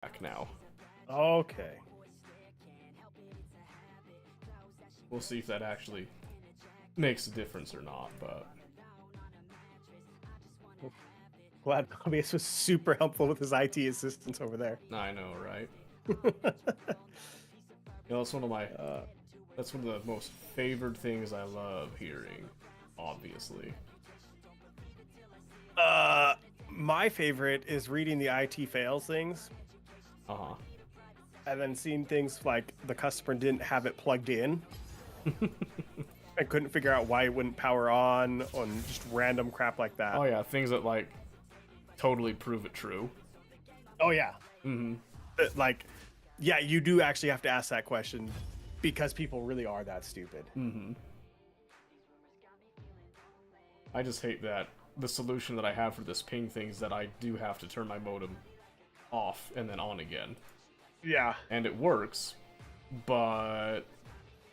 back now. Okay. We'll see if that actually makes a difference or not, but... Glad Mobius was super helpful with his IT assistance over there. I know, right? That's one of my... that's one of the most favored things I love hearing, obviously. My favorite is reading the IT fails things. Uh-huh. And then seeing things like the customer didn't have it plugged in. I couldn't figure out why it wouldn't power on just random crap like that. Oh yeah, things that, like, totally prove it true. Oh yeah. Mm-hmm. Like, yeah, you do actually have to ask that question because people really are that stupid. Mm-hmm. I just hate that the solution that I have for this ping thing is that I do have to turn my modem off and then on again. Yeah. And it works, but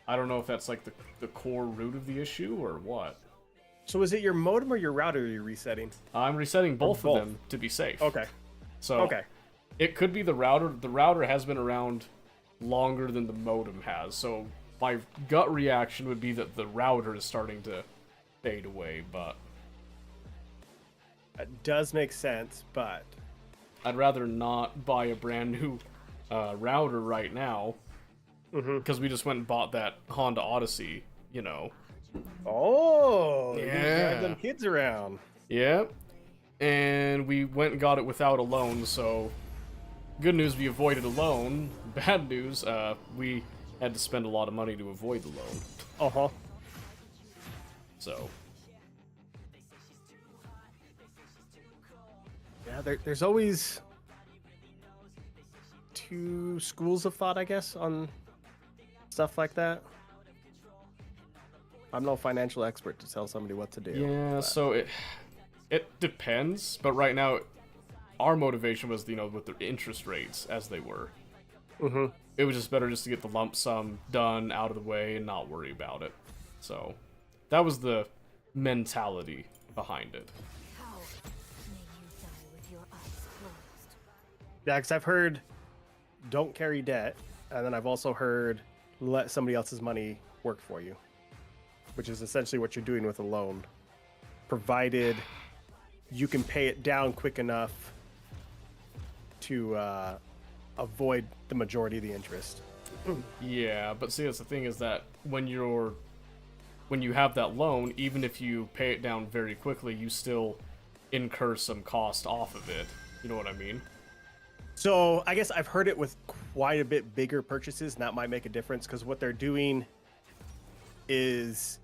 I don't know if that's like the core root of the issue or what. So is it your modem or your router you're resetting? I'm resetting both of them to be safe. Okay. So okay. It could be the router. The router has been around longer than the modem has, so my gut reaction would be that the router is starting to fade away, but... That does make sense, but... I'd rather not buy a brand new router right now, because we just went and bought that Honda Odyssey, you know. Oh, yeah. You drive them kids around. Yeah, and we went and got it without a loan, so good news, we avoided a loan. Bad news, we had to spend a lot of money to avoid the loan. Uh-huh. So... Yeah, there's always two schools of thought, I guess, on stuff like that. I'm no financial expert to tell somebody what to do. Yeah, but... so it depends, but right now our motivation was, you know, with the interest rates as they were. It was just better just to get the lump sum done, out of the way, and not worry about it. So that was the mentality behind it. Yeah, because I've heard don't carry debt, and then I've also heard let somebody else's money work for you, which is essentially what you're doing with a loan, provided you can pay it down quick enough to avoid the majority of the interest. Yeah, but see, that's the thing is that when you have that loan, even if you pay it down very quickly, you still incur some cost off of it. You know what I mean? So I guess I've heard it with quite a bit bigger purchases, and that might make a difference because what they're doing is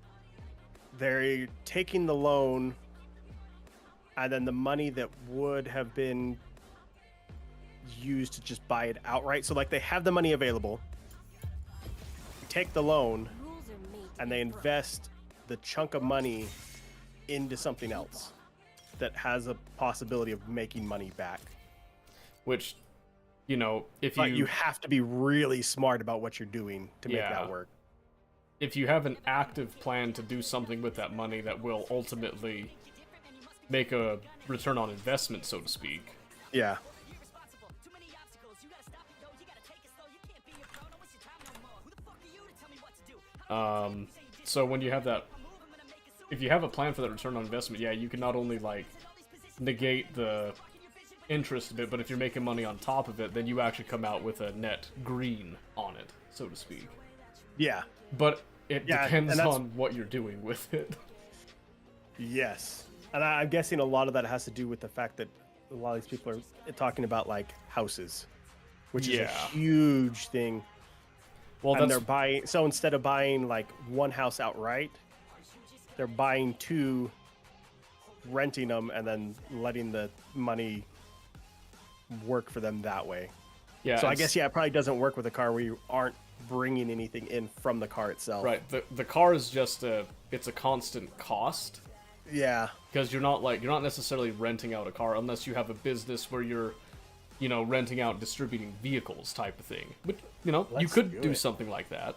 they're taking the loan and then the money that would have been used to just buy it outright. So like they have the money available, take the loan, and they invest the chunk of money into something else that has a possibility of making money back. Which, you know, but you have to be really smart about what you're doing to make that work. If you have an active plan to do something with that money that will ultimately make a return on investment, so to speak. Yeah. So when you have that, if you have a plan for that return on investment, yeah, you can not only, like, negate the interest a bit, but if you're making money on top of it, then you actually come out with a net green on it, so to speak. Yeah. But it depends on what you're doing with it. Yes. And I'm guessing a lot of that has to do with the fact that a lot of these people are talking about, like, houses, which is a huge thing. Well, and they're buying, so instead of buying, like, one house outright, they're buying two, renting them, and then letting the money work for them that way. Yeah. So I guess, it probably doesn't work with a car where you aren't bringing anything in from the car itself. Right. The car is just it's a constant cost. Yeah. Because you're not necessarily renting out a car unless you have a business where you're, you know, renting out, distributing vehicles type of thing. But, you know, you could do something like that.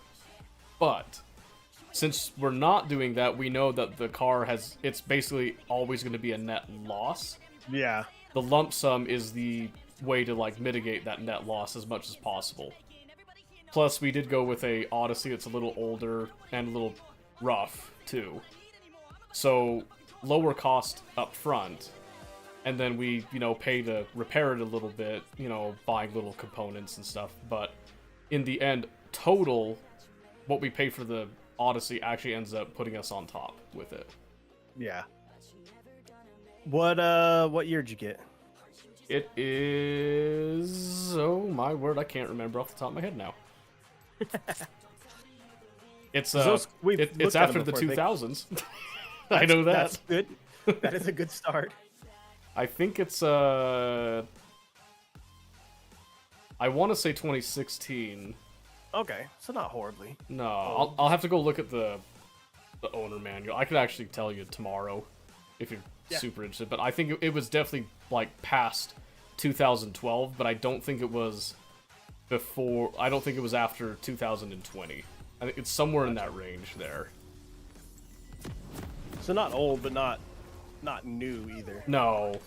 But since we're not doing that, we know that the car it's basically always going to be a net loss. Yeah. The lump sum is the way to like mitigate that net loss as much as possible. Plus, we did go with a Odyssey that's a little older and a little rough too, so lower cost up front, and then we, you know, pay to repair it a little bit, you know, buying little components and stuff. But in the end, total, what we pay for the Odyssey actually ends up putting us on top with it. Yeah. What year did you get? It is... oh my word, I can't remember off the top of my head now. It's it's after the 2000s. I know that. That's good. That is a good start. I think it's I want to say 2016. Okay, so not horribly. No, I'll have to go look at the owner manual. I could actually tell you tomorrow if you're super interested, but I think it was definitely like past 2012, but I don't think it was before. I don't think it was after 2020. I think it's somewhere in that range there. So not old, but not new either. No,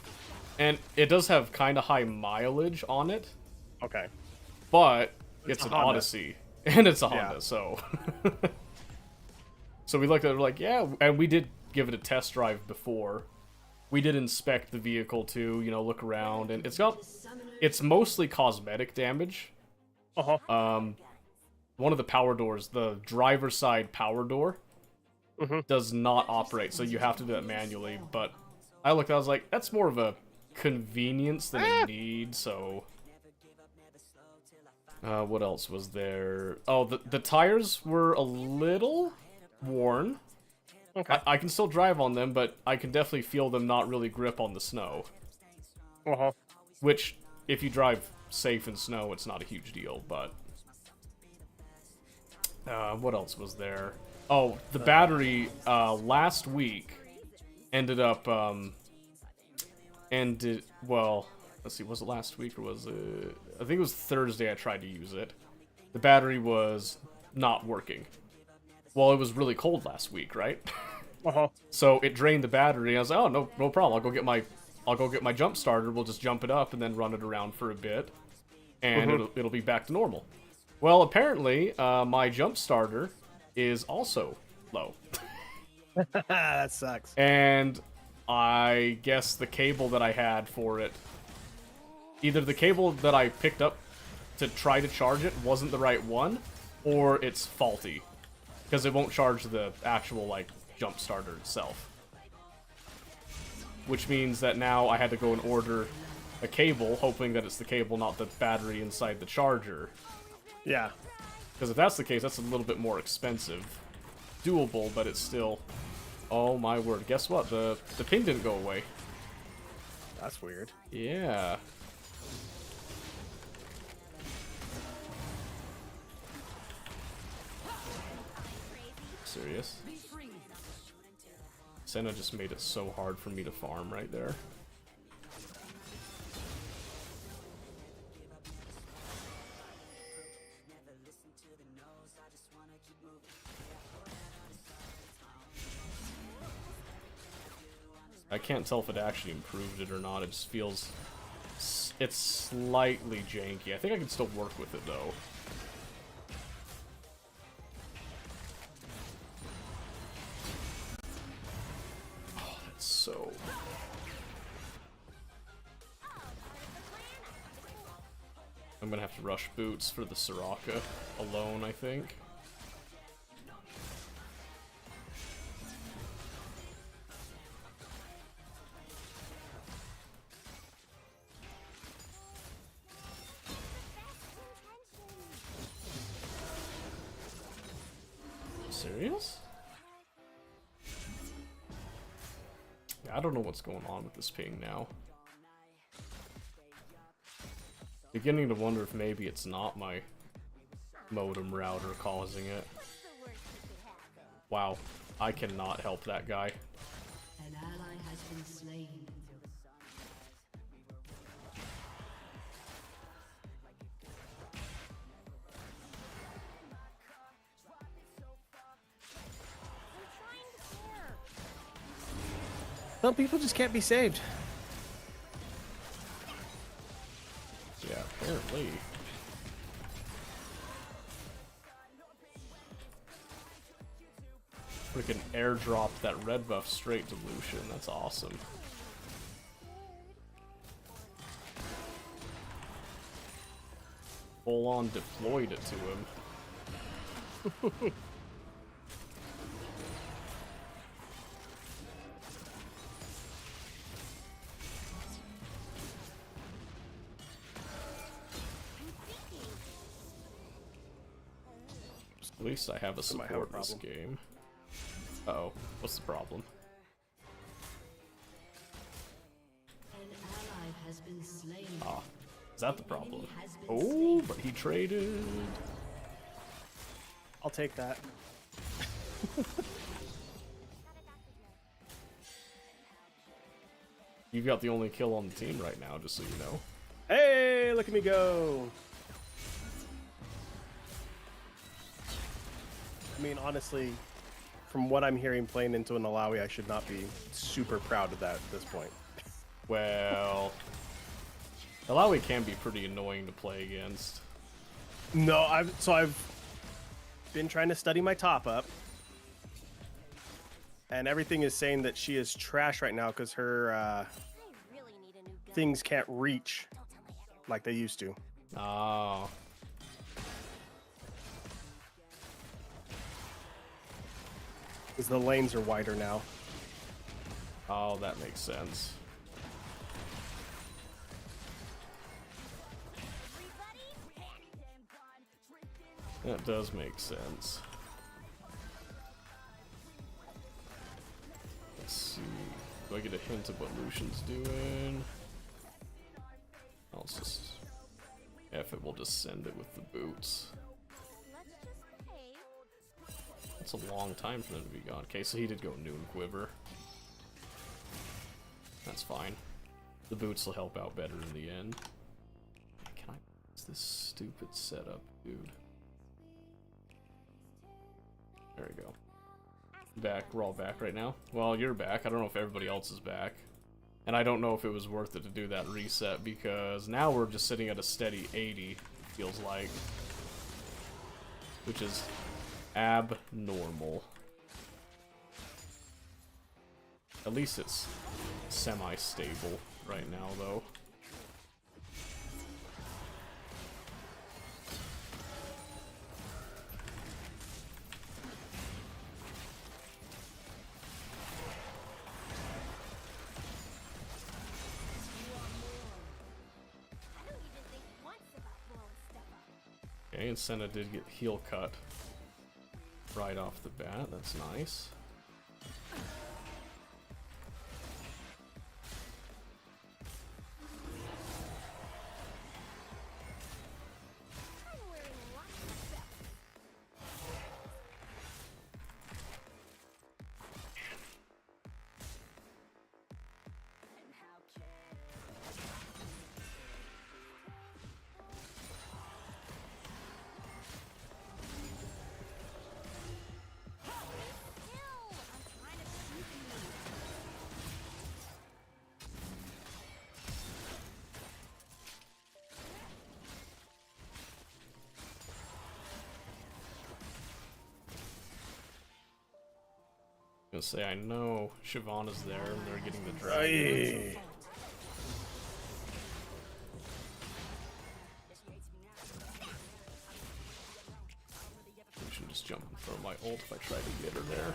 and it does have kind of high mileage on it. Okay, but it's an Odyssey, and it's a Honda, so... So we looked at it like, yeah, and we did give it a test drive before. We did inspect the vehicle too, you know, look around, and it's mostly cosmetic damage. One of the power doors, the driver's side power door, does not operate, so you have to do it manually. But I looked, I was like, that's more of a convenience than a need, so... what else was there? Oh, the tires were a little worn. Okay. I can still drive on them, but I can definitely feel them not really grip on the snow. Which, if you drive safe in snow, it's not a huge deal, but... what else was there? Oh, the battery, last week ended up, well, let's see, was it last week or was it... I think it was Thursday I tried to use it. The battery was not working. Well, it was really cold last week, right? So it drained the battery. I was like, oh, no problem. I'll go get my jump starter. We'll just jump it up and then run it around for a bit, and it'll be back to normal. Well, apparently, my jump starter is also low. That sucks. And I guess the cable that I had for it, either the cable that I picked up to try to charge it wasn't the right one, or it's faulty, because it won't charge the actual, like, jump starter itself. Which means that now I had to go and order a cable, hoping that it's the cable, not the battery inside the charger. Yeah. Because if that's the case, that's a little bit more expensive. Doable, but it's still... oh my word. Guess what? The ping didn't go away. That's weird. Yeah. Serious? Senna just made it so hard for me to farm right there. I can't tell if it actually improved it or not. It just feels... it's slightly janky. I think I can still work with it, though. Oh, that's so... I'm gonna have to rush boots for the Soraka alone, I think. Serious? Yeah, I don't know what's going on with this ping now. Beginning to wonder if maybe it's not my modem router causing it. Wow, I cannot help that guy. An ally has been slain. Some people just can't be saved. We can airdrop that red buff straight to Lucian. That's awesome. Full on deployed it to him. At least I have a support in this game. Uh-oh, what's the problem? An ally has been slain. Ah, is that the problem? Oh, but he traded. I'll take that. You've got the only kill on the team right now, just so you know. Hey, look at me go! I mean, honestly, from what I'm hearing playing into an Alawi, I should not be super proud of that at this point. Well, Alawi can be pretty annoying to play against. No, I've been trying to study my top up, and everything is saying that she is trash right now because her things can't reach like they used to. Oh. Because the lanes are wider now. Oh, that makes sense. That does make sense. Let's see. Do I get a hint of what Lucian's doing? I'll just... F it, we'll just send it with the boots. That's a long time for them to be gone. Okay, so he did go Noon Quiver. That's fine. The boots will help out better in the end. Can I... What's this stupid setup, dude? There we go. Back. We're all back right now. Well, you're back. I don't know if everybody else is back. And I don't know if it was worth it to do that reset, because now we're just sitting at a steady 80, it feels like. Which is abnormal. At least it's semi-stable right now, though. Okay, and Senna did get heel cut right off the bat. That's nice. Gonna say, I know Shyvana's there and they're getting the dragon. I should just jump in front of my ult if I try to get her there.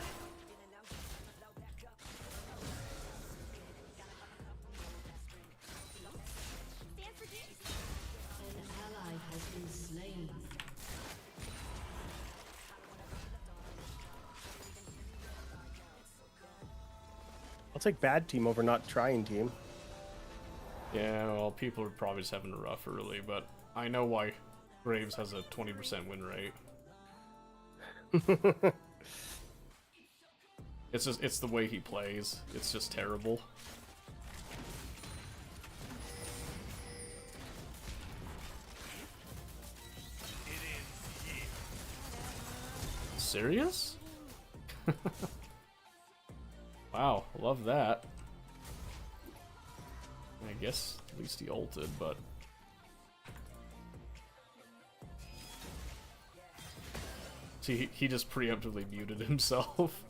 An ally has been slain. I'll take bad team over not trying team. Yeah, well, people are probably just having a rough early, but I know why Graves has a 20% win rate. It's the way he plays. It's just terrible. Serious? Wow, love that. I guess at least he ulted, but... See, he just preemptively muted himself.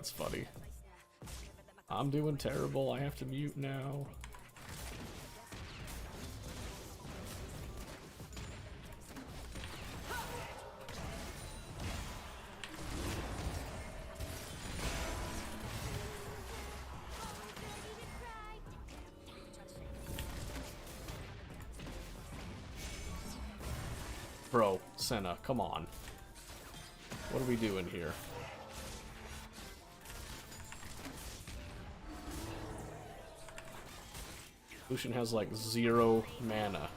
That's funny. I'm doing terrible. I have to mute now. Bro, Senna, come on. What are we doing here? Lucian has like 0 mana.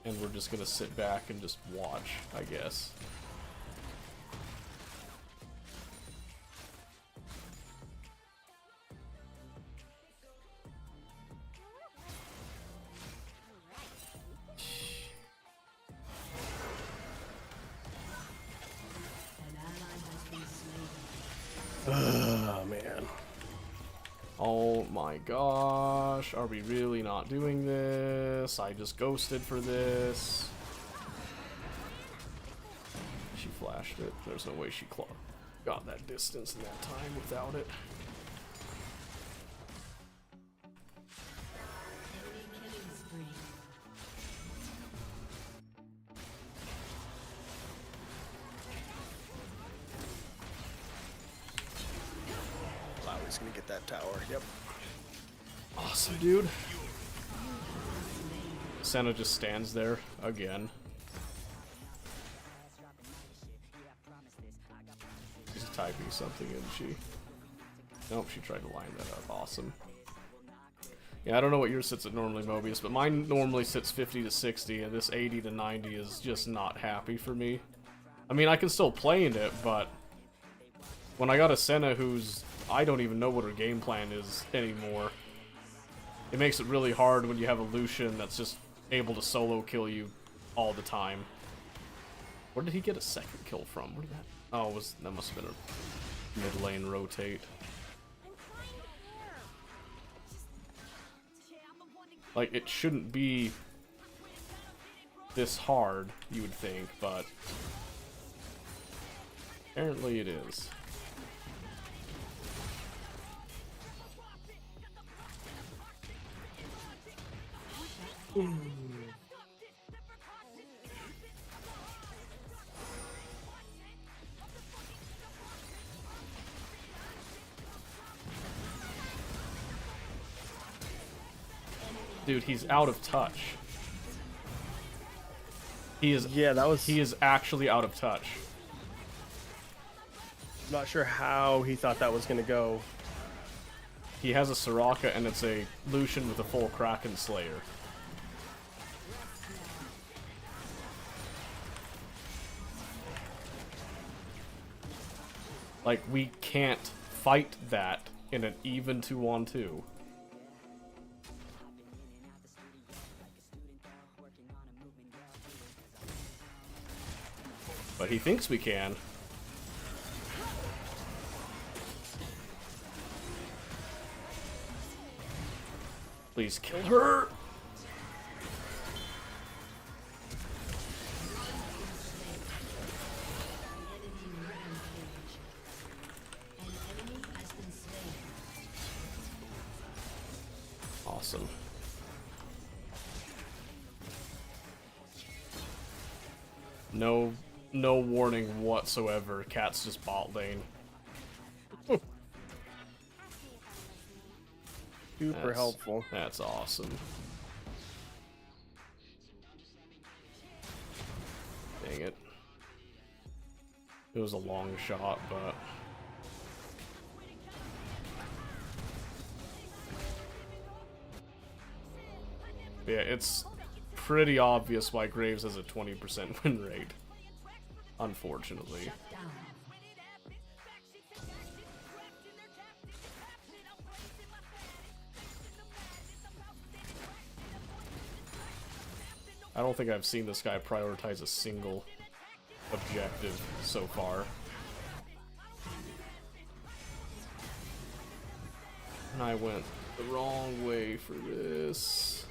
And we're just gonna sit back and just watch, I guess. Oh, man. Oh my gosh, are we really not doing this? I just ghosted for this. She flashed it. There's no way she got that distance in that time without it. Lowry's gonna get that tower. Yep. Awesome, dude. Senna just stands there again. She's typing something, isn't she? Nope, she tried to line that up. Awesome. Yeah, I don't know what yours sits at normally, Mobius, but mine normally sits 50 to 60, and this 80 to 90 is just not happy for me. I mean, I can still play in it, but when I got a Senna who's... I don't even know what her game plan is anymore. It makes it really hard when you have a Lucian that's just able to solo kill you all the time. Where did he get a second kill from? Where did that... Oh, that must have been a mid lane rotate. Like, it shouldn't be this hard, you would think, but apparently it is. Dude, he's out of touch. He is. Yeah, that was. He is actually out of touch. I'm not sure how he thought that was gonna go. He has a Soraka, and it's a Lucian with a full Kraken Slayer. Like, we can't fight that in an even 2-on-2. But he thinks we can. Please kill her! Awesome. No warning whatsoever. Cat's just bot lane. Super helpful. That's awesome. Dang it. It was a long shot, but... yeah, it's pretty obvious why Graves has a 20% win rate. Unfortunately. I don't think I've seen this guy prioritize a single objective so far. And I went the wrong way for this.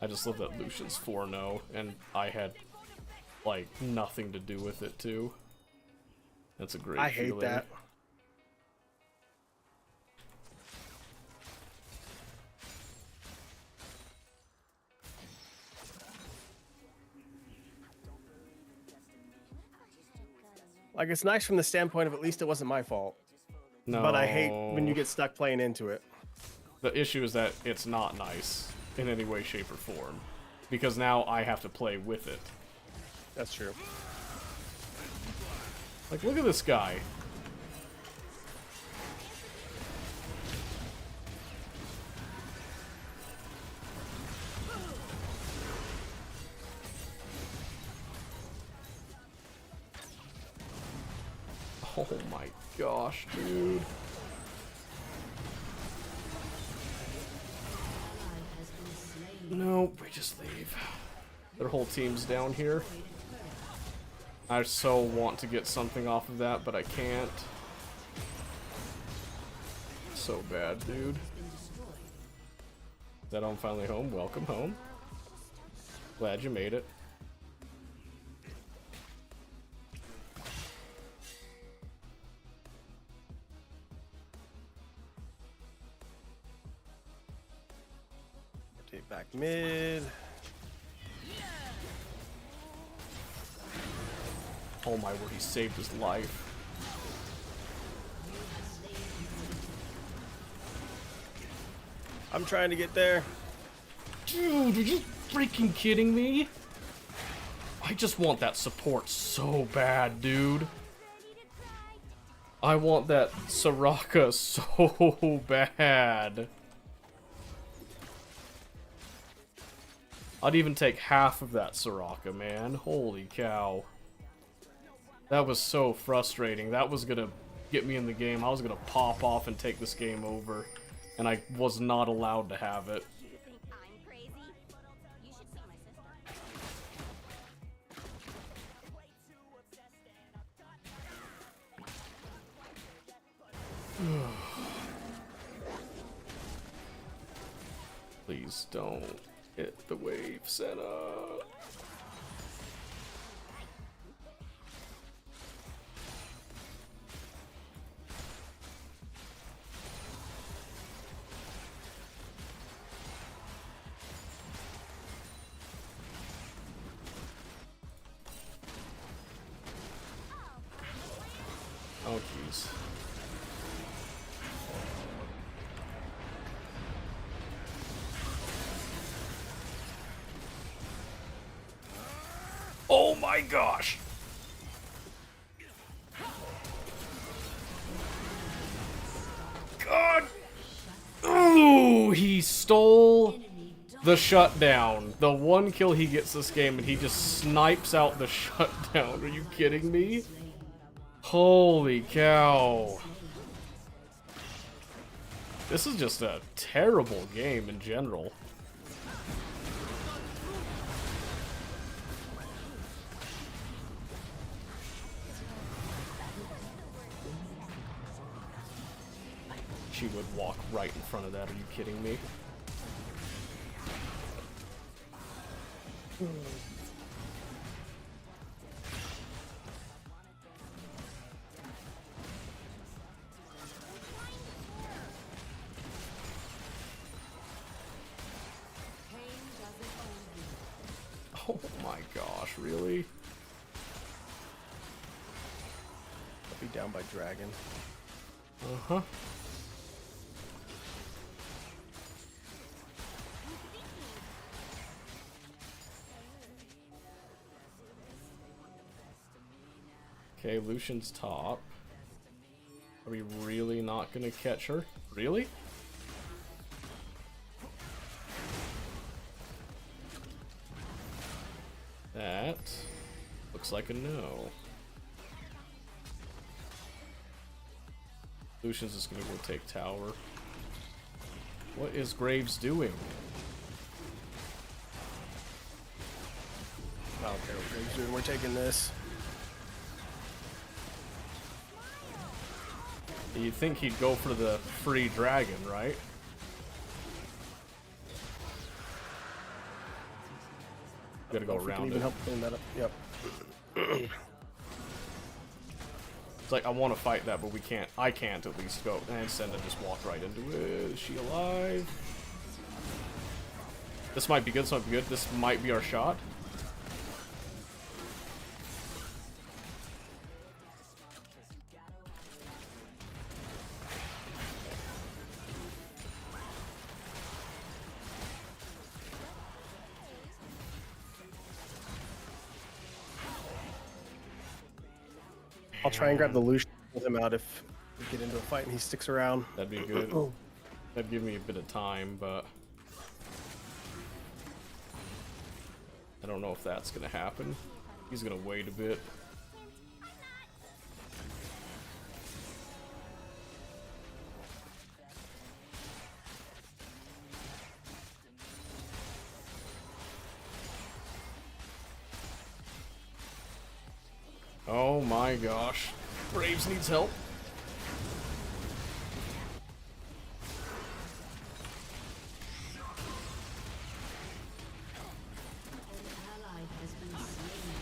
I just love that Lucian's 4-0, and I had, like, nothing to do with it, too. That's a great feeling. I hate that. Like, it's nice from the standpoint of at least it wasn't my fault. No. But I hate when you get stuck playing into it. The issue is that it's not nice in any way, shape, or form. Because now I have to play with it. That's true. Like, look at this guy. Oh my gosh, dude. Nope, we just leave. Their whole team's down here. I so want to get something off of that, but I can't. So bad, dude. Is that I'm finally home? Welcome home. Glad you made it. Take back mid. Oh my word, he saved his life. I'm trying to get there. Dude, are you freaking kidding me? I just want that support so bad, dude. I want that Soraka so bad. I'd even take half of that Soraka, man. Holy cow. That was so frustrating. That was gonna get me in the game. I was gonna pop off and take this game over. And I was not allowed to have it. Please don't hit the wave, Senna. Oh, jeez. Oh my gosh! God! Ooh, he stole the shutdown. The one kill he gets this game and he just snipes out the shutdown. Are you kidding me? Holy cow. This is just a terrible game in general. She would walk right in front of that. Are you kidding me? Oh my gosh, really? I'll be down by dragon. Uh-huh. Okay, Lucian's top. Are we really not gonna catch her? Really? That looks like a no. Lucian's just gonna go take tower. What is Graves doing? I don't care what Graves doing. We're taking this. You'd think he'd go for the free dragon, right? Gotta go If we can around even it. help clean that up. Yep. It's like, I want to fight that, but we can't. I can't at least go. And Senna just walked right into it. Is she alive? This might be good, this might be good. This might be our shot. I'll try and grab the Lucian, pull him out if we get into a fight and he sticks around. That'd be good. That'd give me a bit of time, but I don't know if that's gonna happen. He's gonna wait a bit. Oh my gosh. Braves needs help. Ally has been slain.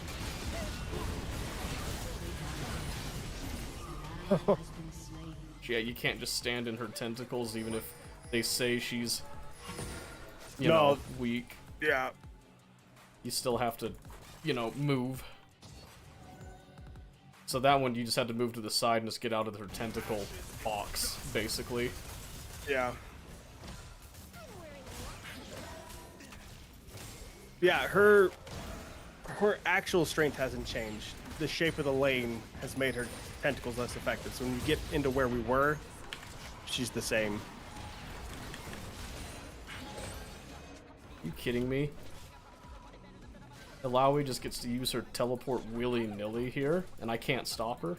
Ally has been slain. Yeah, you can't just stand in her tentacles even if they say she's, you No. know, weak. Yeah. You still have to, you know, move. So that one, you just had to move to the side and just get out of her tentacle box, basically. Yeah. Yeah, her actual strength hasn't changed. The shape of the lane has made her tentacles less effective. So when you get into where we were, she's the same. You kidding me? Alawi just gets to use her teleport willy-nilly here, and I can't stop her.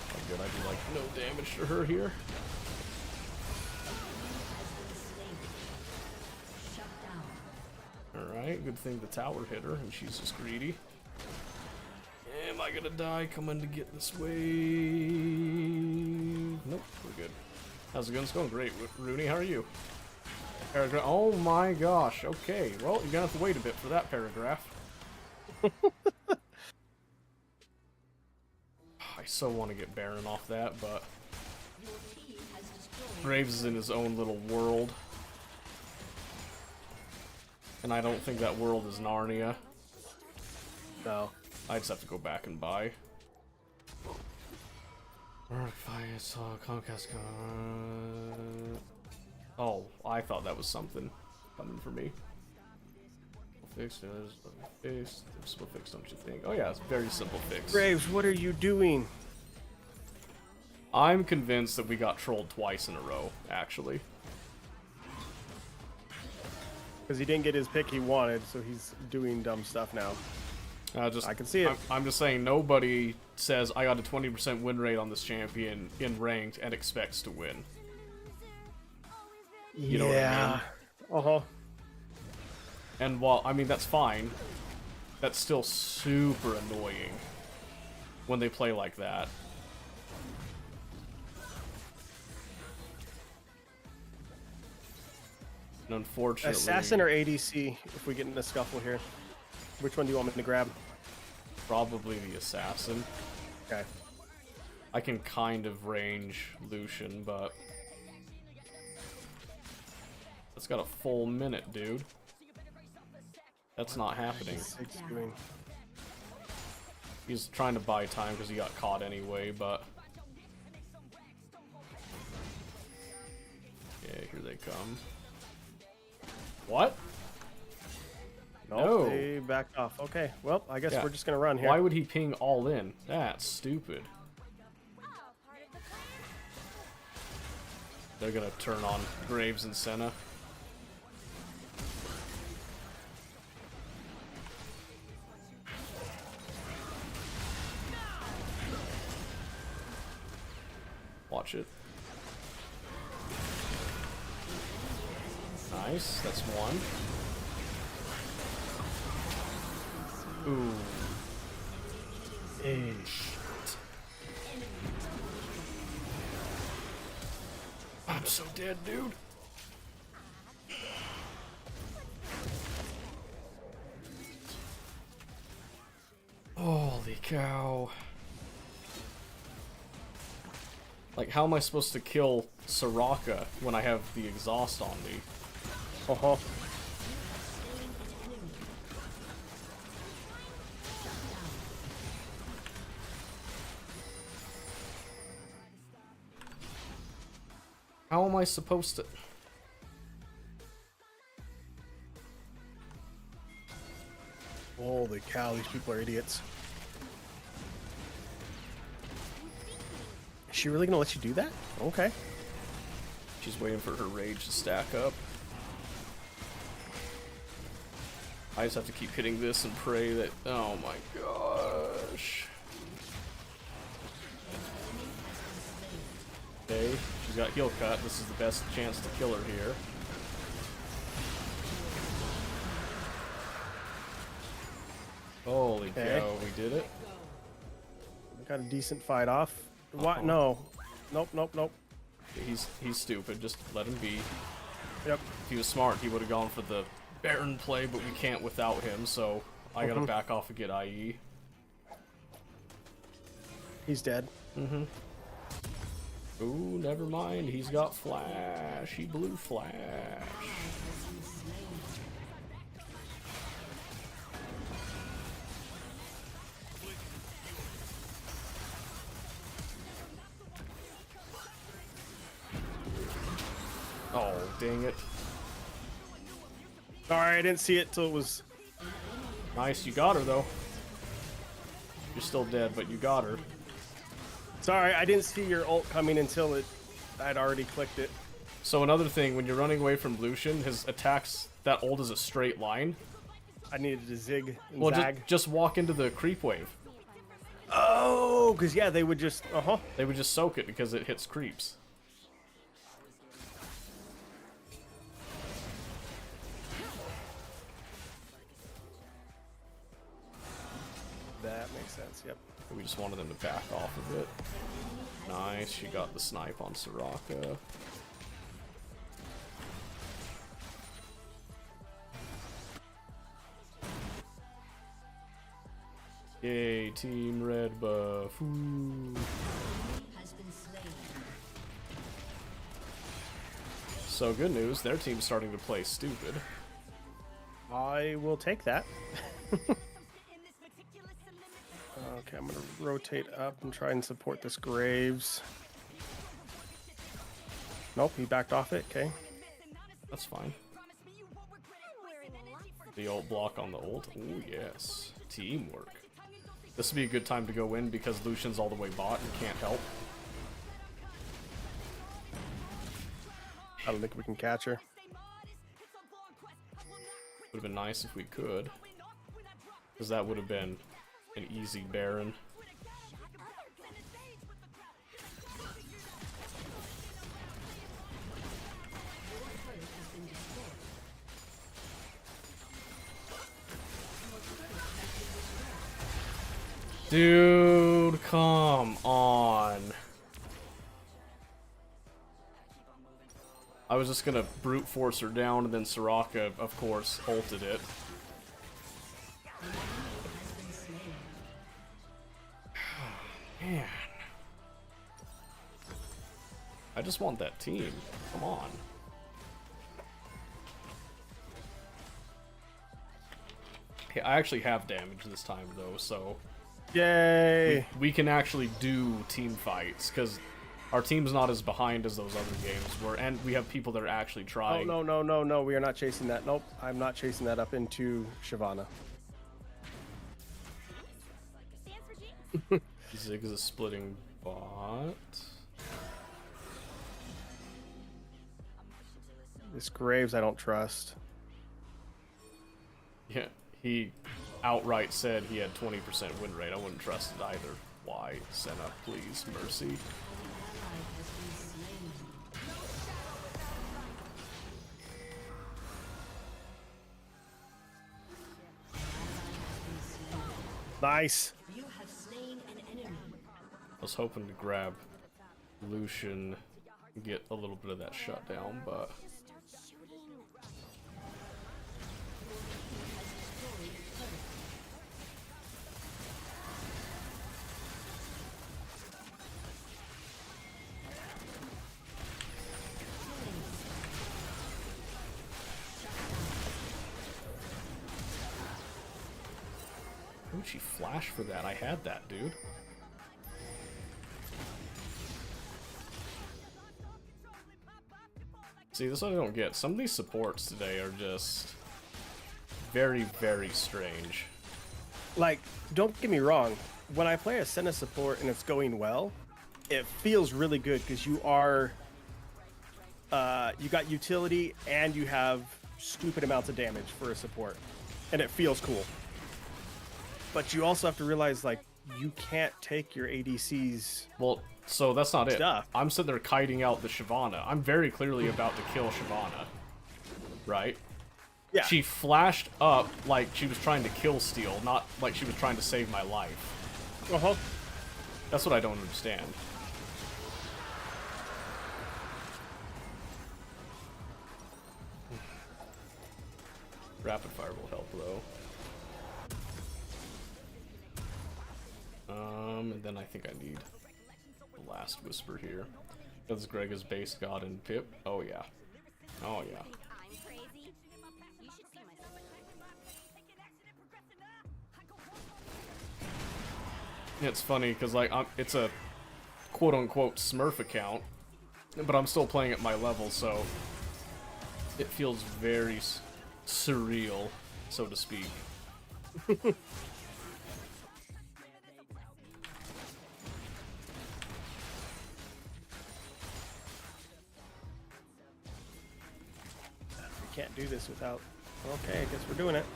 Oh, good, I do like no damage to her here. Alright, good thing the tower hit her, and she's just greedy. Am I gonna die coming to get this wave? Nope, we're good. How's it going? It's going great. Rooney, how are you? Paragraph. Oh my gosh, okay. Well, you're gonna have to wait a bit for that paragraph. I so want to get Baron off that, but Graves is in his own little world. And I don't think that world is Narnia. No. I just have to go back and buy. Comcast. Oh, I thought that was something coming for me. Fix, simple fix, don't you think? Oh yeah, it's a very simple fix. Graves, what are you doing? I'm convinced that we got trolled twice in a row, actually. Because he didn't get his pick he wanted, so he's doing dumb stuff now. I can see it. I'm just saying, nobody says I got a 20% win rate on this champion in ranked and expects to win. You know what I mean? Uh-huh. And while, I mean, that's fine, that's still super annoying when they play like that. And unfortunately... Assassin or ADC, if we get in a scuffle here? Which one do you want me to grab? Probably the assassin. Okay. I can kind of range Lucian, but... That's got a full minute, dude. That's not happening. He's trying to buy time because he got caught anyway, but... Yeah, here they come. What? No, they backed off. Okay, well, I guess we're just gonna run here. Why would he ping all in? That's stupid. They're gonna turn on Graves and Senna. Watch it. Nice, that's one. Ooh. Hey. I'm so dead, dude. Holy cow. Like, how am I supposed to kill Soraka when I have the exhaust on me? Uh-huh. How am I supposed to... Holy cow, these people are idiots. Is she really gonna let you do that? Okay. She's waiting for her rage to stack up. I just have to keep hitting this and pray that... Oh my gosh. Okay, she's got heal cut. This is the best chance to kill her here. Holy cow, we did it. We got a decent fight off. What? Uh-oh. No. Nope, nope, nope. He's stupid. Just let him be. Yep. If he was smart, he would have gone for the Baron play, but we can't without him, so I gotta back off and get IE. He's dead. Mm-hmm. Ooh, never mind. He's got flash. He blew flash. Oh, dang it. Sorry, I didn't see it till it was... Nice, you got her, though. You're still dead, but you got her. Sorry, I didn't see your ult coming until I'd already clicked it. So another thing, when you're running away from Lucian, his attacks, that ult is a straight line. I needed to zig and Well, zag. just walk into the creep wave. Oh, because yeah, they would just... They would just soak it because it hits creeps. That makes sense, yep. We just wanted them to back off a bit. Nice, she got the snipe on Soraka. Yay, Team Red buff. Ooh. So good news, their team's starting to play stupid. I will take that. Okay, I'm gonna rotate up and try and support this Graves. Nope, he backed off it. Okay. That's fine. The ult block on the ult. Oh yes, teamwork. This would be a good time to go in because Lucian's all the way bot and can't help. I don't think we can catch her. Would have been nice if we could, because that would have been an easy Baron. Dude, come on. I was just gonna brute force her down, and then Soraka, of course, ulted it. Man. I just want that team. Come on. Okay, I actually have damage this time, though, so... Yay! We can actually do team fights, because our team's not as behind as those other games were, and we have people that are actually trying. Oh, no, we are not chasing that. Nope, I'm not chasing that up into Shyvana. Ziggs is splitting bot. This Graves I don't trust. Yeah, he outright said he had 20% win rate. I wouldn't trust it either. Why? Senna, please, mercy. Nice! You have slain an enemy. I was hoping to grab Lucian get a little bit of that shutdown, but who'd she flash for that? I had that, dude. See, this is what I don't get. Some of these supports today are just very, very strange. Like, don't get me wrong. When I play a Senna support and it's going well, it feels really good because you are, you got utility and you have stupid amounts of damage for a support, and it feels cool. But you also have to realize, like, you can't take your ADCs. Well, so that's not stuff. it. I'm sitting there kiting out the Shyvana. I'm very clearly about to kill Shyvana, right? Yeah. She flashed up like she was trying to kill steal, not like she was trying to save my life. Uh-huh. That's what I don't understand. Rapid fire will help though. And then I think I need the last whisper here. Because Greg is base god and Pip. Oh yeah. Oh yeah. It's funny because like it's a quote-unquote Smurf account, but I'm still playing at my level, so it feels very surreal, so to speak. We can't do this without. Okay, I guess we're doing it.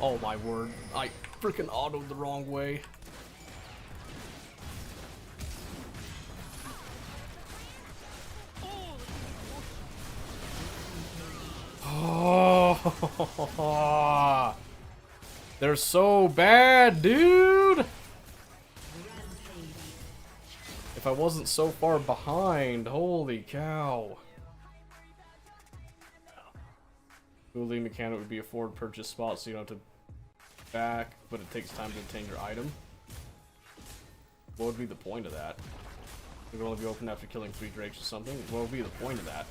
Oh my word, I freaking autoed the wrong way. Oh, they're so bad, dude. If I wasn't so far behind, holy cow. Dueling mechanic would be a forward purchase spot, so you don't have to back, but it takes time to obtain your item. What would be the point of that? It would only be open after killing 3 drakes or something. What would be the point of that?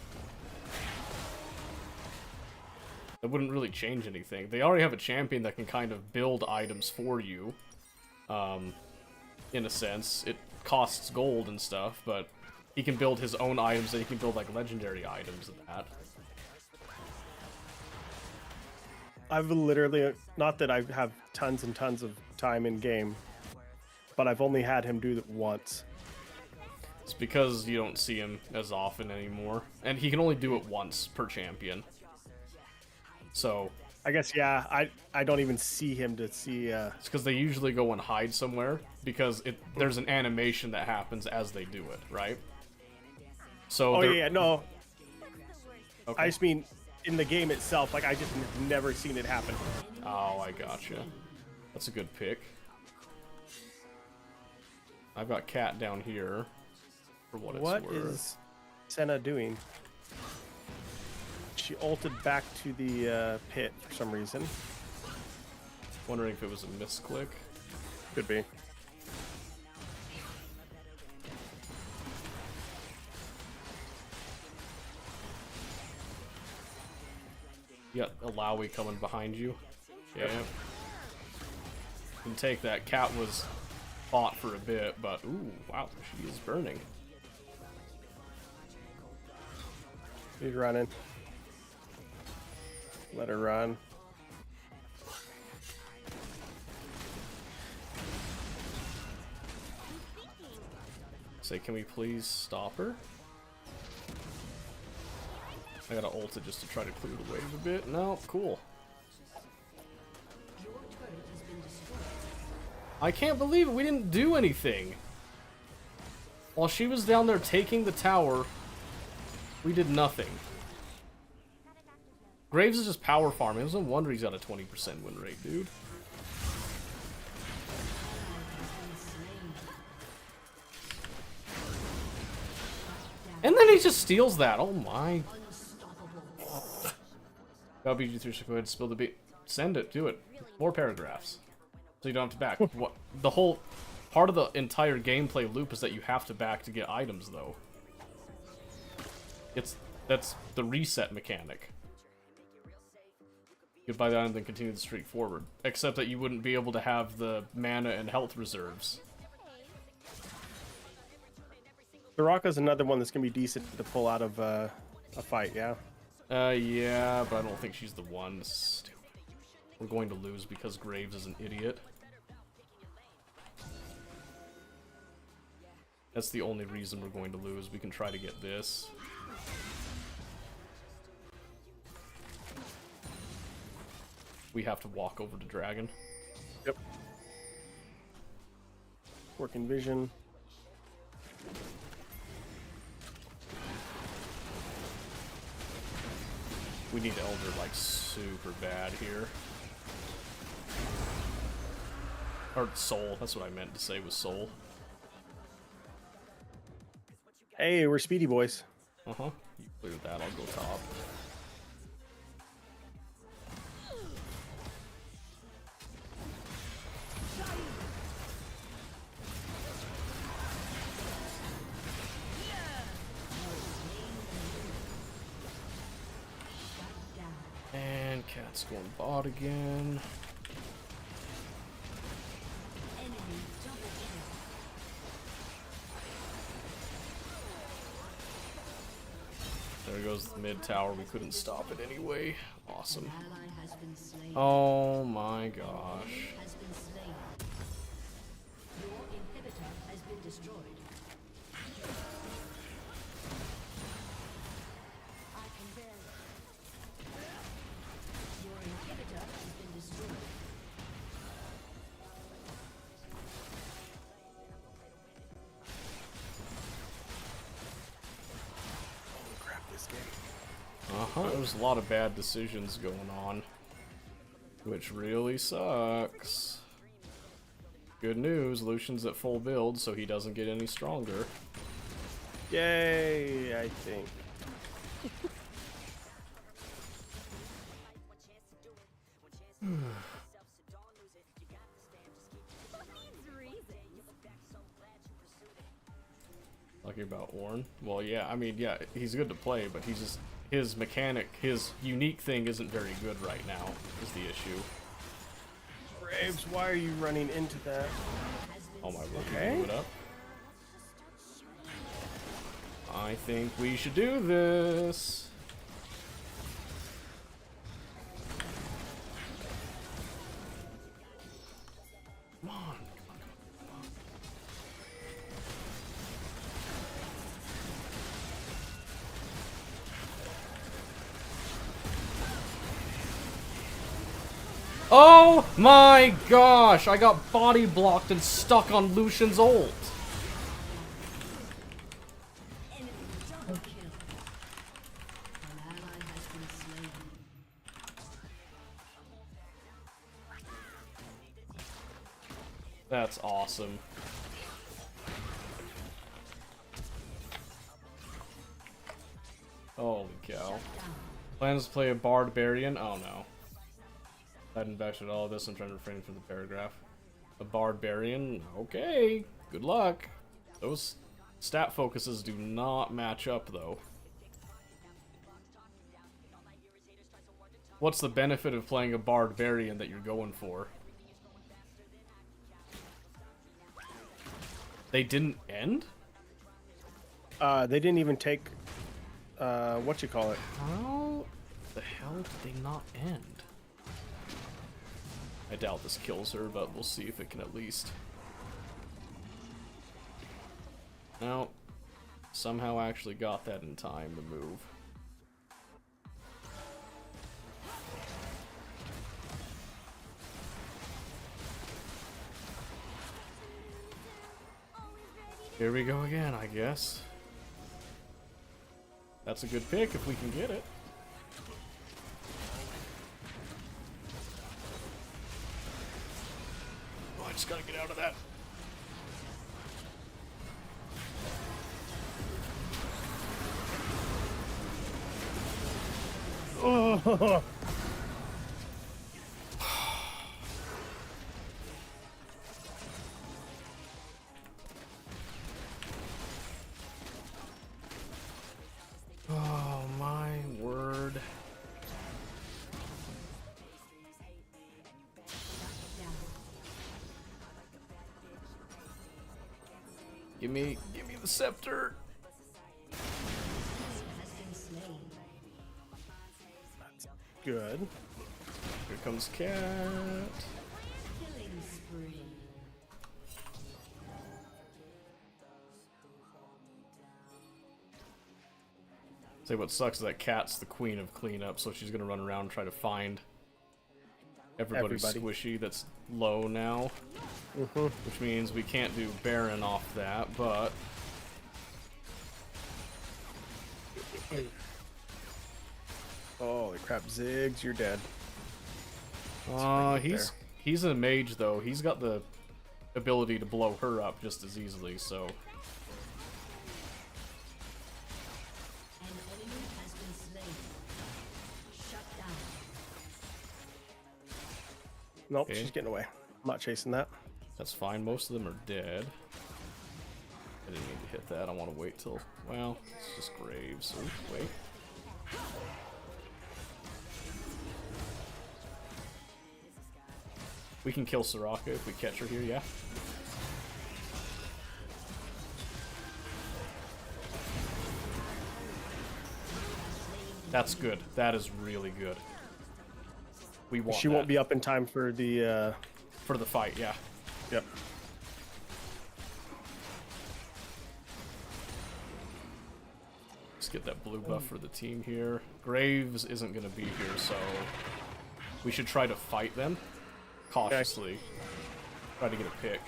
That wouldn't really change anything. They already have a champion that can kind of build items for you. In a sense. It costs gold and stuff, but he can build his own items, and he can build like legendary items and that. I've literally, not that I have tons and tons of time in game, but I've only had him do that once. It's because you don't see him as often anymore. And he can only do it once per champion. So I guess, yeah, I don't even see him to see... It's because they usually go and hide somewhere, because there's an animation that happens as they do it, right? So oh, yeah, no. Okay. I just mean... in the game itself, like, I just have never seen it happen. Oh, I gotcha. That's a good pick. I've got Cat down here, for what it's worth. What is Senna doing? She ulted back to the pit for some reason. Wondering if it was a misclick. Could be. You got Alawi coming behind you. Yeah. You can take that. Cat was fought for a bit, but ooh, wow, she is burning. She's running. Let her run. Say, can we please stop her? I gotta ult it just to try to clear the wave a bit. No, cool. I can't believe it. We didn't do anything. While she was down there taking the tower, We did nothing. Graves is just power farming. There's no wonder he's got a 20% win rate, dude. And then he just steals that. Oh my. LBG3 should go ahead and spill the beat. Send it. Do it. More paragraphs. So you don't have to back. What? The whole part of the entire gameplay loop is that you have to back to get items, though. That's the reset mechanic. You'd buy that and then continue the streak forward. Except that you wouldn't be able to have the mana and health reserves. Soraka's another one that's gonna be decent to pull out of a fight, yeah? Yeah, but I don't think she's the one. Stupid. We're going to lose because Graves is an idiot. That's the only reason we're going to lose. We can try to get this. We have to walk over to Dragon. Yep. Working vision. We need Elder, like, super bad here. Or Soul, that's what I meant to say was Soul. Hey, we're speedy boys. Uh-huh. You clear that, I'll go top. And Cat's going bot again. There goes the mid tower. We couldn't stop it anyway. Awesome. Oh my gosh. There's a lot of bad decisions going on, which really sucks. Good news, Lucian's at full build, so he doesn't get any stronger. Yay, I think. Talking about Ornn? Well, yeah, I mean, yeah, he's good to play, but he's just... his mechanic, his unique thing isn't very good right now, is the issue. Graves, why are you running into that? Oh my word, okay. Blew it up. I think we should do this. Come on. Oh my gosh! I got body blocked and stuck on Lucian's ult. That's awesome. Holy cow. Plans to play a Barbarian? Oh no. I hadn't backed at all of this. I'm trying to refrain from the paragraph. A Barbarian? Okay. Good luck. Those stat focuses do not match up, though. What's the benefit of playing a Barbarian that you're going for? They didn't end? They didn't even take, what you call it? How the hell did they not end? I doubt this kills her, but we'll see if it can at least. No. Somehow actually got that in time to move. Here we go again, I guess. That's a good pick if we can get it. Oh, I just gotta get out of that. Oh. Oh my word. Give me the scepter. Good. Here comes Cat. Killing spree. Say what sucks is that Cat's the queen of cleanup, so she's gonna run around and try to find everybody squishy that's low now. Which means we can't do Baron off that, but Holy crap, Ziggs, you're dead. he's a mage though. He's got the ability to blow her up just as easily, so An enemy has been slain. Shut down. Nope, Okay. she's getting away. I'm not chasing that. that's fine. Most of them are dead. I didn't mean to hit that. I want to wait till, well, it's just Graves. Ooh, wait. We can kill Soraka if we catch her here, yeah? That's good. That is really good. We want She won't be up in time for the, for the fight, yeah. Yep. Let's get that blue buff for the team here. Graves isn't going to be here, so we should try to fight them cautiously. Try to get a pick.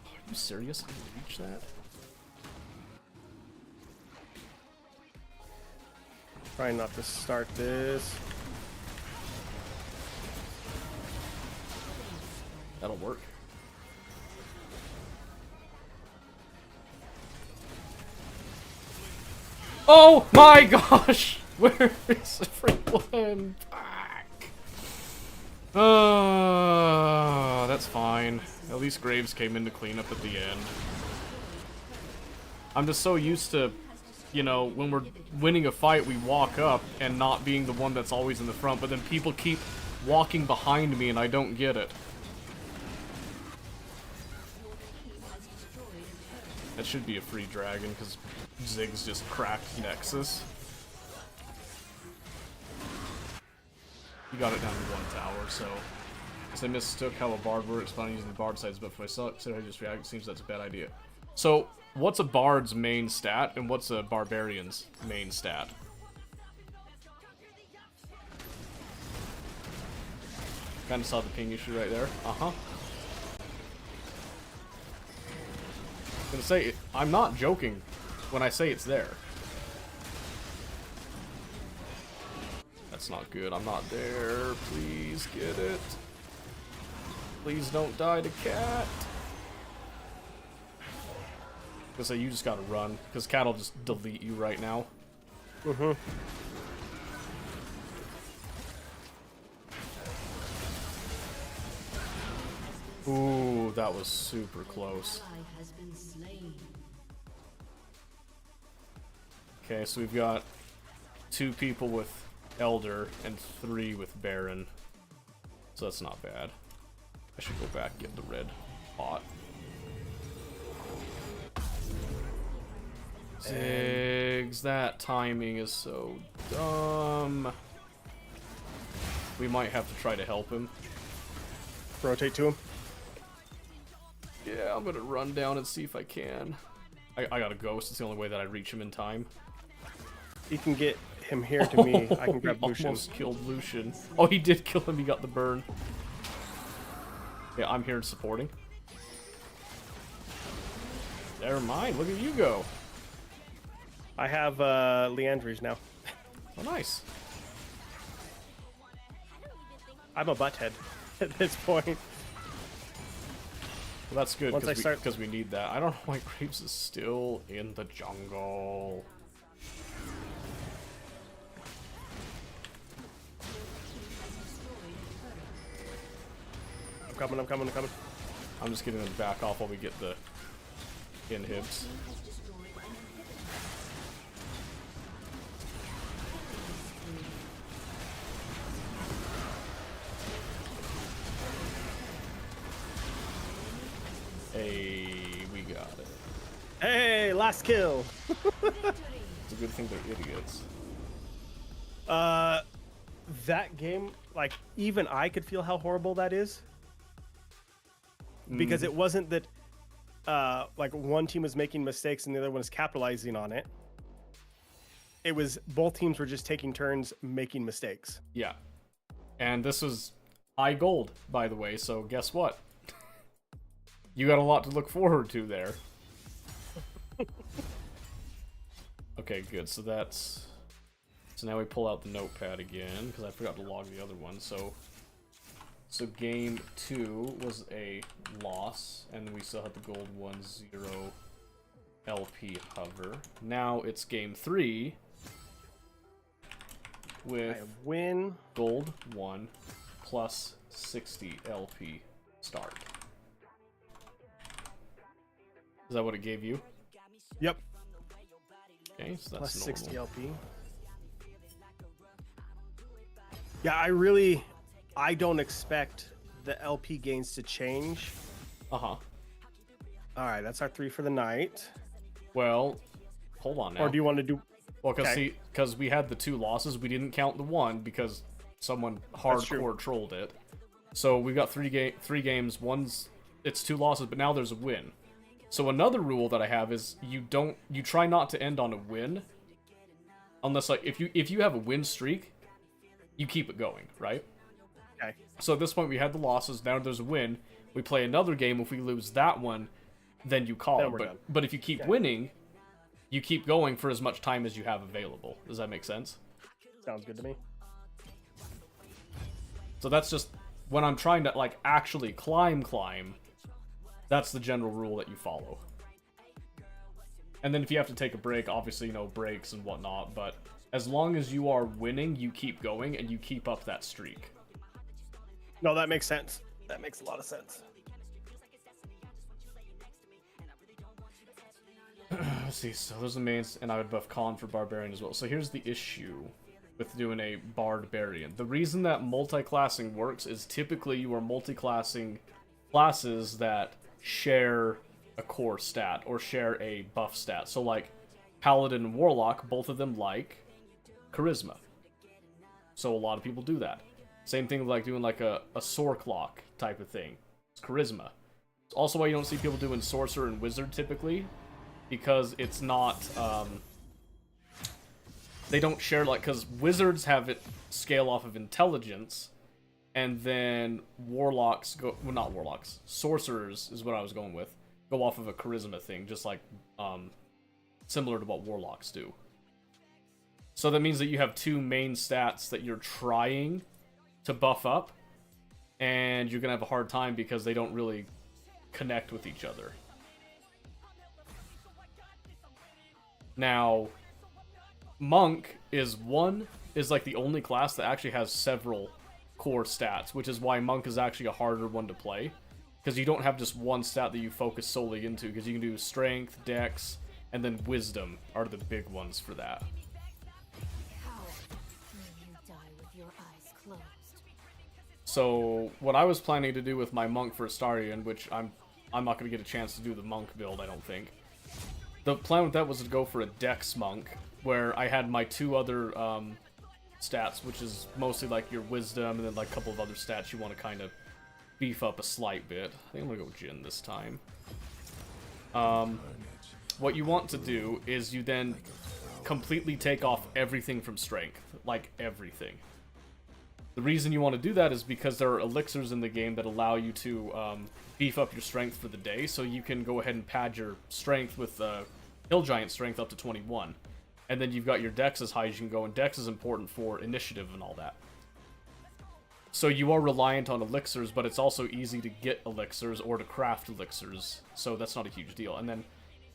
Are you serious? Can you reach that? Trying not to start this. That'll work. Oh my gosh! Where is everyone? Back. Oh, that's fine. At least Graves came in to clean up at the end. I'm just so used to, you know, when we're winning a fight, we walk up and not being the one that's always in the front, but then people keep walking behind me and I don't get it. That should be a free dragon, because Ziggs just cracked Nexus. You got it down to 1 tower, so... Because I mistook how a bard works, finding using the bard sides, but if I saw it, so I just react, it seems that's a bad idea. So, what's a bard's main stat, and what's a barbarian's main stat? Kinda saw the ping issue right there. Uh-huh. I'm gonna say, I'm not joking when I say it's there. That's not good. I'm not there. Please get it. Please don't die to Cat. Because you just gotta run. Because Cat will just delete you right now. Ooh, that was super close. Ally has been slain. Okay, so we've got 2 people with Elder and 3 with Baron. So that's not bad. I should go back and get the red pot. Ziggs, that timing is so dumb. We might have to try to help him. Rotate to him. Yeah, I'm gonna run down and see if I can. I got a ghost, it's the only way that I reach him in time. You can get him here to me. I can grab He Lucian. almost killed Lucian. Oh, he did kill him, he got the burn. Yeah, I'm here supporting. They're mine. Look at you go. I have Leandry's now. Oh, nice. I'm a butthead at this point. Well, that's good Once I start, because we need that. I don't know why Graves is still in the jungle. I'm coming. I'm just getting them back off while we get the inhibs. Hey, we got it. Hey, last kill. It's a good thing they're idiots. That game, like, even I could feel how horrible that is. Because it wasn't that, like, one team was making mistakes and the other one was capitalizing on it. It was both teams were just taking turns making mistakes. Yeah. And this was high gold, by the way, so guess what? You got a lot to look forward to there. Okay, good. So that's... So now we pull out the notepad again, because I forgot to log the other one. So game 2 was a loss, and we still had the gold 1-0 LP hover. Now it's game 3 with win gold 1 plus 60 LP start. Is that what it gave you? Yep. Okay, so that's Plus normal. 60 LP. Yeah, I don't expect the LP gains to change. Uh-huh. All right, that's our 3 for the night. Well, hold on now. Or do you want to do... Well, because Okay. because we had the 2 losses, we didn't count the 1 because someone hardcore trolled it. So we got 3 games. It's 2 losses, but now there's a win. So another rule that I have is you try not to end on a win, unless like if you have a win streak, you keep it going, right? Okay. So at this point we had the losses. Now there's a win. We play another game. If we lose that one, then you call Then it. we're But done. but if you keep winning, you keep going for as much time as you have available. Does that make sense? Sounds good to me. So that's just when I'm trying to like actually climb. That's the general rule that you follow. And then if you have to take a break, obviously, breaks and whatnot, but as long as you are winning, you keep going and you keep up that streak. No, that makes sense. That makes a lot of sense. Let's see, so those are the mains, and I would buff Khan for Barbarian as well. So here's the issue with doing a Barbarian. The reason that multi-classing works is typically you are multi-classing classes that share a core stat or share a buff stat. So like Paladin and Warlock, both of them like Charisma. So a lot of people do that. Same thing with like doing like a Sword Clock type of thing. It's Charisma. It's also why you don't see people doing Sorcerer and Wizard typically, because it's not they don't share, like, because Wizards have it scale off of intelligence, and then Warlocks go, well, not Warlocks, Sorcerers is what I was going with, go off of a Charisma thing, just like similar to what Warlocks do. So that means that you have 2 main stats that you're trying to buff up, and you're gonna have a hard time because they don't really connect with each other. Now, Monk is like the only class that actually has several core stats, which is why Monk is actually a harder one to play, because you don't have just one stat that you focus solely into, because you can do Strength, Dex, and then Wisdom are the big ones for that. So what I was planning to do with my Monk for Astarion, which I'm not going to get a chance to do the Monk build, I don't think. The plan with that was to go for a Dex Monk, where I had my 2 other stats, which is mostly like your Wisdom and then like a couple of other stats you want to kind of beef up a slight bit. I think I'm going to go Jhin this time. What you want to do is you then completely take off everything from Strength, like everything. The reason you want to do that is because there are elixirs in the game that allow you to beef up your strength for the day, so you can go ahead and pad your strength with Hill Giant strength up to 21. And then you've got your dex as high as you can go, and dex is important for initiative and all that. So you are reliant on elixirs, but it's also easy to get elixirs or to craft elixirs, so that's not a huge deal. And then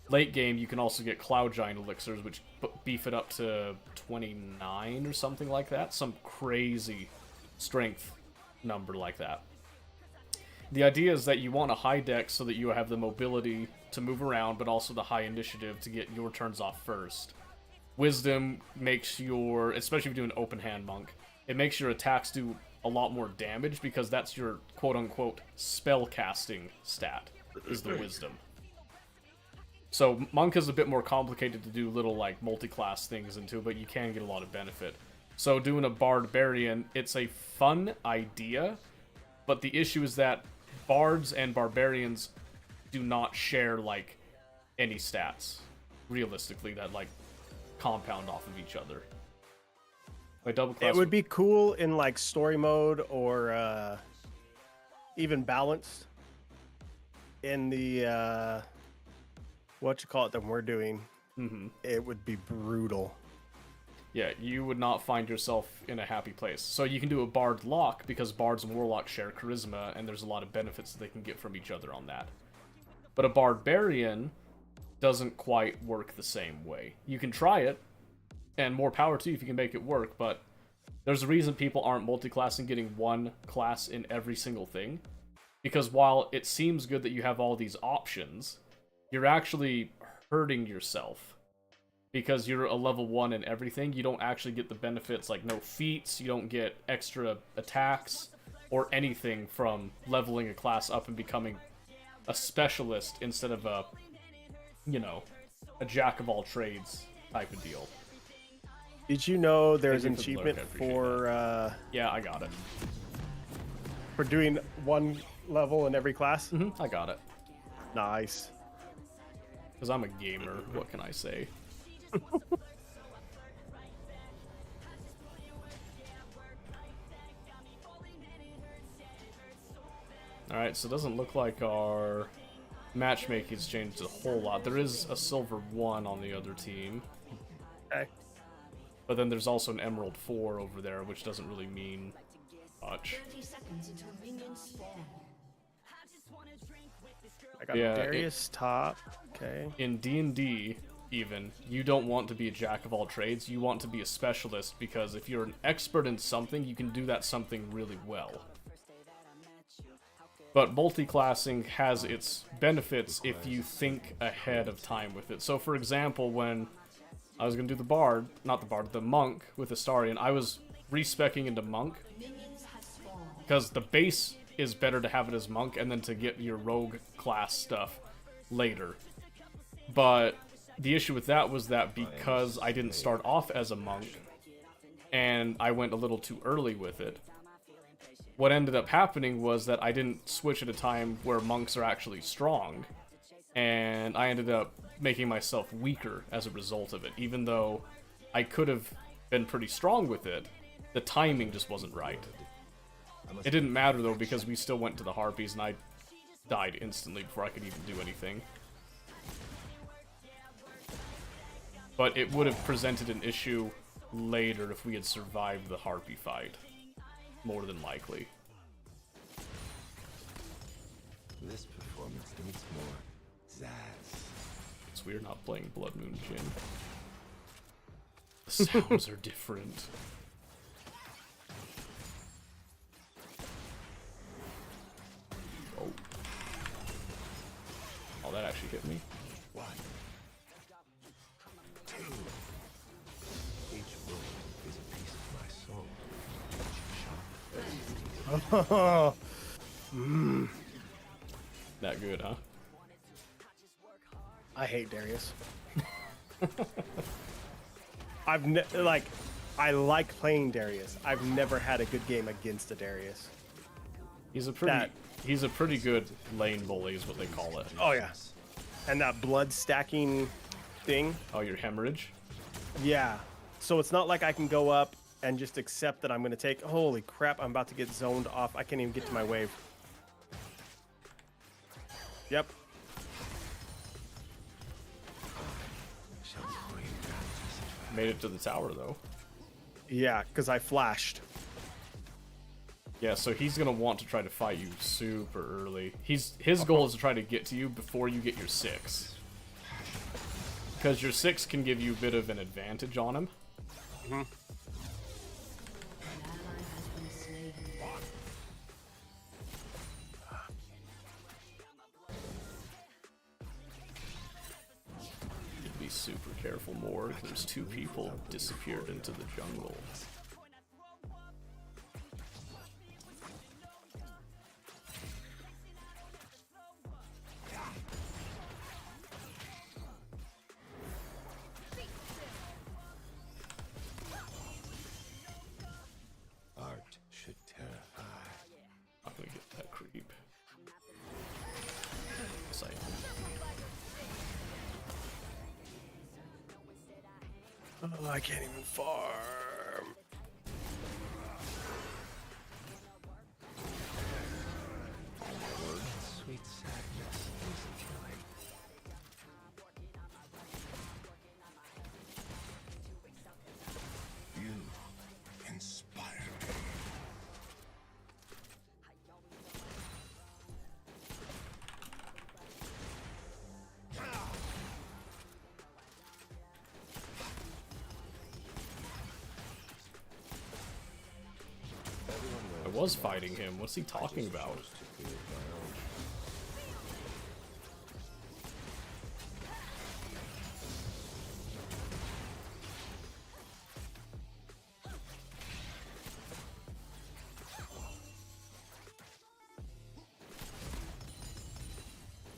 late game, you can also get Cloud Giant elixirs, which beef it up to 29 or something like that. Some crazy strength number like that. The idea is that you want a high dex so that you have the mobility to move around, but also the high initiative to get your turns off first. Wisdom makes your, especially if you do an open hand monk, it makes your attacks do a lot more damage because that's your quote-unquote spell casting stat, is the wisdom. So monk is a bit more complicated to do little like multi-class things into, but you can get a lot of benefit. So doing a barbarian, it's a fun idea, but the issue is that bards and barbarians do not share like any stats realistically that like compound off of each other. Like double class it would be cool in like story mode or even balanced in the what you call it that we're doing. It would be brutal. Yeah, you would not find yourself in a happy place. So you can do a bard lock because bards and warlocks share charisma, and there's a lot of benefits that they can get from each other on that. But a barbarian doesn't quite work the same way. You can try it, and more power to you if you can make it work, but there's a reason people aren't multi-classing, getting one class in every single thing. Because while it seems good that you have all these options, you're actually hurting yourself. Because you're a level 1 in everything, you don't actually get the benefits like no feats, you don't get extra attacks, or anything from leveling a class up and becoming a specialist instead of a, you know, a jack-of-all-trades type of deal. Did you know there's an Thank you achievement the lurk, for Yeah, I got it. for doing one level in every class? I got it. Nice. Because I'm a gamer, what can I say? Alright, so it doesn't look like our matchmaking's changed a whole lot. There is a silver 1 on the other team. Okay. But then there's also an emerald 4 over there, which doesn't really mean much. 30 seconds until minions spawn. I got Yeah, Darius top. Okay. In D&D, even, you don't want to be a jack of all trades, you want to be a specialist, because if you're an expert in something, you can do that something really well. But multi-classing has its benefits if you think ahead of time with it. So for example, when I was going to do the monk with Astarion, I was respecking into monk, because the base is better to have it as monk, and then to get your rogue class stuff later. But the issue with that was that because I didn't start off as a monk, and I went a little too early with it, what ended up happening was that I didn't switch at a time where monks are actually strong, and I ended up making myself weaker as a result of it. Even though I could have been pretty strong with it, the timing just wasn't right. It didn't matter though, because we still went to the Harpies and I died instantly before I could even do anything. But it would have presented an issue later if we had survived the Harpy fight. More than likely. This performance needs more zazz. It's weird not playing Blood Moon Jin. The sounds are different. Oh. Oh, that actually hit me. One, two. Each wound is a piece of my soul. That good, huh? I hate Darius. I like playing Darius. I've never had a good game against a Darius. He's a pretty good lane bully is what they call it. Oh yeah. And that blood stacking thing. Oh, your hemorrhage? Yeah. So it's not like I can go up and just accept that I'm going to take... Holy crap, I'm about to get zoned off. I can't even get to my wave. Yep. Made it to the tower, though. Yeah, because I flashed. Yeah, so he's gonna want to try to fight you super early. His goal is to try to get to you before you get your 6. Because your 6 can give you a bit of an advantage on him. Mm-hmm. Be super careful more, because there's 2 people disappeared into the jungle. Art should terrify. I'm gonna get that creep. Yes, I am. Oh, I can't even farm. Sweet sadness is killing. You inspire me. I was fighting him. What's he talking about?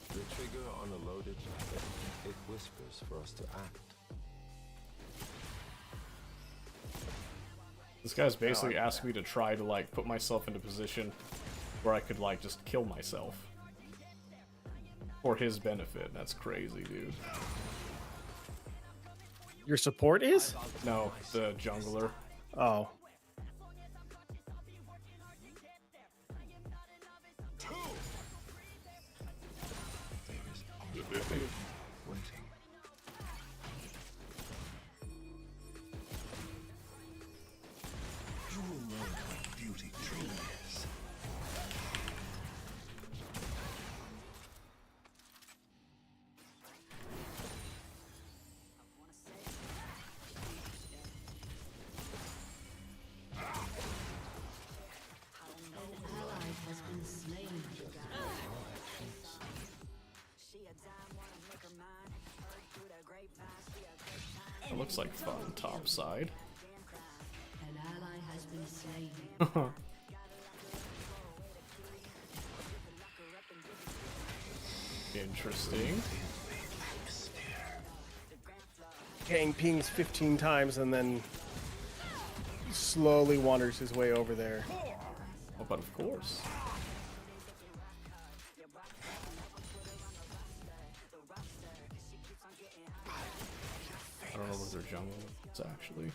The trigger on a loaded weapon, it whispers for us to act. This guy's basically asked me to try to, like, put myself in a position where I could, like, just kill myself. For his benefit. That's crazy, dude. Your support is? No, the jungler. Oh. There is only waiting. You will know what beauty truly is. Ally has been slain. It looks like fun top side. An ally has been slain. Interesting. Gang pings 15 times and then slowly wanders his way over there. Oh, but of course. I don't know what their jungle is actually.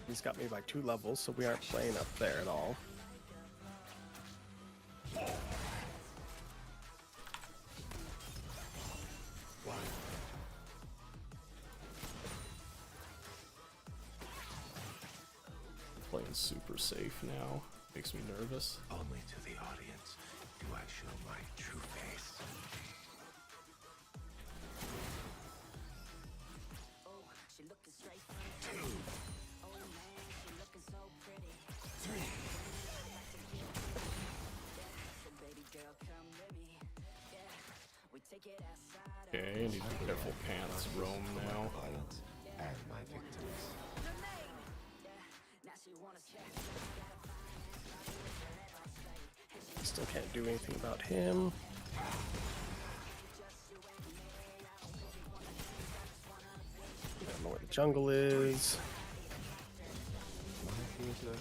He's got me by 2 levels, so we aren't playing up there at all. Playing super safe now. Makes me nervous. Only to the audience do I show my true face. Okay, I need to be careful. Pants roam now. Violence and my victims. Still can't do anything about him. I don't know where the jungle is. My theater is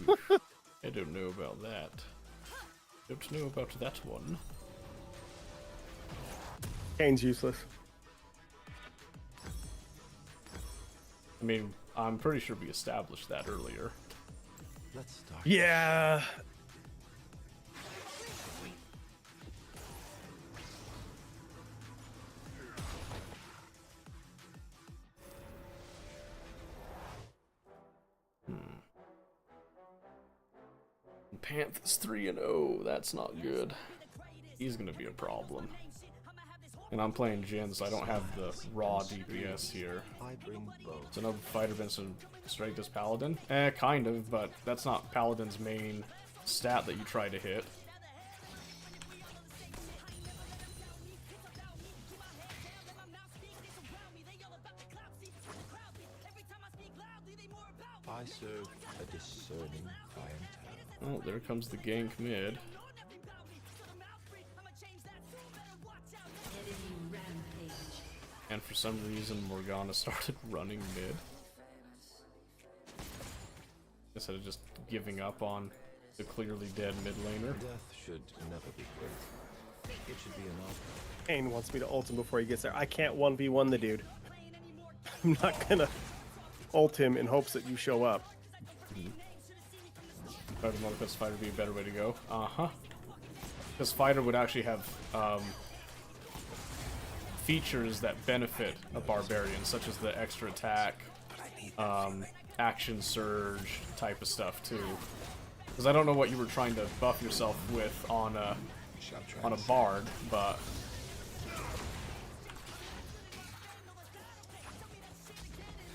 I don't know about that. Don't know about that one. Kane's useless. I mean, I'm pretty sure we established that earlier. Let's start. Yeah. Panthers 3-0. That's not good. He's gonna be a problem. And I'm playing Jhin, so I don't have the raw DPS here. I bring both. So no fighter Benson straight as Paladin? Kind of, but that's not Paladin's main stat that you try to hit. I serve a discerning clientele. Oh, there comes the gank mid. And for some reason, Morgana started running mid. Instead of just giving up on the clearly dead mid laner. Death should never be great. It should be an option. Kane wants me to ult him before he gets there. I can't 1v1 the dude. I'm not gonna ult him in hopes that you show up. Fighter Motherfucker Fighter would be a better way to go. Uh-huh. Because Fighter would actually have features that benefit a Barbarian, such as the extra attack, action surge type of stuff too. Because I don't know what you were trying to buff yourself with on a Bard, but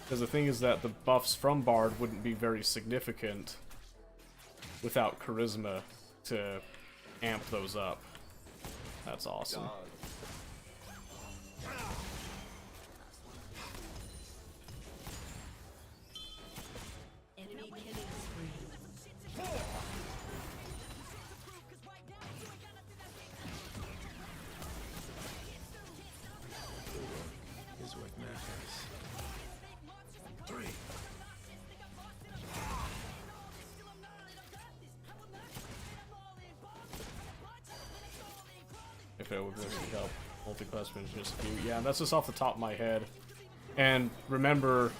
because the thing is that the buffs from Bard wouldn't be very significant without Charisma to amp those up. That's awesome. Enemy killing spree. Is what matters. 3. If it would actually help multi-class finish just a few. Yeah, that's just off the top of my head. And remember,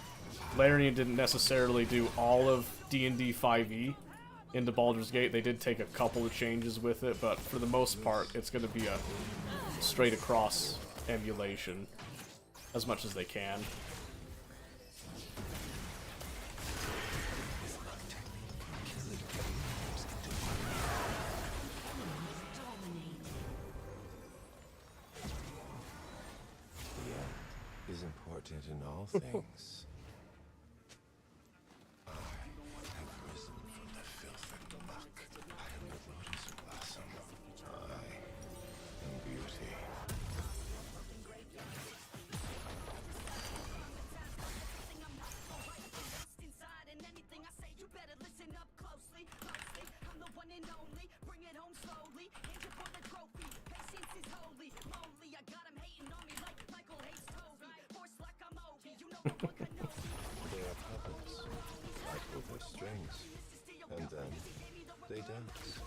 Larian didn't necessarily do all of D&D 5e into Baldur's Gate. They did take a couple of changes with it, but for the most part, it's going to be a straight across emulation as much as they can. Is important in all things. I have risen from the filth and muck. I am the lotus blossom. I am beauty. They are puppets, like with their strings, and then they dance.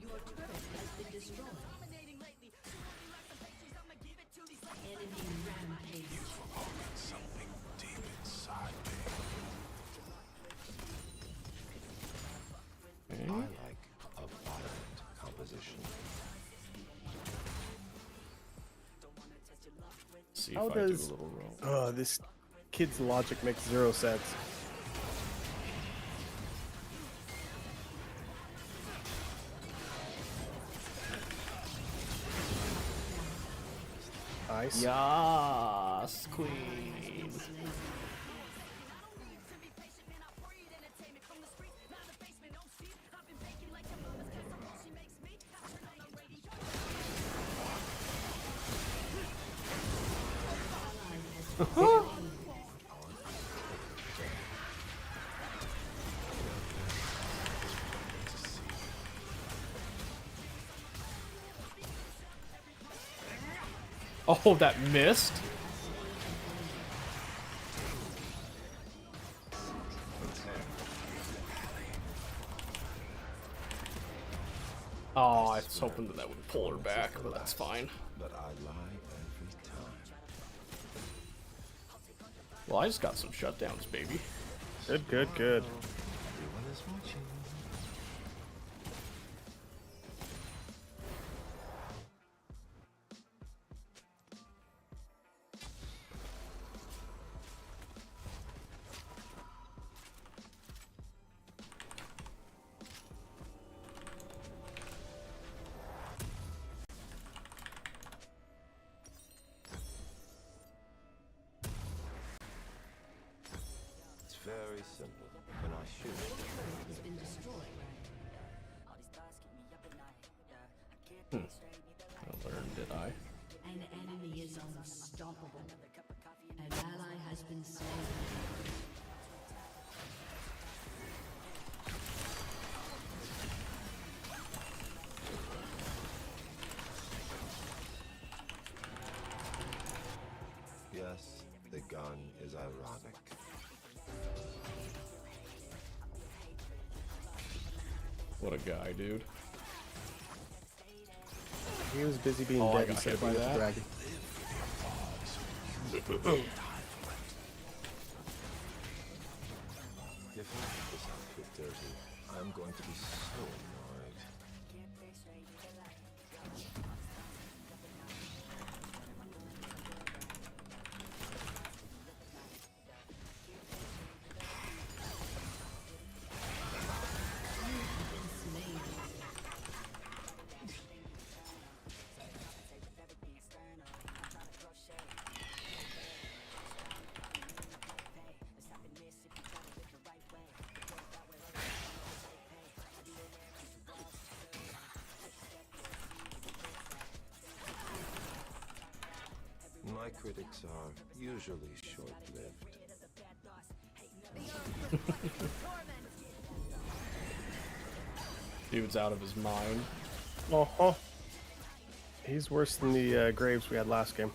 Your turret has been destroyed. Enemy rampage. Something deep inside me. I like a violent composition. See How if I does- do a little roll. This kid's logic makes zero sense. Nice. Yas, queen. Oh, Oh, that missed? Oh, I was hoping that would pull her back, but that's fine. But I lie every time. Well, I just got some shutdowns, baby. Good, good, good. Everyone is watching. It's very simple. When I shoot, Has been destroyed. I learned, did I? An enemy is unstoppable. An ally has been slain. yes, the gun is ironic. What a guy, dude. He was busy being Oh, I dead got instead hit of by being with the that. dragon. If I get this outfit dirty, I'm going to be so annoyed. My critics are usually short-lived. Dude's out of his mind. Oh, he's worse than the Graves we had last game.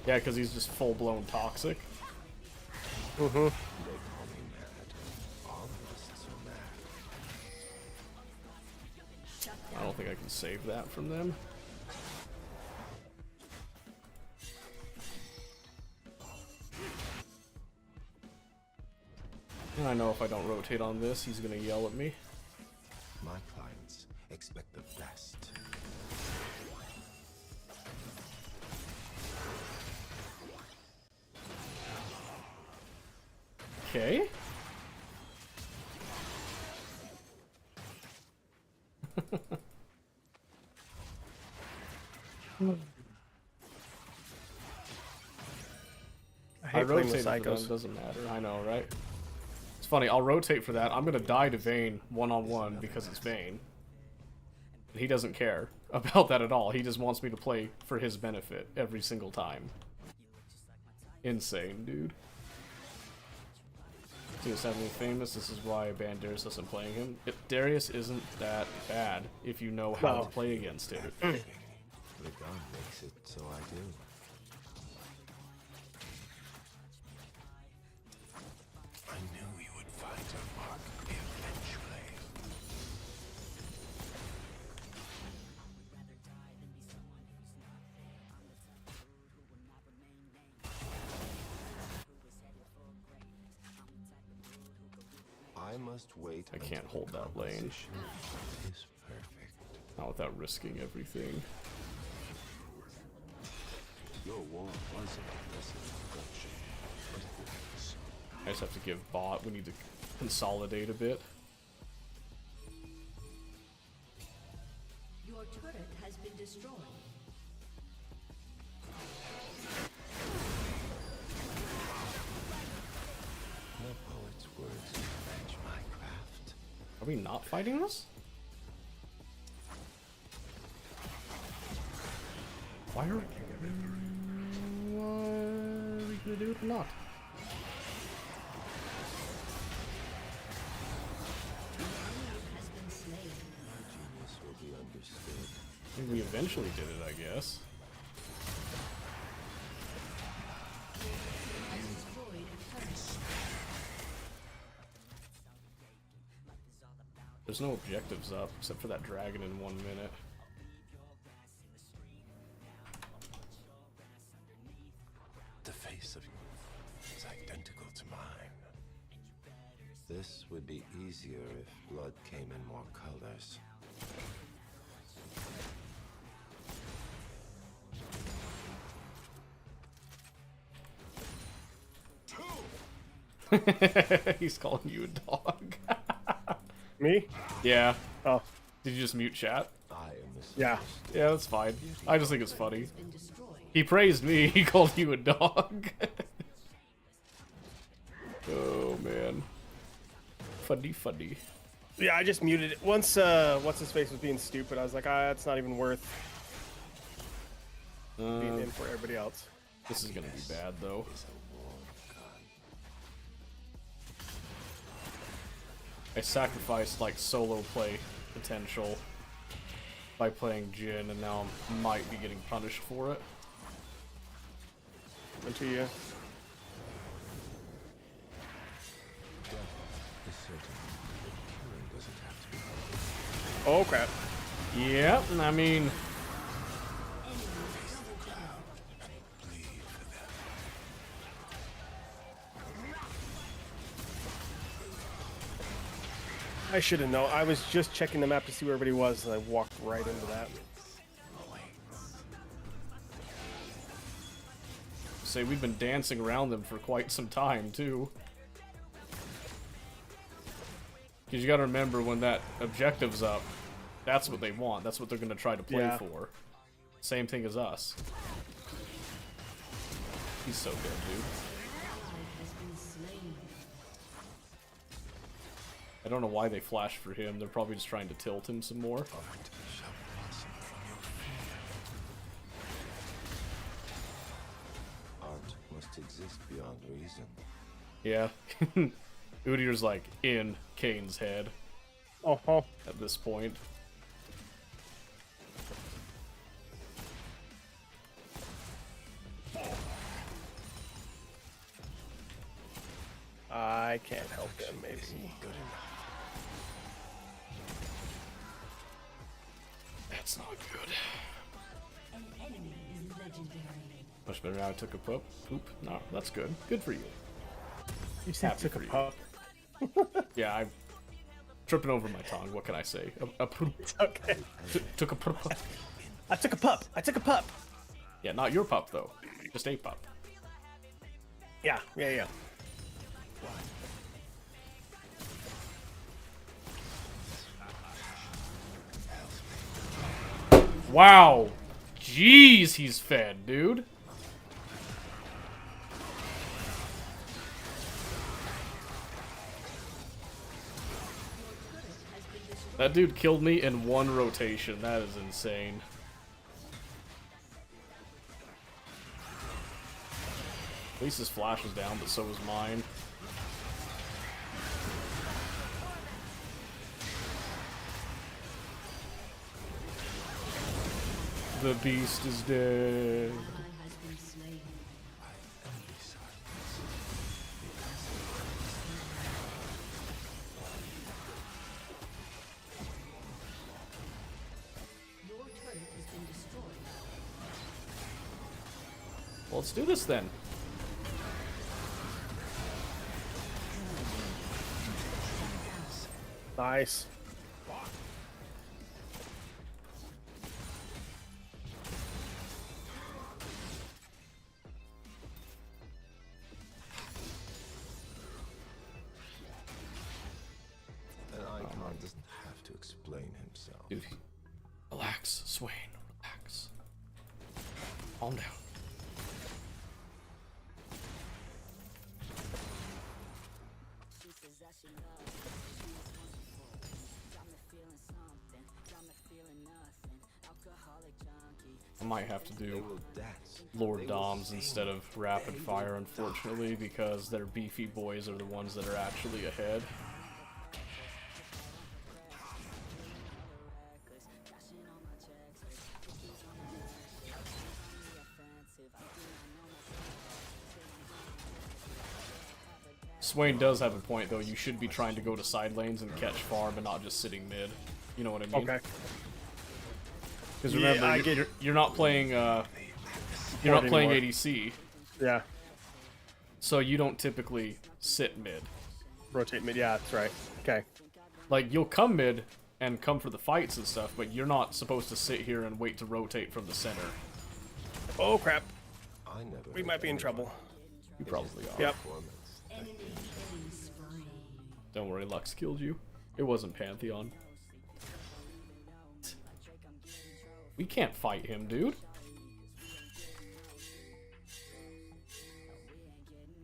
Yeah, because he's just full-blown toxic. They call me mad. All artists are mad. I don't think I can save that from them. And I know if I don't rotate on this, he's gonna yell at me. My clients expect the best. Okay. I I hate playing rotated with for them, psychos. doesn't matter. I know, right? It's funny, I'll rotate for that. I'm gonna die to Vayne one-on-one because it's Vayne. He doesn't care about that at all. He just wants me to play for his benefit every single time. Insane, dude. He's having famous. This is why Darius isn't playing him. Darius isn't that bad if you know how No. to play against it. The gun makes it so I do. I knew you would find a mark eventually. I must wait. I can't until hold the that lane. composition is perfect. Not without risking everything. Your war was an impressive production, but it was. I just have to give bot. We need to consolidate a bit. Your turret has been destroyed. The poet's words match my craft. Are we not fighting this? Why are we gonna do it or not? Has been slain. My genius will be understood. I think we eventually did it, I guess. There's no objectives up, except for that dragon in 1 minute. The face of you is identical to mine. This would be easier if blood came in more colors. He's calling you a dog. Me? Yeah. Oh, Did you just mute chat? I am the yeah. Yeah, that's fine. I just think it's funny. Been destroyed. He praised me, he called you a dog. Oh, man. Funny, funny. Yeah, I just muted it. Once, what's his face was being stupid, I was like, it's not even worth being in for everybody else. This is gonna be bad, though. I sacrificed, like, solo play potential by playing Jhin, and now I might be getting punished for it. Until you. Oh crap! Yep, I mean... I should have known. I was just checking the map to see where everybody was, and I walked right into that. Say, we've been dancing around them for quite some time, too. Because you gotta remember, when that objective's up, that's what they want. That's what they're gonna try to play Yeah. for. Same thing as us. He's so good, dude. Has been slain. I don't know why they flashed for him. They're probably just trying to tilt him some more. Art must exist beyond reason. Yeah. Udyr's like in Kane's head Oh, at this point. I can't help them. Maybe. Good enough. That's not good. An enemy is legendary. Much better now I took a poop. No, that's good. Good for you. You said Happy took a for you. pup. Yeah, I'm tripping over my tongue. What can I say? A poop. Okay. Took a poop. I took a pup. I took a pup. Yeah, not your pup, though. Just a pup. Yeah. Wow. Jeez, he's fed, dude. That dude killed me in one rotation. That is insane. At least his flash is down, but so is mine. The beast is dead. Ally has been slain. Your turret has been destroyed. Well, let's do this then. Nice. An icon doesn't have to explain himself. Dude, relax, Swain, relax. Calm down. I might have to They do will dance. Lord Doms instead of Rapid Fire, unfortunately, because their beefy boys are the ones that are actually ahead. Swain does have a point, though. You should be trying to go to side lanes and catch farm and not just sitting mid. You know what I mean? Okay. Because remember, you're not playing you're not playing ADC, Yeah. so you don't typically sit mid. Rotate mid. Yeah, that's right. Okay. Like, you'll come mid and come for the fights and stuff, but you're not supposed to sit here and wait to rotate from the center. Oh crap. I never We might be in trouble. You probably are. Yep. Enemy killing spree. Don't worry, Lux killed you. It wasn't Pantheon. We can't fight him, dude.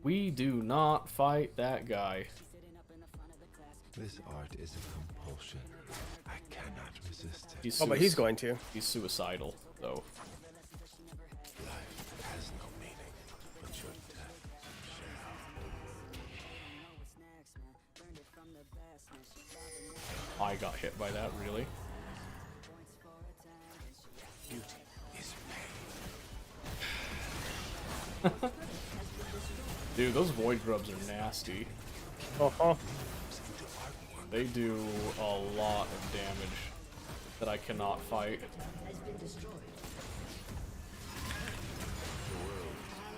We do not fight that guy. This art is a compulsion. I cannot resist it. Oh, but he's going to. He's suicidal, though. Life has no meaning, but your death shall. I got hit by that, really. Beauty is pain. Dude, those void grubs are nasty. Uh-huh. They do a lot of damage that I cannot fight. Has been destroyed.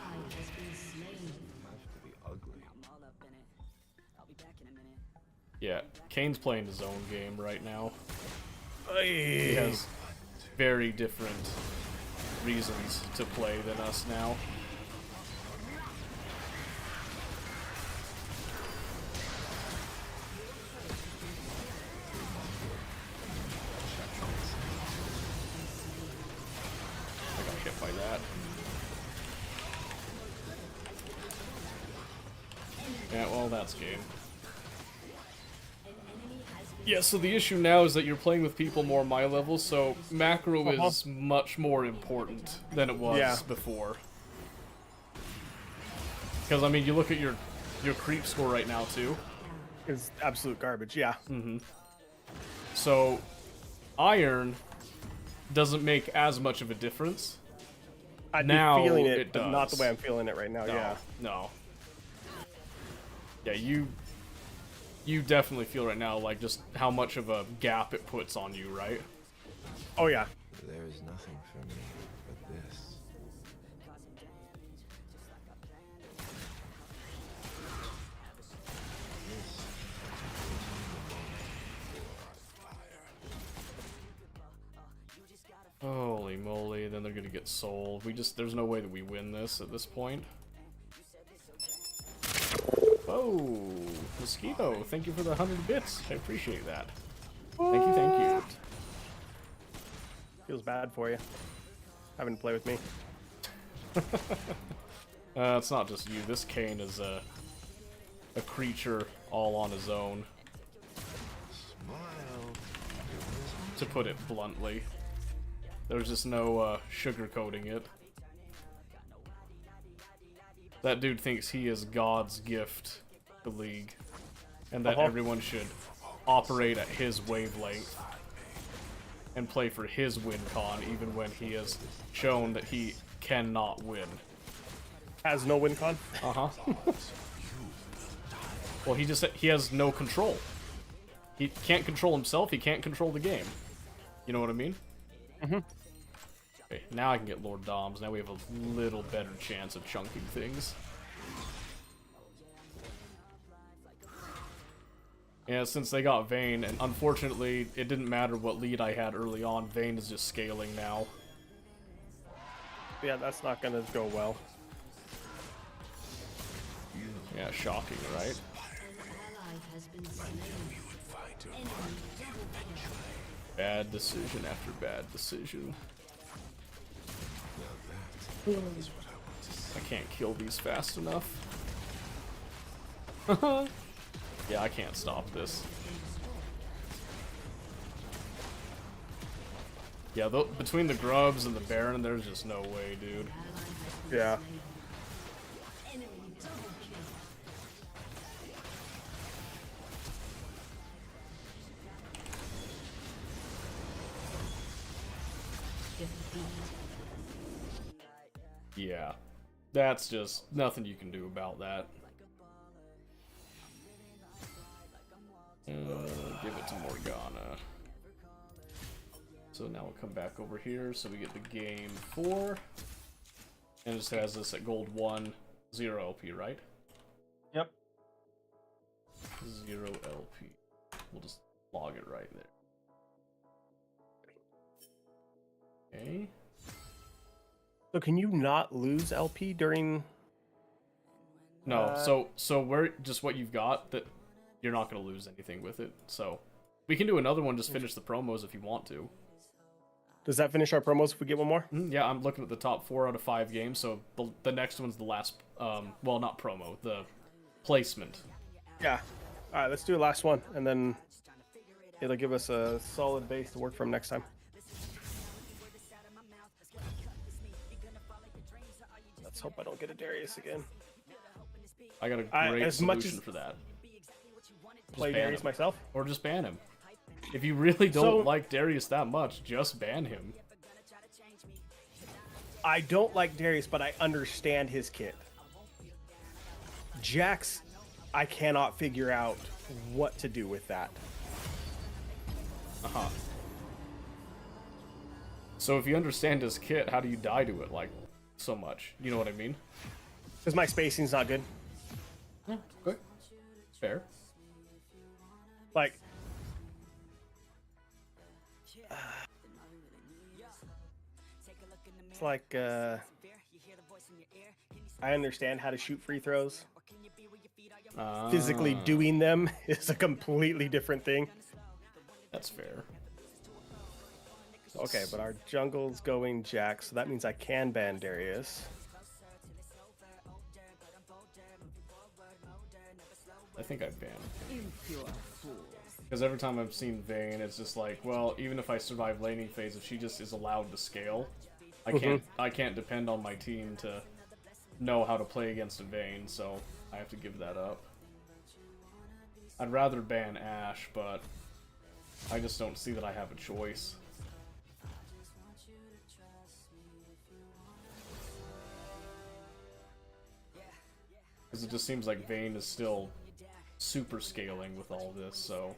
Ally has been slain. Have to be ugly. Yeah, Kane's playing his own game right now. He Hey. has very different reasons to play than us now. I got hit by that. Yeah, well, that's game. Yeah, so the issue now is that you're playing with people more my level, so macro is much more important than it was before. Because, I mean, you look at your creep score right now, too. It's absolute garbage. Yeah. So, Iron doesn't make as much of a difference. I'd Now be feeling it, it but not the does. way I'm feeling it right now. Yeah. No. Yeah, you definitely feel right now, like, just how much of a gap it puts on you, right? Oh yeah. There is nothing for me but this. Holy moly, then they're gonna get sold. There's no way that we win this at this point. Oh, Mosquito, thank you for the 100 bits. I appreciate that. Thank you, thank you. Feels bad for you. Having to play with me. It's not just you. This Kane is a creature all on his own, Smile. to put it bluntly. There's just no sugarcoating it. That dude thinks he is God's gift to League, and that everyone should operate at his wavelength and play for his win con, even when he has shown that he cannot win. Has no win con. Well, he has no control. He can't control himself. He can't control the game. You know what I mean? Okay, now I can get Lord Doms. Now we have a little better chance of chunking things. Yeah, since they got Vayne, and unfortunately, it didn't matter what lead I had early on. Vayne is just scaling now. Yeah, that's not gonna go well. Yeah, shocking, right? An ally has been slain. Enemy double kill. Bad decision after bad decision. I can't kill these fast enough. Yeah, I can't stop this. Yeah, between the grubs and the Baron, there's just no way, dude. Yeah. Enemy double kill. Defeat. Yeah, that's just nothing you can do about that. Give it to Morgana. So now we'll come back over here, so we get the game 4. And it just has this at gold 1, 0 LP, right? Yep. 0 LP. We'll just log it right there. Okay. So can you not lose LP during? No, so where just what you've got, that you're not gonna lose anything with it. So we can do another one, just finish the promos if you want to. Does that finish our promos if we get one more? Yeah, I'm looking at the top 4 out of 5 games, so the next one's the last, well, not promo, the placement. Yeah. All right, let's do a last one, and then it'll give us a solid base to work from next time. Let's hope I don't get a Darius again. I got a great as solution much as for that. Play ban Darius him. myself. Or just ban him. If you really don't So- like Darius that much, just ban him. I don't like Darius, but I understand his kit. Jax, I cannot figure out what to do with that. Uh-huh. So if you understand his kit, how do you die to it, like, so much? You know what I mean? Because my spacing's not good. Yeah, okay. Fair. Like, it's like, I understand how to shoot free throws. Physically doing them is a completely different thing. That's fair. Okay, but our jungle's going Jax, so that means I can ban Darius. I think I banned. Because every time I've seen Vayne, it's just like, well, even if I survive laning phase, if she just is allowed to scale, I can't depend on my team to know how to play against a Vayne, so I have to give that up. I'd rather ban Ashe, but I just don't see that I have a choice. Because it just seems like Vayne is still super scaling with all this, so...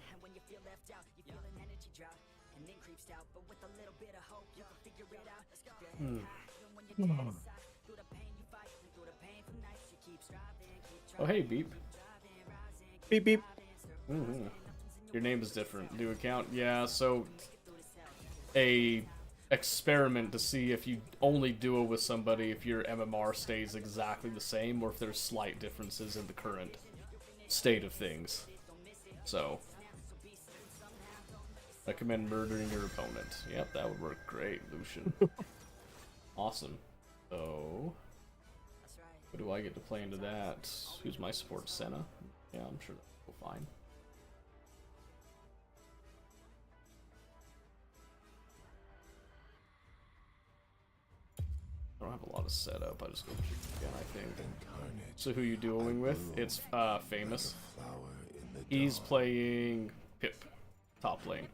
Oh, hey, Beep. Beep beep. Your name is different. New account? Yeah, so... A experiment to see if you only duo with somebody if your MMR stays exactly the same, or if there's slight differences in the current state of things. So... Recommend murdering your opponent. Yep, that would work great, Lucian. Awesome. So... What do I get to play into that? Who's my support? Senna? Yeah, I'm sure that'll go fine. I don't have a lot of setup. I just go again, I think. So who you duoing with? It's Famous. He's playing Pip, top lane.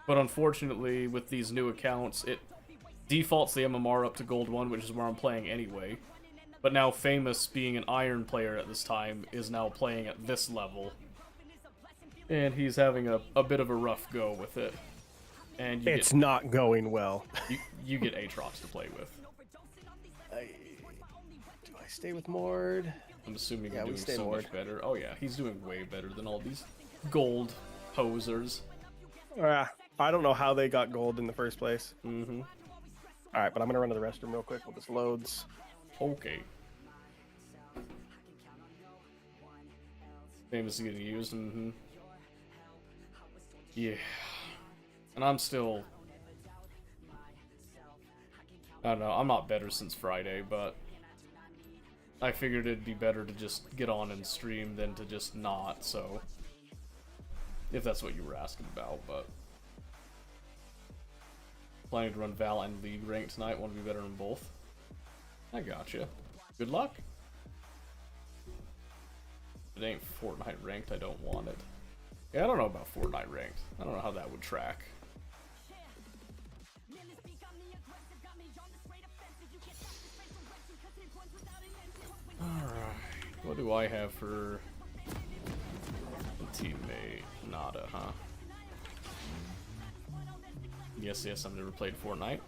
But unfortunately, with these new accounts, it defaults the MMR up to Gold 1, which is where I'm playing anyway. But now Famous, being an Iron player at this time, is now playing at this level. And he's having a bit of a rough go with it. And It's not going well. you get Aatrox to play with. Do I stay with Mord? I'm assuming Yeah, you're we doing stay so Mord. much better. Oh yeah, he's doing way better than all these gold posers. I don't know how they got gold in the first place. Mm-hmm. Alright, but I'm gonna run to the restroom real quick while this loads. Okay. Famous is getting used. Mm-hmm. Yeah. And I'm still... I don't know, I'm not better since Friday, but... I figured it'd be better to just get on and stream than to just not, so... If that's what you were asking about, but... Planning to run Val and League rank tonight, want to be better in both. I gotcha. Good luck. If it ain't Fortnite ranked, I don't want it. Yeah, I don't know about Fortnite ranked. I don't know how that would track. Alright. What do I have for a teammate? Nada, huh? Yes, I've never played Fortnite.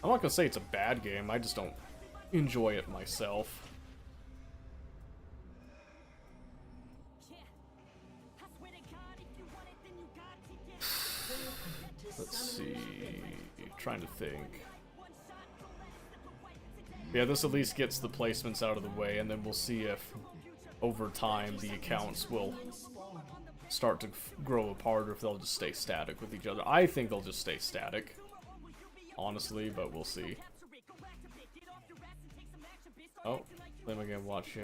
I'm not gonna say it's a bad game, I just don't enjoy it myself. Let's see, trying to think. Yeah, this at least gets the placements out of the way, and then we'll see if over time the accounts will start to grow apart or if they'll just stay static with each other. I think they'll just stay static, honestly, but we'll see. Oh, then again, watch you.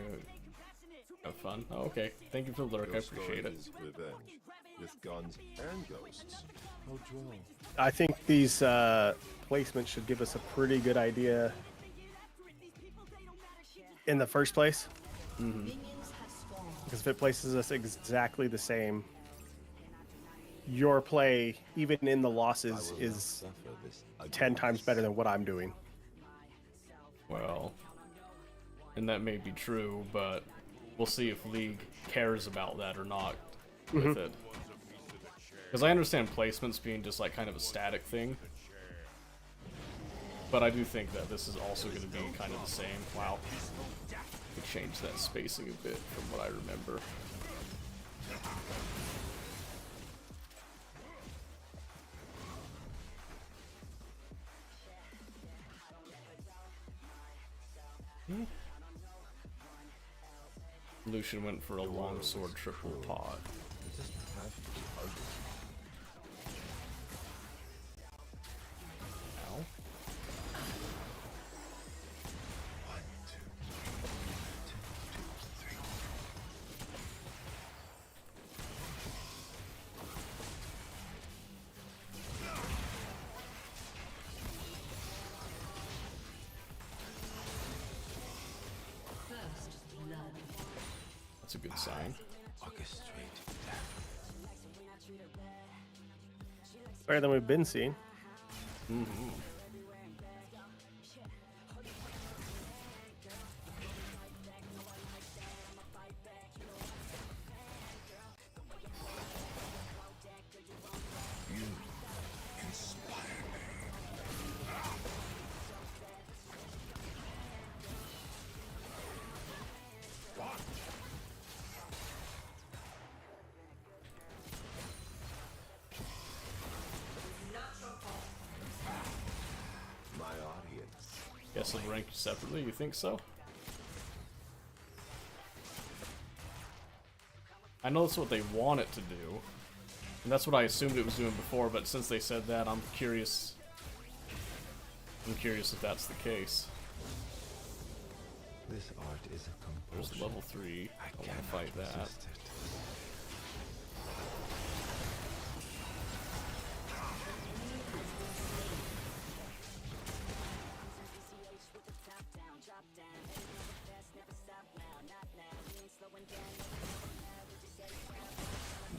Have fun. Oh, okay. Thank you for the lurk. I appreciate it. Revenge with guns and ghosts. How droll. I think these placements should give us a pretty good idea in the first place. Because if it places us exactly the same, your play, even in the losses, is 10 times better than what I'm doing. Well, and that may be true, but we'll see if League cares about that or not with it. Because I understand placements being just like kind of a static thing, but I do think that this is also going to be kind of the same. Wow. We changed that spacing a bit from what I remember. Lucian went for a longsword triple pot. Ow. That's a good sign. Better than we've been seeing. Guess it'll rank you separately, you think so? I know that's what they want it to do, and that's what I assumed it was doing before, but since they said that, I'm curious. I'm curious if that's the case. This art is a There's compulsion. level 3. I want to fight that. Resist it.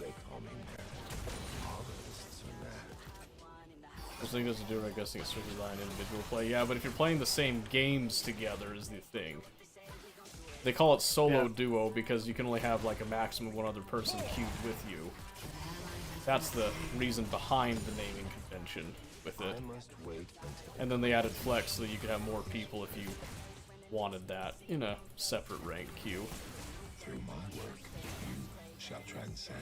They call me mad. Artists are mad. There's thing doesn't do it, I guess it's strictly rely on individual play. Yeah, but if you're playing the same games together is the thing. They call it solo duo because you can only have like a maximum of one other person queued with you. That's the reason behind the naming convention with it. I must wait until And then they added flex so that you could have more people if you wanted that in a separate rank queue. through my work you shall transcend.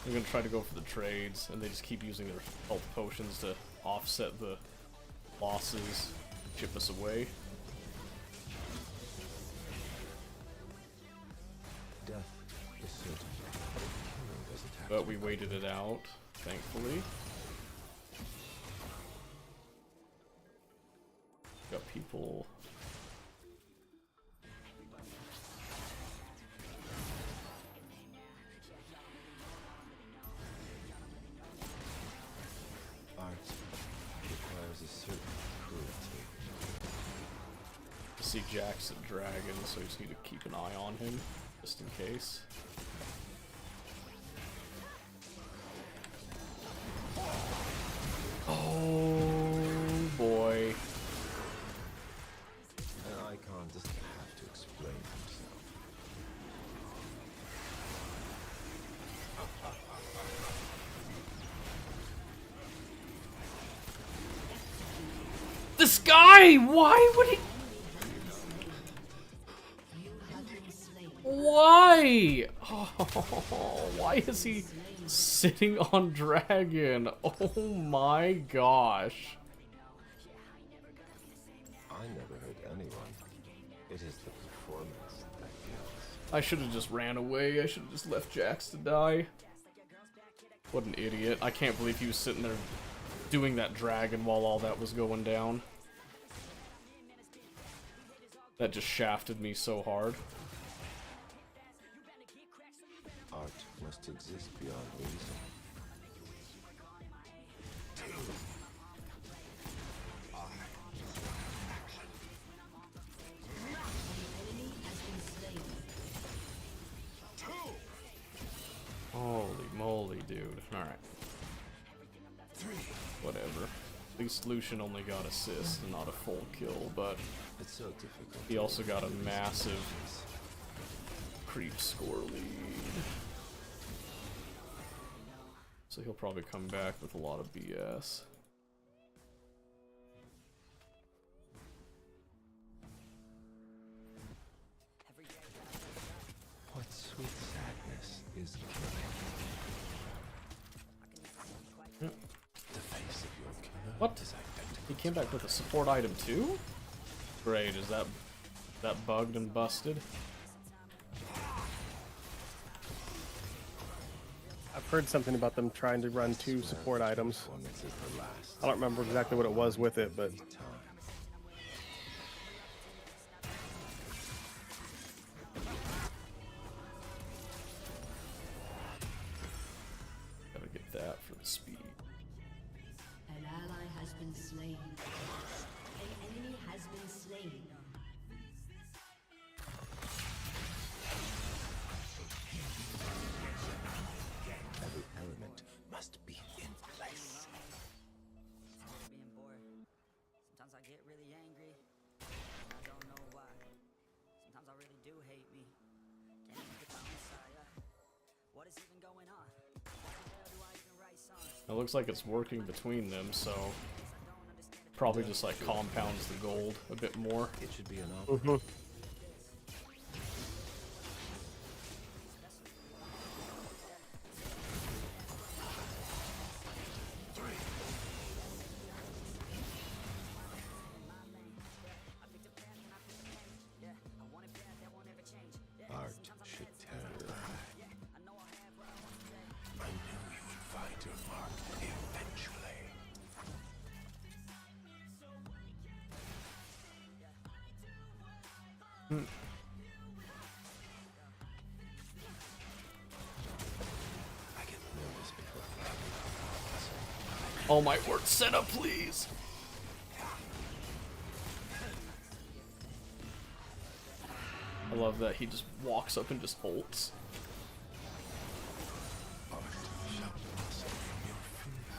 I'm gonna try to go for the trades, and they just keep using their health potions to offset the losses, chip us away. Death is certain. Killing doesn't have But to we waited it out, thankfully. Got people. see Jack's a dragon, so we just need to keep an eye on him, just in case. Oh boy. An icon doesn't have to explain himself. This guy! Why would he? Why? Oh, why is he sitting on dragon? Oh my gosh. I never heard anyone. It is the performance that kills. I should have just ran away. I should have just left Jax to die. What an idiot. I can't believe he was sitting there doing that dragon while all that was going down. That just shafted me so hard. Art must exist beyond reason. Holy moly, dude. Alright. Whatever. At least Lucian only got assist and not a full kill, but It's so difficult. he also got a massive creep score lead. So he'll probably come back with a lot of BS. What sweet sadness is killing? The face of your killer What? is identical. He came back with a support item too? Great, is that bugged and busted? I've heard something about them trying to run 2 support items. Performance is the last I don't remember exactly what it was with it, but time. Gotta get that for the speed. An ally has been slain. An enemy has been slain. Every element must be in place. Being bored. Sometimes I get really angry. And I don't know why. Sometimes I really do hate me. Can't even get my own side. What is even going on? Why the hell do I even write songs? It looks like it's working between them, so probably just like compounds the gold a bit more. It should be an option. Art should terrorize. I knew you would find your mark eventually. I get nervous before Oh my word, Senna, please! I love that he just walks up and just ults. art shall blossom from your feet.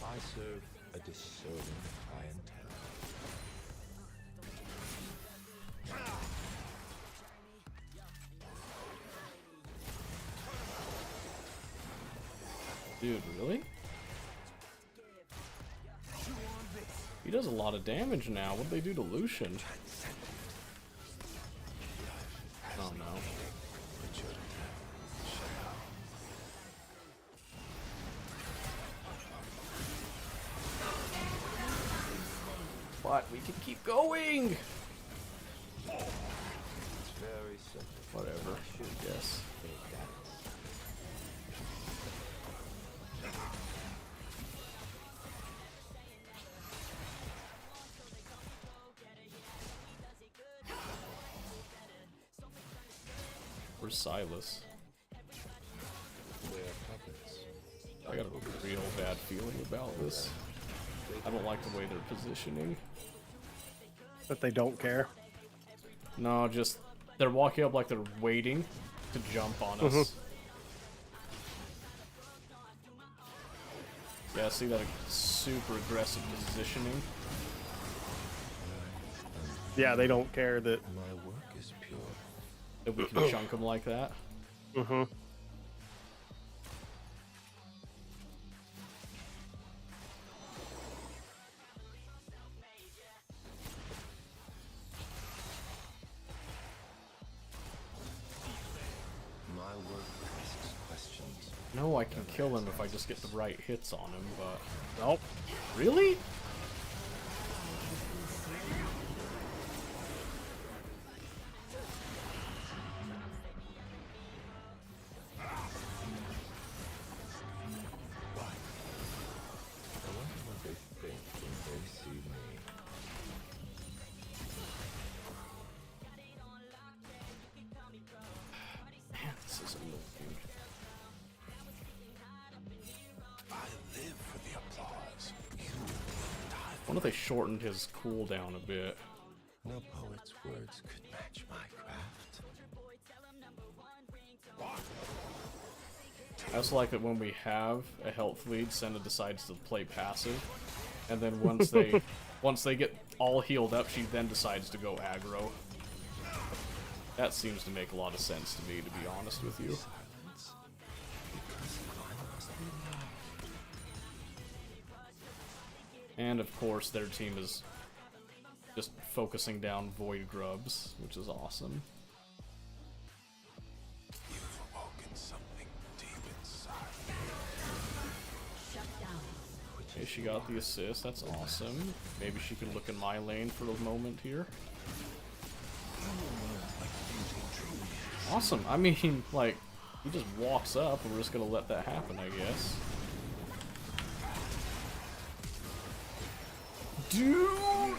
I serve a discerning clientele. Dude, really? He does a lot of damage now. What'd they do to Lucian? Oh no. But we can keep going! It's very simple. Whatever, I guess. Take that. Where's Silas? They're puppets. I got a real bad feeling about this. I don't like the way they're positioning. But they don't care. No, just they're walking up like they're waiting to jump on us. Yeah, see that super aggressive positioning? Yeah, they don't care that. My work is pure. That we can chunk them like that. Mm-hmm. My work asks questions. No, I can kill him if I just get the right hits on him, but... Nope. Really? I wonder what they think when they see me. Man, this is annoying. I live for the applause. You die What if they shortened his cooldown a bit? for. No poet's words could match my craft. I also like that when we have a health lead, Senna decides to play passive, and then once they get all healed up, she then decides to go aggro. That seems to make a lot of sense to me, to be honest with you. Silence. Because I must be loved. And of course, their team is just focusing down Void Grubs, which is awesome. You've awoken something deep inside. Shut down. Okay, she got the assist, that's awesome. Maybe she could look in my lane for a moment here. Awesome, I mean, like, he just walks up, and we're just gonna let that happen, I guess. Dude!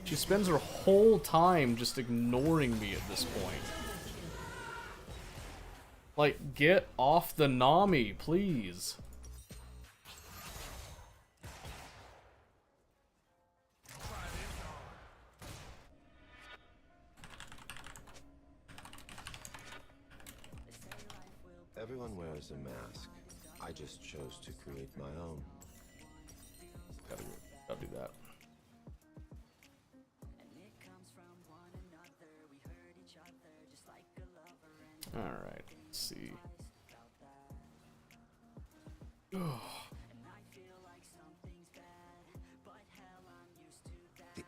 She spends her whole time just ignoring me at this point. Like, get off the Nami, please. Everyone wears a mask. I just chose to create my own. Gotta do that. Alright, let's see. The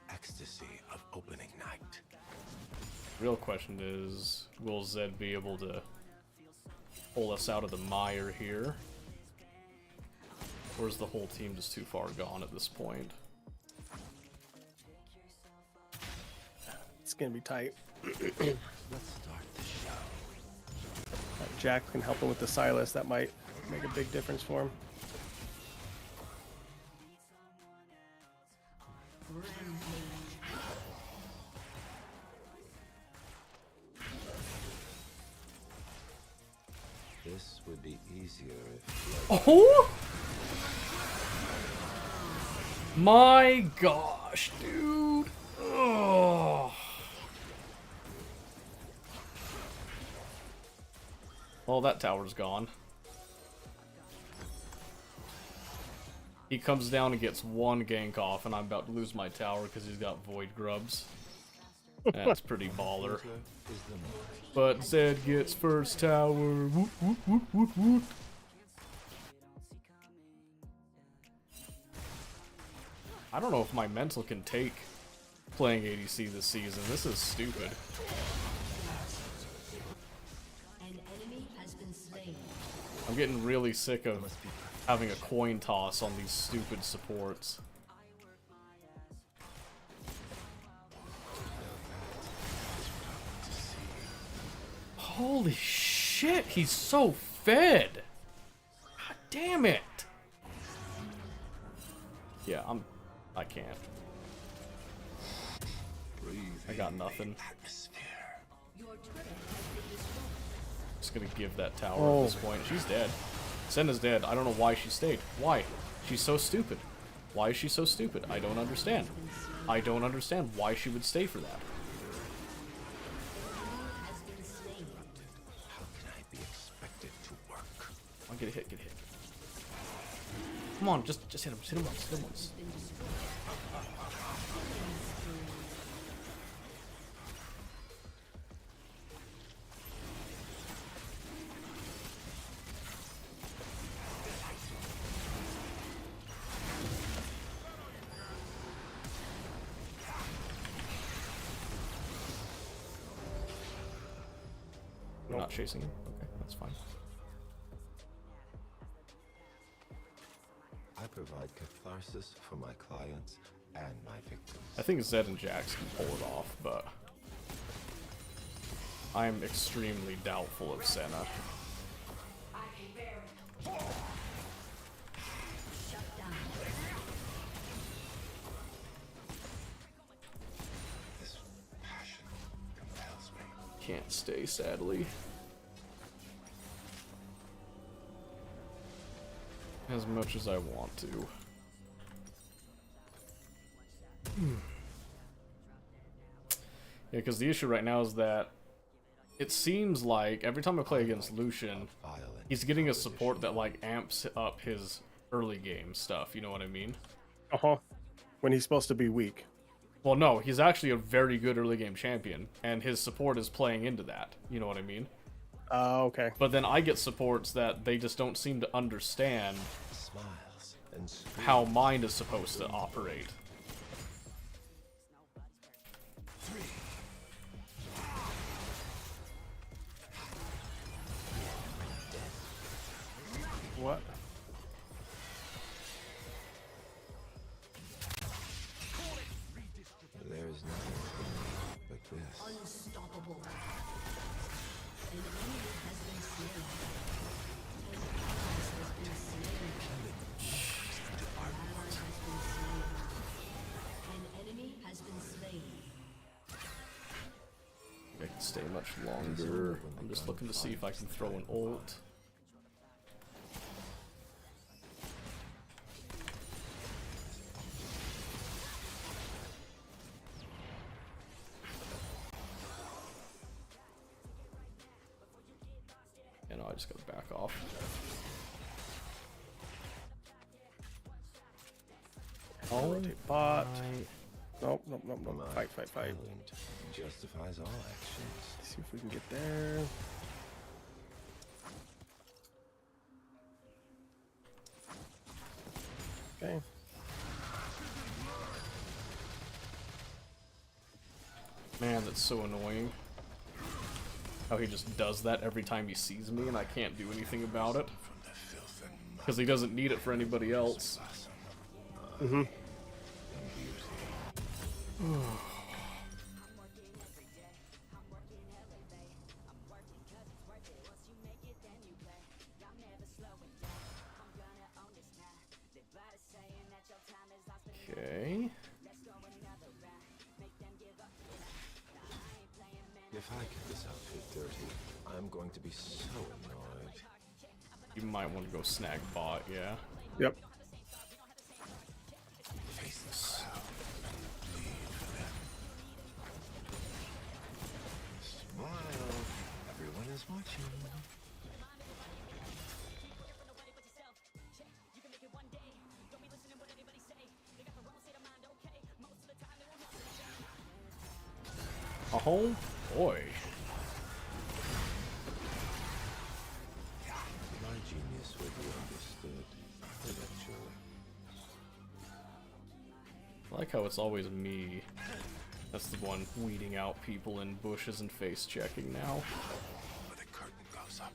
ecstasy of opening night. Real question is, will Zed be able to pull us out of the mire here? Or is the whole team just too far gone at this point? It's gonna be tight. Let's start the show. Jack can help him with the Silas. That might make a big difference for him. This would be easier if Oh! My gosh, dude! Ugh. Well, that tower's gone. He comes down and gets one gank off, and I'm about to lose my tower because he's got Void Grubs. That's pretty baller. is the moment. But Zed gets first tower. Woot, woot, woot, woot, woot. I don't know if my mental can take playing ADC this season. This is stupid. An enemy has been slain. I'm getting really sick of having a coin toss on these stupid supports. Holy shit, he's so fed! God damn it! Yeah, I can't. I got nothing. Atmosphere. Your turret has been destroyed. Just gonna give that tower at this point. She's dead. Senna's dead. I don't know why she stayed. Why? She's so stupid. Why is she so stupid? I don't understand. I don't understand why she would stay for that. How can I be expected to work? Come on, get a hit, get a hit. Come on, just hit him, hit him once, hit him once. We're not chasing him. Okay, that's fine. I provide catharsis for my clients and my victims. I think Zed and Jax can pull it off, but I'm extremely doubtful of Senna. This passion compels me. Can't stay, sadly. As much as I want to. Yeah, because the issue right now is that it seems like every time I play against Lucian, he's getting a support that like amps up his early game stuff, you know what I mean? Uh-huh. When he's supposed to be weak. Well, no, he's actually a very good early game champion, and his support is playing into that, you know what I mean? Okay. But then I get supports that they just don't seem to understand Smiles and screams. how mine is supposed to operate. What? There is nothing for me but this. Unstoppable. An enemy has been slain. An ally has been slain. An ally has been slain. An enemy has been slain. I can stay much longer. I'm just looking to see if I can throw an ult. You know, I just gotta back off. Oh, bot. Nope, nope, nope, nope. My Fight, fight, fight. talent justifies all actions. See if we can get there. Okay. Man, that's so annoying. How he just does that every time he sees me and I can't do anything about it. From the filth and mud Because he doesn't need it for anybody else. Mm-hmm. Okay. If I get this outfit dirty, I'm going to be so annoyed. You might want to go snag bot, yeah. Yep. Face the crowd. Bleed for them. Smile. Everyone is watching. Oh boy. My genius will be understood eventually. I like how it's always me that's the one weeding out people in bushes and face checking now. Where the curtain goes up.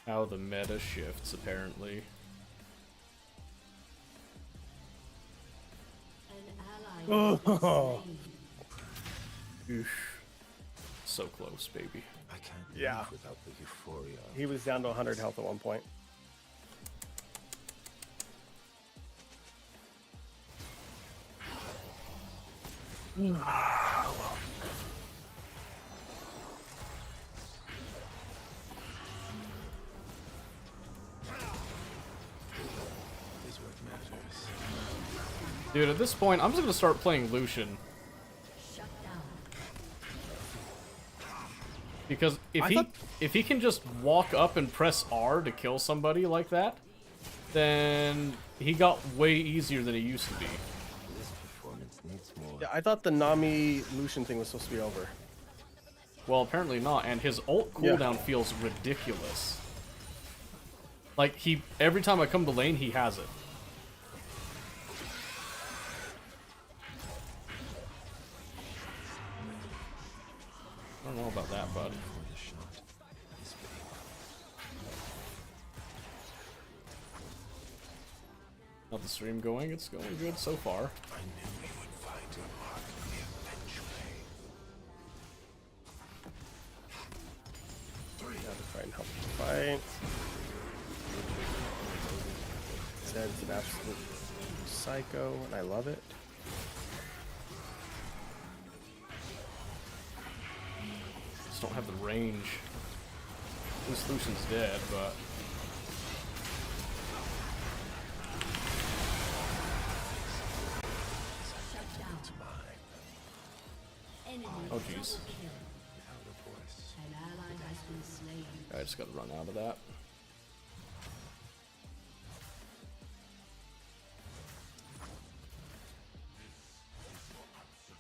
How the meta shifts, apparently. An ally has been Oh. slain. Oof. So close, baby. I can't Yeah. live without the euphoria. He was down to 100 health at one point. Dude, at this point, I'm just gonna start playing Lucian. Shut down. Because I if he can just walk up and press R to kill somebody like that, then he got way easier than he used to be. This performance needs more. Yeah, I thought the Nami Lucian thing was supposed to be over. Well, apparently not, and his ult Yeah. cooldown feels ridiculous. Like, every time I come to lane, he has it. I don't know about that, bud. For the shot is big. How's the stream going? It's going good so far. I knew we would find your mark eventually. Gotta try and help the fight. Zed's an absolute psycho, and I love it. Just don't have the range. This Lucian's dead, but Shut down. Enemy oh jeez, double kill. Without a voice. An ally has been slain. I just gotta run out of that.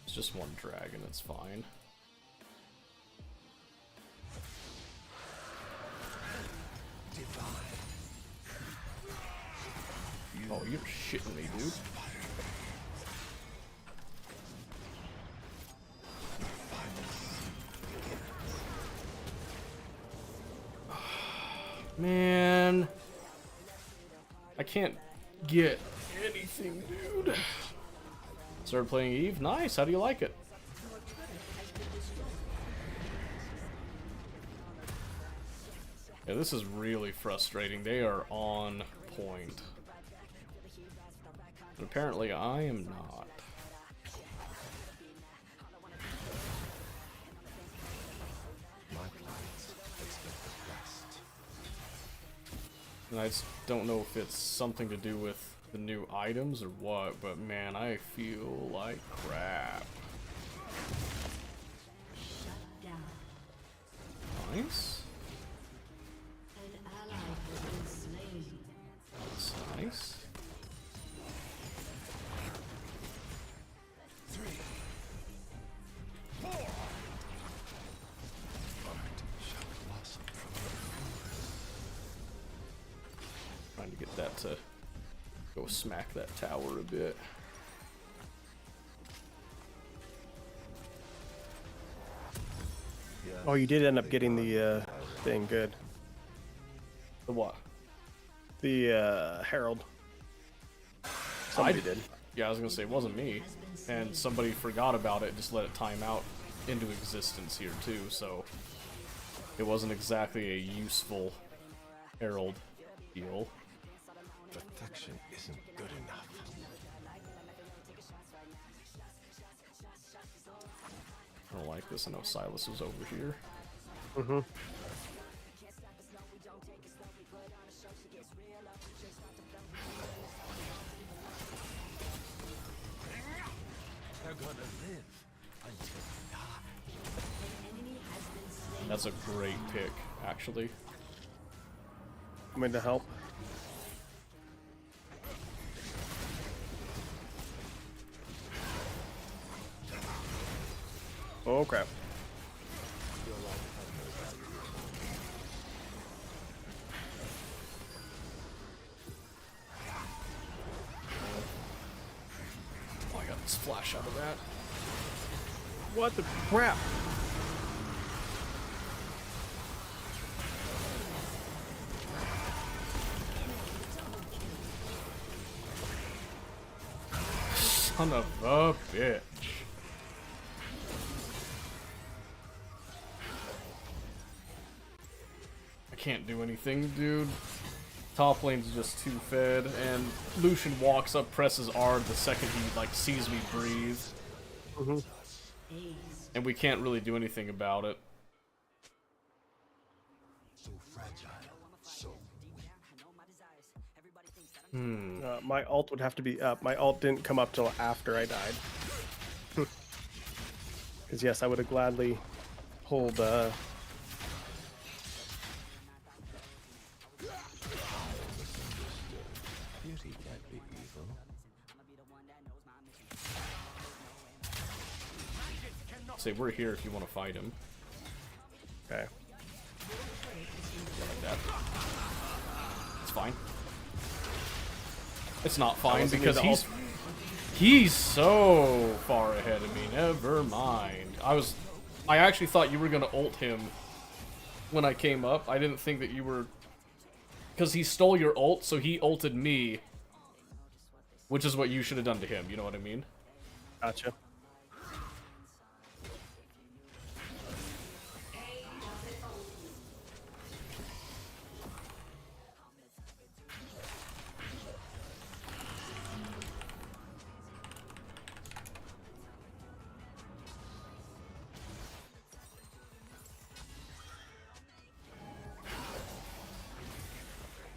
It's just one dragon, it's fine. Oh, you're shitting me, dude. Man, I can't get anything, dude. Started playing Eve. Nice. How do you like it? Yeah, this is really frustrating. They are on point. But apparently I am not. My clients expect the best. And I just don't know if it's something to do with the new items or what, but man, I feel like crap. Shut down. Nice. An ally has been slain. That's nice. Trying to get that to go smack that tower a bit. Oh, you did end up getting the thing. Good. The what? The Herald. Somebody did. Yeah, I was gonna say it wasn't me, and somebody forgot about it, just let it time out into existence here too. So it wasn't exactly a useful herald deal. Protection isn't good enough. I don't like this. I know Silas was over here. Mm-hmm. They're gonna live until they die. Enemy has been slain. That's a great pick, actually. I'm in to help. Oh crap. Oh, I got this flash out of that. What the crap? Son of a bitch. I can't do anything, dude. Top lane's just too fed, and Lucian walks up, presses R the second he like sees me breathe, Ace. and we can't really do anything about it. So fragile, so weak. My ult would have to be up. My ult didn't come up till after I died. Because yes, I would have gladly pulled. Beauty can't be evil. Say we're here if you want to fight him. Okay. Like that. It's fine. It's not fine wasn't because near the he's so far ahead of me. Never mind. I actually thought you were gonna ult him when I came up. I didn't think that you were, because he stole your ult, so he ulted me, which is what you should have done to him. You know what I mean? Gotcha.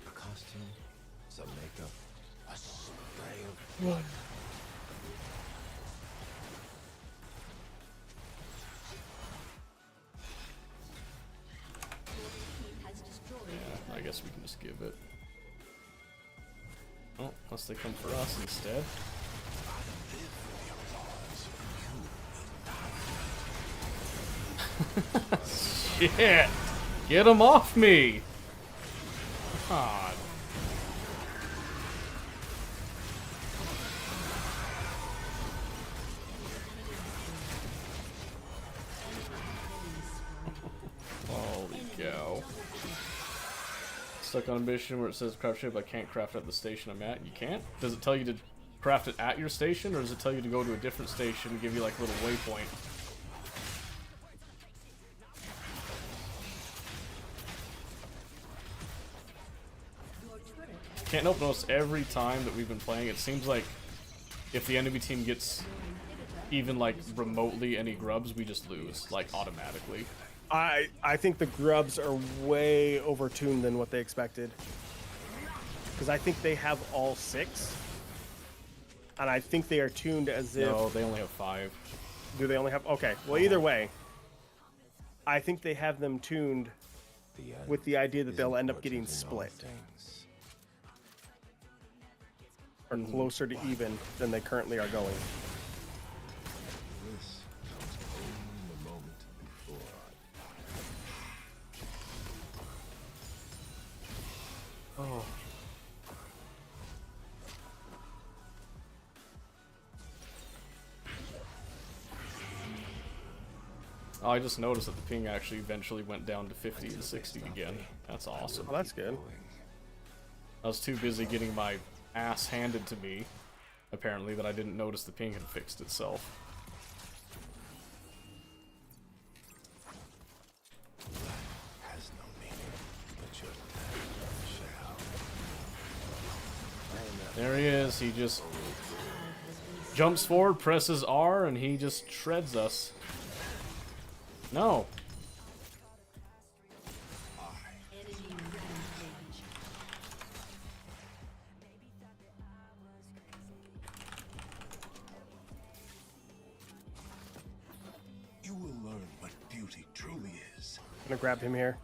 A costume, some makeup, a spray of blood. Has destroyed. I guess we can just give it. Oh, unless they come for us instead. Shit! Get him off me! God. Holy cow. Stuck on a mission where it says craft ship, I can't craft at the station I'm at. You can't? Does it tell you to craft it at your station, or does it tell you to go to a different station and give you like a little waypoint? Can't help notice every time that we've been playing, it seems like if the enemy team gets even like remotely any grubs, we just lose, like automatically. I think the grubs are way overtuned than what they expected. Because I think they have all 6. And I think they are tuned as if... No, they only have 5. Do they only have... Okay, well, either way. I think they have them tuned The end with the idea that is they'll end up important getting in all split. things. Or closer to even than they currently are going. This comes only the moment before. Oh. Oh, I just noticed that the ping actually eventually went down to 50 and 60 again. That's awesome. Well, that's good. I was too busy getting my ass handed to me, apparently, that I didn't notice the ping had fixed itself. Has no meaning, but your death shall. There he is. He just jumps forward, presses R, and he just shreds us. No. Enemy rampage. You will learn what beauty truly is. I'm gonna grab him here.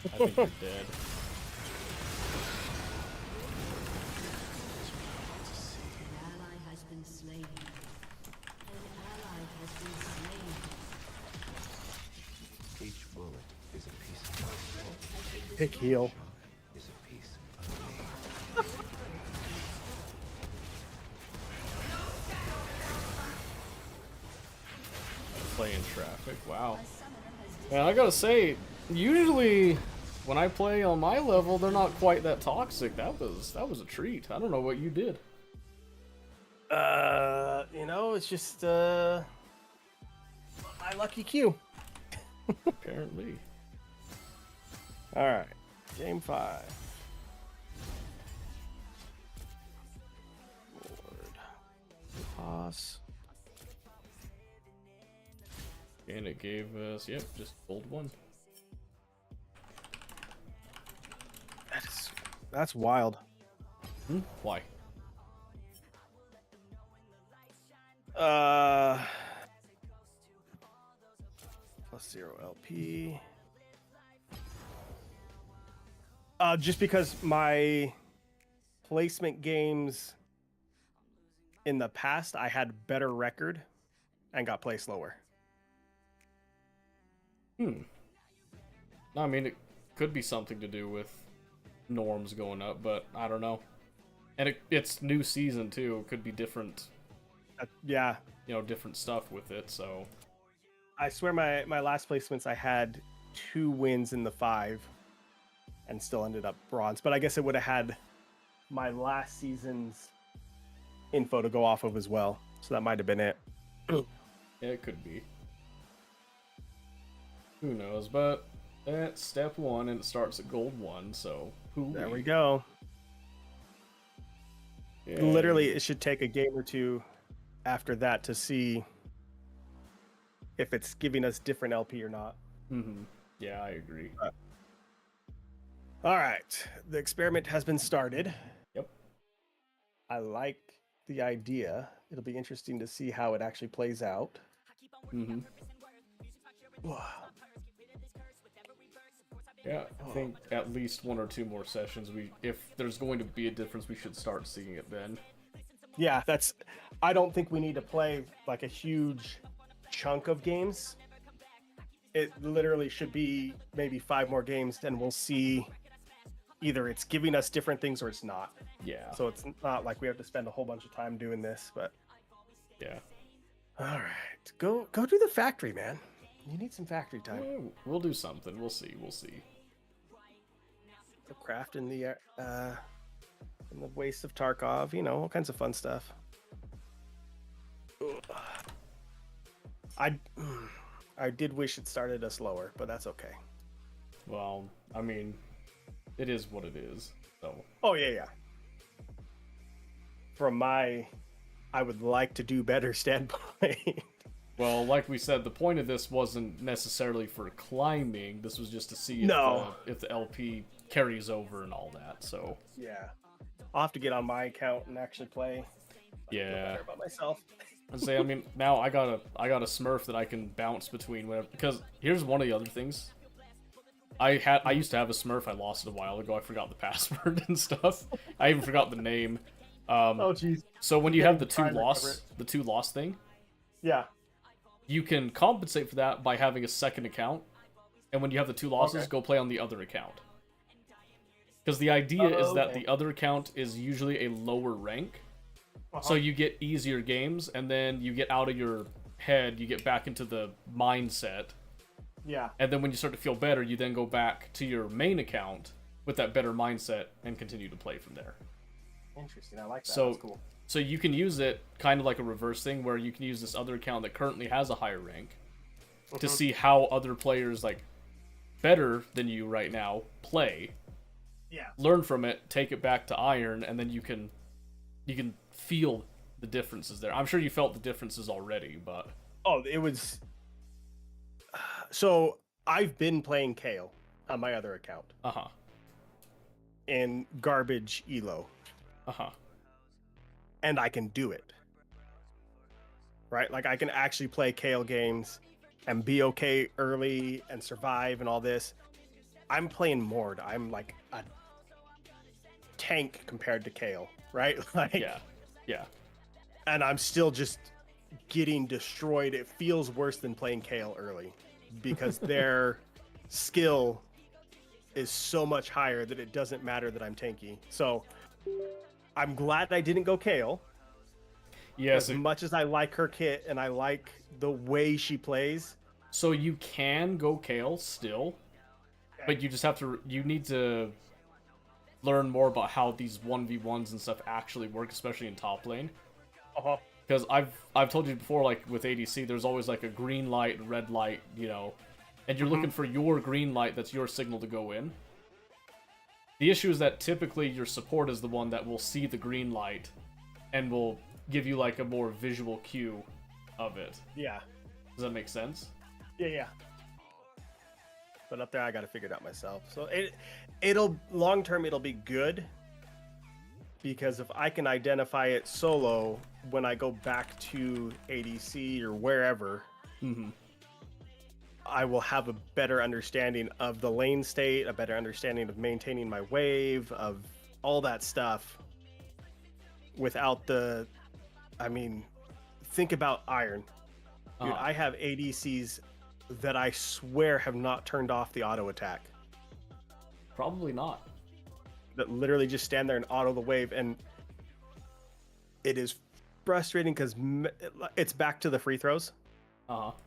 I think you're dead. An ally has been slain. An ally has been slain. Each bullet is a piece of my soul, Pick heal. is a piece of me. Playing traffic. Wow. Man, I gotta say, usually when I play on my level, they're not quite that toxic. That was a treat. I don't know what you did. You know, it's just my lucky Q. Apparently. All right, game 5. Lord. Toss. And it gave us, yep, just gold 1. That's wild. Why? Plus 0 LP. Just because my placement games in the past, I had better record and got placed lower. I mean, it could be something to do with norms going up, but I don't know. And it's new season too. It could be different, Yeah. different stuff with it. So I swear my last placements, I had 2 wins in the 5 and still ended up bronze. But I guess it would have had my last season's info to go off of as well. So that might have been it. yeah, it could be. Who knows? But that's step 1, and it starts at gold 1. So There we go. Yeah. Literally, it should take a game or 2 after that to see if it's giving us different LP or not. Yeah, I agree. All right, the experiment has been started. Yep. I like the idea. It'll be interesting to see how it actually plays out. Yeah, I think at least 1 or 2 more sessions. If there's going to be a difference, we should start seeing it then. Yeah, I don't think we need to play like a huge chunk of games. It literally should be maybe 5 more games, then we'll see either it's giving us different things or it's not. Yeah. So it's not like we have to spend a whole bunch of time doing this, but Yeah. all right. Go do the factory, man. You need some factory time. Yeah, we'll do something. We'll see. We'll see. The craft in the waste of Tarkov, all kinds of fun stuff. I did wish it started us lower, but that's okay. Well, I mean, it is what it is. So. Oh yeah. From I would like to do better standpoint. Well, like we said, the point of this wasn't necessarily for climbing. This was just to see if the LP carries over and all that. So yeah, I'll have to get on my account and actually play. Yeah. Feel better about myself. And say, I mean, now I got a Smurf that I can bounce between whatever. Because here's one of the other things. I used to have a Smurf. I lost it a while ago. I forgot the password and stuff. I even forgot the name. Oh jeez. So when you have the two loss thing, yeah, you can compensate for that by having a second account. And when you have the 2 losses, go play on the other account. Because the idea is that the other account is usually a lower rank. So you get easier games, and then you get out of your head, you get back into the mindset. Yeah. And then when you start to feel better, you then go back to your main account with that better mindset and continue to play from there. Interesting. I like that. So, That's cool. So you can use it kind of like a reverse thing, where you can use this other account that currently has a higher rank to see how other players, like, better than you right now, play. Yeah. Learn from it, take it back to Iron, and then you can feel the differences there. I'm sure you felt the differences already, but... Oh, it was... So, I've been playing Kale on my other account. Uh-huh. In garbage elo. Uh-huh. And I can do it. Right? Like, I can actually play Kale games and be okay early and survive and all this. I'm playing Mord. I'm like a tank compared to Kale, right? Like, Yeah. And I'm still just getting destroyed. It feels worse than playing Kale early because their skill is so much higher that it doesn't matter that I'm tanky. So I'm glad I didn't go Kale. Yes. As much as I like her kit and I like the way she plays. So you can go Kale still, but you just have to. You need to learn more about how these 1v1s and stuff actually work, especially in top lane. Because I've told you before, like with ADC, there's always like a green light and red light, and you're looking for your green light that's your signal to go in. The issue is that typically your support is the one that will see the green light and will give you like a more visual cue of it. Yeah. Does that make sense? Yeah. But up there, I got to figure it out myself. So it'll long term, it'll be good because if I can identify it solo when I go back to ADC or wherever, I will have a better understanding of the lane state, a better understanding of maintaining my wave, of all that stuff. Without the, I mean, think about Iron. Dude, I have ADCs that I swear have not turned off the auto attack. Probably not. That literally just stand there and auto the wave, and it is frustrating because it's back to the free throws.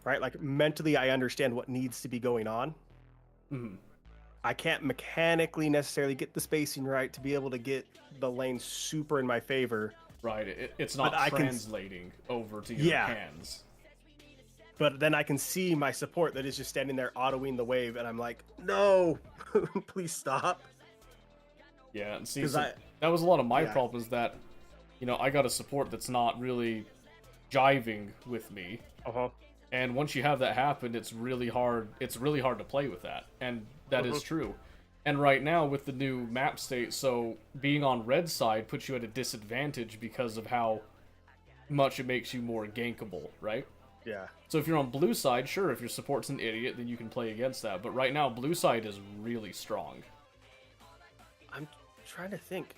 Right? Like mentally, I understand what needs to be going on. I can't mechanically necessarily get the spacing right to be able to get the lane super in my favor. Right. It's not translating over to your hands. But then I can see my support that is just standing there autoing the wave, and I'm like, no, please stop. Yeah, and see, so that was a lot of my problems that, you know, I got a support that's not really jiving with me. And once you have that happen, it's really hard to play with that. And that is true. And right now with the new map state, so being on red side puts you at a disadvantage because of how much it makes you more gankable, right? Yeah. So if you're on blue side, sure, if your support's an idiot, then you can play against that. But right now, blue side is really strong. I'm trying to think.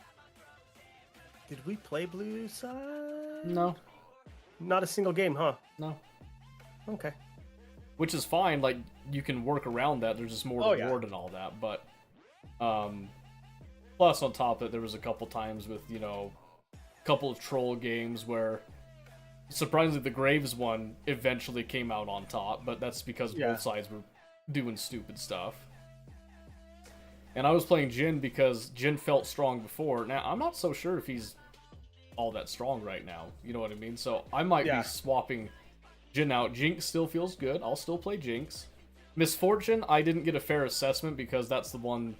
Did we play blue side? No. Not a single game, huh? No. Okay. Which is fine, like, you can work around that, there's just more reward and all that, but, plus on top of it, there was a couple times with, you know, a couple of troll games where, surprisingly, the Graves one eventually came out on top, but that's because both sides were doing stupid stuff. And I was playing Jhin because Jhin felt strong before. Now, I'm not so sure if he's all that strong right now, you know what I mean? So, I might be swapping Jhin out. Jinx still feels good. I'll still play Jinx. Misfortune, I didn't get a fair assessment because that's the one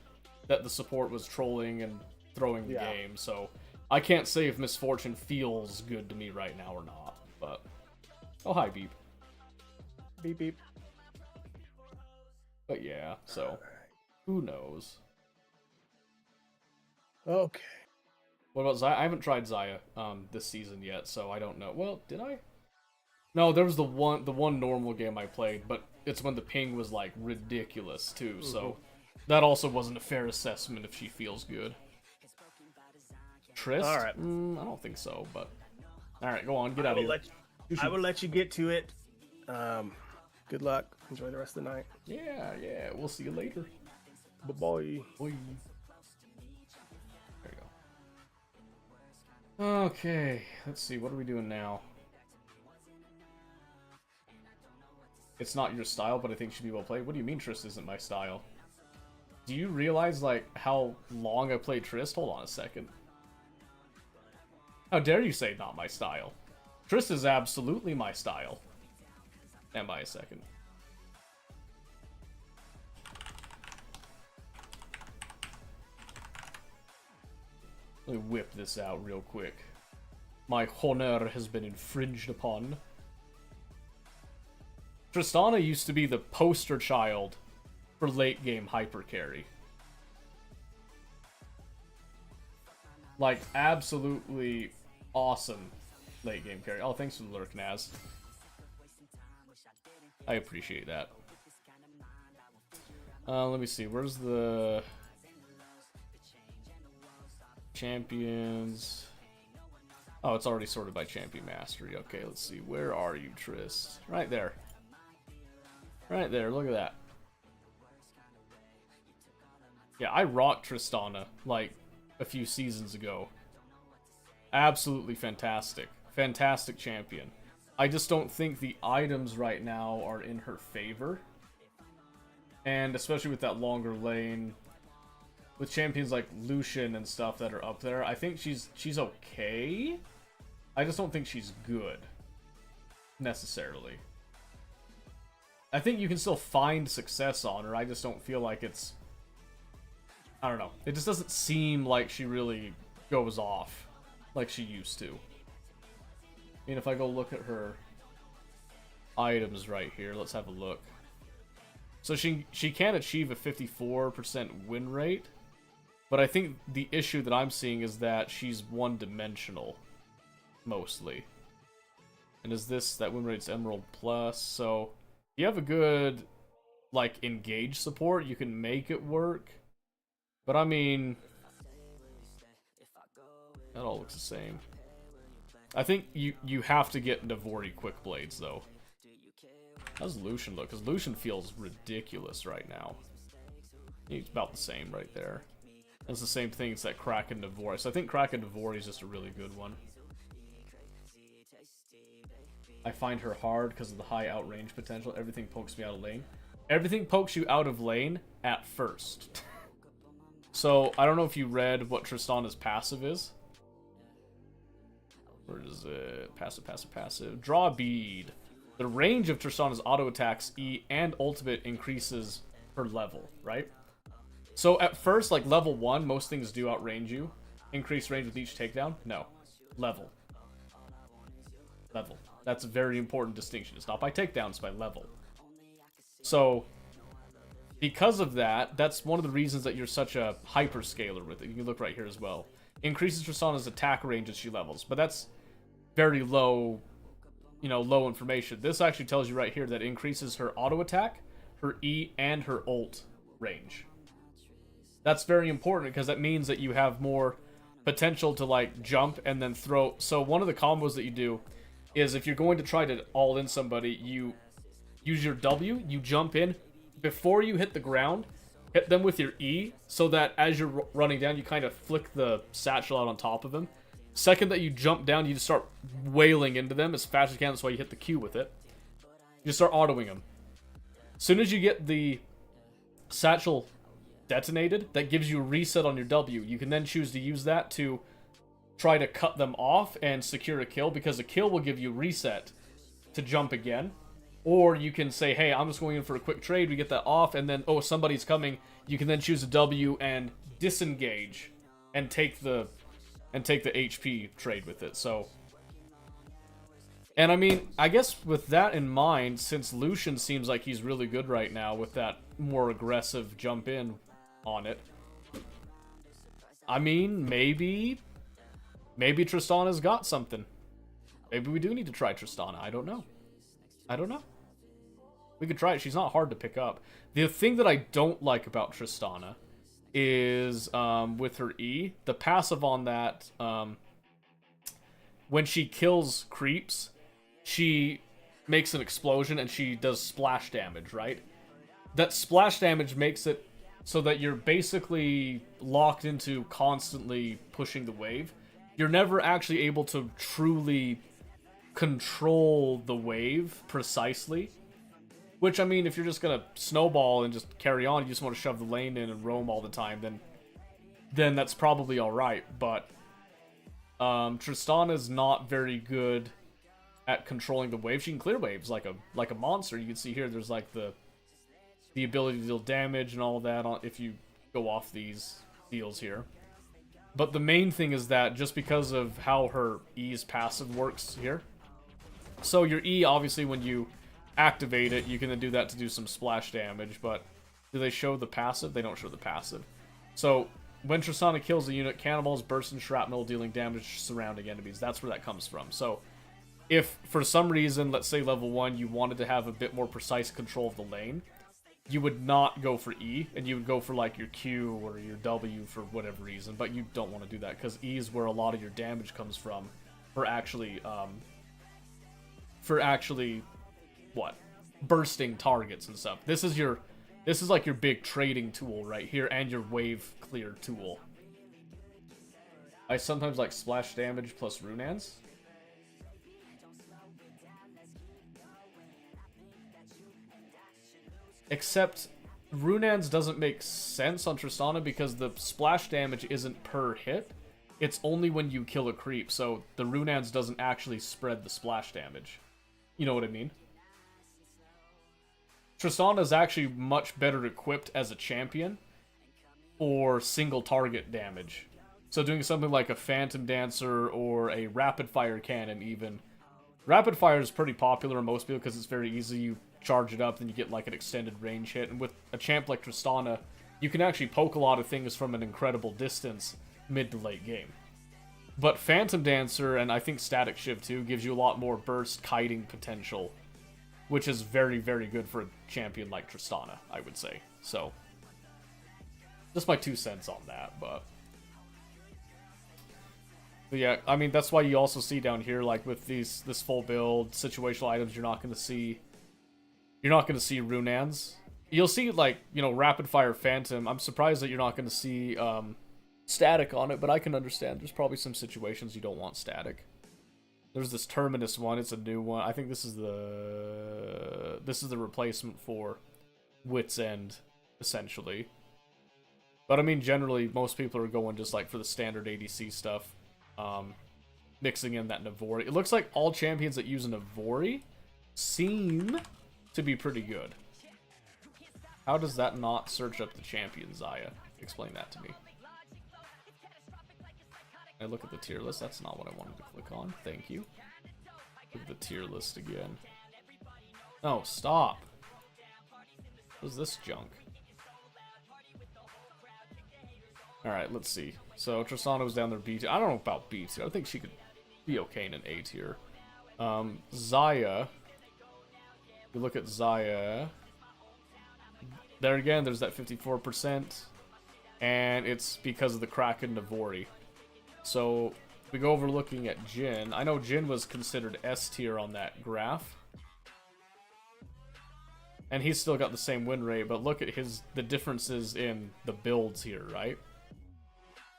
that the support was trolling and throwing the game. So I can't say if Misfortune feels good to me right now or not. But oh, hi, Beep. Beep beep. But yeah, so who knows? Okay. What about Xayah? I haven't tried Xayah this season yet, so I don't know. Well, did I? No, there was the one normal game I played, but it's when the ping was like ridiculous too, so that also wasn't a fair assessment if she feels good. Trist? Alright. I don't think so, but alright, go on, get out of here. I will let you get to it. Good luck. Enjoy the rest of the night. Yeah, we'll see you later. Bye-bye. Bye. There you go. Okay, let's see, what are we doing now? It's not your style, but I think should be well played. What do you mean Trist isn't my style? Do you realize, like, how long I played Trist? Hold on a second. How dare you say not my style? Trist is absolutely my style. Stand by a second. Let me whip this out real quick. My honor has been infringed upon. Tristana used to be the poster child for late game hyper carry. Like, absolutely awesome late game carry. Oh, thanks for the lurk, Naz. I appreciate that. Let me see. Where's the champions? Oh, it's already sorted by champion mastery. Okay, let's see. Where are you, Trist? Right there. Right there, look at that. Yeah, I rocked Tristana, like, a few seasons ago. Absolutely fantastic. Fantastic champion. I just don't think the items right now are in her favor. And especially with that longer lane, with champions like Lucian and stuff that are up there, I think she's okay. I just don't think she's good. Necessarily. I think you can still find success on her, I just don't feel like it's... I don't know. It just doesn't seem like she really goes off like she used to. I mean, if I go look at her items right here, let's have a look. So she can achieve a 54% win rate, but I think the issue that I'm seeing is that she's one-dimensional, mostly. And is this, that win rate's Emerald Plus, so if you have a good, like, engage support, you can make it work. But I mean, that all looks the same. I think you have to get Navori Quick Blades, though. How does Lucian look? Because Lucian feels ridiculous right now. He's about the same right there. It's the same thing as that Kraken Navori. So I think Kraken Navori is just a really good one. I find her hard because of the high outrange potential. Everything pokes me out of lane. Everything pokes you out of lane at first. So, I don't know if you read what Tristana's passive is. Where is it? Passive, passive, passive. Draw a bead. The range of Tristana's auto attacks, E, and ultimate increases per level, right? So at first, like level 1, most things do outrange you. Increase range with each takedown? No. Level. Level. That's a very important distinction. It's not by takedowns, it's by level. So, because of that, that's one of the reasons that you're such a hyperscaler with it. You can look right here as well. Increases Tristana's attack range as she levels, but that's very low, low information. This actually tells you right here that it increases her auto attack, her E, and her ult range. That's very important because that means that you have more potential to like jump and then throw. So one of the combos that you do is if you're going to try to all in somebody, you use your W, you jump in before you hit the ground, hit them with your E, so that as you're running down, you kind of flick the satchel out on top of them. Second that you jump down, you just start wailing into them as fast as you can. That's why you hit the Q with it. You start autoing them. As soon as you get the satchel detonated, that gives you a reset on your W. You can then choose to use that to try to cut them off and secure a kill, because a kill will give you reset to jump again. Or you can say, hey, I'm just going in for a quick trade, we get that off, and then, oh, somebody's coming. You can then choose a W and disengage and take the HP trade with it. So, and I mean, I guess with that in mind, since Lucian seems like he's really good right now with that more aggressive jump in on it, I mean, maybe Tristana's got something. Maybe we do need to try Tristana. I don't know. We could try it. She's not hard to pick up. The thing that I don't like about Tristana is with her E, the passive on that, when she kills creeps, she makes an explosion and she does splash damage, right? That splash damage makes it so that you're basically locked into constantly pushing the wave. You're never actually able to truly control the wave precisely. Which, I mean, if you're just gonna snowball and just carry on, you just want to shove the lane in and roam all the time, then that's probably alright. But Tristana's not very good at controlling the wave. She can clear waves like a monster. You can see here there's like the ability to deal damage and all that if you go off these deals here. But the main thing is that just because of how her E's passive works here. So your E, obviously, when you activate it, you can then do that to do some splash damage, but do they show the passive? They don't show the passive. So when Tristana kills a unit, cannonballs burst and shrapnel, dealing damage to surrounding enemies. That's where that comes from. So if for some reason, let's say level 1, you wanted to have a bit more precise control of the lane, you would not go for E, and you would go for like your Q or your W for whatever reason, but you don't want to do that because E is where a lot of your damage comes from for actually what? Bursting targets and stuff. This is like your big trading tool right here, and your wave clear tool. I sometimes like splash damage plus Runans. Except Runans doesn't make sense on Tristana because the splash damage isn't per hit. It's only when you kill a creep, so the Runans doesn't actually spread the splash damage. You know what I mean? Tristana is actually much better equipped as a champion for single target damage. So doing something like a Phantom Dancer or a Rapid Fire Cannon even. Rapid Fire is pretty popular in most people because it's very easy. You charge it up, then you get like an extended range hit. And with a champ like Tristana, you can actually poke a lot of things from an incredible distance mid to late game. But Phantom Dancer, and I think Static Shiv too, gives you a lot more burst kiting potential, which is very, very good for a champion like Tristana, I would say. So, just my 2 cents on that, but yeah, I mean, that's why you also see down here, like with this full build, situational items, you're not going to see Runans. You'll see, like, you know, Rapid Fire Phantom. I'm surprised that you're not going to see Static on it, but I can understand. There's probably some situations you don't want Static. There's this Terminus one. It's a new one. I think this is the replacement for Wit's End, essentially. But I mean, generally, most people are going just like for the standard ADC stuff, mixing in that Navori. It looks like all champions that use a Navori seem to be pretty good. How does that not search up the champion, Zaya? Explain that to me. I look at the tier list. That's not what I wanted to click on. Thank you. Look at the tier list again. Oh, stop. What is this junk? Alright, let's see. So, Tristana was down there B tier. I don't know about B tier. I think she could be okay in an A tier. Zaya. If you look at Zaya. There again, there's that 54%. And it's because of the Kraken Navori. So, we go over looking at Jhin. I know Jhin was considered S tier on that graph. And he's still got the same win rate, but look at the differences in the builds here, right?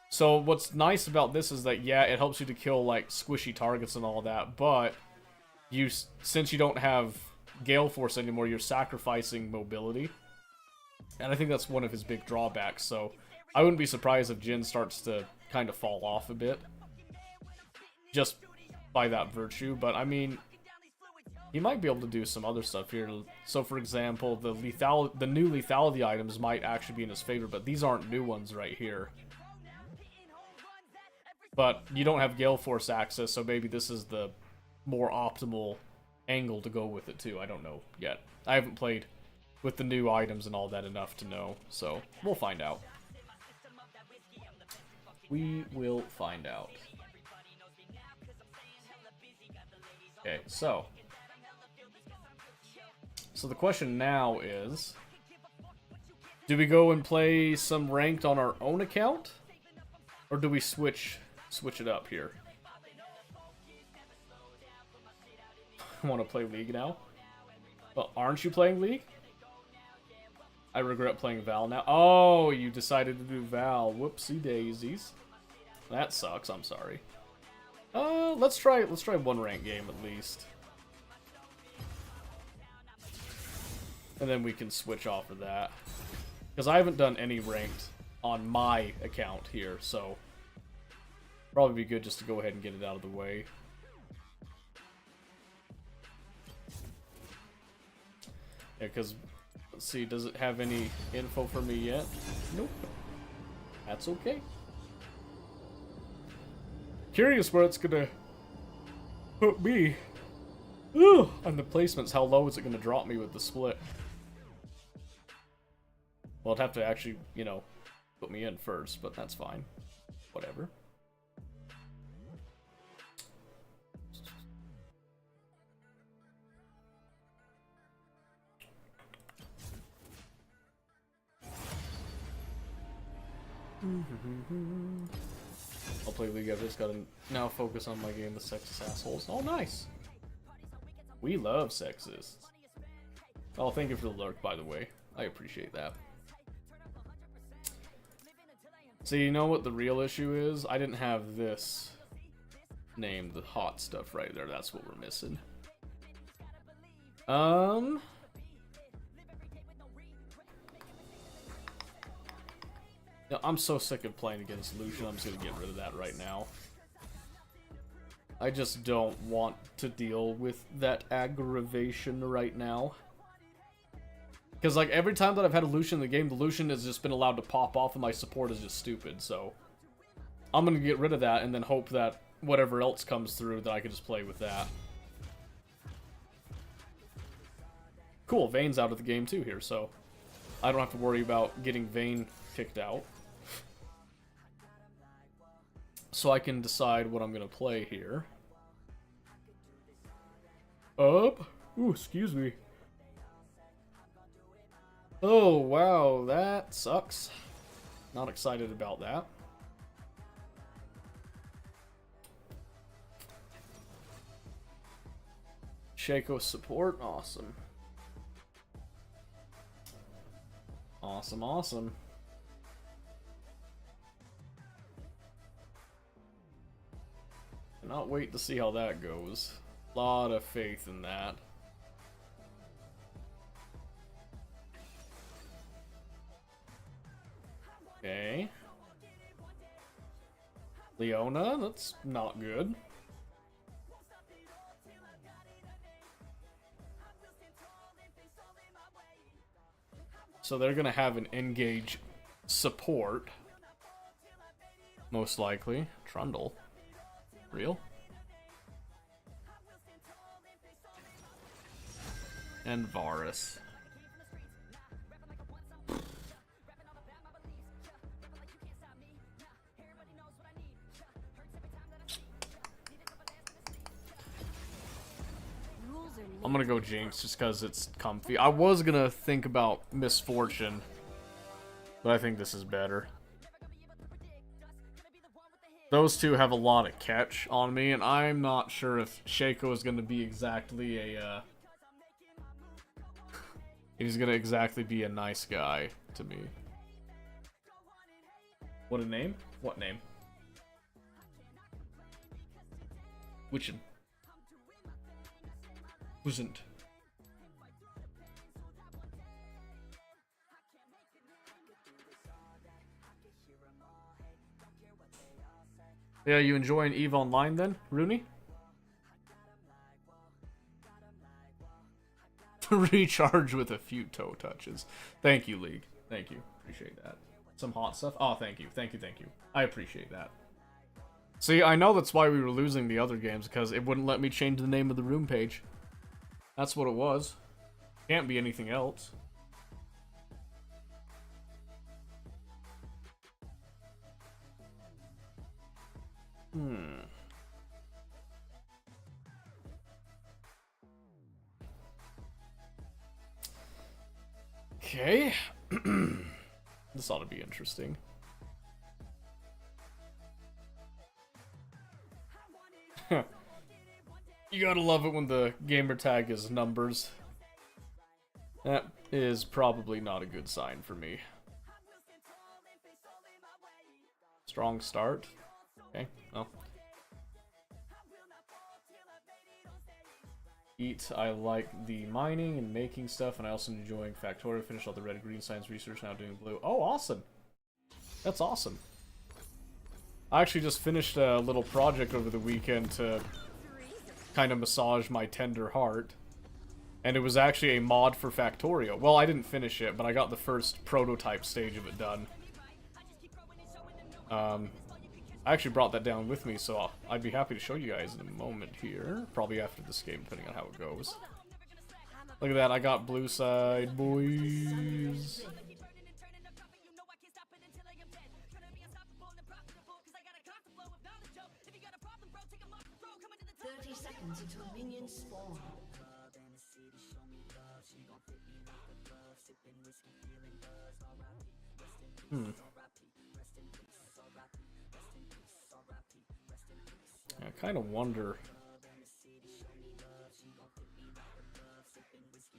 So what's nice about this is that, yeah, it helps you to kill, like, squishy targets and all that, but since you don't have Gale Force anymore, you're sacrificing mobility. And I think that's one of his big drawbacks, so I wouldn't be surprised if Jhin starts to kind of fall off a bit. Just by that virtue, but I mean, he might be able to do some other stuff here. So for example, the new lethality items might actually be in his favor, but these aren't new ones right here. But you don't have Gale Force access, so maybe this is the more optimal angle to go with it too. I don't know yet. I haven't played with the new items and all that enough to know, so we'll find out. We will find out. Okay, so the question now is, do we go and play some ranked on our own account? Or do we switch it up here? I want to play League now. Well, aren't you playing League? I regret playing Val now. Oh, you decided to do Val. Whoopsie daisies. That sucks. I'm sorry. Let's try one ranked game at least. And then we can switch off of that. Because I haven't done any ranked on my account here, so probably be good just to go ahead and get it out of the way. Yeah, because, let's see, does it have any info for me yet? Nope. That's okay. Curious where it's gonna put me. Ooh, and the placements, how low is it gonna drop me with the split? Well, it'd have to actually, you know, put me in first, but that's fine. Whatever. I'll play League. I've just got to now focus on my game with sexist assholes. Oh, nice. We love sexists. Oh, thank you for the lurk, by the way. I appreciate that. So you know what the real issue is? I didn't have this named the hot stuff right there. That's what we're missing. I'm so sick of playing against Lucian. I'm just gonna get rid of that right now. I just don't want to deal with that aggravation right now. Because, like, every time that I've had a Lucian in the game, the Lucian has just been allowed to pop off and my support is just stupid, so I'm gonna get rid of that and then hope that whatever else comes through that I can just play with that. Cool, Vayne's out of the game too here, so I don't have to worry about getting Vayne kicked out. So I can decide what I'm gonna play here. Up. Ooh, excuse me. Oh, wow, that sucks. Not excited about that. Shaco support, awesome. Awesome, awesome. Cannot wait to see how that goes. Lot of faith in that. Okay. Leona, that's not good. So they're gonna have an engage support. Most likely. Trundle. Real? And Varus. I'm gonna go Jinx just because it's comfy. I was gonna think about Misfortune, but I think this is better. Those two have a lot of catch on me, and I'm not sure if Shaco is gonna be exactly a, he's gonna exactly be a nice guy to me. What a name? What name? Which? Wasn't. Yeah, you enjoying EVE Online then, Rooney? Recharge with a few toe touches. Thank you, League. Thank you. Appreciate that. Some hot stuff. Oh, thank you. Thank you, thank you. I appreciate that. See, I know that's why we were losing the other games, because it wouldn't let me change the name of the room page. That's what it was. Can't be anything else. Okay. This ought to be interesting. You gotta love it when the gamer tag is numbers. That is probably not a good sign for me. Strong start. Okay, well. Eat, I like the mining and making stuff, and I also enjoying Factorio. Finished all the red and green science research, now doing blue. Oh, awesome! That's awesome. I actually just finished a little project over the weekend to kind of massage my tender heart. And it was actually a mod for Factorio. Well, I didn't finish it, but I got the first prototype stage of it done. I actually brought that down with me, so I'd be happy to show you guys in a moment here. Probably after this game, depending on how it goes. Look at that, I got blue side, boys. Until minions spawn. I kind of wonder.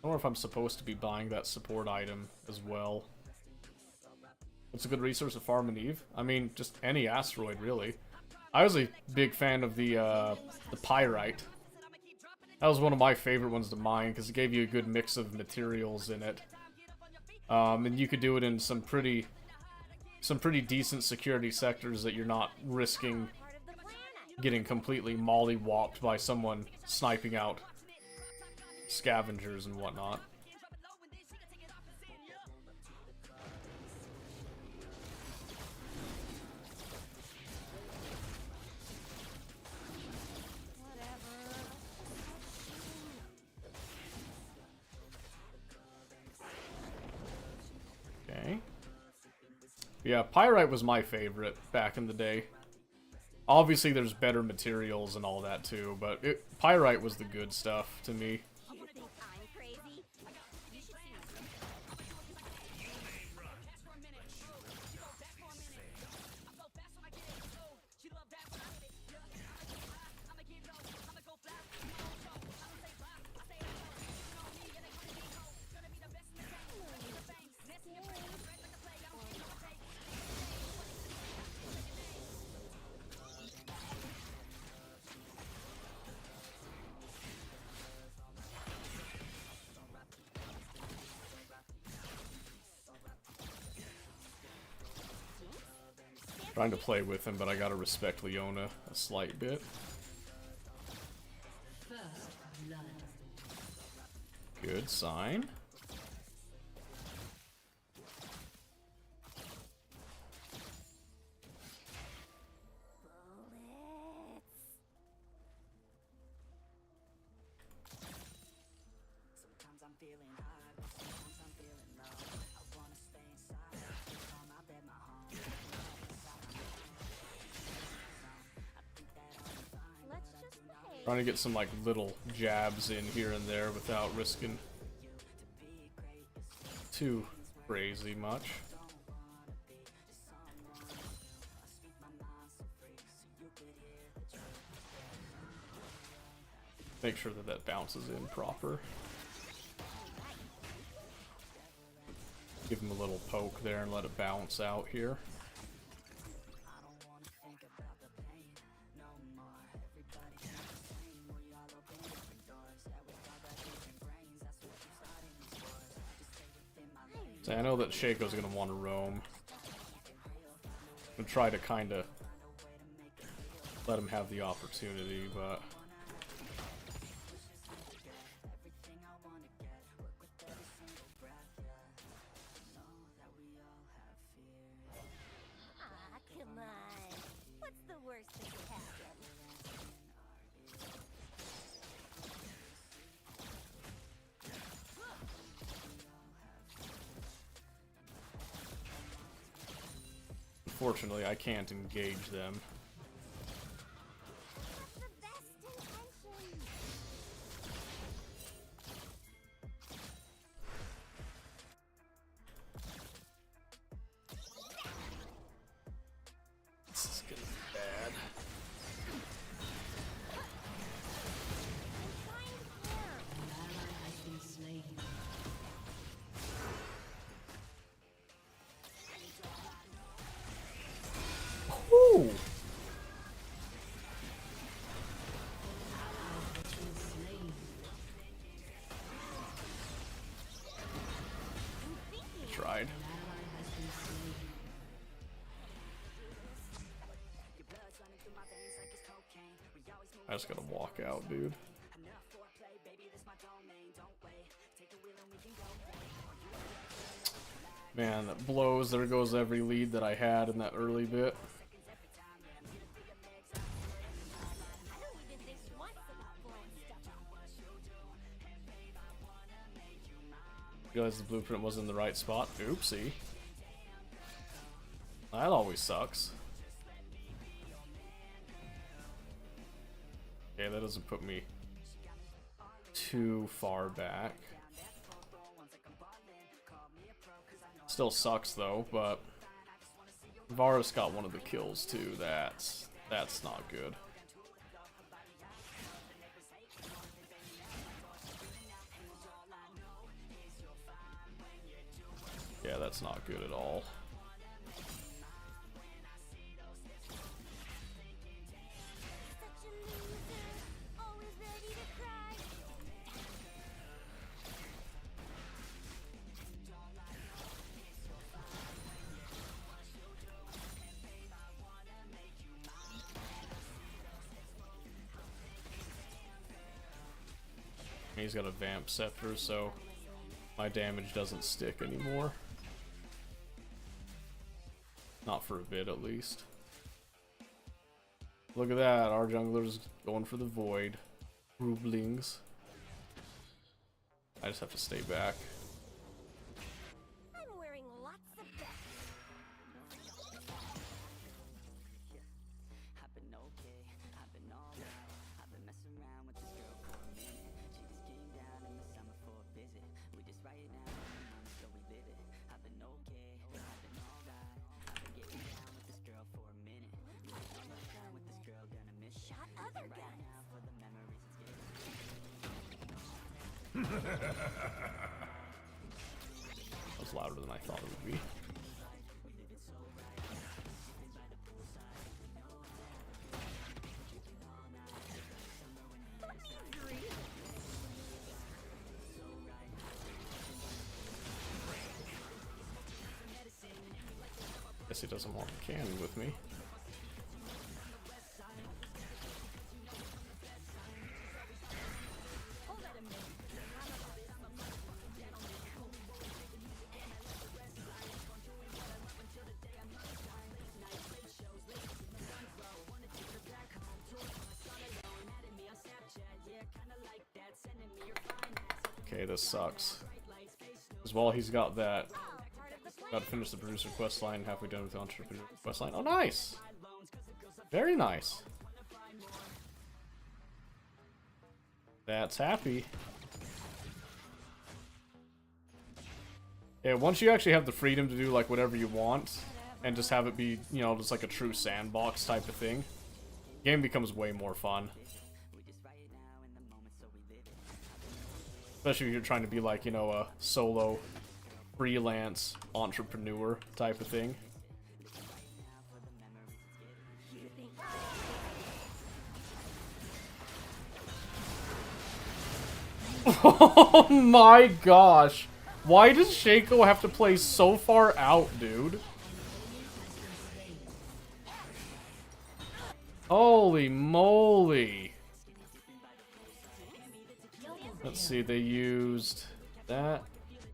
I wonder if I'm supposed to be buying that support item as well. What's a good resource to farm in EVE? I mean, just any asteroid, really. I was a big fan of the pyrite. That was one of my favorite ones to mine because it gave you a good mix of materials in it, and you could do it in some pretty decent security sectors that you're not risking getting completely molly-whopped by someone sniping out scavengers and whatnot. Yeah, Pyrite was my favorite back in the day. Obviously, there's better materials and all that too, but Pyrite was the good stuff to me. You think I'm crazy? You should see Trying to play with him, but I gotta respect Leona a slight bit. First blood. Good sign. Sometimes I'm feeling high, but sometimes I'm feeling low. I wanna stay inside, on my bed, my home. I think that I'll be fine, Let's but I just do not behave. Trying to get some like little jabs in here and there without risking too crazy much. Make sure that that bounces in proper. Give him a little poke there and let it bounce out here. So I know that Shaco's gonna want to roam. I'm gonna try to kind of let him have the opportunity, but Ah, come on. What's the worst that could happen? unfortunately I can't engage them. That's the best intentions. This is gonna be bad. I'm trying to care. An ally has been slain. Woo! Tried. I just gotta walk out, dude. Man, that blows. There goes every lead that I had in that early bit. I only did this once about blowing stuff up. Realized the blueprint was in the right spot. Oopsie. That always sucks. Okay, that doesn't put me too far back. Still sucks though, but Varus got one of the kills too. That's not good. Yeah, that's not good at all. Such a loser. Always ready to cry. He's got a Vamp Scepter, so my damage doesn't stick anymore. Not for a bit, at least. Look at that, our jungler's going for the Void. Rublings. I just have to stay back. I'm wearing lots of bets. was louder than I thought it would be. Guess he doesn't want the cannon with me. Okay, this sucks. As well, he's got that. Got to finish the producer quest line, halfway done with the entrepreneur quest line. Oh, nice! Very nice. That's happy. Yeah, once you actually have the freedom to do like whatever you want, and just have it be, you know, just like a true sandbox type of thing, the game becomes way more fun. Especially if you're trying to be like, you know, a solo freelance entrepreneur type of thing. Oh my gosh! Why does Shaco have to play so far out, dude? Holy moly! Let's see, they used that,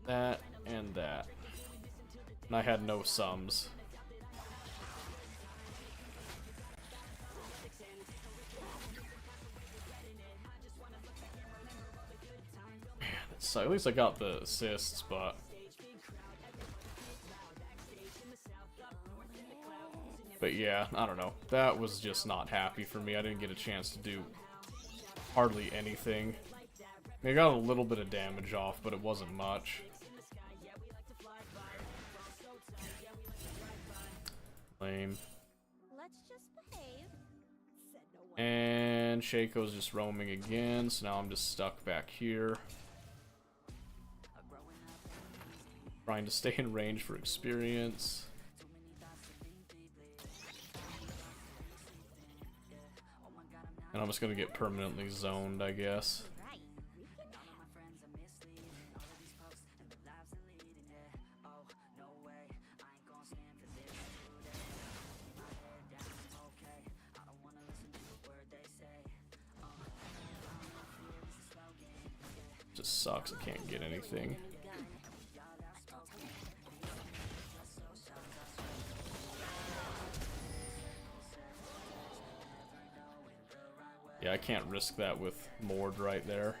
that, and that. And I had no sums. Man, so at least I got the assists, but... But yeah, I don't know. That was just not happy for me. I didn't get a chance to do hardly anything. I mean, I got a little bit of damage off, but it wasn't much. Lame. Let's just behave. Said no one. And Shaco's just roaming again, so now I'm just stuck back here. Trying to stay in range for experience. And I'm just gonna get permanently zoned, I guess. Just sucks, I can't get anything. Yeah, I can't risk that with Mord right there.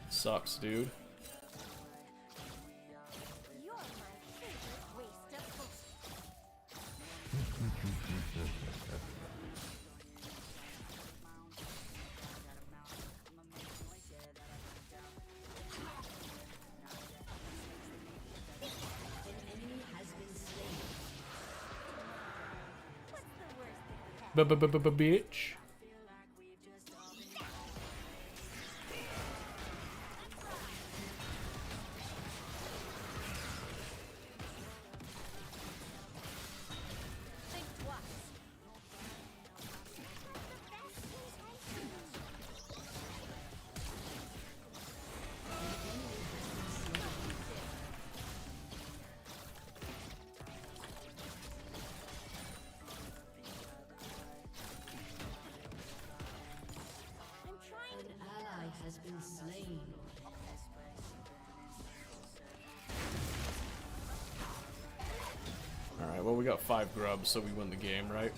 Sucks, dude. You're my favorite waste of books. An enemy has been slain. What's the worst that could happen? Bitch. Think twice. I'm trying An ally has been slain. Alright, well we got 5 grubs, so we win the game, right?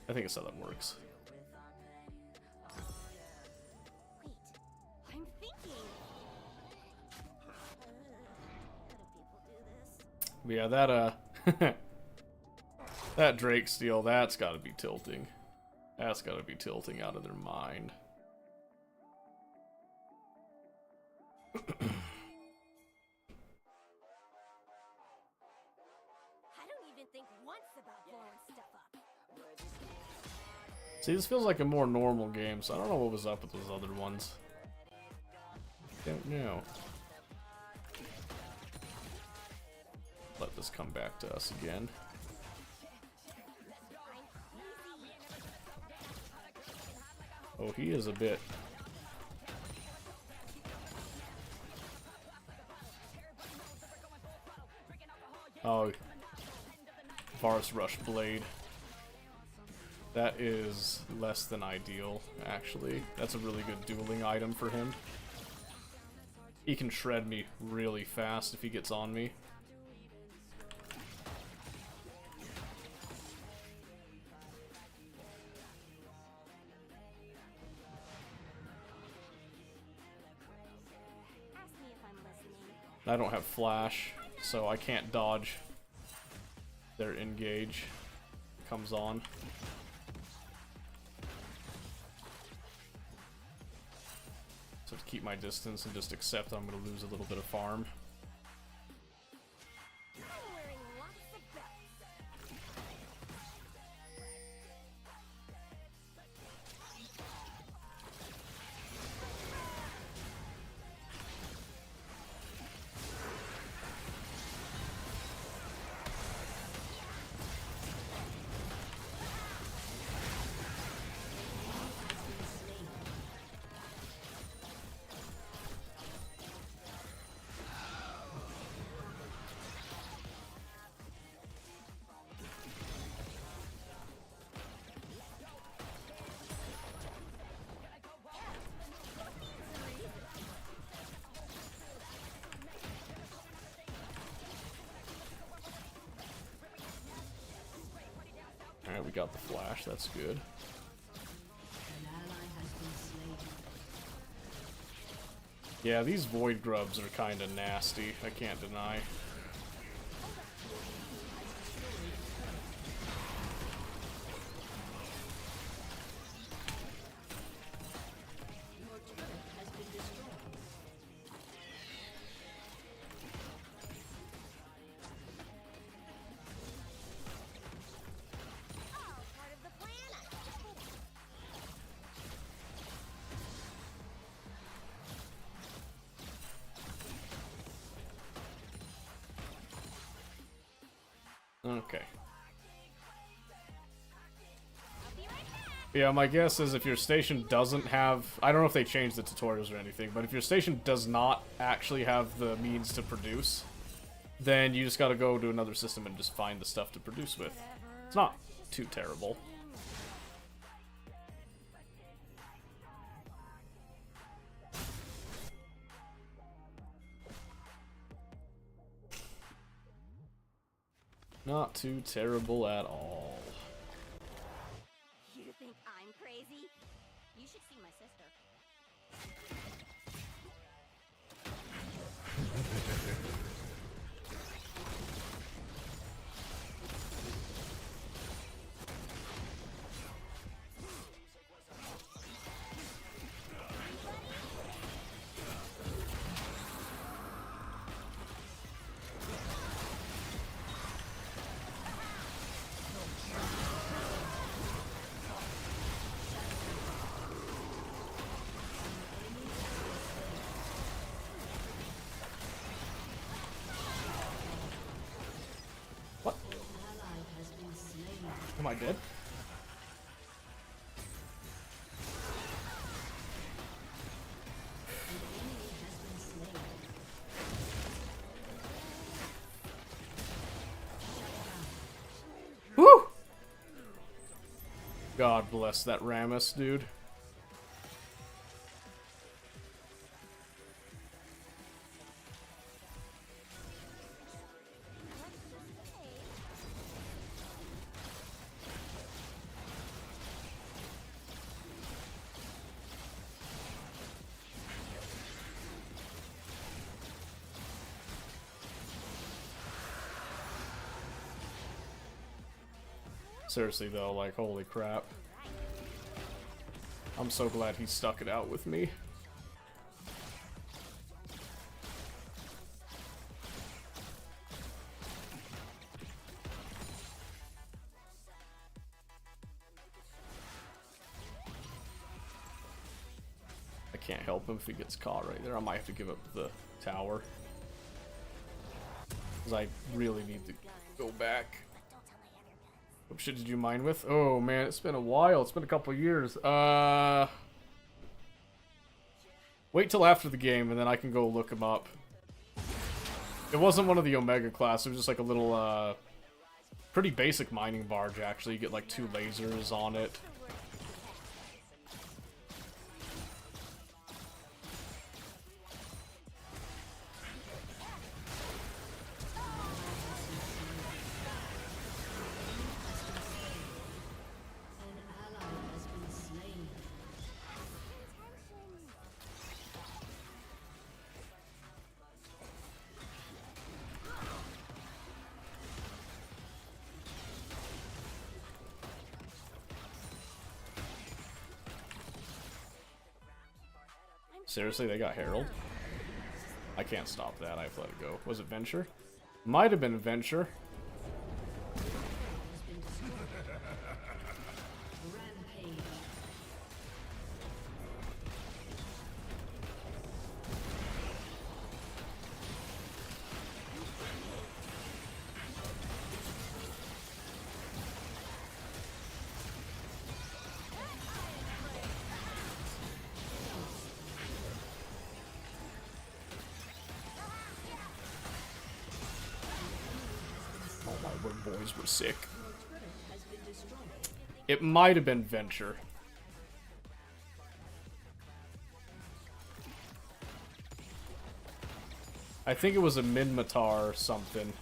I think that's how that works. Wait, I'm thinking. How do people do this? Yeah, that, that Drake steal, that's gotta be tilting. That's gotta be tilting out of their mind. I don't even think once about blowing stuff up. See, this feels like a more normal game, so I don't know what was up with those other ones. Don't know. Let this come back to us again. Oh, he is a bit... Oh, Varus Rush Blade. That is less than ideal, actually. That's a really good dueling item for him. He can shred me really fast if he gets on me. I don't have flash, so I can't dodge their engage. Comes on. So to keep my distance and just accept I'm going to lose a little bit of farm. Alright, we got the flash, that's good. Yeah, these void grubs are kinda nasty, I can't deny. Okay. Yeah, my guess is if your station doesn't have... I don't know if they changed the tutorials or anything, but if your station does not actually have the means to produce, then you just gotta go to another system and just find the stuff to produce with. It's not too terrible. Not too terrible at all. You think I'm crazy? You should see my sister. Am I dead? Woo! God bless that Rammus, dude. Seriously though, like, holy crap. I'm so glad he stuck it out with me. can't help him if he gets caught right there. I might have to give up the tower. Because I really need to go back. What shit did you mine with? Oh man, it's been a while. It's been a couple years. Wait till after the game and then I can go look him up. It wasn't one of the Omega class. It was just like a little, pretty basic mining barge, actually. You get like 2 lasers on it. An ally has been slain. Seriously, they got Herald? I can't stop that. I have to let it go. Was it Venture? Might have been Venture. Has been destroyed. Rampage. Oh my word, boys were sick. Your turret has been destroyed. It might have been Venture. I think it was a Minmatar or something.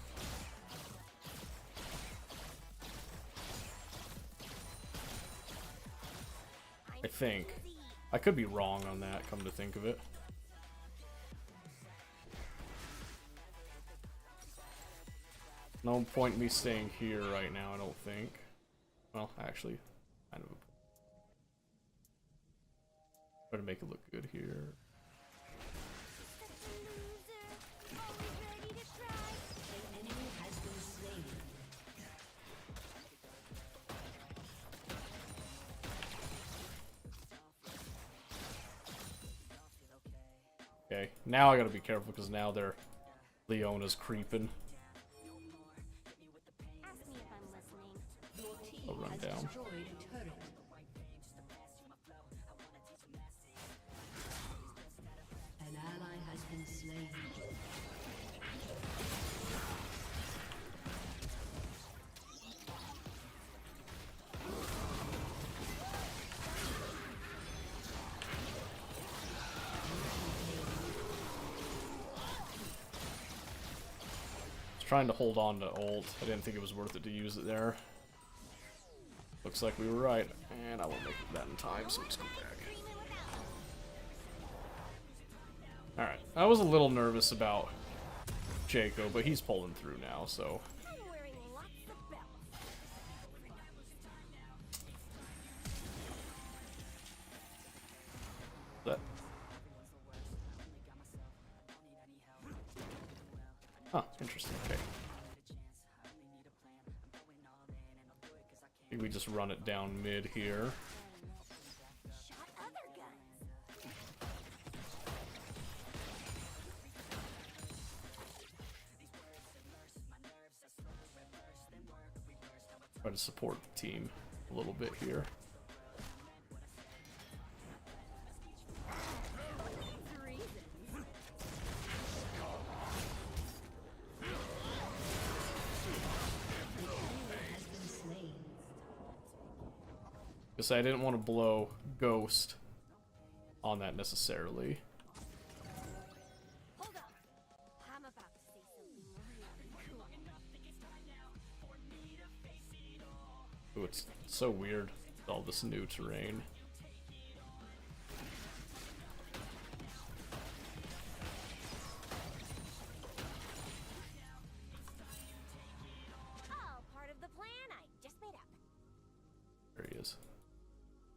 I think. I could be wrong on that, come to think of it. No point in me staying here right now, I don't think. Well, actually, kind of. Try to make it look good here. An enemy has been slain. Okay, now I gotta be careful because now their Leona's creeping. Ask me if I'm listening. Your team I'll run has down. destroyed a turret. An ally has been slain. Trying to hold on to ult. I didn't think it was worth it to use it there. Looks like we were right, and I won't make it that in time, so let's go back. Alright, I was a little nervous about Jaco, but he's pulling through now, so... I'm wearing lots of bells. That... Huh, interesting, okay. I think we just run it down mid here. Shot other guns. Try to support the team a little bit here. Has been slain. Because I didn't want to blow Ghost on that necessarily. Hold up. I'm about to say something really cool. Ooh, it's so weird with all this new terrain. All part of the plan I just made up. There he is.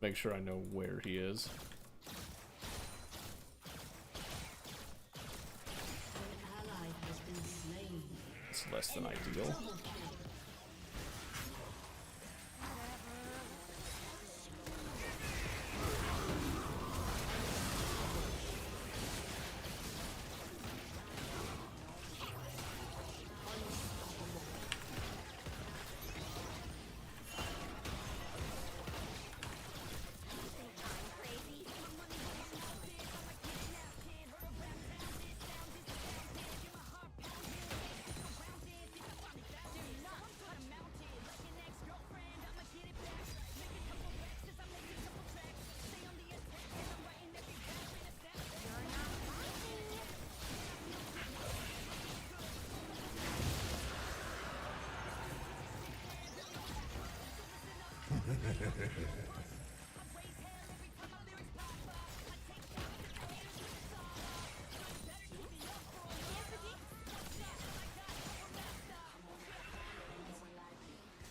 Make sure I know where he is. An ally has been slain. It's less than ideal.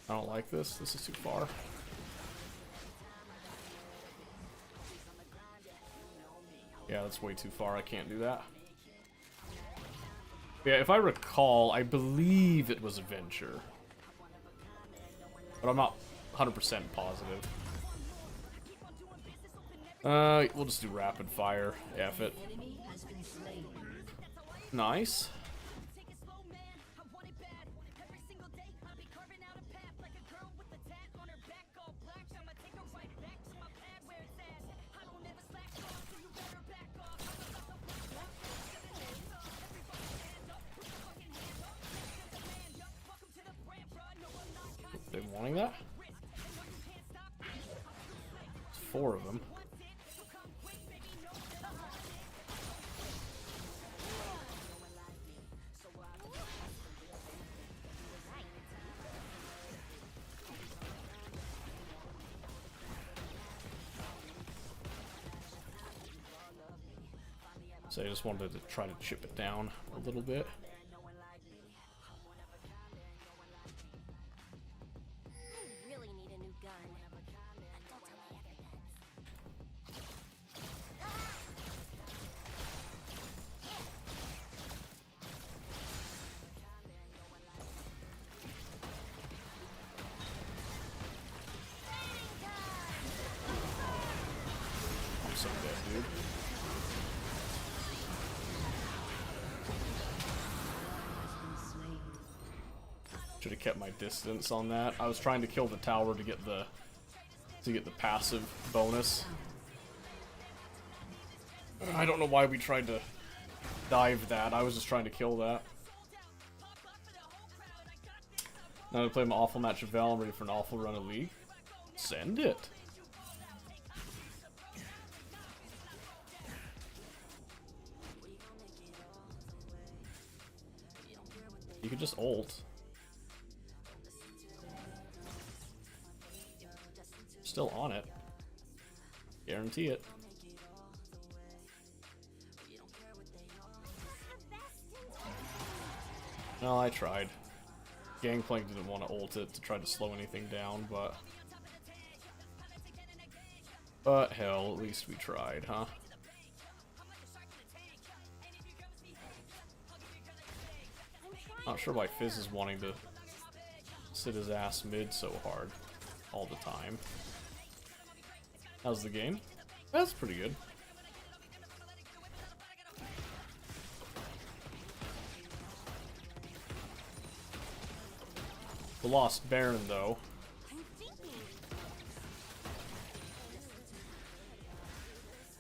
I don't like this. This is too far. Yeah, that's way too far. I can't do that. Yeah, if I recall, I believe it was a Venture. But I'm not 100% positive. We'll just do rapid fire. F it. Enemy has been slain. Nice. They wanting that? There's 4 of them. So I just wanted to try to chip it down a little bit. Really need a new gun. Don't tell my evidence. I'm so dead, dude. Should have kept my distance on that. I was trying to kill the tower to get the passive bonus. I don't know why we tried to dive that. I was just trying to kill that. Now to play my awful match of Val, I'm ready for an awful run of League. Send it. You could just ult. Still on it. Guarantee it. No, I tried. Gangplank didn't want to ult it to try to slow anything down, but hell, at least we tried, huh? Not sure why Fizz is wanting to sit his ass mid so hard all the time. How's the game? That's pretty good. The lost Baron, though.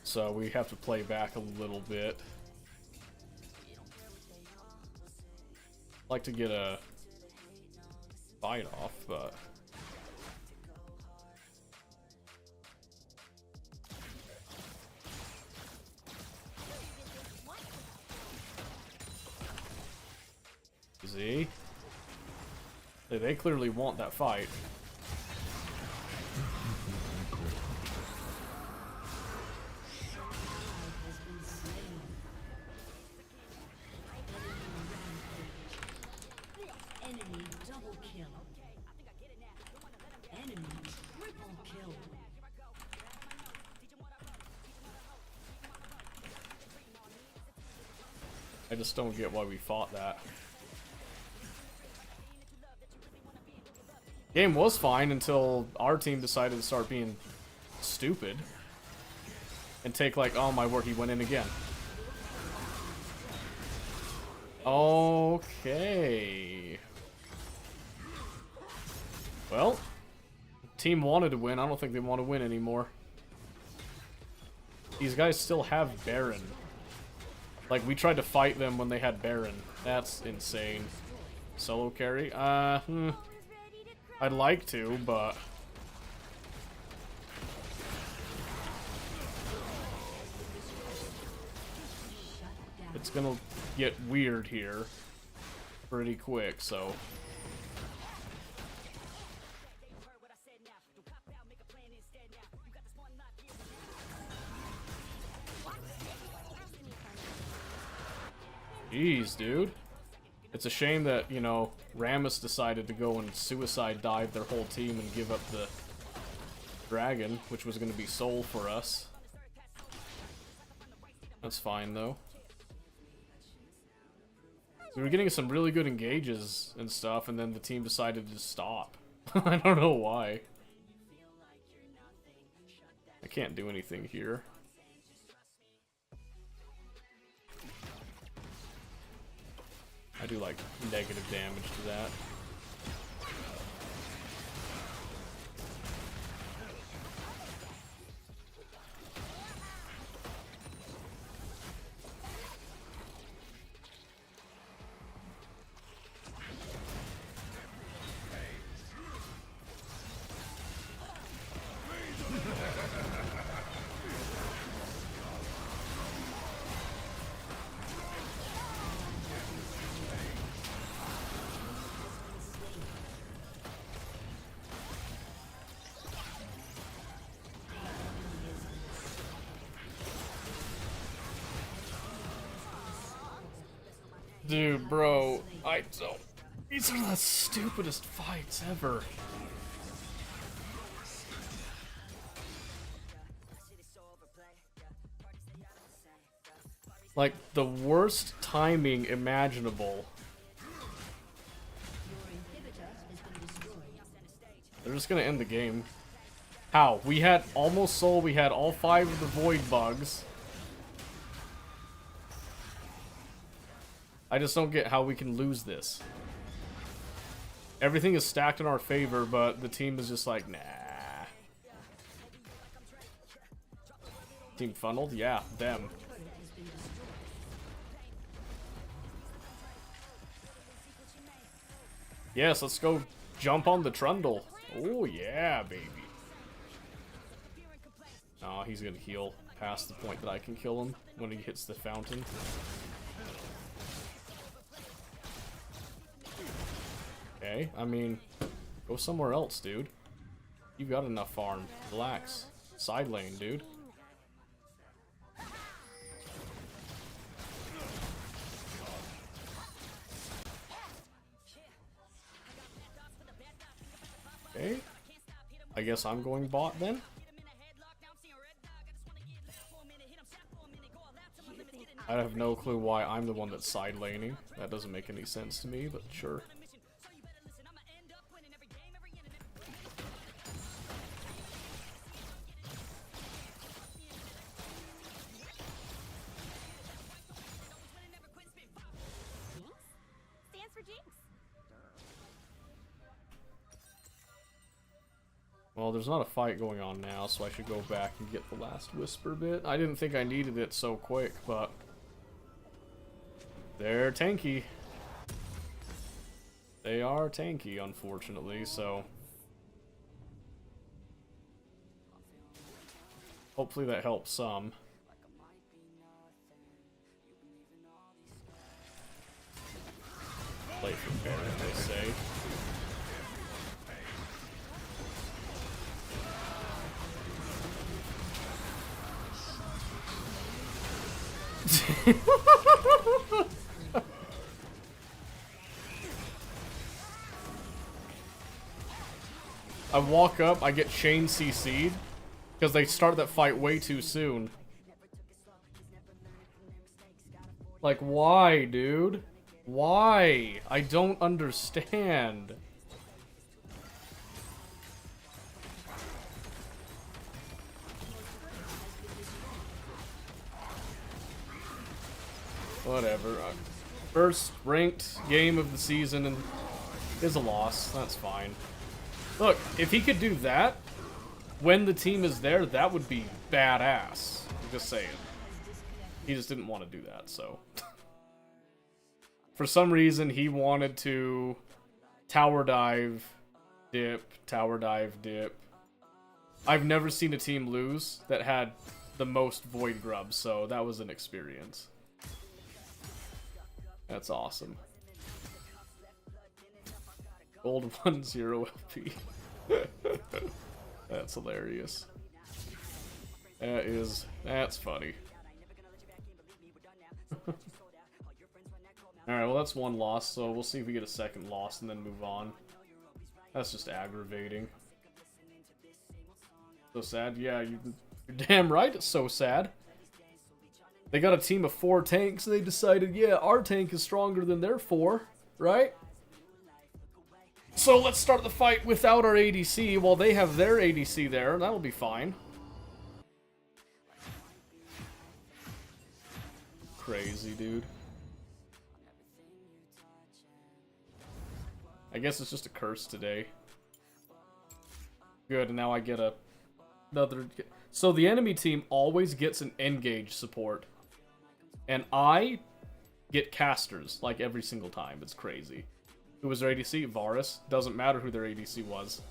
So we have to play back a little bit. Like to get a fight off, but easy. They clearly want that fight. Enemy double kill. Enemy triple kill. I just don't get why we fought that. Game was fine until our team decided to start being stupid. And take like, oh my word, he went in again. Okay. Well, team wanted to win. I don't think they want to win anymore. These guys still have Baron. Like, we tried to fight them when they had Baron. That's insane. Solo carry? I'd like to, but it's gonna get weird here pretty quick, so Jeez, dude. It's a shame that, you know, Rammus decided to go and suicide dive their whole team and give up the dragon, which was going to be Soul for us. That's fine, though. We were getting some really good engages and stuff, and then the team decided to stop. I don't know why. I can't do anything here. I do like negative damage to that. Dude, bro, I don't... These are the stupidest fights ever. Like, the worst timing imaginable. They're just gonna end the game. How? We had almost soul, we had all 5 of the void bugs. I just don't get how we can lose this. Everything is stacked in our favor, but the team is just like, nah. Team funneled? Yeah, them. Yes, let's go jump on the trundle. Oh, yeah, baby. Oh, he's gonna heal past the point that I can kill him when he hits the fountain. Okay, I mean, go somewhere else, dude. You've got enough farm. Relax. Side lane, dude. Okay. I guess I'm going bot then? I have no clue why I'm the one that's side laning. That doesn't make any sense to me, but sure. Stands for Jinx. Well, there's not a fight going on now, so I should go back and get the last whisper bit. I didn't think I needed it so quick, but they're tanky. They are tanky, unfortunately, so hopefully that helps some. Play for Baron, they say. I walk up, I get chain CC'd because they start that fight way too soon. Like, why, dude? Why? I don't understand. Whatever. First ranked game of the season and is a loss. That's fine. Look, if he could do that when the team is there, that would be badass. I'm just saying. He just didn't want to do that, so. For some reason, he wanted to tower dive, dip, tower dive, dip. I've never seen a team lose that had the most void grubs, so that was an experience. That's awesome. Gold 1-0 LP. That's hilarious. That's funny. Alright, well that's one loss, so we'll see if we get a second loss and then move on. That's just aggravating. So sad? Yeah, you're damn right it's so sad. They got a team of 4 tanks, and they decided, yeah, our tank is stronger than their 4, right? So let's start the fight without our ADC while they have their ADC there. That'll be fine. Crazy, dude. I guess it's just a curse today. Good, and now I get another... So the enemy team always gets an engage support. And I get casters, like, every single time. It's crazy. Who was their ADC? Varus. Doesn't matter who their ADC was.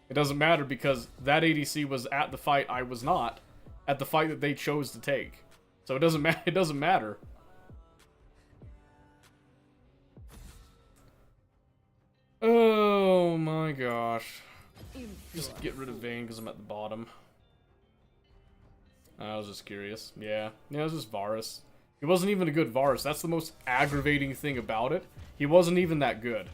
It doesn't matter because that ADC was at the fight I was not. At the fight that they chose to take. So it doesn't matter. It doesn't matter. Oh my gosh. Just get rid of Vayne because I'm at the bottom. I was just curious. Yeah, it was just Varus. He wasn't even a good Varus. That's the most aggravating thing about it. He wasn't even that good.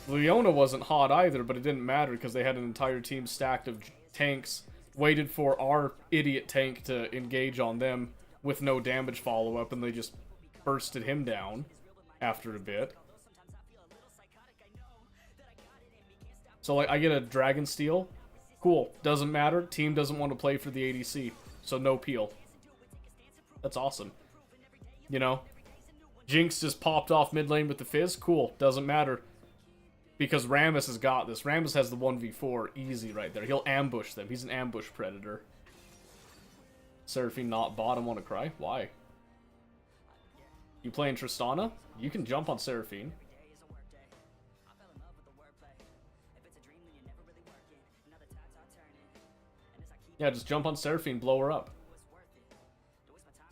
Leona wasn't hot either, but it didn't matter because they had an entire team stacked of tanks, waited for our idiot tank to engage on them with no damage follow-up, and they just bursted him down after a bit. So, like, I get a Dragon Steel. Cool. Doesn't matter. Team doesn't want to play for the ADC. So no peel. That's awesome. You know? Jinx just popped off mid lane with the Fizz. Cool. Doesn't matter. Because Rammus has got this. Rammus has the 1v4 easy right there. He'll ambush them. He's an ambush predator. Seraphine not bot. I want to cry. Why? You playing Tristana? You can jump on Seraphine. Yeah, just jump on Seraphine, blow her up.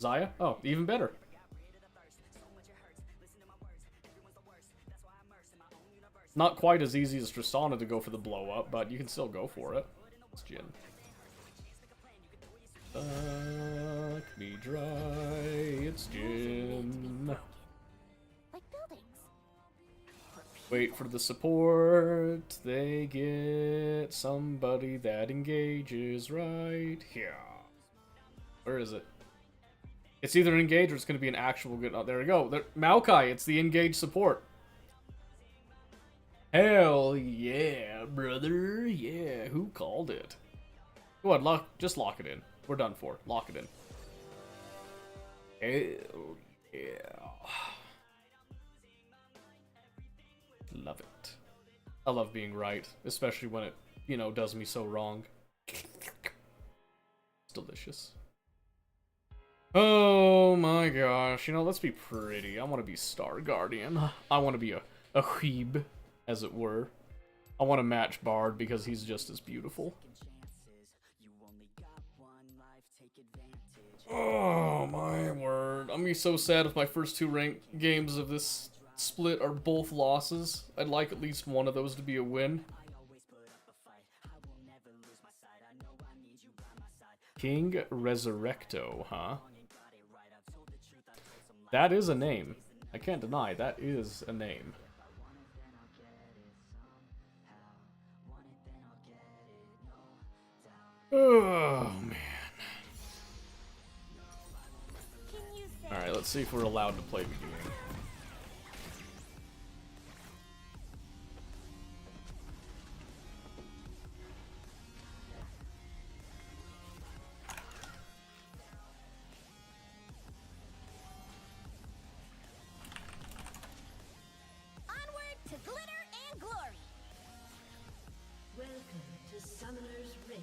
Xayah? Oh, even better. Not quite as easy as Tristana to go for the blow up, but you can still go for it. It's Jhin. Suck me dry, it's Jhin. Like buildings. Wait for the support. They get somebody that engages right here. Where is it? It's either an engage or it's going to be an actual good... Oh, there we go. There, Maokai, it's the engage support. Hell yeah, brother. Yeah, who called it? Go on, just lock it in. We're done for. Lock it in. Hell yeah. Love it. I love being right, especially when it, you know, does me so wrong. It's delicious. Oh my gosh, you know, let's be pretty. I want to be Star Guardian. I want to be a weeb, as it were. I want to match Bard because he's just as beautiful. Oh my word. I'm gonna be so sad if my first 2 ranked games of this split are both losses. I'd like at least one of those to be a win. King Resurrecto, huh? That is a name. I can't deny, that is a name. Oh, man. Alright, let's see if we're allowed to play the game. Onward to glitter and glory. Welcome to Summoner's Rift.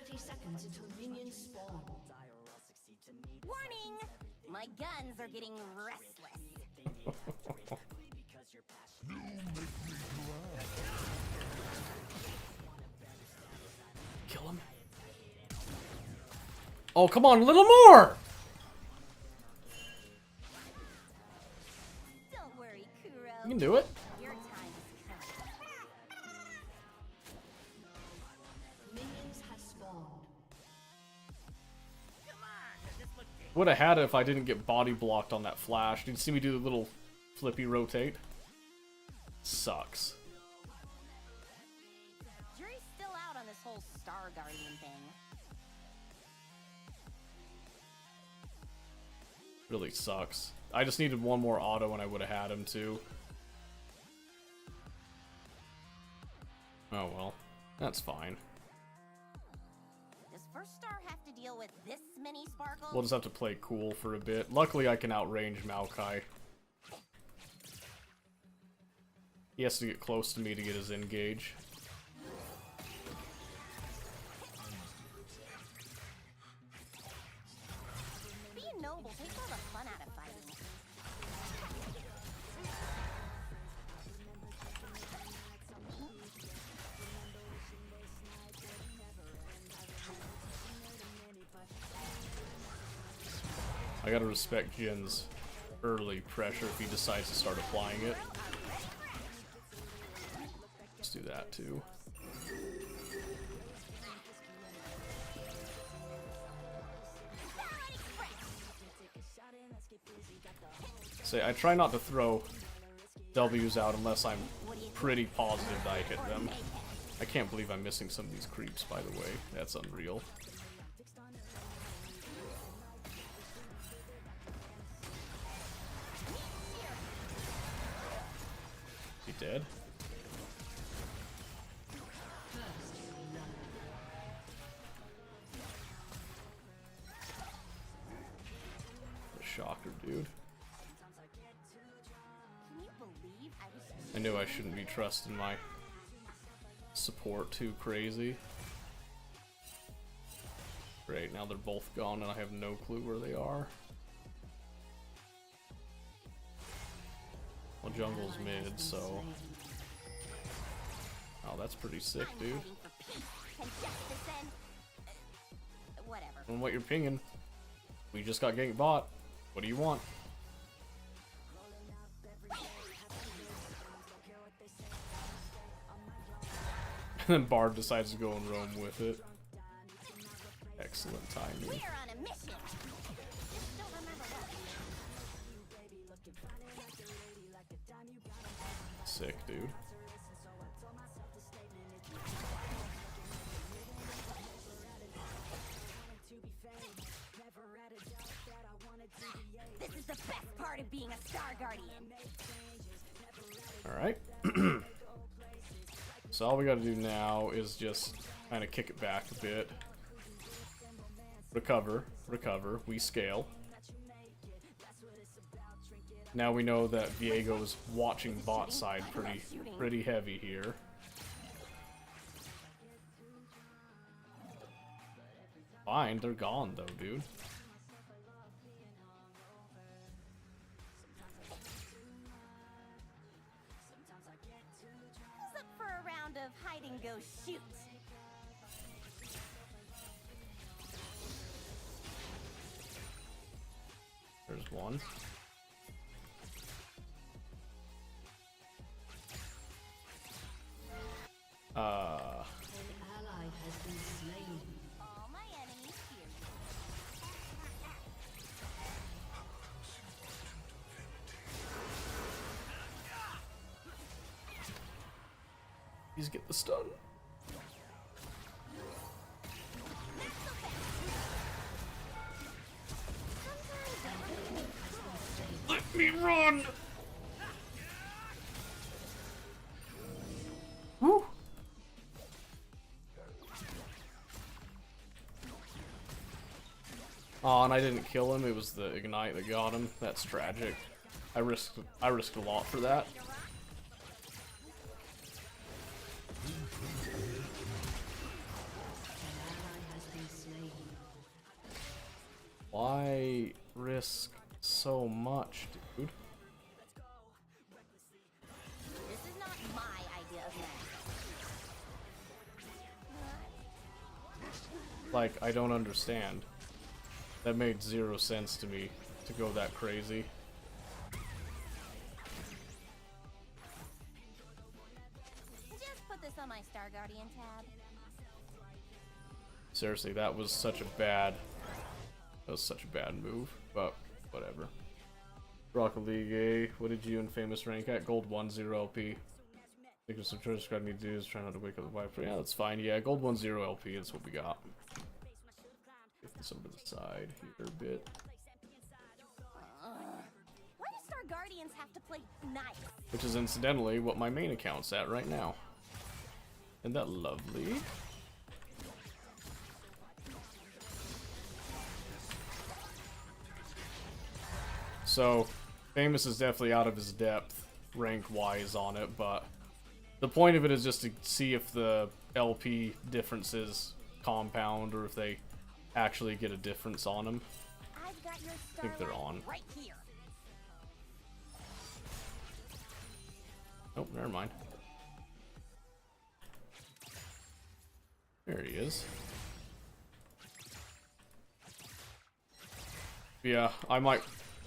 30 seconds until minions spawn. Warning! My guns are getting restless. Kill him. Oh, come on, a little more! Don't worry, Kuro. You can do it. Your time is coming. Would have had it if I didn't get body blocked on that flash. Did you see me do the little flippy rotate? Sucks. Jury's still out on this whole Star Guardian thing. Really sucks. I just needed one more auto and I would have had him too. Oh well, that's fine. Does First Star have to deal with this many sparkles? We'll just have to play cool for a bit. Luckily I can outrange Maokai. He has to get close to me to get his engage. Being noble takes all the fun out of fighting. I gotta respect Jin's early pressure if he decides to start applying it. Let's do that too. Say, I try not to throw W's out unless I'm pretty positive that I hit them. I can't believe I'm missing some of these creeps, by the way. That's unreal. He dead? The shocker, dude. Can you believe I was I knew I shouldn't be trusting my support too crazy. Great, now they're both gone and I have no clue where they are. Well, jungle's mid, so... Oh, that's pretty sick, dude. fighting for peace and justice and whatever. And what you're pinging. We just got ganked bot. What do you want? And then Bard decides to go and roam with it. Excellent timing. We're on a mission. Just don't remember what. Sick, dude. This is the best part of being a Star Guardian. Alright. So all we gotta do now is just kind of kick it back a bit. Recover, recover, we scale. Now we know that Viego is watching bot side pretty heavy here. Fine, they're gone though, dude. Who's up for a round of hide and go shoot? There's one. An ally has been slain. All my enemies fear me. Please get the stun. Let me run! Woo! Oh, and I didn't kill him. It was the ignite that got him. That's tragic. I risked a lot for that. Why risk so much, dude? This is not my idea of magic. Like, I don't understand. That made 0 sense to me to go that crazy. Just put this on my Star Guardian tab. Seriously, that was such a bad That was such a bad move, but whatever. Rocket League A, what did you and Famous rank at? Gold 1-0 LP. I think some choice squad need to do is try not to wake up the wife. Yeah, that's fine. Yeah, gold 1-0 LP is what we got. Get this over the side here a bit. Why do Star Guardians have to play nice? Which is incidentally what my main account's at right now. Isn't that lovely? So, Famous is definitely out of his depth, rank-wise, on it, but the point of it is just to see if the LP differences compound or if they actually get a difference on them. I've got your I think they're on. right here. Oh, never mind. There he is. Yeah, I might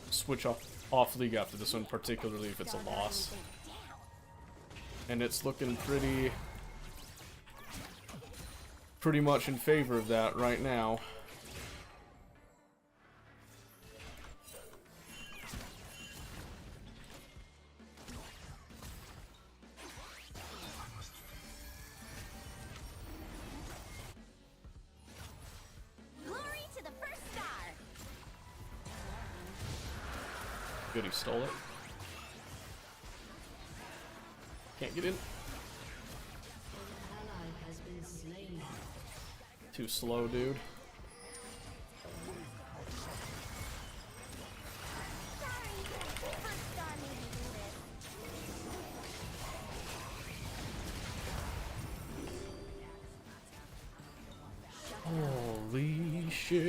switch off League after this one, particularly if it's a loss. And it's looking pretty much in favor of that right now. Glory to the first star. Good, he stole it. Can't get in. An ally has been slain. Too slow, dude. Sorry, first star made me do this. Holy shit.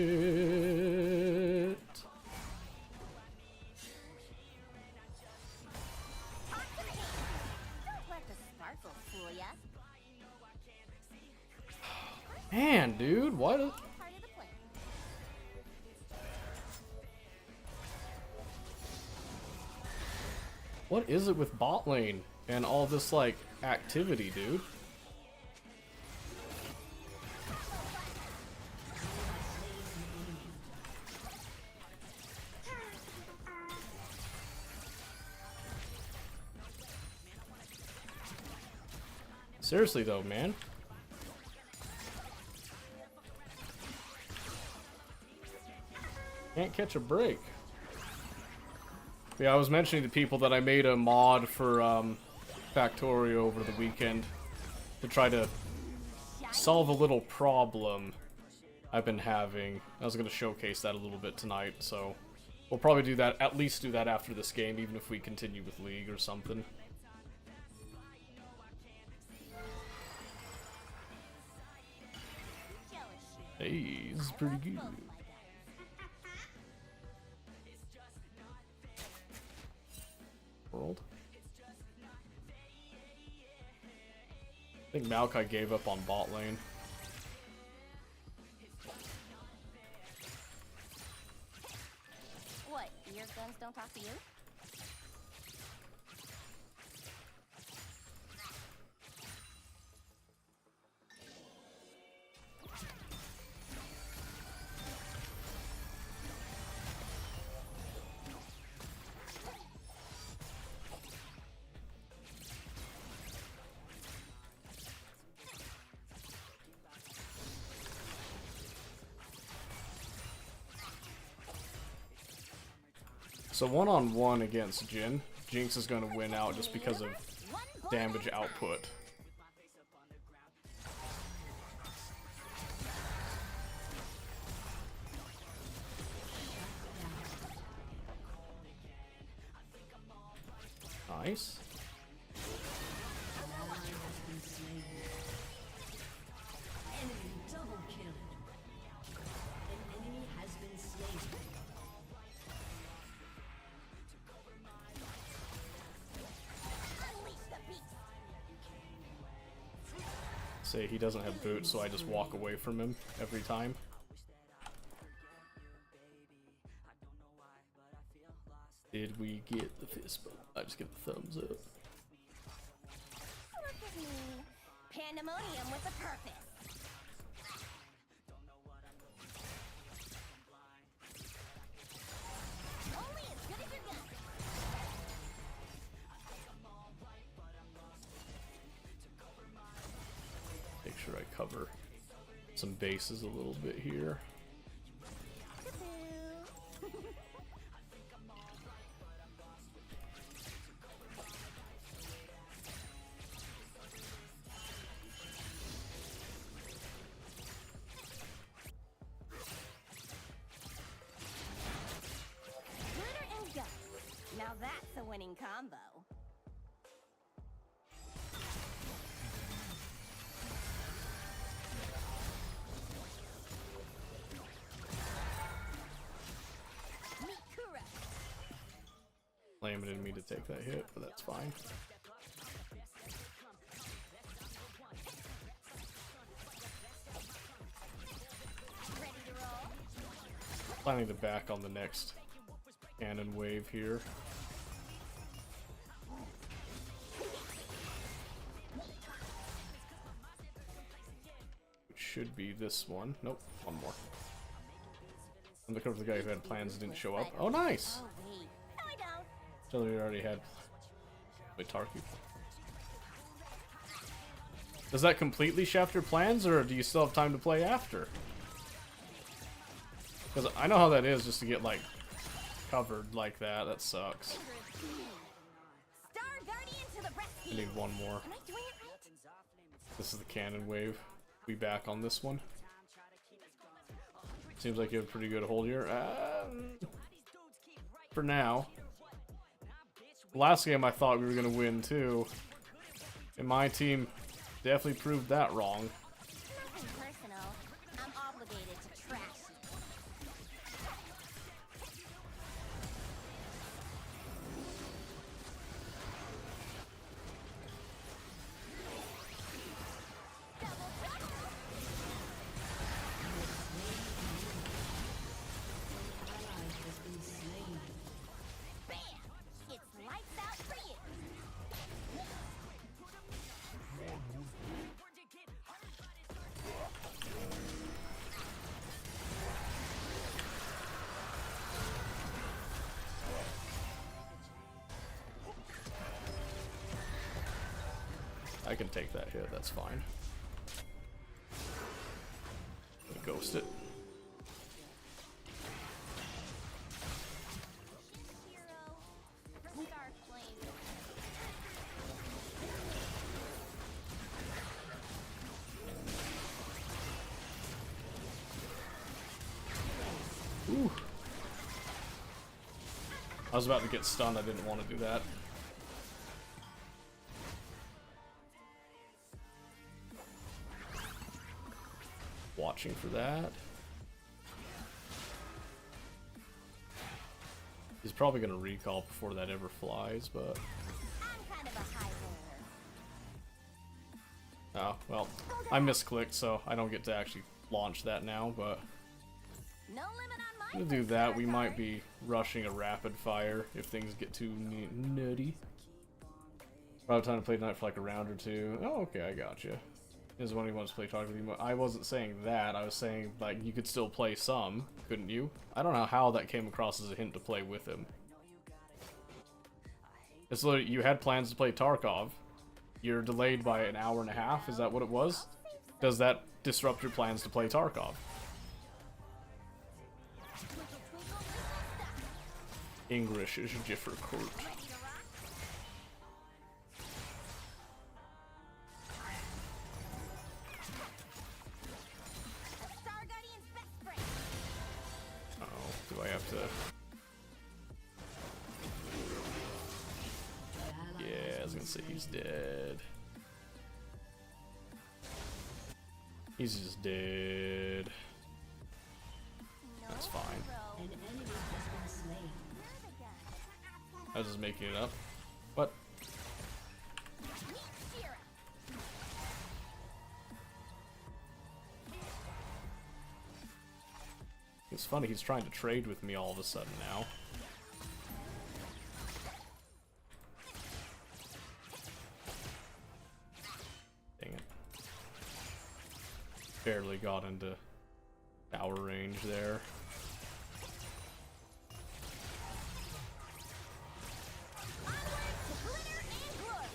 Talk to me. Don't let the sparkle fool ya. Man, dude, what? Part of the plan. What is it with bot lane and all this, like, activity, dude? Seriously, though, man. Can't catch a break. Yeah, I was mentioning to people that I made a mod for Factorio over the weekend to try to solve a little problem I've been having. I was going to showcase that a little bit tonight, so we'll probably do that, at least do that after this game, even if we continue with League or something. Hey, this is pretty good. World. I think Maokai gave up on bot lane. What, your guns don't talk to you? So one-on-one against Jin, Jinx is going to win out just because of damage output. Nice. An ally has been slain. Enemy double kill. An enemy has been slain. Unleash the beast. Say he doesn't have boots, so I just walk away from him every time. Did we get the fist bump? I just get the thumbs up. Look at me. Pandemonium with a purpose. sure I cover some bases a little bit here. Glitter and go. Now that's a winning combo. Mikura. Limited me to take that hit, but that's fine. Ready to roll? Planning to back on the next cannon wave here. Which should be this one. Nope, one more. I'm looking for the guy who had plans and didn't show up. Oh, nice! Oh wait. No, I don't. So we already had. Wait, Tarky. Does that completely shaft your plans, or do you still have time to play after? Because I know how that is, just to get like covered like that. That sucks. Star Guardian to the I rescue. need one more. Am I doing it right? This is the cannon wave. We back on this one. Seems like you have a pretty good hold here. For now. Last game I thought we were gonna win too, and my team definitely proved that wrong. Nothing personal. I'm obligated to trash you. Bam! It's lights out for you. I can take that hit, that's fine. Ghost it. Hero for Starflame. Ooh. I was about to get stunned, I didn't want to do that. Watching for that. He's probably gonna recall before that ever flies, but I'm kind of a high roller. oh well. I misclicked, so I don't get to actually launch that now, but No limit on my to do that, we might be rushing a rapid fire if things get too nutty. Probably time to play tonight for like a round or two. Oh, okay, I got you. Is when he wants to play talk with you. I wasn't saying that. I was saying like you could still play some, couldn't you? I don't know how that came across as a hint to play with him. It's literally you had plans to play Tarkov. You're delayed by an hour and a half. Is that what it was? Does that disrupt your plans to play Tarkov? English is difficult. Ready to rock? A Star Guardian's best friend. Oh, do I have to? Yeah, I was gonna say he's dead. He's just dead. No That's fine. hero. An enemy has been slain. You're the guy. I was just making it up. What? Meet Shira. It's funny, he's trying to trade with me all of a sudden now. Dang it. Barely got into tower range there. Onward to glitter and glory.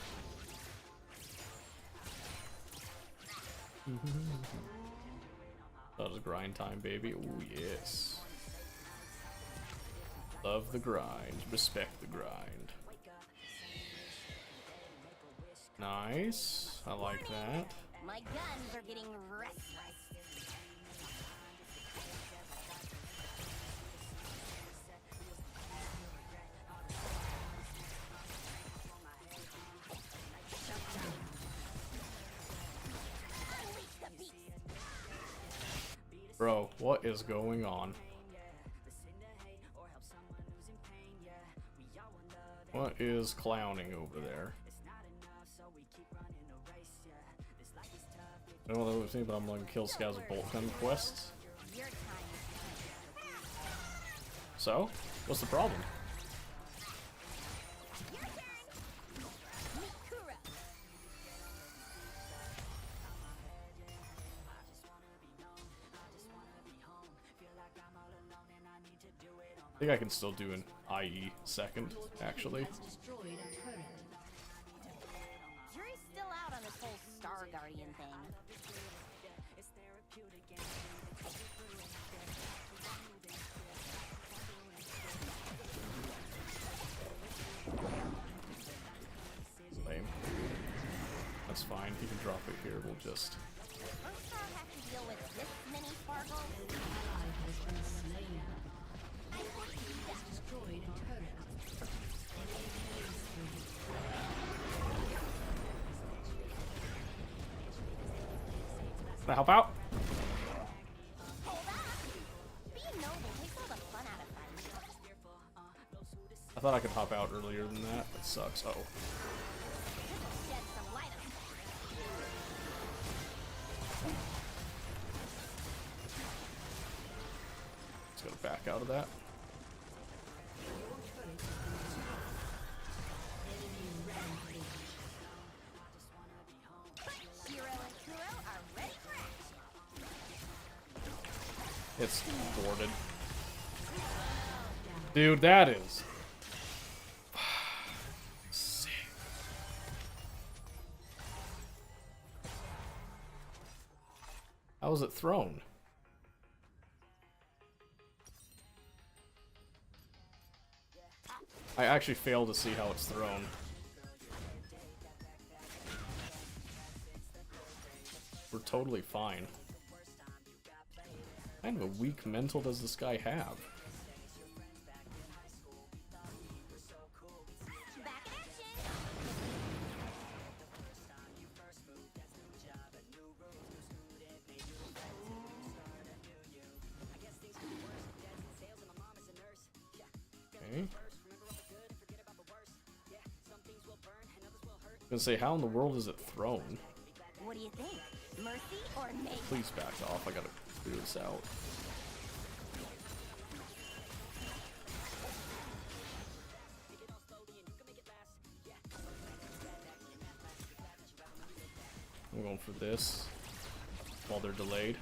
That was grind time, baby. Oh yes. Love the grind. Respect the grind. Nice. I like that. My guns are getting restless. Unleash the beast. Bro, what is going on? What is clowning over there? I don't know what I'm saying, but I'm gonna kill scouts with bolt gun quests. Your time So, what's the problem? is your turn. Meet Kuro. I think I can still do an IE second, actually. Destroyed a turret. Jury's still out on this whole Star Guardian thing. Lame. That's fine. He can drop it here. We'll just. First Star have to deal with this many sparkles. Ally has been slain. Has destroyed a turret. Can I help out? Hold up! Being noble takes all the fun out of fighting. I thought I could hop out earlier than that. That sucks. Oh. Shed some light on Let's go back out of that. Hero and Kuro are ready for action. It's boarded. Dude, that is. Sick. How was it thrown? I actually failed to see how it's thrown. We're totally fine. What kind of a weak mental does this guy have? Back in action! Okay. I was gonna say, how in the world is it thrown? What do you think? Mercy or make? Please back off. I gotta figure this out. I'm going for this while they're delayed.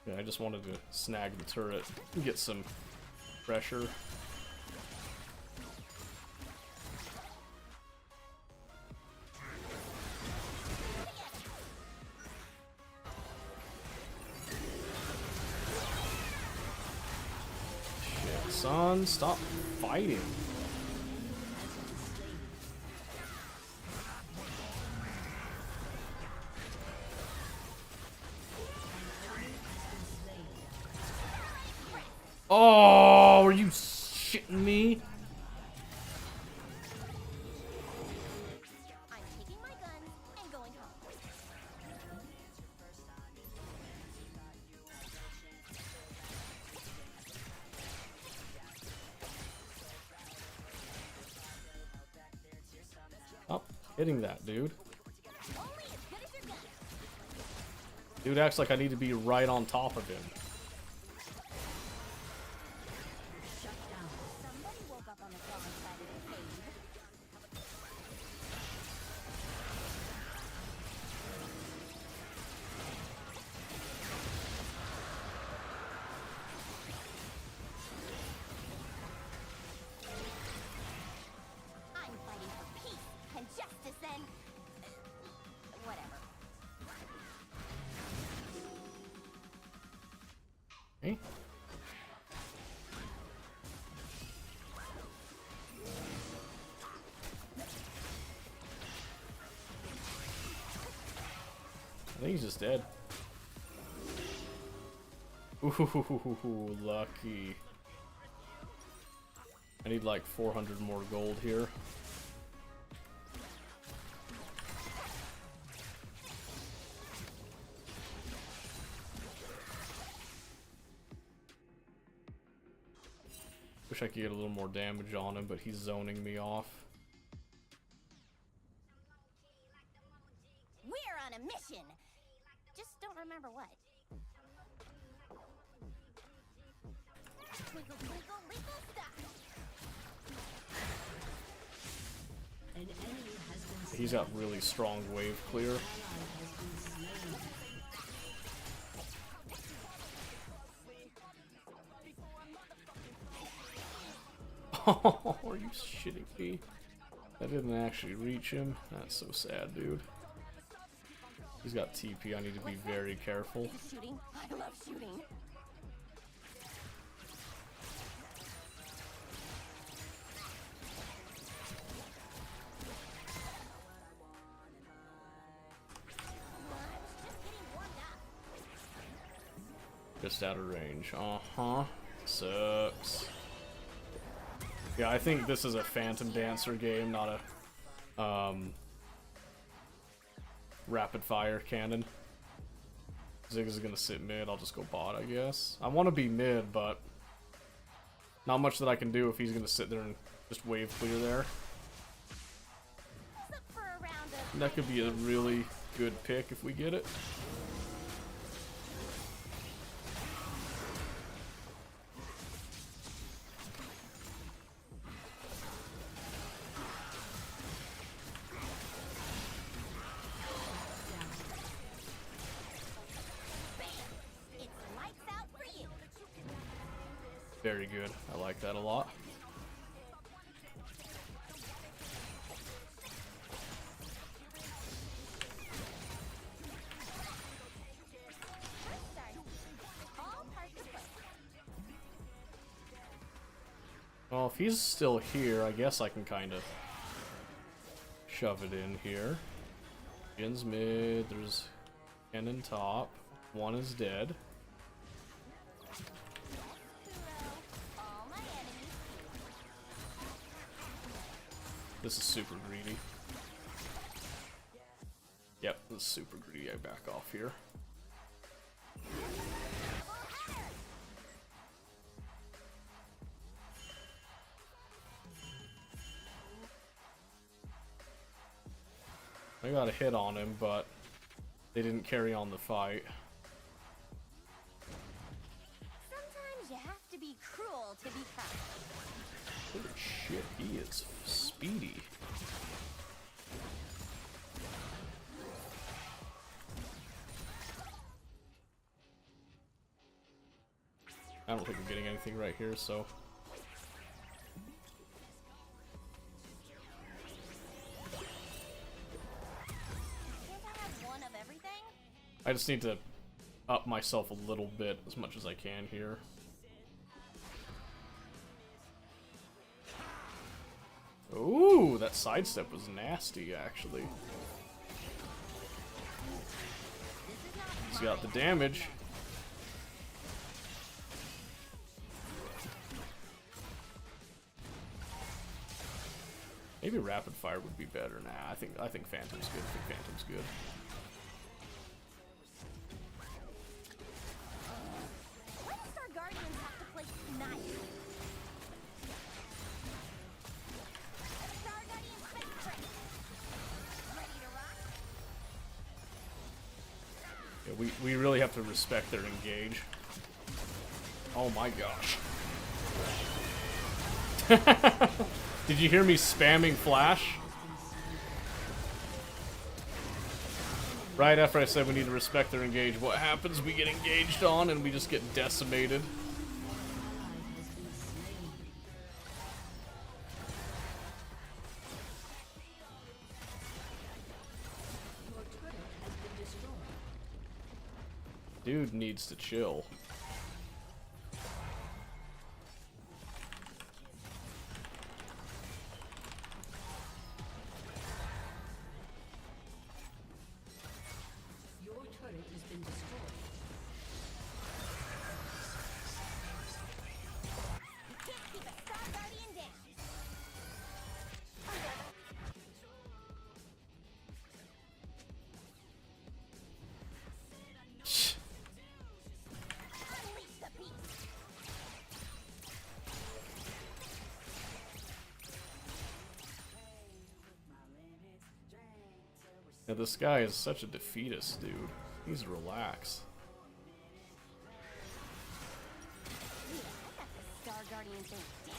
Yeah, I just wanted to snag the turret and get some pressure. Shit, son, stop fighting. Oh, are you shitting me? I'm taking my guns and going home. Stop hitting that, dude. Only as good as your gun. Dude acts like I need to be right on top of him. Somebody woke up on the wrong side of the cave. I think he's just dead. Ooh, lucky. I need like 400 more gold here. Wish I could get a little more damage on him, but he's zoning me off. We're on a mission. Just don't remember what. Twinkle, twinkle, little star. An enemy has been slain. He's got really strong wave clear. Ally has been slain. Oh, are you shitting me? That didn't actually reach him. That's so sad, dude. He's got TP. I need to be very careful. Shooting. I love shooting. Just out of range. Uh-huh. Sucks. Yeah, I think this is a Phantom Dancer game, not a rapid fire cannon. Zig is gonna sit mid, I'll just go bot, I guess. I want to be mid, but not much that I can do if he's gonna sit there and just wave clear there. What's up for a round of And that could be a really good pick if we get it. it's lights out for you. Very good. I like that a lot. First start. All parts of play. Well, if he's still here, I guess I can kind of shove it in here. Jin's mid, there's cannon top. One is dead. All my enemies. This is super greedy. Yep, this is super greedy. I back off here. I got a hit on him, but they didn't carry on the fight. Sometimes you have to be cruel to be kind. Holy shit, he is speedy. I don't think I'm getting anything right here, so... Can't I have one of everything? I just need to up myself a little bit, as much as I can here. Ooh, that sidestep was nasty, actually. He's got the damage. Maybe rapid fire would be better. Nah, I think Phantom's good. I think Phantom's good. When does our guardians have to play nice? Star Guardian Spectre. Ready to rock? Yeah, we really have to respect their engage. Oh my gosh. Did you hear me spamming flash? Right after I said we need to respect their engage, what happens? We get engaged on and we just get decimated. Your turret has been destroyed. Dude needs to chill. Your turret Yeah, this guy is such a defeatist, dude. He needs to relax. Yeah, I got the Star Guardian thing down.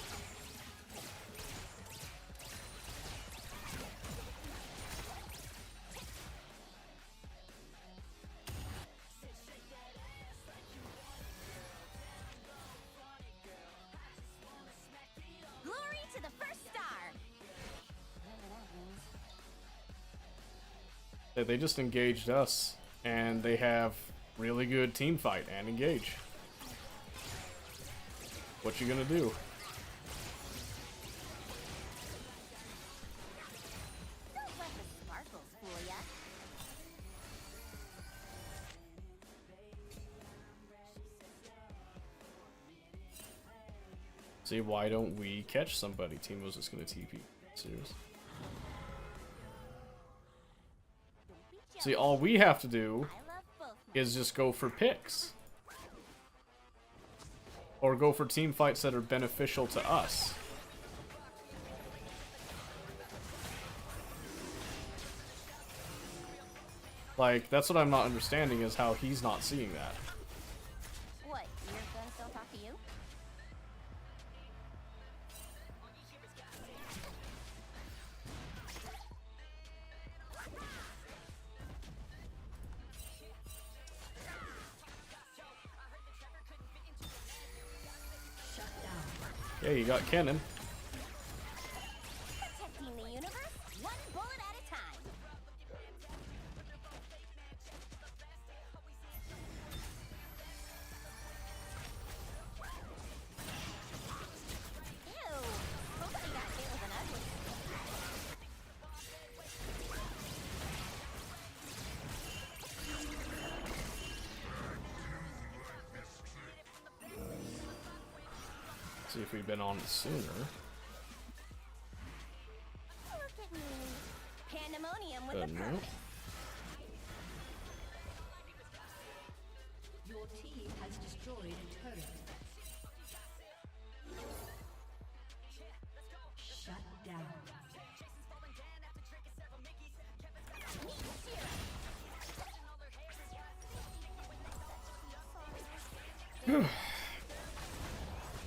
Glory to the first star! Whatever that means. They just engaged us, and they have really good team fight and engage. What you gonna do? Don't let the sparkles fool ya. See, why don't we catch somebody? Teemo's just gonna TP. Serious. Don't be See, jealous. all we have to do I love both my is just go for picks. Or go for team fights that are beneficial to us. Like, that's what I'm not understanding, is how he's not seeing that. What, your guns don't talk to you? Shut down. Yeah, you got Cannon. Protecting the universe, one bullet at a time. Ew, somebody got hit with an ugly. See if we've been on it sooner. Look at me. Pandemonium with Good a enough. purpose. Your team has destroyed a turret. Shut down.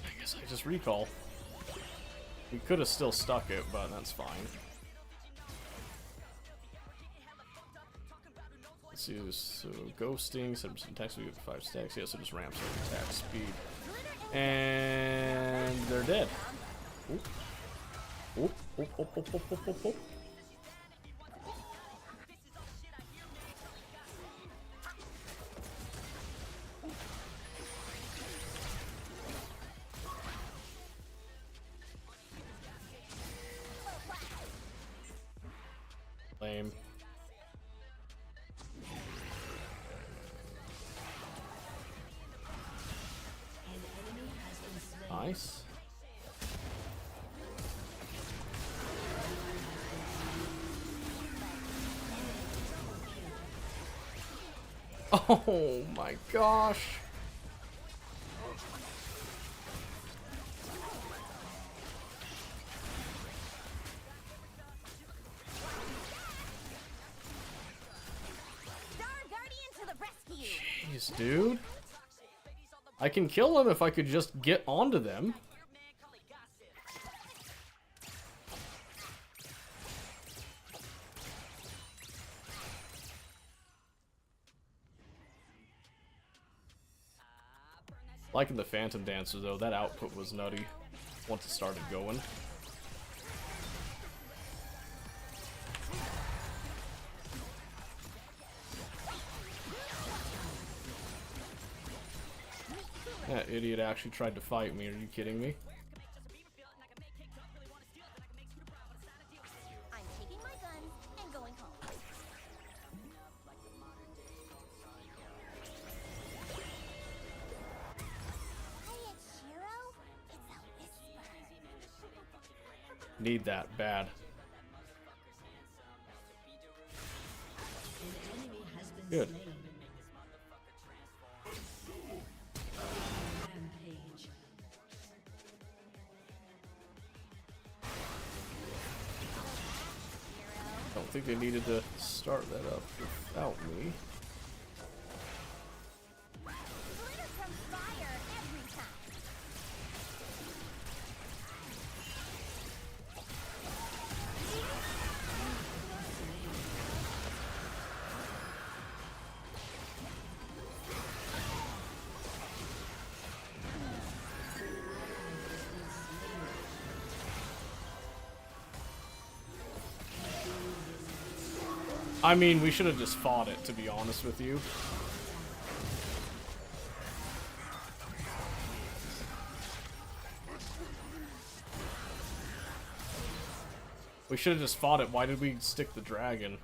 I guess I just recall. We could have still stuck it, but that's fine. Let's see, so ghosting, 7% attack speed, 5 stacks, yeah, so just ramps up attack speed. And they're dead. Oop. Oop, oop, oop, oop, oop, oop, oop, oop. Lame. An enemy has been slain. Nice. Oh my gosh. Star Guardian to the rescue. Jeez, dude. I can kill them if I could just get onto them. Liking the Phantom Dancer though, that output was nutty once it started going. That idiot actually tried to fight me, are you kidding me? I'm taking my guns and going home. Hey, it's Shiro. It's a whisper. Need that bad. An enemy has been Good. slain. Rampage. Don't think they needed to start that up without me. Glitter from fire every time. I mean, we should have just fought it, to be honest with you. We should have just fought it. Why did we stick the dragon?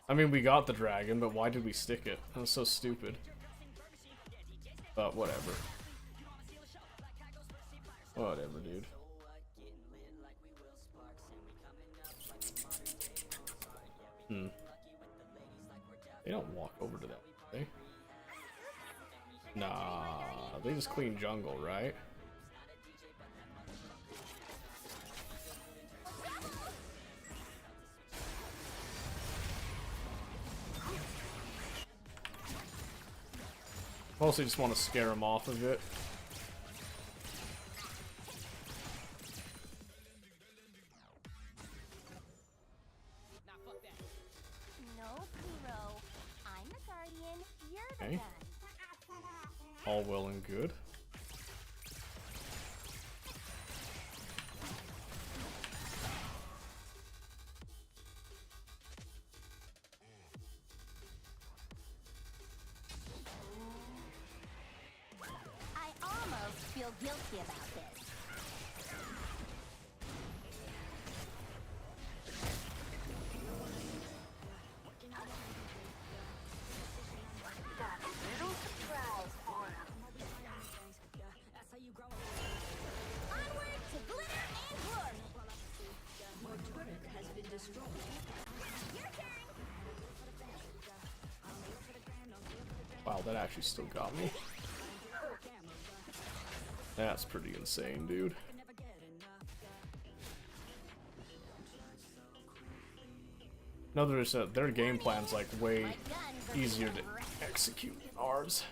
I mean, we got the dragon, but why did we stick it? That was so stupid. But whatever. Whatever, dude. They don't walk over to that, do they? Nah, they just clean jungle, right? Mostly just want to scare him off of it. No, Kuro. I'm the guardian. You're the Okay. gun. All well and good. I almost feel guilty about this. Got a little surprise for him. Onward to glitter and glory. Your turret has been destroyed. Your turn. Wow, that actually still got me. That's pretty insane, dude. Notice that their game plan's like way easier to execute than ours.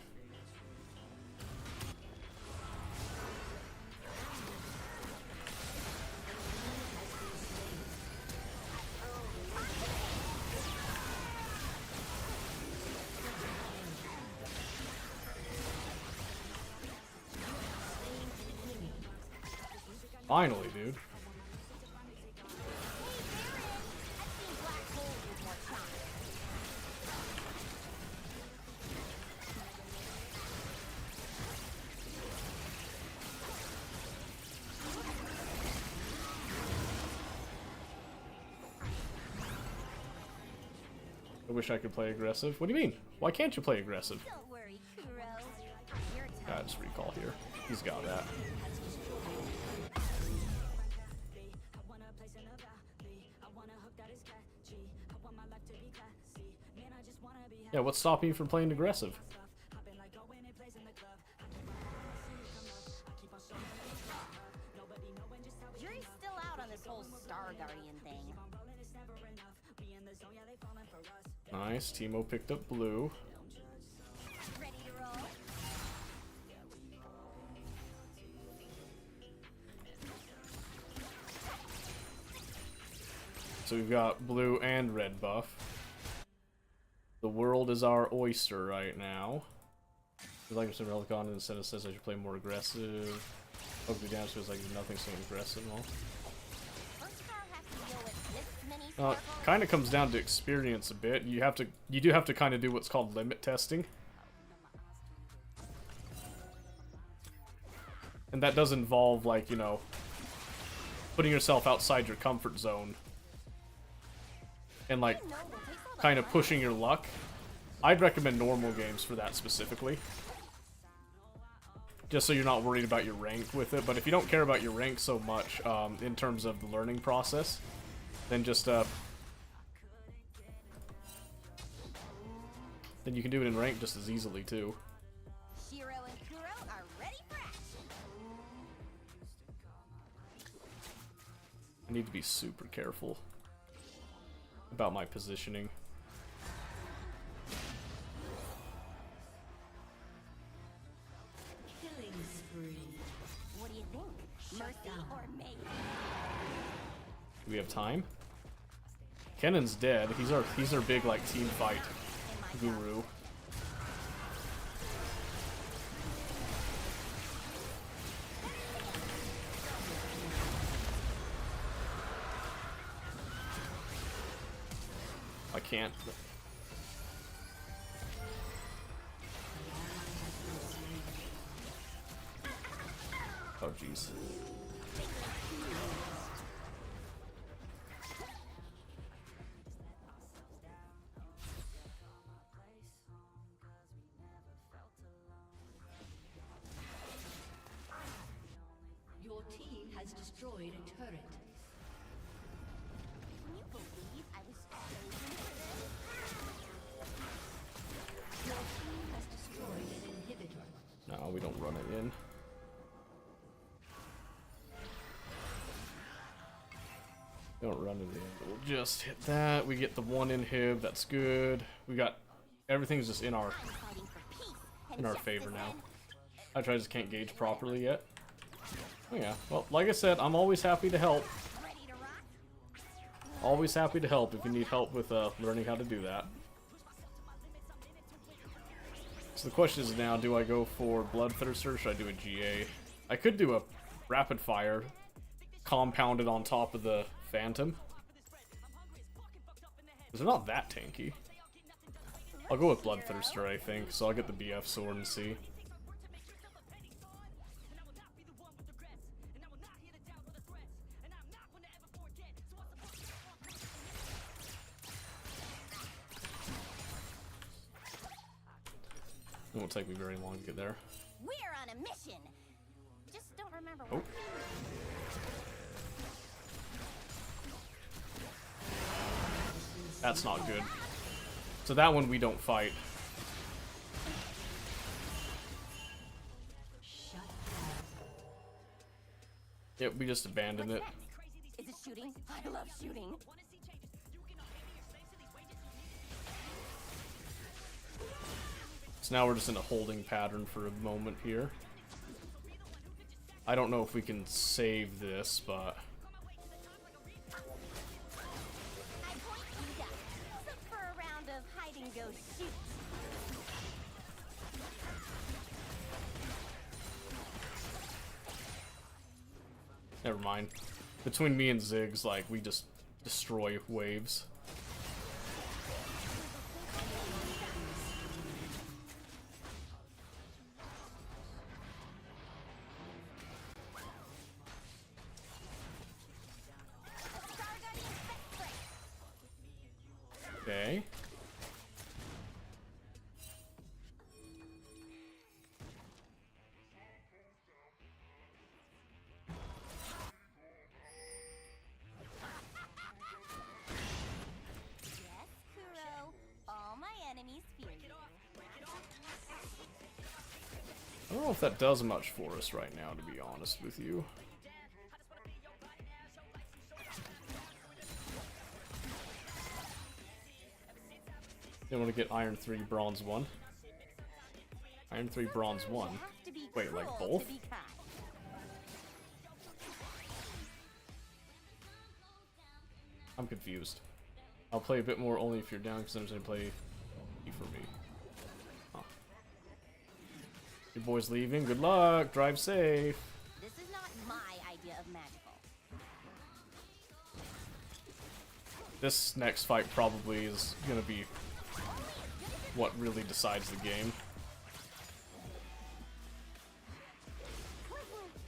Finally, dude. I wish I could play aggressive. What do you mean? Why can't you play aggressive? Don't worry, Kuro. Your turn. Ah, just recall here. He's got that. Yeah, what's stopping you from playing aggressive? Jury's still out on this whole Star Guardian thing. Nice. Teemo picked up blue. Ready to roll? So we've got blue and red buff. The world is our oyster right now. Like Mr. Relicon instead of says I should play more aggressive. Ugly damage feels like there's nothing so aggressive. Well, Horsepower has to deal with this many sparkles. kind of comes down to experience a bit. You do have to kind of do what's called limit testing. And that does involve, like, you know, putting yourself outside your comfort zone. And, like, kind of pushing your luck. I'd recommend normal games for that specifically. Just so you're not worried about your rank with it. But if you don't care about your rank so much in terms of the learning process, then just then you can do it in rank just as easily too. Shiro and Kuro are ready for action. I need to be super careful. about my positioning. Killing spree. What do you think? Mercy or me? Do we have time? Kennan's dead. He's our big like team fight guru. I can't. Oh jeez. Your team has destroyed a turret. Can you believe I was chosen for this? Your team has destroyed an inhibitor. No, we don't run it in. Don't run it in. We'll just hit that. We get the 1 inhib. That's good. We got everything's just in our I'm fighting for peace and in our justice favor now. and I just can't gauge properly yet. Oh yeah. Well, like I said, I'm always happy to help. ready to rock. Always happy to help if you need help with learning how to do that. So the question is now, do I go for Bloodthirster or should I do a GA? I could do a rapid fire compounded on top of the Phantom. Because they're not that tanky. I'll go with Bloodthirster, I think, so I'll get the BF sword and see. It won't take me very long to get there. We're on a mission. Just don't remember Oh. what. That's not good. So that one we don't fight. Yep, we just abandon it. Is it shooting? I love shooting. So now we're just in a holding pattern for a moment here. I don't know if we can save this, but... I point you down. Look for a round of hide and go shoot. Never mind. Between me and Ziggs, like, we just destroy waves. Okay. Yes, Kuro. All my enemies fear you. I don't know if that does much for us right now, to be honest with you. They want to get Iron 3, Bronze 1. Iron 3, Bronze 1. Have to be Wait, like cruel both? to be kind. I'm confused. I'll play a bit more only if you're down, because I'm just going to play E for me. Huh. Your boy's leaving. Good luck. Drive safe. This is not my idea of magical. This next fight probably is going to be what really decides the game.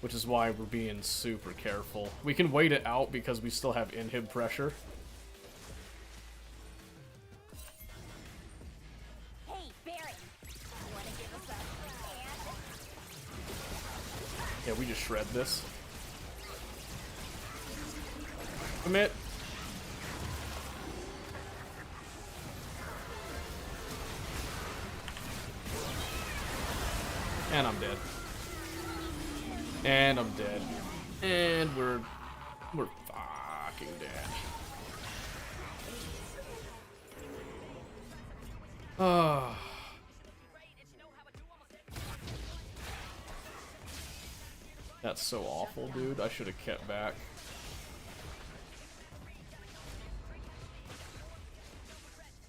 Which is why we're being super careful. We can wait it out because we still have inhib pressure. Hey, Barry. Wanna give us a hand? Yeah, we just shred this. Commit. And I'm dead. And I'm dead. And we're fucking dead. Ah. That's so awful, dude. I should have kept back.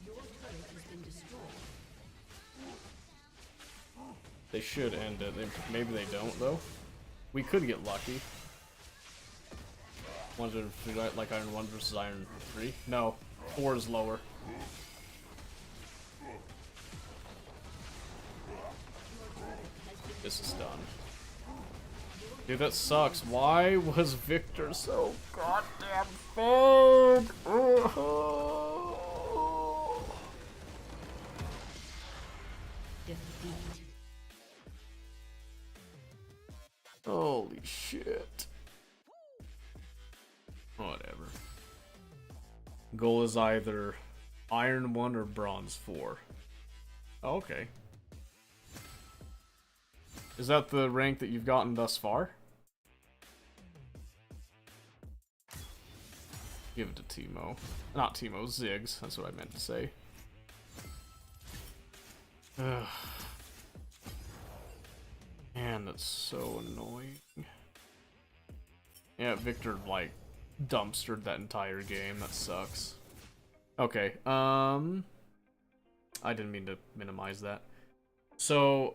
Your turret has been destroyed. They should end it. Maybe they don't, though. We could get lucky. 103, like Iron 1 versus Iron 3? No. 4 is lower. This is done. Dude, that sucks. Why was Victor so goddamn bad? Defeat. Holy shit. Whatever. Goal is either Iron 1 or Bronze 4. Oh, okay. Is that the rank that you've gotten thus far? Give it to Teemo. Not Teemo, Ziggs. That's what I meant to say. Ugh. Man, that's so annoying. Yeah, Victor, like, dumpstered that entire game. That sucks. Okay, I didn't mean to minimize that. So,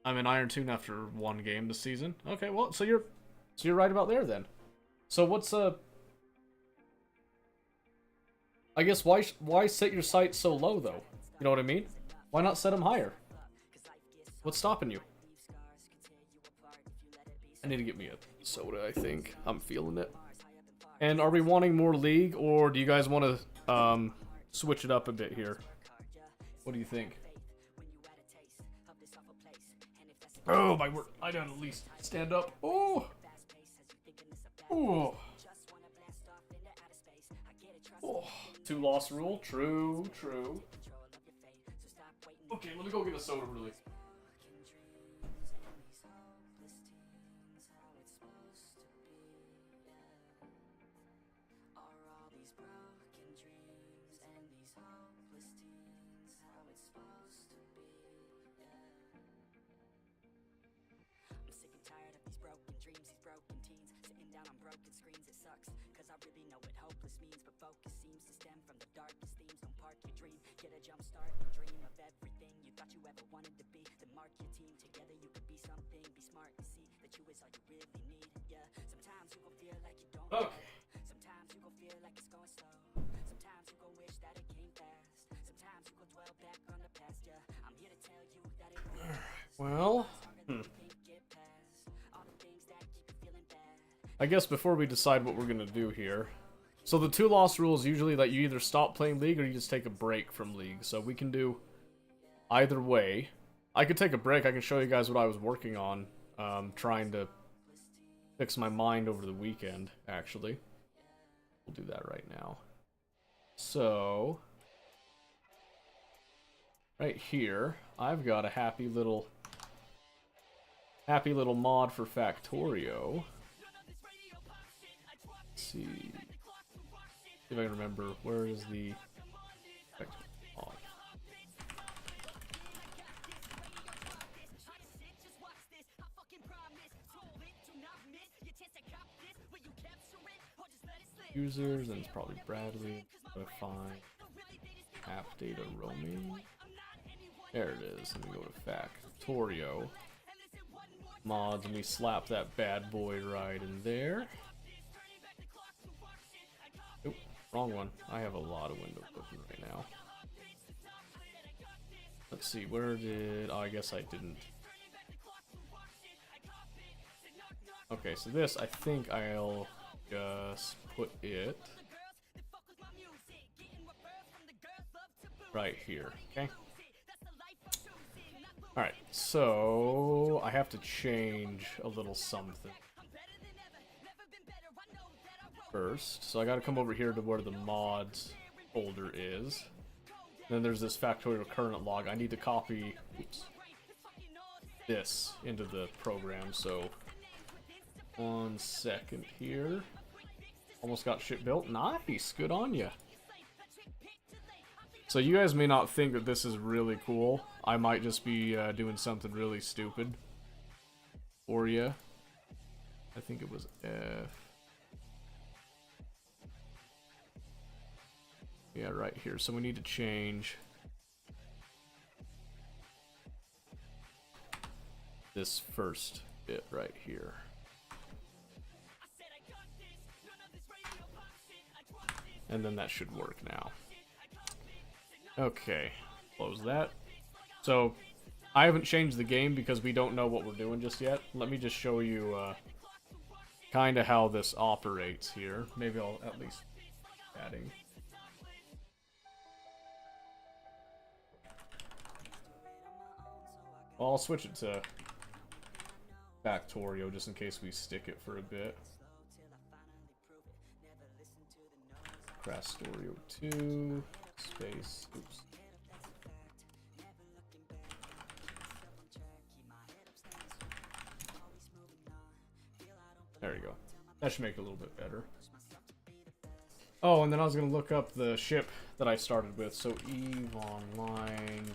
I'm in Iron 2 after 1 game this season. Okay, well, so you're right about there then. So what's I guess why set your sights so low though? You know what I mean? Why not set them higher? What's stopping you? I need to get me a soda, I think. I'm feeling it. And are we wanting more League, or do you guys want to switch it up a bit here? What do you think? Oh my word! I gotta at least stand up. Oh, oh, oh. 2 loss rule. True, true. Okay, let me go get a soda really. Okay. Sometimes you gon' feel like it's going slow. Sometimes you gon' wish that it came fast. Sometimes you gon' dwell back on the past. Yeah, I'm here to tell you that it won't last. Well, I guess before we decide what we're gonna do here, so the 2 loss rule is usually that you either stop playing League or you just take a break from League. So we can do either way. I could take a break. I can show you guys what I was working on, trying to fix my mind over the weekend, actually. We'll do that right now. So, right here, I've got a happy little mod for Factorio. Let's see if I can remember, where is the mod? Users, and it's probably Bradley. Gotta find app data roaming. There it is. Let me go to Factorio mods, and we slap that bad boy right in there. Oop, wrong one. I have a lot of windows open right now. Let's see, where did... oh, I guess I didn't. Okay, so this, I think I'll just put it right here, okay? Alright, so I have to change a little something first. So I gotta come over here to where the mods folder is. Then there's this Factorio current log. I need to copy this into the program, so 1 second here. Almost got shit built. Nice, good on ya. So you guys may not think that this is really cool. I might just be doing something really stupid for you. I think it was F. Yeah, right here. So we need to change this first bit right here. And then that should work now. Okay, close that. So, I haven't changed the game because we don't know what we're doing just yet. Let me just show you kind of how this operates here. Maybe I'll at least adding. Well, I'll switch it to Factorio just in case we stick it for a bit. Crastorio 2 space. Oops. There you go. That should make it a little bit better. Oh, and then I was gonna look up the ship that I started with. So EVE Online,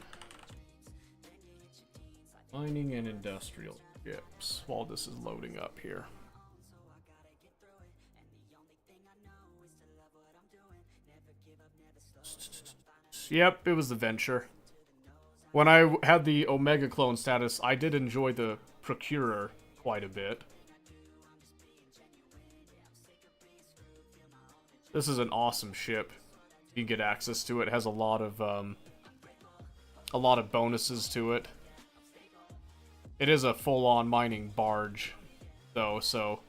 mining and industrial ships. While this is loading up here. Yep, it was the Venture. When I had the Omega clone status, I did enjoy the Procurer quite a bit. This is an awesome ship. You can get access to it. It has a lot of bonuses to it. It is a full-on mining barge, though, so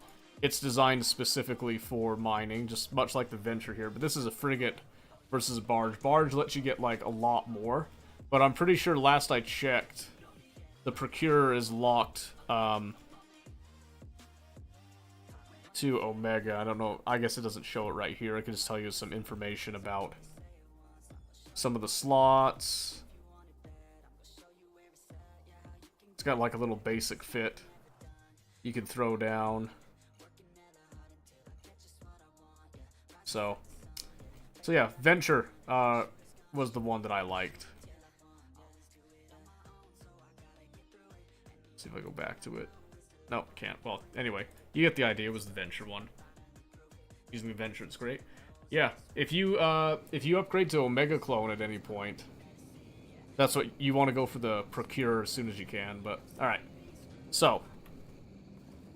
it's designed specifically for mining, just much like the Venture here. But this is a frigate versus a barge. Barge lets you get, like, a lot more. But I'm pretty sure last I checked, the Procurer is locked, to Omega. I don't know. I guess it doesn't show it right here. I can just tell you some information about some of the slots. It's got like a little basic fit you can throw down. So yeah, Venture was the one that I liked. Let's see if I go back to it. No, can't. Well, anyway, you get the idea. It was the Venture one. Using the Venture, it's great. Yeah, if you upgrade to Omega Clone at any point, that's what you want to go for, the Procurer as soon as you can. But all right, so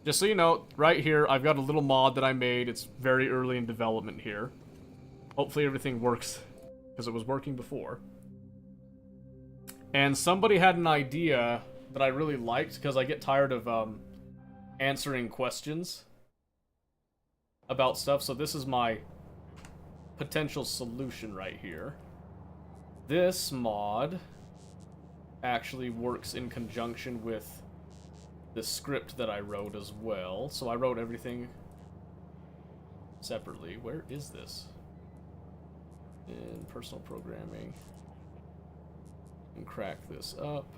just so you know, right here I've got a little mod that I made. It's very early in development here. Hopefully everything works because it was working before. And somebody had an idea that I really liked because I get tired of answering questions about stuff. So this is my potential solution right here. This mod actually works in conjunction with the script that I wrote as well. So I wrote everything separately. Where is this? In personal programming. And crack this up.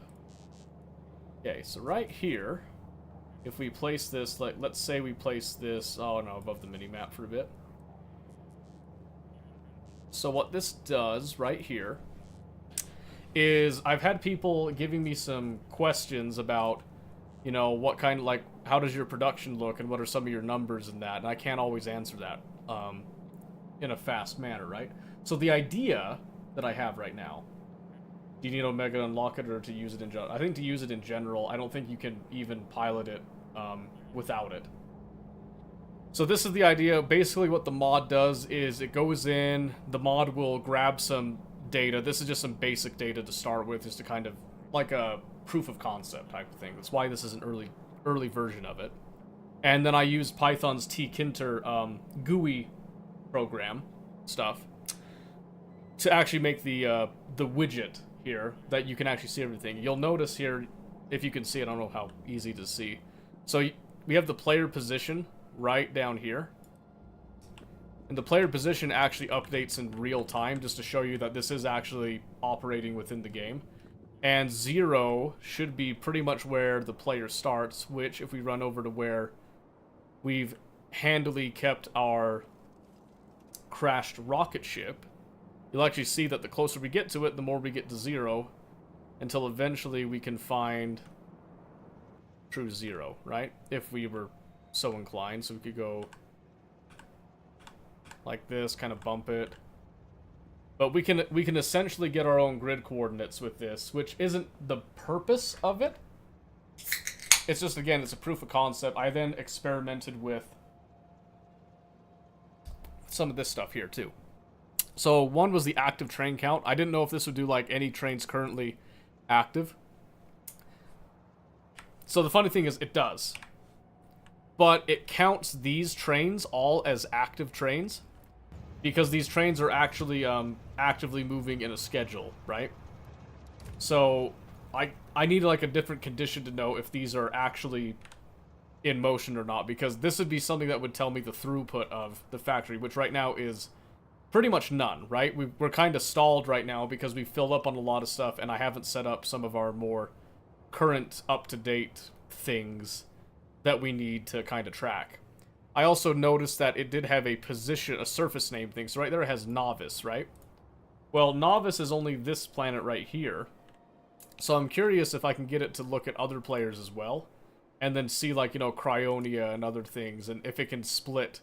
Okay, so right here, if we place this, like, let's say we place this, oh no, above the mini-map for a bit. So what this does right here is I've had people giving me some questions about, you know, what kind of, like, how does your production look and what are some of your numbers and that, and I can't always answer that in a fast manner, right? So the idea that I have right now, do you need Omega to unlock it or to use it in general? I think to use it in general. I don't think you can even pilot it without it. So this is the idea. Basically what the mod does is it goes in, the mod will grab some data. This is just some basic data to start with, just to kind of, like a proof of concept type of thing. That's why this is an early version of it. And then I used Python's tkinter GUI program stuff to actually make the widget here that you can actually see everything. You'll notice here, if you can see it, I don't know how easy to see. So we have the player position right down here. And the player position actually updates in real time just to show you that this is actually operating within the game. And 0 should be pretty much where the player starts, which if we run over to where we've handily kept our crashed rocket ship, you'll actually see that the closer we get to it, the more we get to 0, until eventually we can find true 0, right? If we were so inclined. So we could go like this, kind of bump it. But we can essentially get our own grid coordinates with this, which isn't the purpose of it. It's just, again, it's a proof of concept. I then experimented with some of this stuff here, too. So, one was the active train count. I didn't know if this would do, like, any trains currently active. So, the funny thing is, it does. But it counts these trains all as active trains, because these trains are actually actively moving in a schedule, right? So, I need, like, a different condition to know if these are actually in motion or not, because this would be something that would tell me the throughput of the factory, which right now is pretty much none, right? We're kind of stalled right now because we filled up on a lot of stuff, and I haven't set up some of our more current, up-to-date things that we need to kind of track. I also noticed that it did have a position, a surface name thing, so right there it has Novice, right? Well, Novice is only this planet right here, so I'm curious if I can get it to look at other players as well, and then see, like, you know, Cryonia and other things, and if it can split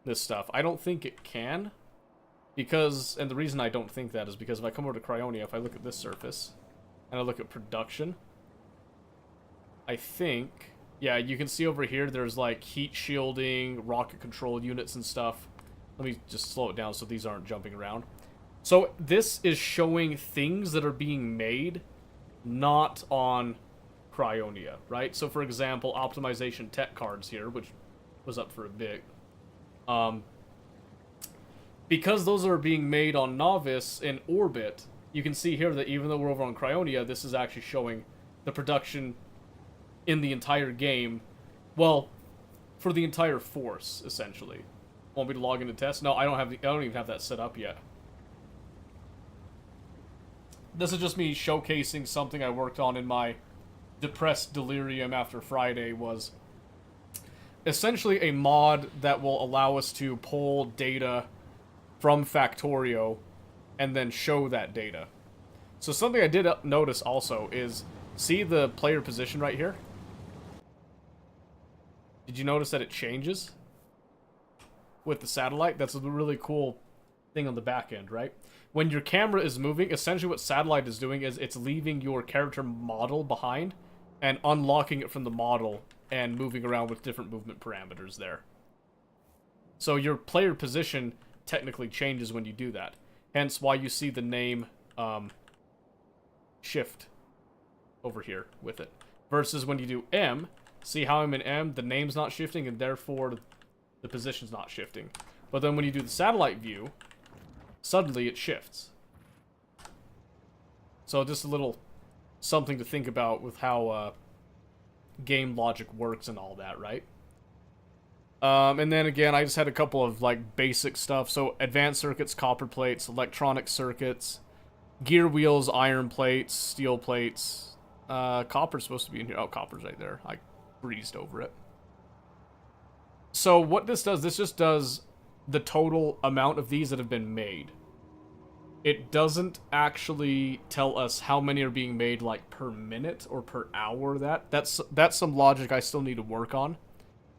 this stuff. I don't think it can, because, and the reason I don't think that is because if I come over to Cryonia, if I look at this surface, and I look at production, I think, yeah, you can see over here, there's, like, heat shielding, rocket control units and stuff. Let me just slow it down so these aren't jumping around. So, this is showing things that are being made, not on Cryonia, right? So, for example, optimization tech cards here, which was up for a bit. Because those are being made on Novice in orbit, you can see here that even though we're over on Cryonia, this is actually showing the production in the entire game. Well, for the entire force, essentially. Want me to log into test? No, I don't even have that set up yet. This is just me showcasing something I worked on in my depressed delirium after Friday. Was essentially a mod that will allow us to pull data from Factorio and then show that data. So something I did notice also is, see the player position right here? Did you notice that it changes with the satellite? That's a really cool thing on the back end, right? When your camera is moving, essentially what satellite is doing is it's leaving your character model behind and unlocking it from the model and moving around with different movement parameters there. So your player position technically changes when you do that. Hence why you see the name shift over here with it. Versus when you do M, see how I'm in M, the name's not shifting and therefore the position's not shifting. But then when you do the satellite view, suddenly it shifts. So just a little something to think about with how game logic works and all that, right? And then again, I just had a couple of like basic stuff. So advanced circuits, copper plates, electronic circuits, gear wheels, iron plates, steel plates. Copper's supposed to be in here. Oh, copper's right there. I breezed over it. So what this just does the total amount of these that have been made. It doesn't actually tell us how many are being made, like, per minute or per hour. That's some logic I still need to work on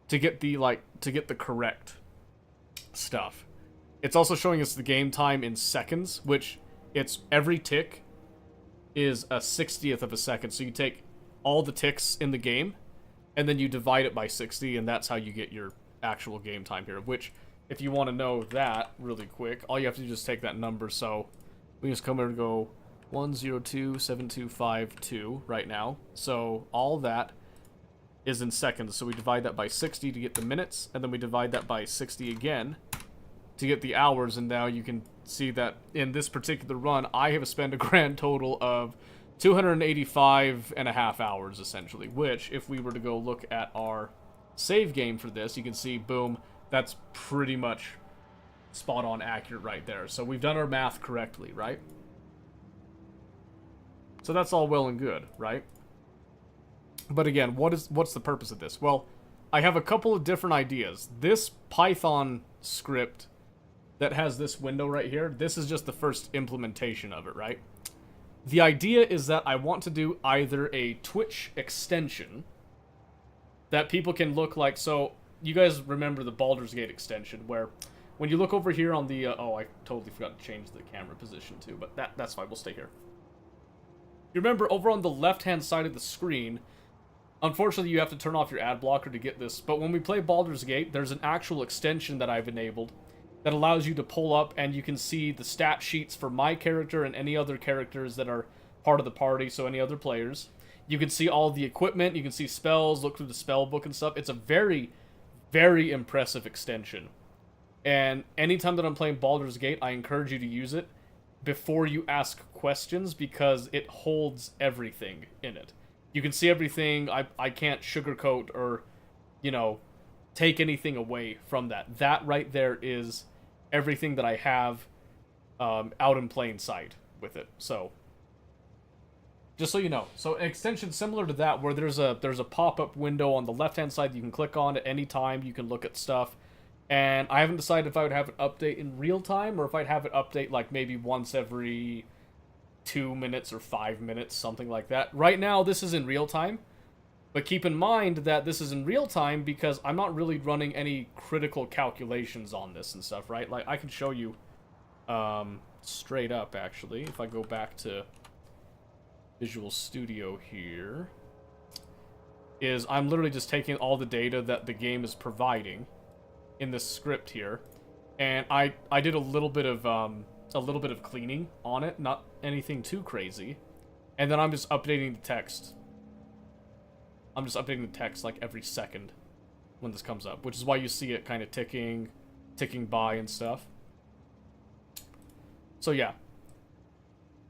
to get the correct stuff. It's also showing us the game time in seconds, which it's every tick is a 60th of a second. So you take all the ticks in the game and then you divide it by 60, and that's how you get your actual game time here, which, if you want to know that really quick, all you have to do is just take that number. So we just come here and go 1027252 right now. So all that is in seconds. So we divide that by 60 to get the minutes, and then we divide that by 60 again to get the hours. And now you can see that in this particular run, I have spent a grand total of 285 and a half hours, essentially, which, if we were to go look at our save game for this, you can see, boom, that's pretty much spot on accurate right there. So we've done our math correctly, right? So that's all well and good, right? But again, what's the purpose of this? Well, I have a couple of different ideas. This Python script that has this window right here, this is just the first implementation of it, right? The idea is that I want to do either a Twitch extension that people can look like, so you guys remember the Baldur's Gate extension, where when you look over here on the, oh, I totally forgot to change the camera position too, but that's fine, we'll stay here. You remember over on the left-hand side of the screen, unfortunately you have to turn off your ad blocker to get this, but when we play Baldur's Gate, there's an actual extension that I've enabled that allows you to pull up and you can see the stat sheets for my character and any other characters that are part of the party, so any other players. You can see all the equipment, you can see spells, look through the spell book and stuff. It's a very, very impressive extension. And anytime that I'm playing Baldur's Gate, I encourage you to use it before you ask questions because it holds everything in it. You can see everything. I can't sugarcoat or, you know, take anything away from that. That right there is everything that I have out in plain sight with it. So, just so you know. So an extension similar to that where there's a pop-up window on the left-hand side that you can click on at any time. You can look at stuff. And I haven't decided if I would have it update in real time or if I'd have it update like maybe once every 2 minutes or 5 minutes, something like that. Right now, this is in real time. But keep in mind that this is in real time because I'm not really running any critical calculations on this and stuff, right? Like, I can show you straight up, actually. If I go back to Visual Studio here, is I'm literally just taking all the data that the game is providing in this script here, and I did a little bit of cleaning on it, not anything too crazy, and then I'm just updating the text. I'm just updating the text like every second when this comes up, which is why you see it kind of ticking by and stuff. So yeah,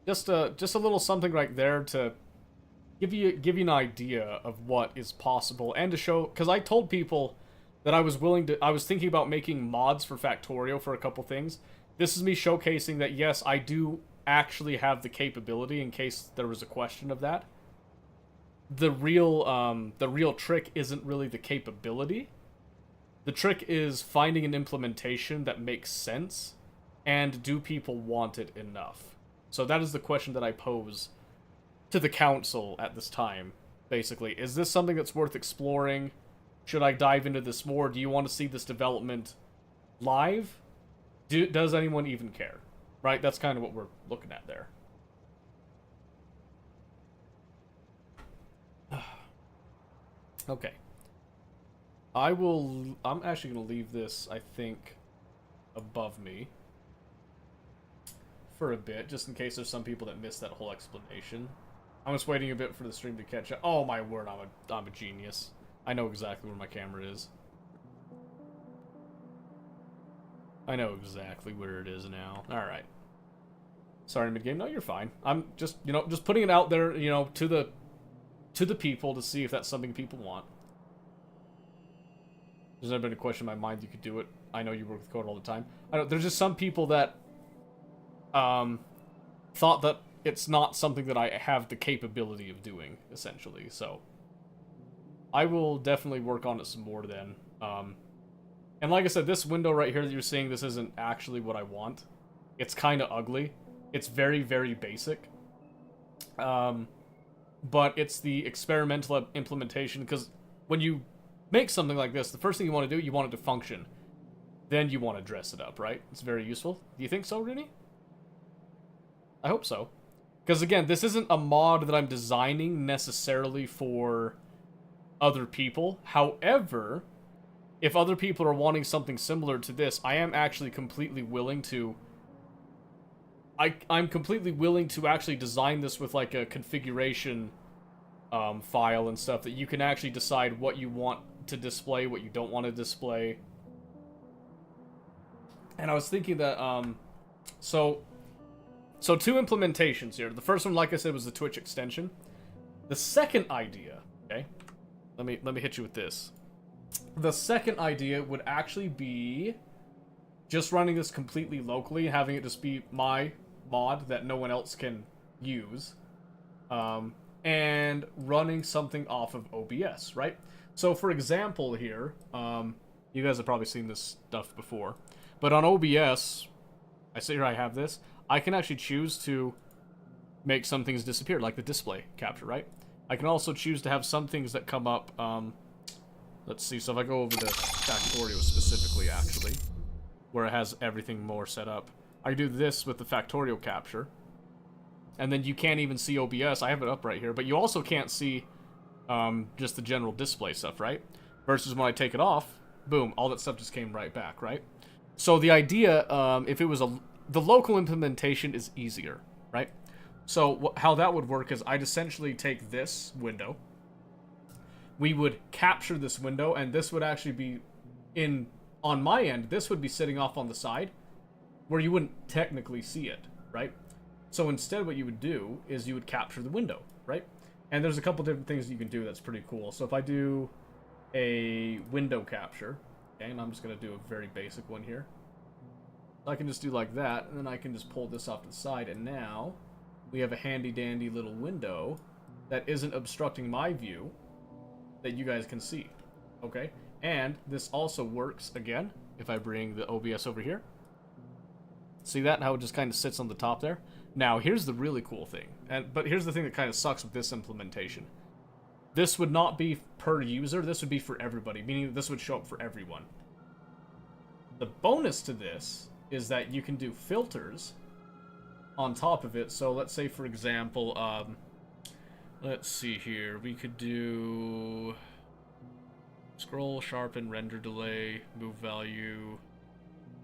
just a little something right there to give you an idea of what is possible and to show, because I told people that I was thinking about making mods for Factorio for a couple things. This is me showcasing that yes, I do actually have the capability in case there was a question of that. The real trick isn't really the capability. The trick is finding an implementation that makes sense, and do people want it enough? So that is the question that I pose to the council at this time, basically. Is this something that's worth exploring? Should I dive into this more? Do you want to see this development live? Does anyone even care? Right? That's kind of what we're looking at there. Okay. I'm actually going to leave this, I think, above me for a bit, just in case there's some people that missed that whole explanation. I'm just waiting a bit for the stream to catch up. Oh my word, I'm a genius. I know exactly where my camera is. I know exactly where it is now. Alright. Sorry, mid-game. No, you're fine. I'm just, just putting it out there, to the people to see if that's something people want. There's never been a question in my mind you could do it. I know you work with code all the time. There's just some people that thought that it's not something that I have the capability of doing, essentially, so I will definitely work on it some more then. And like I said, this window right here that you're seeing, this isn't actually what I want. It's kind of ugly. It's very, very basic. But it's the experimental implementation, because when you make something like this, the first thing you want to do, you want it to function. Then you want to dress it up, right? It's very useful. Do you think so, Rooney? I hope so. Because again, this isn't a mod that I'm designing necessarily for other people. However, if other people are wanting something similar to this, I am actually completely willing to... I'm completely willing to actually design this with like a configuration file and stuff that you can actually decide what you want to display, what you don't want to display. And I was thinking that, so two implementations here. The first one, like I said, was the Twitch extension. The second idea, okay, let me hit you with this. The second idea would actually be just running this completely locally, having it just be my mod that no one else can use, and running something off of OBS, right? So, for example here, you guys have probably seen this stuff before, But on OBS, I say here I have this, I can actually choose to make some things disappear, like the display capture, right? I can also choose to have some things that come up, let's see, so if I go over to Factorio specifically, actually, where it has everything more set up, I do this with the Factorio capture, and then you can't even see OBS, I have it up right here, but you also can't see, just the general display stuff, right? Versus when I take it off, boom, all that stuff just came right back, right? So the idea, if it was the local implementation is easier, right? So how that would work is I'd essentially take this window, we would capture this window, and this would actually be on my end, this would be sitting off on the side, where you wouldn't technically see it, right? So instead what you would do is you would capture the window, right? And there's a couple different things you can do that's pretty cool. So if I do a window capture, okay, and I'm just going to do a very basic one here. I can just do like that, and then I can just pull this off to the side, and now we have a handy-dandy little window that isn't obstructing my view that you guys can see, okay? And this also works, again, if I bring the OBS over here. See that? How it just kind of sits on the top there? Now, here's the really cool thing. But here's the thing that kind of sucks with this implementation. This would not be per user, this would be for everybody, meaning this would show up for everyone. The bonus to this is that you can do filters on top of it. So let's say, for example, let's see here, we could do scroll, sharpen, render delay, move value.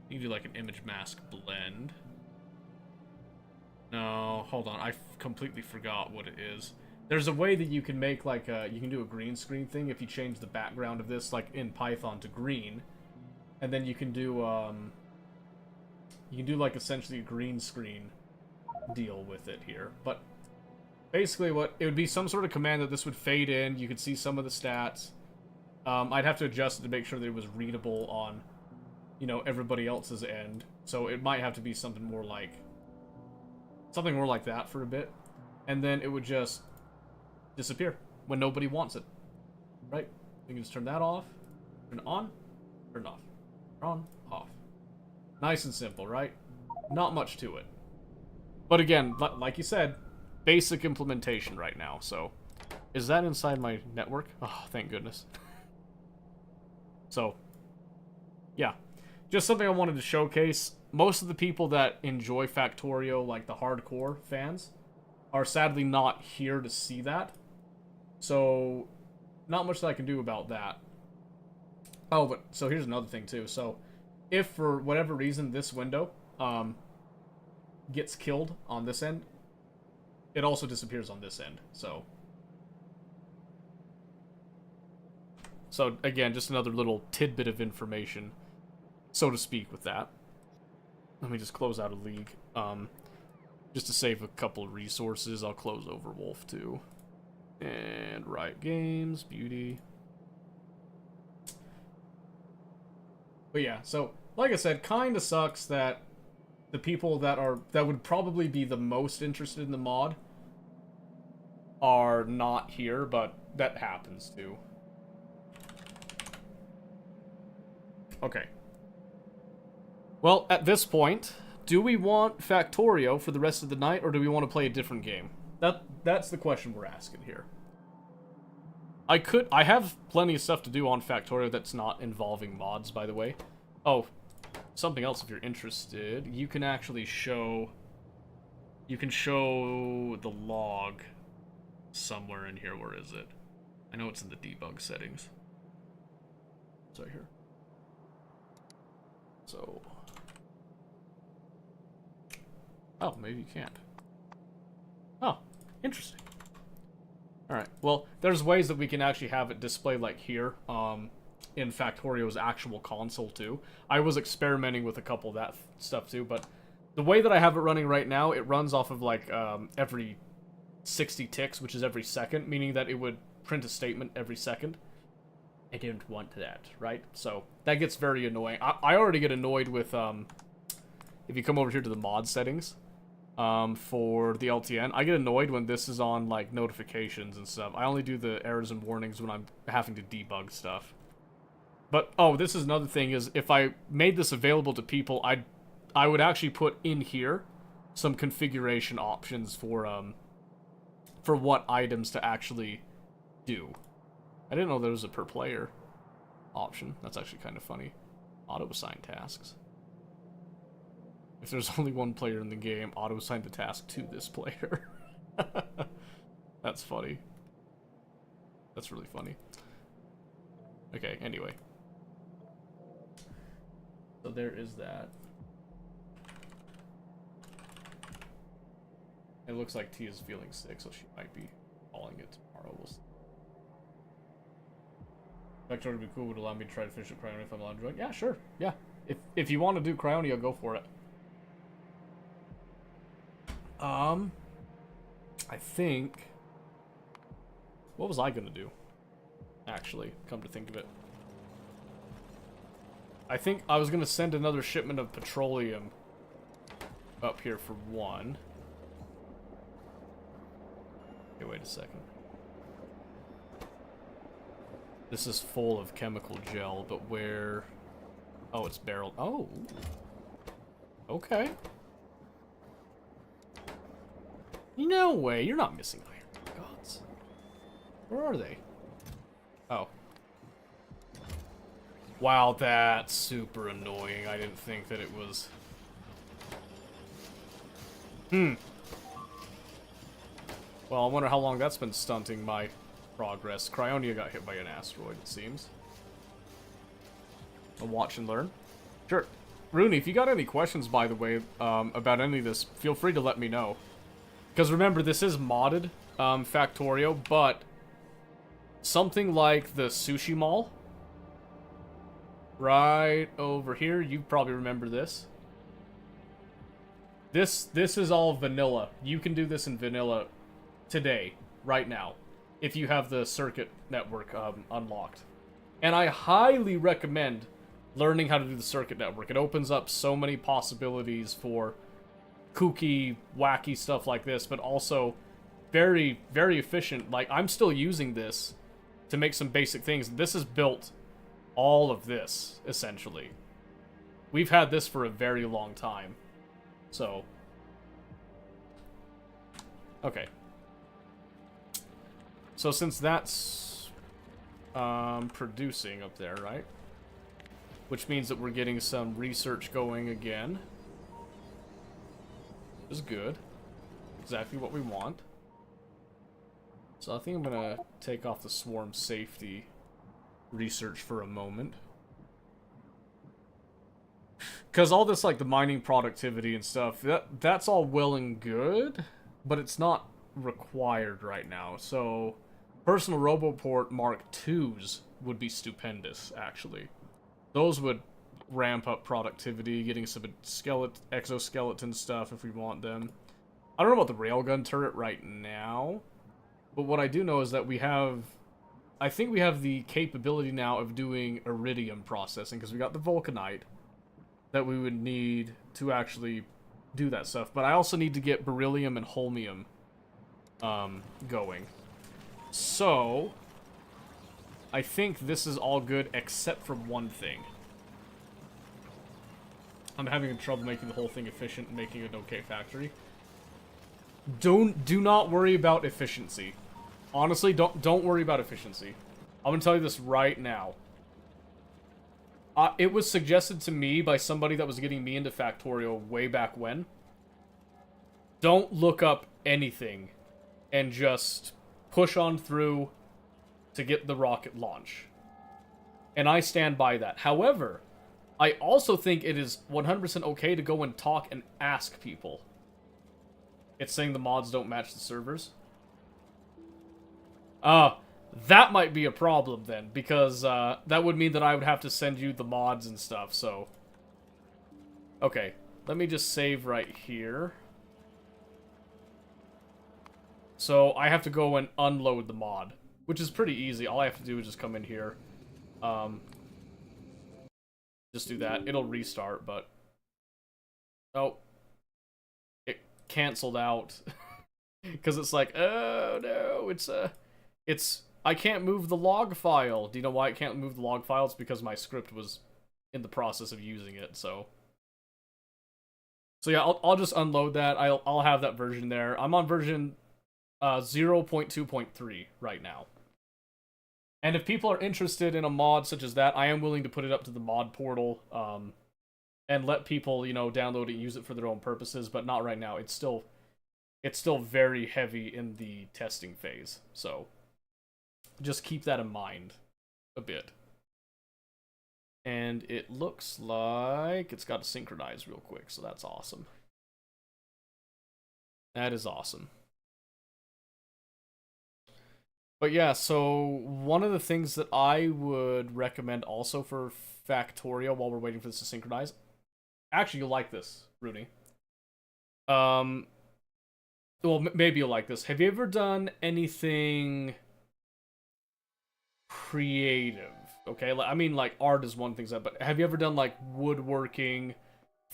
You can do like an image mask blend. No, hold on, I completely forgot what it is. There's a way that you can make like you can do a green screen thing if you change the background of this like in Python to green, and then you can do like essentially a green screen deal with it here. But basically what it would be, some sort of command that this would fade in, you could see some of the stats. I'd have to adjust it to make sure that it was readable on, you know, everybody else's end. So it might have to be something more like that for a bit, and then it would just disappear when nobody wants it, right? You can just turn that off, turn it on, turn it off, turn on, off. Nice and simple, right? Not much to it. But again, like you said, basic implementation right now. So, is that inside my network? Oh, thank goodness. So, yeah. Just something I wanted to showcase. Most of the people that enjoy Factorio, like the hardcore fans, are sadly not here to see that. So, not much that I can do about that. Oh, but, so here's another thing too. So, if for whatever reason this window gets killed on this end, it also disappears on this end. So again, just another little tidbit of information, so to speak, with that. Let me just close out a league. Just to save a couple of resources, I'll close Overwolf too. And Riot Games, beauty. But yeah, so like I said, kind of sucks that the people that would probably be the most interested in the mod are not here, but that happens too. Okay. Well, at this point, do we want Factorio for the rest of the night, or do we want to play a different game? That's the question we're asking here. I have plenty of stuff to do on Factorio that's not involving mods, by the way. Oh, something else if you're interested. You can actually show... You can show the log somewhere in here. Where is it? I know it's in the debug settings. It's right here. So... Oh, maybe you can't. Oh, interesting. Alright, well, there's ways that we can actually have it display like here, in Factorio's actual console too. I was experimenting with a couple of that stuff too, but the way that I have it running right now, it runs off of like every 60 ticks, which is every second, meaning that it would print a statement every second. I didn't want that, right? So that gets very annoying. I already get annoyed with, if you come over here to the mod settings, for the LTN, I get annoyed when this is on, like, notifications and stuff. I only do the errors and warnings when I'm having to debug stuff. But, oh, this is another thing, is if I made this available to people, I would actually put in here some configuration options for what items to actually do. I didn't know there was a per player option. That's actually kind of funny. Auto-assign tasks. If there's only one player in the game, auto-assign the task to this player. That's funny. That's really funny. Okay, anyway. So there is that. It looks like T is feeling sick, so she might be calling it tomorrow. We'll see. Vector would be cool, would allow me to try to finish up Cryonia if I'm allowed to join. Yeah, sure. Yeah. If you want to do Cryonia, go for it. I think... What was I gonna do? Actually, come to think of it. I think I was gonna send another shipment of petroleum up here for one. Okay, wait a second. This is full of chemical gel, but where... Oh, it's barreled. Oh! Okay. No way, you're not missing iron gods. Where are they? Oh. Wow, that's super annoying. I didn't think that it was... Well, I wonder how long that's been stunting my progress. Cryonia got hit by an asteroid, it seems. I'll watch and learn. Sure. Rooney, if you got any questions, by the way, about any of this, feel free to let me know. Because remember, this is modded, Factorio, but something like the Sushi Mall, right over here, you probably remember this. This is all vanilla. You can do this in vanilla today, right now, if you have the circuit network unlocked. And I highly recommend learning how to do the circuit network. It opens up so many possibilities for kooky, wacky stuff like this, but also very, very efficient. Like, I'm still using this to make some basic things. This has built all of this, essentially. We've had this for a very long time. So, okay. So since that's producing up there, right? Which means that we're getting some research going again. Which is good. Exactly what we want. So I think I'm gonna take off the swarm safety research for a moment. Because all this, like, the mining productivity and stuff, that's all well and good, but it's not required right now. So, personal Roboport Mark IIs would be stupendous, actually. Those would ramp up productivity, getting some exoskeleton stuff if we want them. I don't know about the railgun turret right now, but what I do know is that we have... I think we have the capability now of doing iridium processing, because we got the vulcanite that we would need to actually do that stuff. But I also need to get beryllium and holmium going. So, I think this is all good except for one thing. I'm having trouble making the whole thing efficient and making an okay factory. Do not worry about efficiency. Honestly, don't worry about efficiency. I'm gonna tell you this right now. It was suggested to me by somebody that was getting me into Factorio way back when. Don't look up anything and just push on through to get the rocket launch. And I stand by that. However, I also think it is 100% okay to go and talk and ask people. It's saying the mods don't match the servers. That might be a problem then, because that would mean that I would have to send you the mods and stuff, so... Okay, let me just save right here. So, I have to go and unload the mod, which is pretty easy. All I have to do is just come in here. Just do that. It'll restart, but... Oh. It canceled out. Because it's like, oh no, it's I can't move the log file. Do you know why I can't move the log file? It's because my script was in the process of using it, so... So yeah, I'll just unload that. I'll have that version there. I'm on version 0.2.3 right now. And if people are interested in a mod such as that, I am willing to put it up to the mod portal, and let people, you know, download it and use it for their own purposes, but not right now. It's still very heavy in the testing phase, so just keep that in mind a bit. And it looks like it's got to synchronize real quick, so that's awesome. That is awesome. But yeah, so one of the things that I would recommend also for Factorio while we're waiting for this to synchronize... Actually, you'll like this, Rooney. Well, maybe you'll like this. Have you ever done anything creative? Okay, I mean, like, art is one thing, but have you ever done, like, woodworking,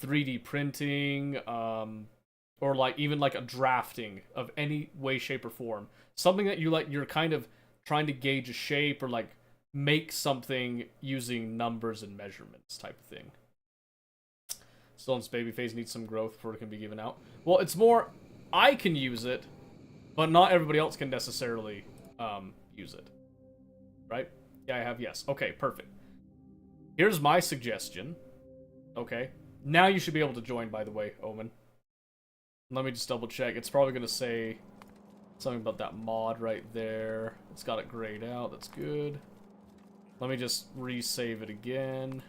3D printing, or, like, even, like, a drafting of any way, shape, or form? Something that you, like, you're kind of trying to gauge a shape or, like, make something using numbers and measurements type of thing. Still in its baby phase, needs some growth before it can be given out. Well, it's more, I can use it, but not everybody else can necessarily use it. Right? Yeah, I have, yes. Okay, perfect. Here's my suggestion. Okay. Now you should be able to join, by the way, Omen. Let me just double check. It's probably going to say something about that mod right there. It's got it grayed out. That's good. Let me just resave it again.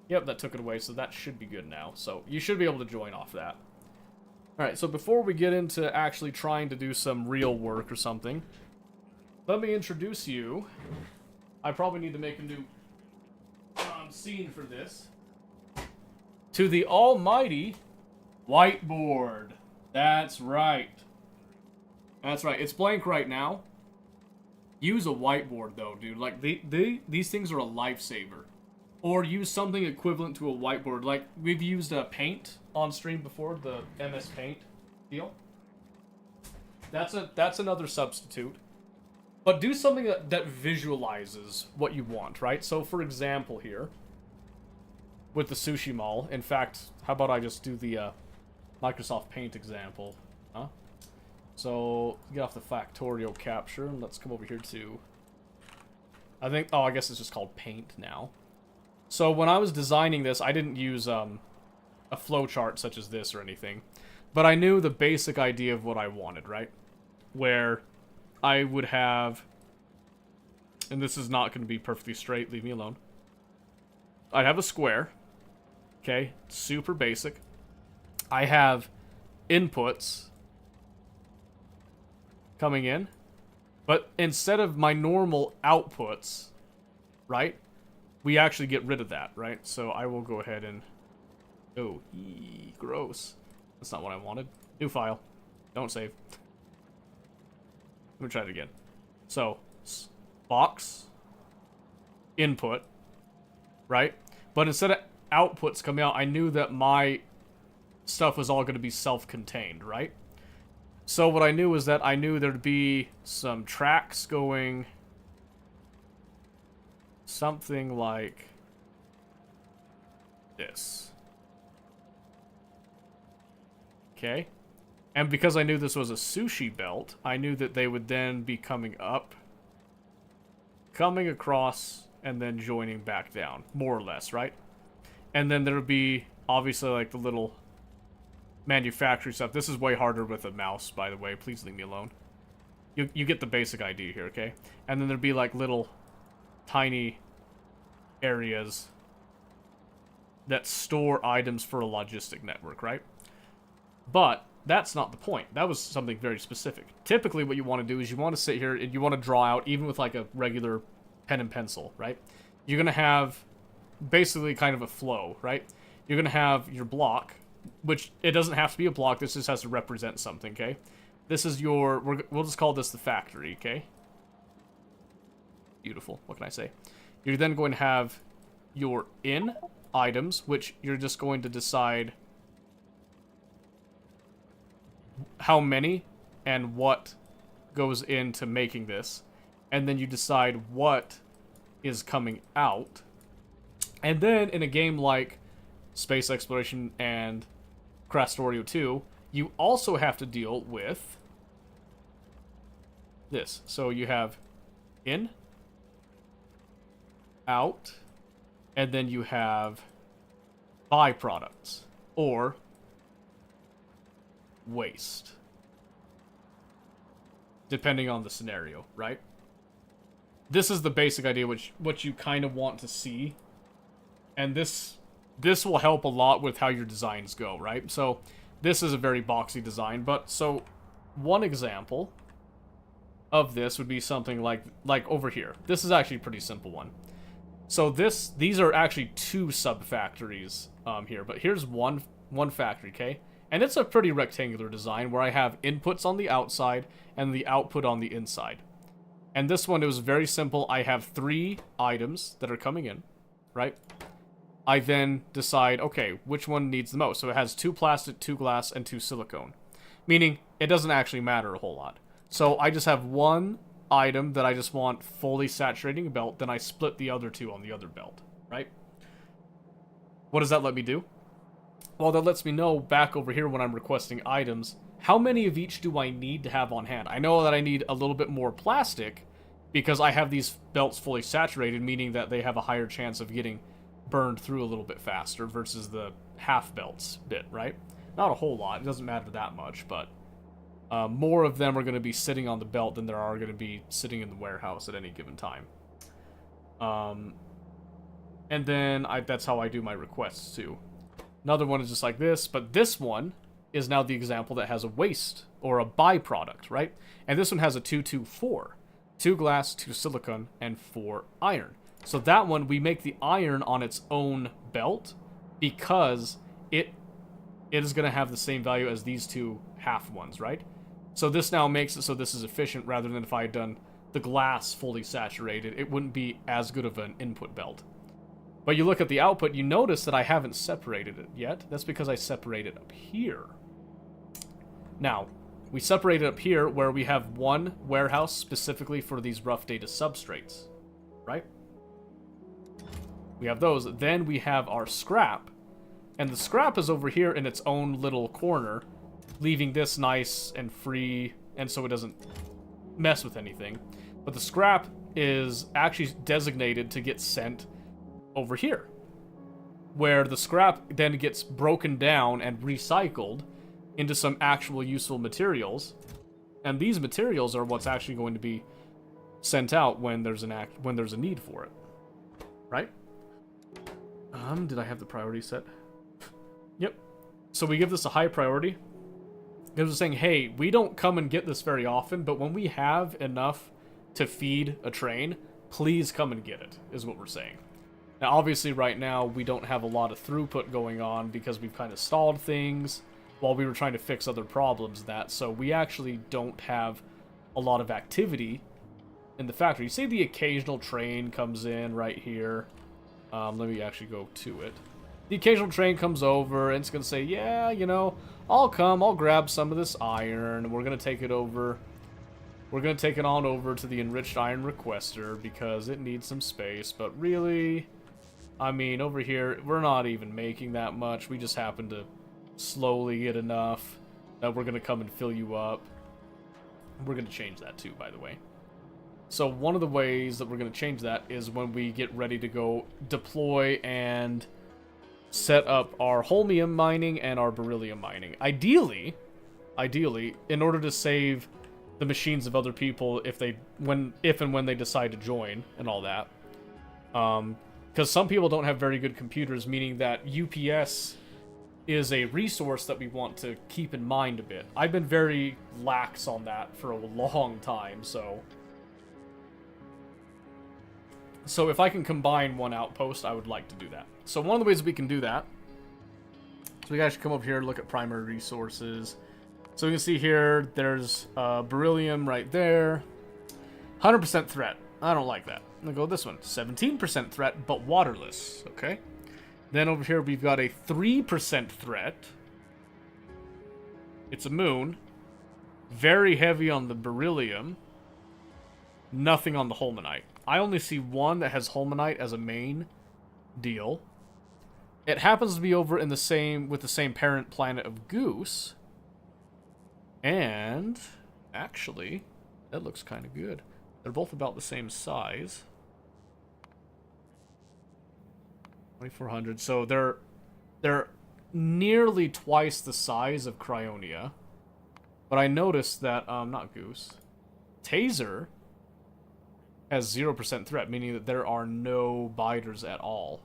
Yep, that took it away, so that should be good now. So you should be able to join off that. Alright, so before we get into actually trying to do some real work or something, let me introduce you. I probably need to make a new scene for this. To the almighty whiteboard. That's right. That's right. It's blank right now. Use a whiteboard, though, dude. Like, these things are a lifesaver. Or use something equivalent to a whiteboard. Like, we've used Paint on stream before, the MS Paint deal. That's another substitute. But do something that visualizes what you want, right? So, for example, here, with the sushi mall, in fact, how about I just do the Microsoft Paint example, huh? So, get off the Factorio capture, and let's come over here to, I guess it's just called Paint now. So, when I was designing this, I didn't use a flowchart such as this or anything, but I knew the basic idea of what I wanted, right? Where I would have, and this is not going to be perfectly straight, leave me alone. I'd have a square, okay, super basic. I have inputs coming in, but instead of my normal outputs, right, we actually get rid of that, right? So I will go ahead and, oh, gross. That's not what I wanted. New file. Don't save. Let me try it again. So, box, input, right? But instead of outputs coming out, I knew that my stuff was all going to be self-contained, right? So what I knew was that I knew there'd be some tracks going something like this. Okay? And because I knew this was a sushi belt, I knew that they would then be coming up, coming across, and then joining back down, more or less, right? And then there would be, obviously, like, the little manufacturing stuff. This is way harder with a mouse, by the way. Please leave me alone. You get the basic idea here, okay? And then there'd be, like, little tiny areas that store items for a logistic network, right? But that's not the point. That was something very specific. Typically, what you want to do is you want to sit here and you want to draw out, even with like a regular pen and pencil, right? You're going to have basically kind of a flow, right? You're going to have your block, which it doesn't have to be a block. This just has to represent something, okay? This is your, we'll just call this the factory, okay? Beautiful. What can I say? You're then going to have your in items, which you're just going to decide how many and what goes into making this. and then you decide what is coming out. And then in a game like Space Exploration and Crastorio 2, you also have to deal with this. So you have in, out, and then you have byproducts or waste, depending on the scenario, right? This is the basic idea, what you kind of want to see, and this will help a lot with how your designs go, right? So this is a very boxy design, but so one example of this would be something like over here. This is actually a pretty simple one. So these are actually two sub-factories here, but here's one factory, okay? And it's a pretty rectangular design where I have inputs on the outside and the output on the inside. And this one, it was very simple. I have 3 items that are coming in, right? I then decide, okay, which one needs the most? So it has 2 plastic, 2 glass, and 2 silicone. Meaning, it doesn't actually matter a whole lot. So I just have one item that I just want fully saturating a belt, then I split the other 2 on the other belt, right? What does that let me do? Well, that lets me know back over here when I'm requesting items, how many of each do I need to have on hand? I know that I need a little bit more plastic because I have these belts fully saturated, meaning that they have a higher chance of getting burned through a little bit faster versus the half belts bit, right? Not a whole lot, it doesn't matter that much, but more of them are going to be sitting on the belt than there are going to be sitting in the warehouse at any given time. And then that's how I do my requests too. Another one is just like this, but this one is now the example that has a waste or a byproduct, right? And this one has a 2-2-4. 2 glass, 2 silicon, and 4 iron. So that one, we make the iron on its own belt because it is going to have the same value as these 2 half ones, right? So this now makes it so this is efficient rather than if I had done the glass fully saturated, it wouldn't be as good of an input belt. But you look at the output, you notice that I haven't separated it yet. That's because I separated up here. Now, we separated up here where we have one warehouse specifically for these rough data substrates, right? We have those. Then we have our scrap. And the scrap is over here in its own little corner, leaving this nice and free, and so it doesn't mess with anything. But the scrap is actually designated to get sent over here, where the scrap then gets broken down and recycled into some actual useful materials, and these materials are what's actually going to be sent out when there's a need for it, right? Did I have the priority set? Yep. So we give this a high priority. Because we're saying, hey, we don't come and get this very often, but when we have enough to feed a train, please come and get it, is what we're saying. Now, obviously, right now, we don't have a lot of throughput going on because we've kind of stalled things while we were trying to fix other problems so we actually don't have a lot of activity in the factory. You see the occasional train comes in right here. Let me actually go to it. The occasional train comes over, and it's going to say, yeah, you know, I'll grab some of this iron, and we're going to take it over. We're going to take it on over to the enriched iron requester because it needs some space, but really, I mean, over here, we're not even making that much. We just happen to slowly get enough that we're going to come and fill you up. We're going to change that too, by the way. So one of the ways that we're going to change that is when we get ready to go deploy and set up our holmium mining and our beryllium mining. Ideally, in order to save the machines of other people if and when they decide to join and all that. Because some people don't have very good computers, meaning that UPS is a resource that we want to keep in mind a bit. I've been very lax on that for a long time, so if I can combine one outpost, I would like to do that. So one of the ways we can do that, so we guys should come over here and look at primary resources. So we can see here, there's beryllium right there. 100% threat. I don't like that. I'm going to go with this one. 17% threat, but waterless. Okay. Then over here, we've got a 3% threat. It's a moon. Very heavy on the beryllium. nothing on the Holmanite. I only see one that has Holmanite as a main deal. It happens to be over in the same with the same parent planet of Goose. And actually, that looks kind of good. They're both about the same size. 2400. So they're nearly twice the size of Cryonia. But I noticed that not Goose. Taser has 0% threat, meaning that there are no biters at all.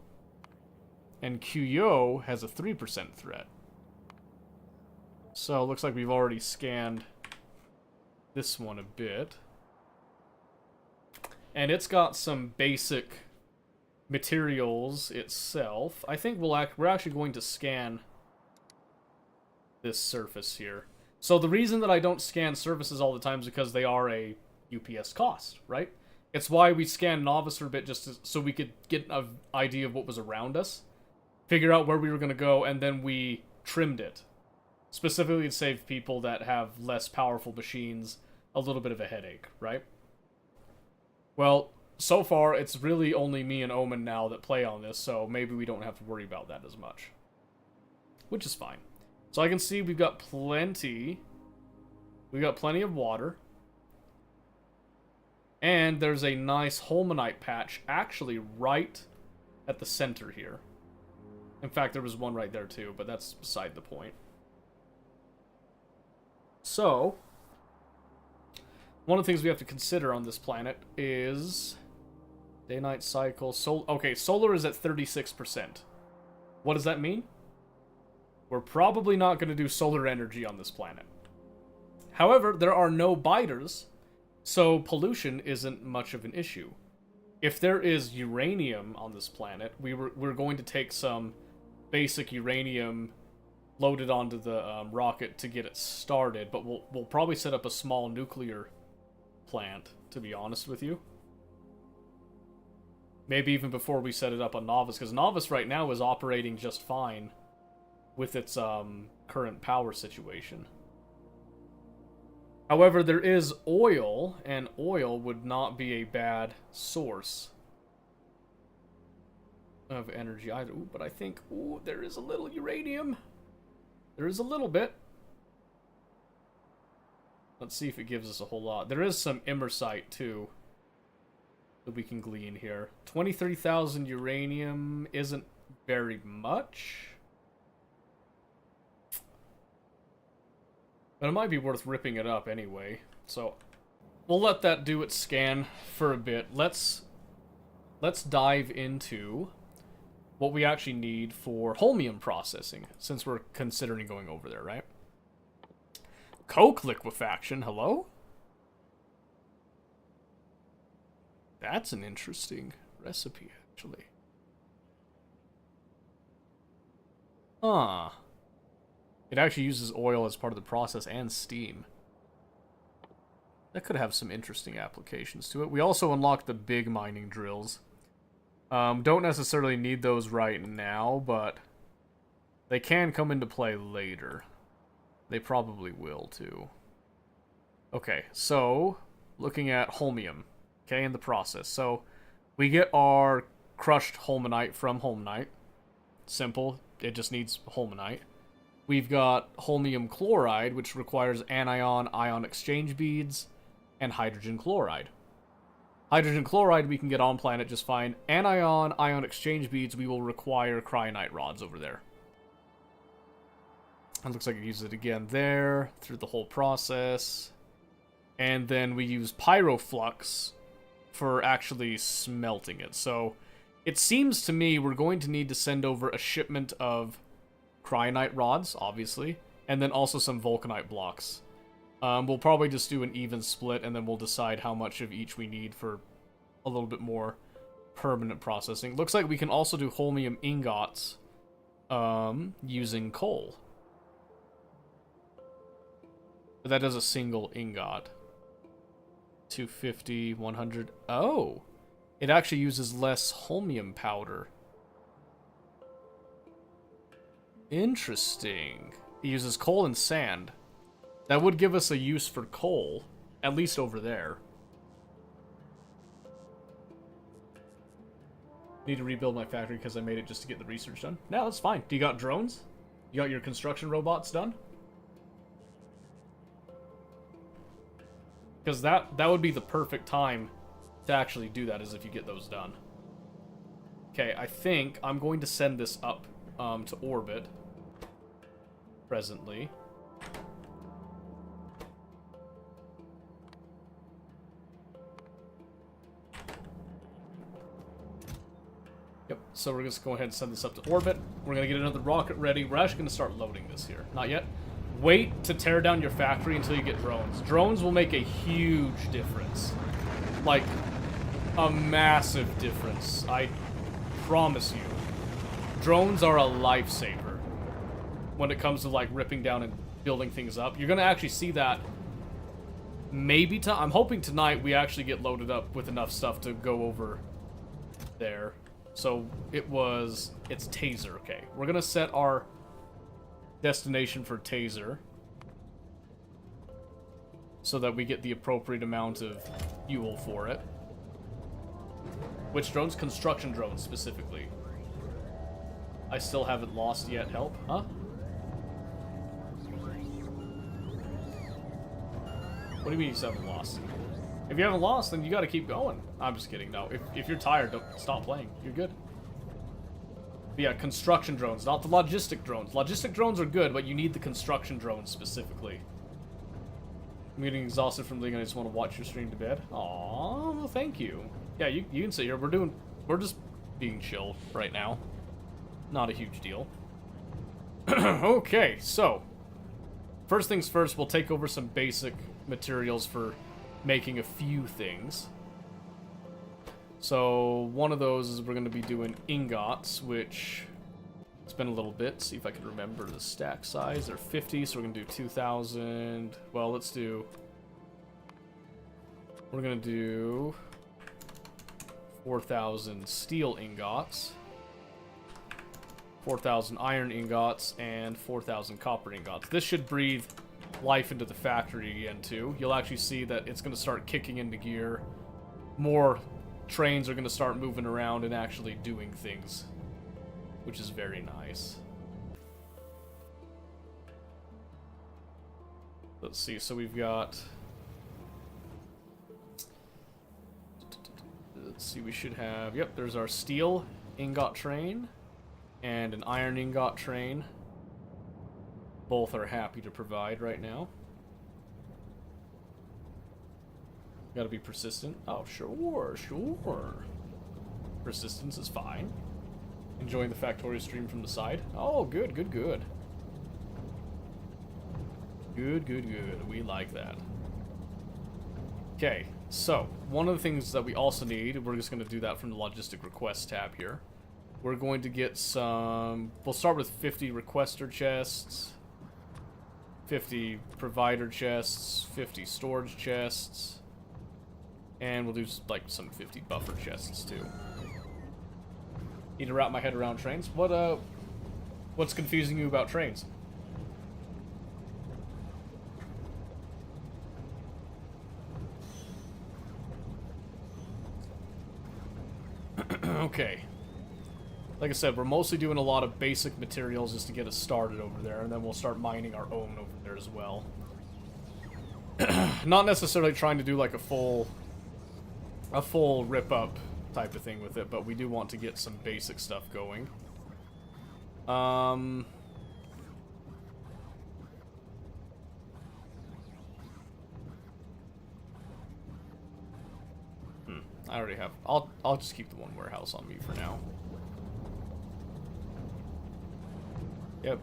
And Kuyo has a 3% threat. So it looks like we've already scanned this one a bit. And it's got some basic materials itself. I think we're actually going to scan this surface here. So the reason that I don't scan surfaces all the time is because they are a UPS cost, right? It's why we scanned Novice for a bit, so we could get an idea of what was around us, figure out where we were going to go, and then we trimmed it. Specifically to save people that have less powerful machines a little bit of a headache, right? Well, so far, it's really only me and Omen now that play on this, so maybe we don't have to worry about that as much. Which is fine. So I can see we've got plenty of water. And there's a nice Holmanite patch actually right at the center here. In fact, there was one right there too, but that's beside the point. So, one of the things we have to consider on this planet is day-night cycle. Okay, solar is at 36%. What does that mean? We're probably not going to do solar energy on this planet. However, there are no biters, so pollution isn't much of an issue. If there is uranium on this planet, we're going to take some basic uranium loaded onto the rocket to get it started, but we'll probably set up a small nuclear plant, to be honest with you. Maybe even before we set it up on Novice, because Novice right now is operating just fine with its current power situation. However, there is oil, and oil would not be a bad source of energy either. Ooh, but I think, there is a little uranium. There is a little bit. Let's see if it gives us a whole lot. There is some imersite, too, that we can glean here. 23,000 uranium isn't very much. But it might be worth ripping it up anyway. So, we'll let that do its scan for a bit. Let's dive into what we actually need for holmium processing, since we're considering going over there, right? Coke liquefaction, hello? That's an interesting recipe, actually. Huh. It actually uses oil as part of the process and steam. That could have some interesting applications to it. We also unlocked the big mining drills. Don't necessarily need those right now, but they can come into play later. They probably will, too. Okay, so, looking at holmium, okay, in the process. So, we get our crushed holmanite from holmanite. Simple, it just needs holmanite. We've got holmium chloride, which requires anion-ion exchange beads, and hydrogen chloride. Hydrogen chloride we can get on planet just fine. Anion-ion exchange beads, we will require cryonite rods over there. It looks like it uses it again there, through the whole process. And then we use pyroflux for actually smelting it. So, it seems to me we're going to need to send over a shipment of cryonite rods, obviously, and then also some vulcanite blocks. We'll probably just do an even split, and then we'll decide how much of each we need for a little bit more permanent processing. Looks like we can also do holmium ingots using coal. But that does a single ingot. 250, 100. Oh! It actually uses less holmium powder. Interesting. It uses coal and sand. That would give us a use for coal, at least over there. Need to rebuild my factory because I made it just to get the research done. No, that's fine. Do you got drones? You got your construction robots done? Because that would be the perfect time to actually do that, is if you get those done. Okay, I think I'm going to send this up to orbit presently. Yep, so we're just going to go ahead and send this up to orbit. We're going to get another rocket ready. We're actually going to start loading this here. Not yet. Wait to tear down your factory until you get drones. Drones will make a huge difference. Like, a massive difference. I promise you. Drones are a lifesaver when it comes to, like, ripping down and building things up. You're going to actually see that maybe... I'm hoping tonight we actually get loaded up with enough stuff to go over there. So, it's Taser, okay. We're going to set our destination for Taser so that we get the appropriate amount of fuel for it. Which drones? Construction drones, specifically. I still haven't lost yet. Help? Huh? What do you mean you still haven't lost? If you haven't lost, then you gotta keep going. I'm just kidding. No, if you're tired, don't stop playing. You're good. But yeah, construction drones, not the logistic drones. Logistic drones are good, but you need the construction drones specifically. I'm getting exhausted from League and I just want to watch your stream to bed. Aww, well, thank you. Yeah, you can sit here. We're just being chill right now. Not a huge deal. Okay, so first things first, we'll take over some basic materials for making a few things. So one of those is we're going to be doing ingots, which it's been a little bit. See if I can remember the stack size. They're 50, so we're going to do 2,000. Well, we're going to do 4,000 steel ingots, 4,000 iron ingots, and 4,000 copper ingots. This should breathe life into the factory again, too. You'll actually see that it's going to start kicking into gear. More trains are going to start moving around and actually doing things, which is very nice. Let's see, so we've got... Let's see, we should have... Yep, there's our steel ingot train and an iron ingot train. Both are happy to provide right now. Gotta be persistent. Oh, sure. Persistence is fine. Enjoying the Factorio stream from the side. Oh, good. Good. We like that. Okay, so one of the things that we also need, we're just going to do that from the logistic request tab here. We're going to get some... We'll start with 50 requester chests, 50 provider chests, 50 storage chests, and we'll do like some 50 buffer chests too. Need to wrap my head around trains. What's confusing you about trains? Okay. Like I said, we're mostly doing a lot of basic materials just to get us started over there, and then we'll start mining our own over there as well. Not necessarily trying to do like a full rip-up type of thing with it, but we do want to get some basic stuff going. I already have... I'll just keep the one warehouse on me for now. Yep.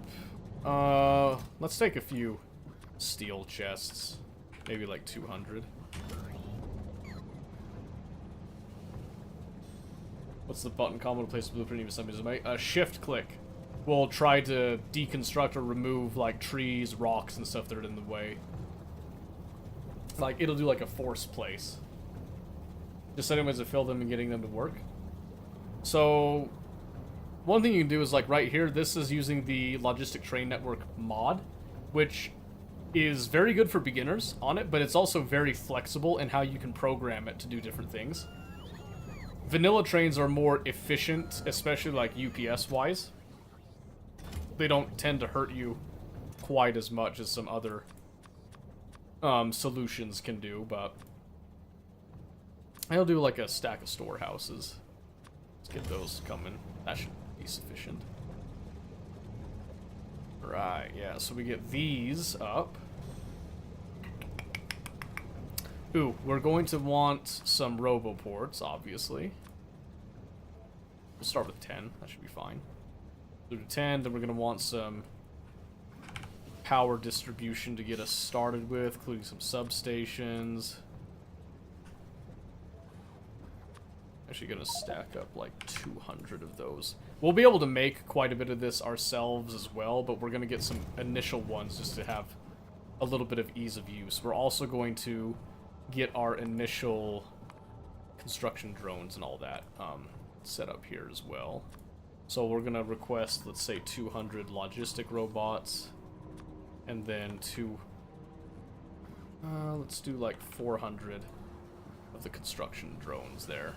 Let's take a few steel chests. Maybe like 200. What's the button combo to place the blueprint even somebody's shift click will try to deconstruct or remove like trees, rocks, and stuff that are in the way. Like, it'll do like a force place. Just setting ways to fill them and getting them to work. So, one thing you can do is, like, right here, this is using the Logistic Train Network mod, which is very good for beginners on it, but it's also very flexible in how you can program it to do different things. vanilla trains are more efficient, especially like UPS wise. They don't tend to hurt you quite as much as some other solutions can do, but I'll do like a stack of storehouses. Let's get those coming. That should be sufficient. Right, yeah, so we get these up. Ooh, we're going to want some roboports, obviously. We'll start with 10, that should be fine. So to 10, then we're going to want some power distribution to get us started with, including some substations. Actually gonna stack up like 200 of those. We'll be able to make quite a bit of this ourselves as well, but we're gonna get some initial ones just to have a little bit of ease of use. We're also going to get our initial construction drones and all that set up here as well. So we're gonna request, let's say, 200 logistic robots, and then let's do like 400 of the construction drones there.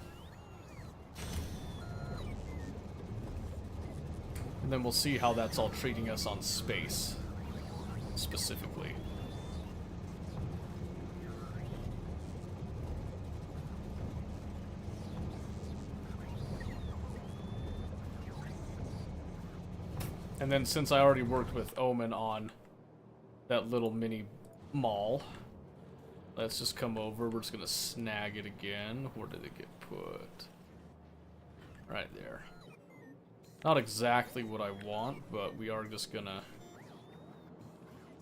And then we'll see how that's all treating us on space, specifically. And then since I already worked with Omen on that little mini mall, let's just come over. We're just gonna snag it again. Where did it get put? Right there. Not exactly what I want, but we are just gonna...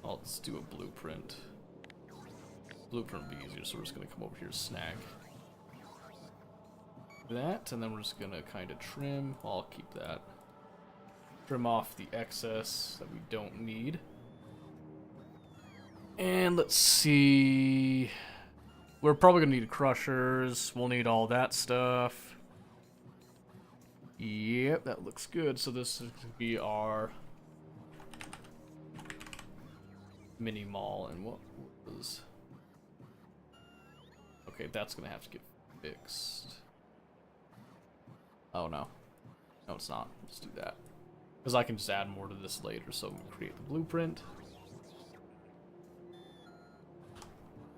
let's do a blueprint. Blueprint would be easier, so we're just gonna come over here and snag that, and then we're just gonna kind of trim. I'll keep that. Trim off the excess that we don't need. And let's see... We're probably gonna need crushers. We'll need all that stuff. Yep, that looks good. So this is gonna be our mini mall, and what was... Okay, that's gonna have to get fixed. Oh no. No, it's not. Let's do that. Because I can just add more to this later, so we create the blueprint.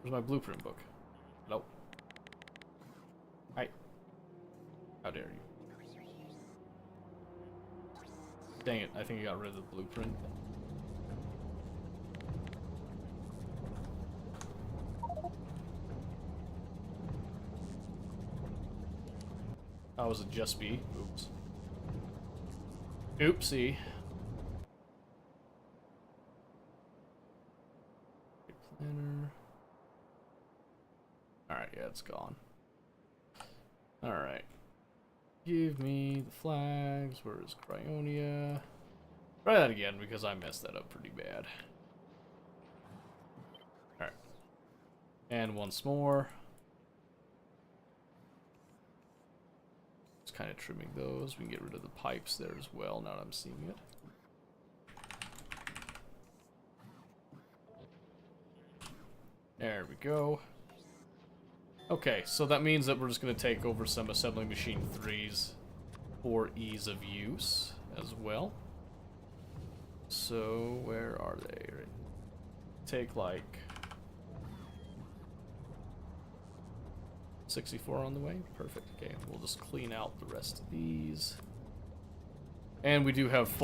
Where's my blueprint book? Nope. Hi. How dare you? Dang it, I think I got rid of the blueprint. Oh, was it just B? Oops. Oopsie. Planner. Alright, yeah, it's gone. Alright. Give me the flags. Where is Cryonia? Try that again because I messed that up pretty bad. Alright. And once more. Just kind of trimming those. We can get rid of the pipes there as well now that I'm seeing it. There we go. Okay, so that means that we're just going to take over some assembly machine 3s for ease of use as well. So, where are they? Take like 64 on the way. Perfect. Okay, we'll just clean out the rest of these. And we do have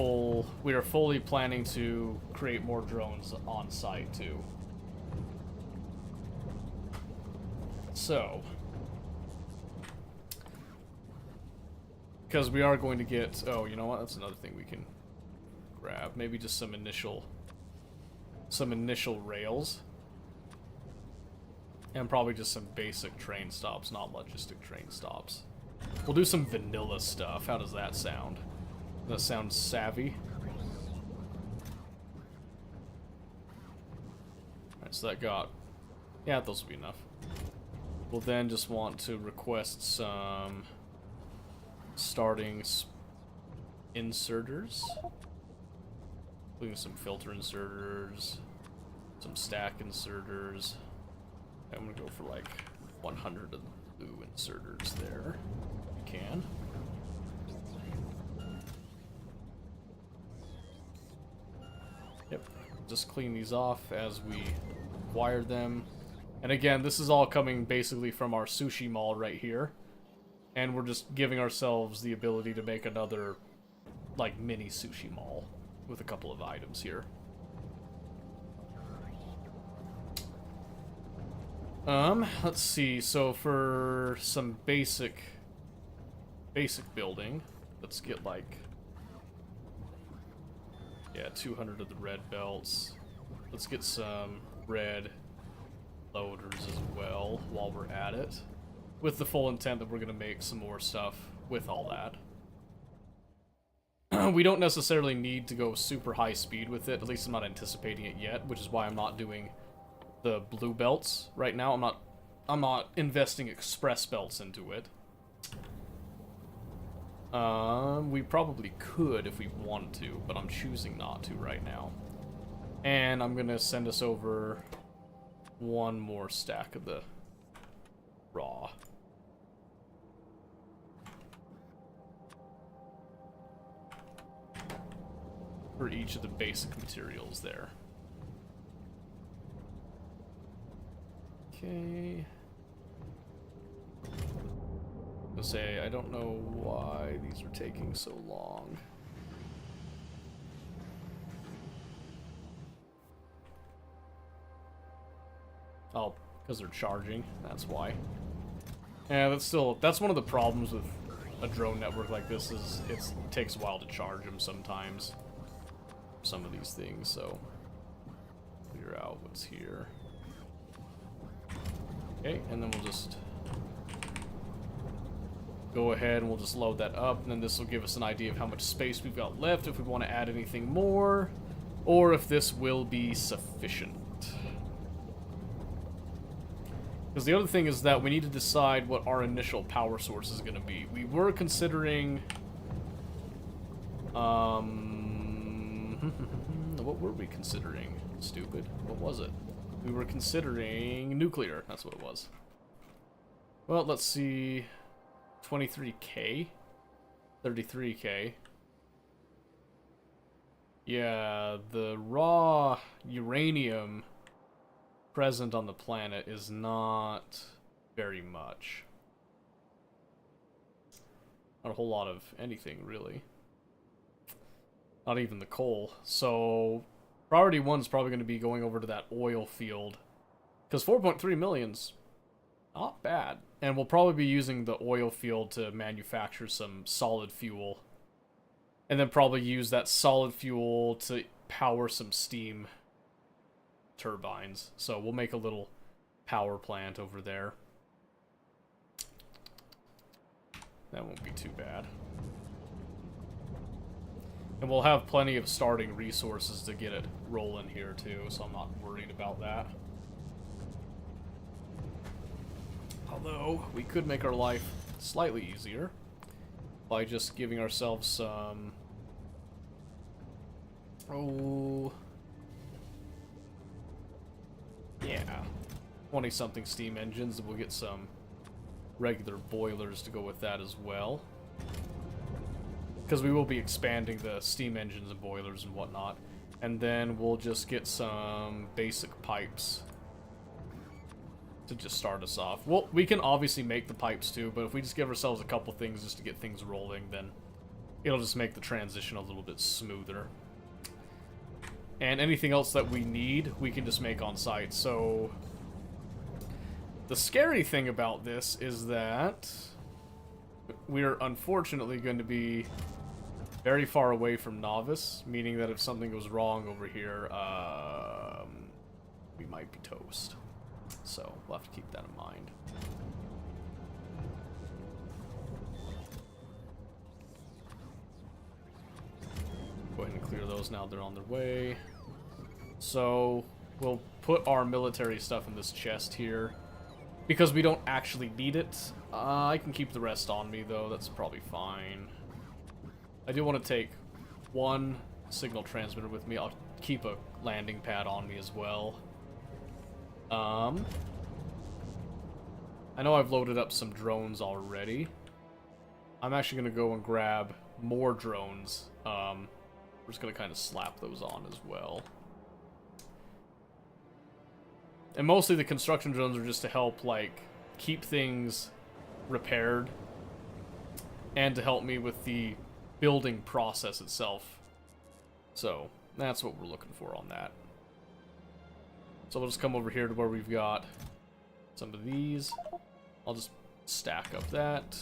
we are fully planning to create more drones on site too. So, because we are going to get, oh, you know what? That's another thing we can grab. Maybe just some initial rails. And probably just some basic train stops, not logistic train stops. We'll do some vanilla stuff. How does that sound? Does that sound savvy? Alright, so that got... Yeah, those will be enough. We'll then just want to request some starting inserters, including some filter inserters, some stack inserters. I'm gonna go for like 100 of blue inserters there. We can. Yep. Just clean these off as we acquire them. And again, this is all coming basically from our sushi mall right here. And we're just giving ourselves the ability to make another, like, mini sushi mall with a couple of items here. Let's see. So for some basic building, let's get like, yeah, 200 of the red belts. Let's get some red loaders as well while we're at it, with the full intent that we're gonna make some more stuff with all that. We don't necessarily need to go super high speed with it. At least I'm not anticipating it yet, which is why I'm not doing the blue belts right now. I'm not investing express belts into it. We probably could if we wanted to, but I'm choosing not to right now. And I'm gonna send us over one more stack of the raw. For each of the basic materials there. Okay. I'll say, I don't know why these are taking so long. Oh, because they're charging, that's why. Yeah, that's one of the problems with a drone network like this, is it takes a while to charge them sometimes. Some of these things, so figure out what's here. Okay, and then we'll just go ahead and we'll just load that up, and then this will give us an idea of how much space we've got left, if we want to add anything more, or if this will be sufficient. Because the other thing is that we need to decide what our initial power source is going to be. We were considering... what were we considering? Stupid. What was it? We were considering nuclear. That's what it was. Well, let's see. 23k? 33k. Yeah, the raw uranium present on the planet is not very much. Not a whole lot of anything, really. Not even the coal. So, priority 1 is probably going to be going over to that oil field. Because 4.3 million's not bad. And we'll probably be using the oil field to manufacture some solid fuel. And then probably use that solid fuel to power some steam turbines. So we'll make a little power plant over there. That won't be too bad. And we'll have plenty of starting resources to get it rolling here too, so I'm not worried about that. Although, we could make our life slightly easier by just giving ourselves some... Oh... Yeah. 20-something steam engines, and we'll get some regular boilers to go with that as well. Because we will be expanding the steam engines and boilers and whatnot. And then we'll just get some basic pipes to just start us off. Well, we can obviously make the pipes too, but if we just give ourselves a couple things just to get things rolling, then it'll just make the transition a little bit smoother. And anything else that we need, we can just make on site. So the scary thing about this is that we're unfortunately going to be very far away from Novice, meaning that if something goes wrong over here, we might be toast. So we'll have to keep that in mind. Go ahead and clear those now they're on their way. So we'll put our military stuff in this chest here, because we don't actually need it. I can keep the rest on me though, that's probably fine. I do want to take one signal transmitter with me. I'll keep a landing pad on me as well. I I know I've loaded up some drones already. I'm actually going to go and grab more drones. We're just going to kind of slap those on as well. And mostly the construction drones are just to help, like, keep things repaired. And to help me with the building process itself. So, that's what we're looking for on that. So we'll just come over here to where we've got some of these. I'll just stack up that.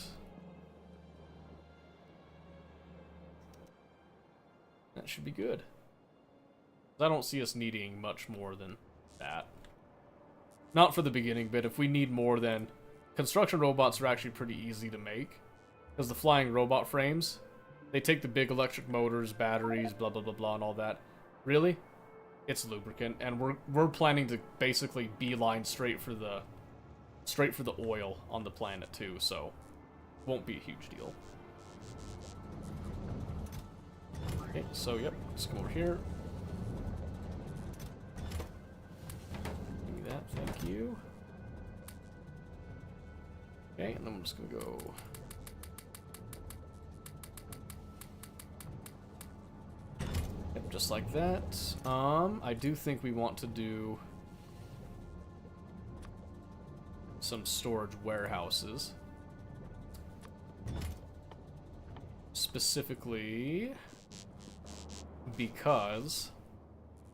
That should be good. I don't see us needing much more than that. Not for the beginning, but if we need more, then construction robots are actually pretty easy to make. Because the flying robot frames, they take the big electric motors, batteries, blah blah blah blah, and all that. Really? It's lubricant, and we're planning to basically beeline straight for the oil on the planet too, so won't be a huge deal. Okay, so yep, let's come over here. Give me that, thank you. Okay, and then I'm just gonna go. Yep, just like that. I do think we want to do some storage warehouses. Specifically because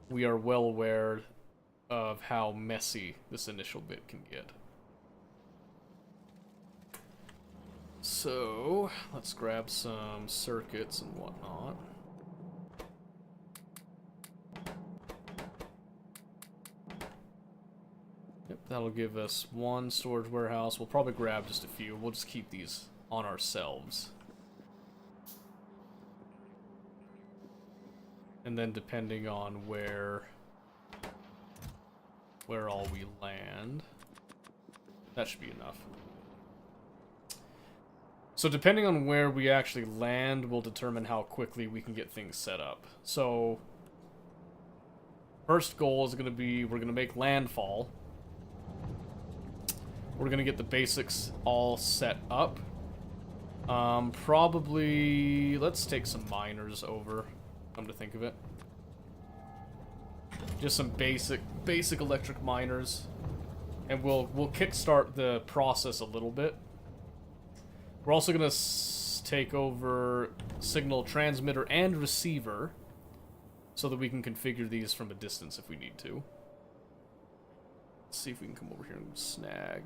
we are well aware of how messy this initial bit can get. So, let's grab some circuits and whatnot. Yep, that'll give us one storage warehouse. We'll probably grab just a few. We'll just keep these on ourselves. And then depending on where all we land, that should be enough. So depending on where we actually land will determine how quickly we can get things set up. So first goal is going to be, we're going to make landfall. We're going to get the basics all set up. Probably, let's take some miners over, come to think of it. Just some basic electric miners. And we'll kickstart the process a little bit. We're also going to take over signal transmitter and receiver so that we can configure these from a distance if we need to. Let's see if we can come over here and snag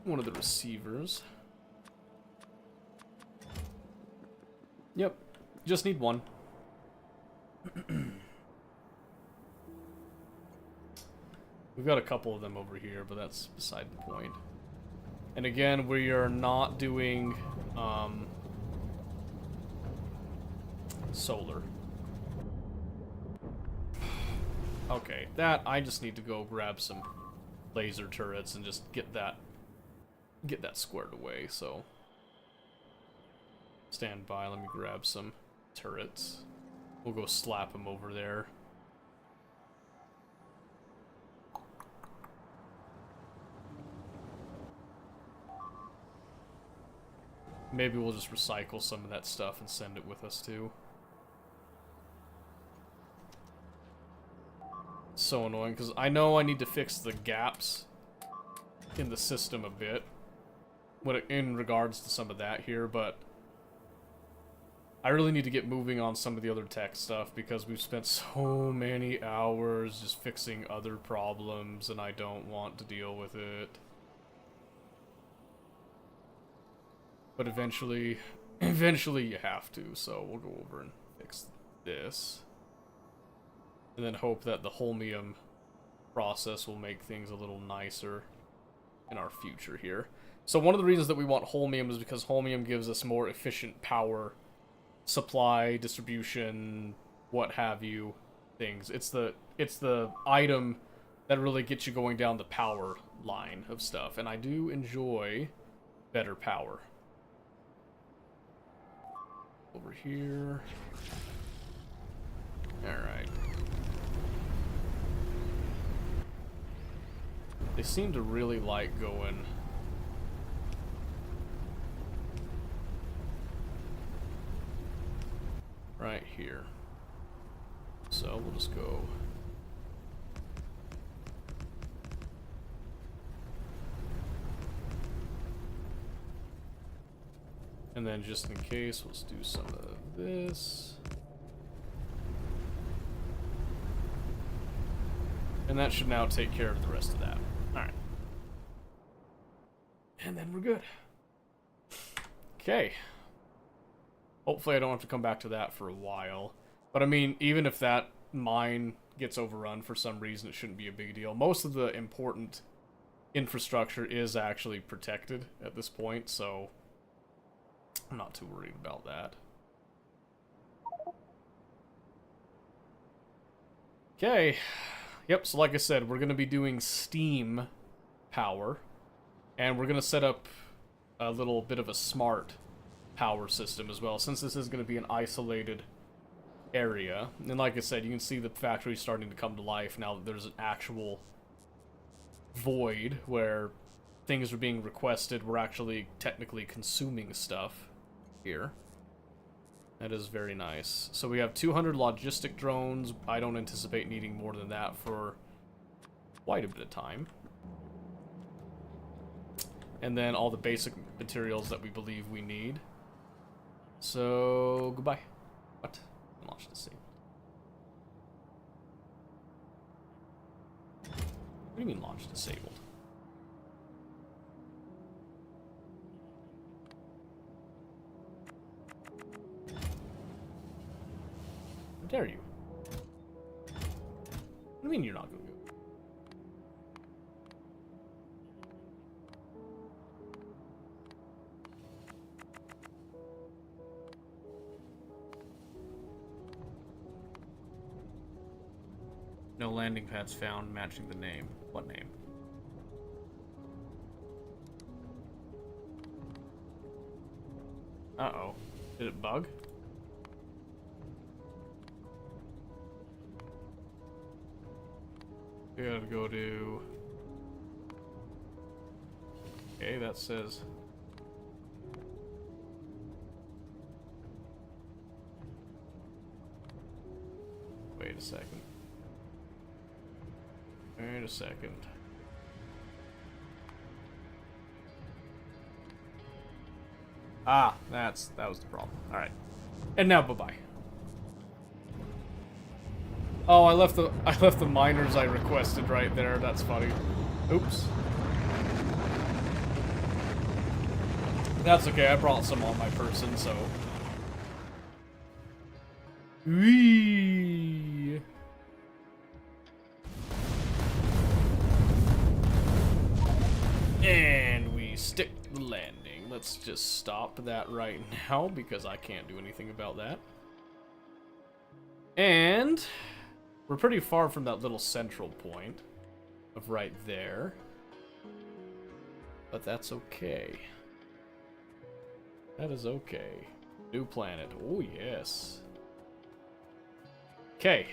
one of the receivers. Yep, just need one. We've got a couple of them over here, but that's beside the point. And again, we are not doing solar. Okay, that I just need to go grab some laser turrets and just get that squared away. So stand by. Let me grab some turrets. We'll go slap them over there. Maybe we'll just recycle some of that stuff and send it with us too. So annoying, because I know I need to fix the gaps in the system a bit in regards to some of that here, but I really need to get moving on some of the other tech stuff because we've spent so many hours just fixing other problems and I don't want to deal with it. But eventually you have to, so we'll go over and fix this. And then hope that the holmium process will make things a little nicer in our future here. So one of the reasons that we want holmium is because holmium gives us more efficient power supply, distribution, what have you, things. It's the item that really gets you going down the power line of stuff, and I do enjoy better power. Over here. Alright. They seem to really like going right here. So we'll just go and then just in case, let's do some of this. And that should now take care of the rest of that. Alright. And then we're good. Okay. Hopefully I don't have to come back to that for a while. But I mean, even if that mine gets overrun for some reason, it shouldn't be a big deal. Most of the important infrastructure is actually protected at this point, so I'm not too worried about that. Okay. Yep, so like I said, we're going to be doing steam power. And we're going to set up a little bit of a smart power system as well, since this is going to be an isolated area. And like I said, you can see the factory starting to come to life now that there's an actual void where things are being requested. We're actually technically consuming stuff here. That is very nice. So we have 200 logistic drones. I don't anticipate needing more than that for quite a bit of time. And then all the basic materials that we believe we need. So, goodbye. What? Launch the scene. What do you mean launch disabled? How dare you? What do you mean you're not going to go? No landing pads found matching the name. What name? Uh-oh. Did it bug? We gotta go to... Okay, that says... Wait a second. Wait a second. Ah, that was the problem. Alright. And now bye-bye. Oh, I left the miners I requested right there. That's funny. Oops. That's okay, I brought some on my person, so. Whee! And we stick the landing. Let's just stop that right now because I can't do anything about that. And we're pretty far from that little central point of right there. But that's okay. That is okay. New planet. Oh, yes. Okay.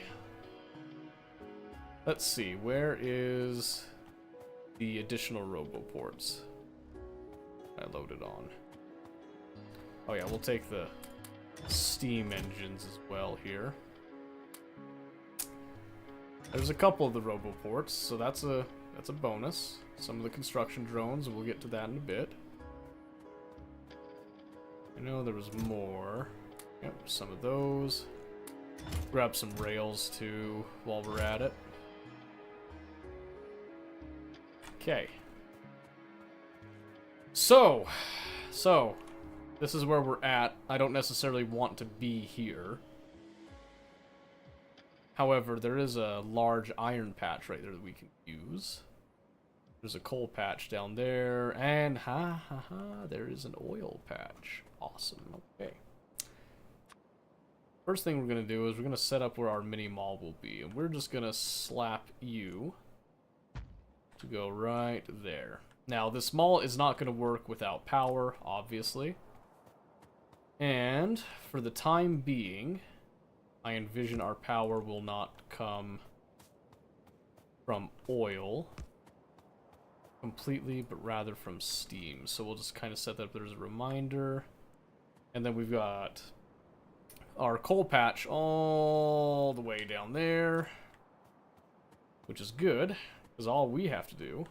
Let's see. Where is the additional roboports I loaded on? Oh yeah, we'll take the steam engines as well here. There's a couple of the roboports, so that's a bonus. Some of the construction drones, and we'll get to that in a bit. I know there was more. Yep, some of those. Grab some rails too while we're at it. Okay. So, this is where we're at. I don't necessarily want to be here. However, there is a large iron patch right there that we can use. There's a coal patch down there, and there is an oil patch. Awesome, okay. First thing we're going to do is we're going to set up where our mini mall will be, and we're just going to slap you to go right there. Now, this mall is not going to work without power, obviously. And for the time being, I envision our power will not come from oil. completely, but rather from Steam. So we'll just kind of set that up. There's a reminder. And then we've got our coal patch all the way down there, which is good, because all we have to do,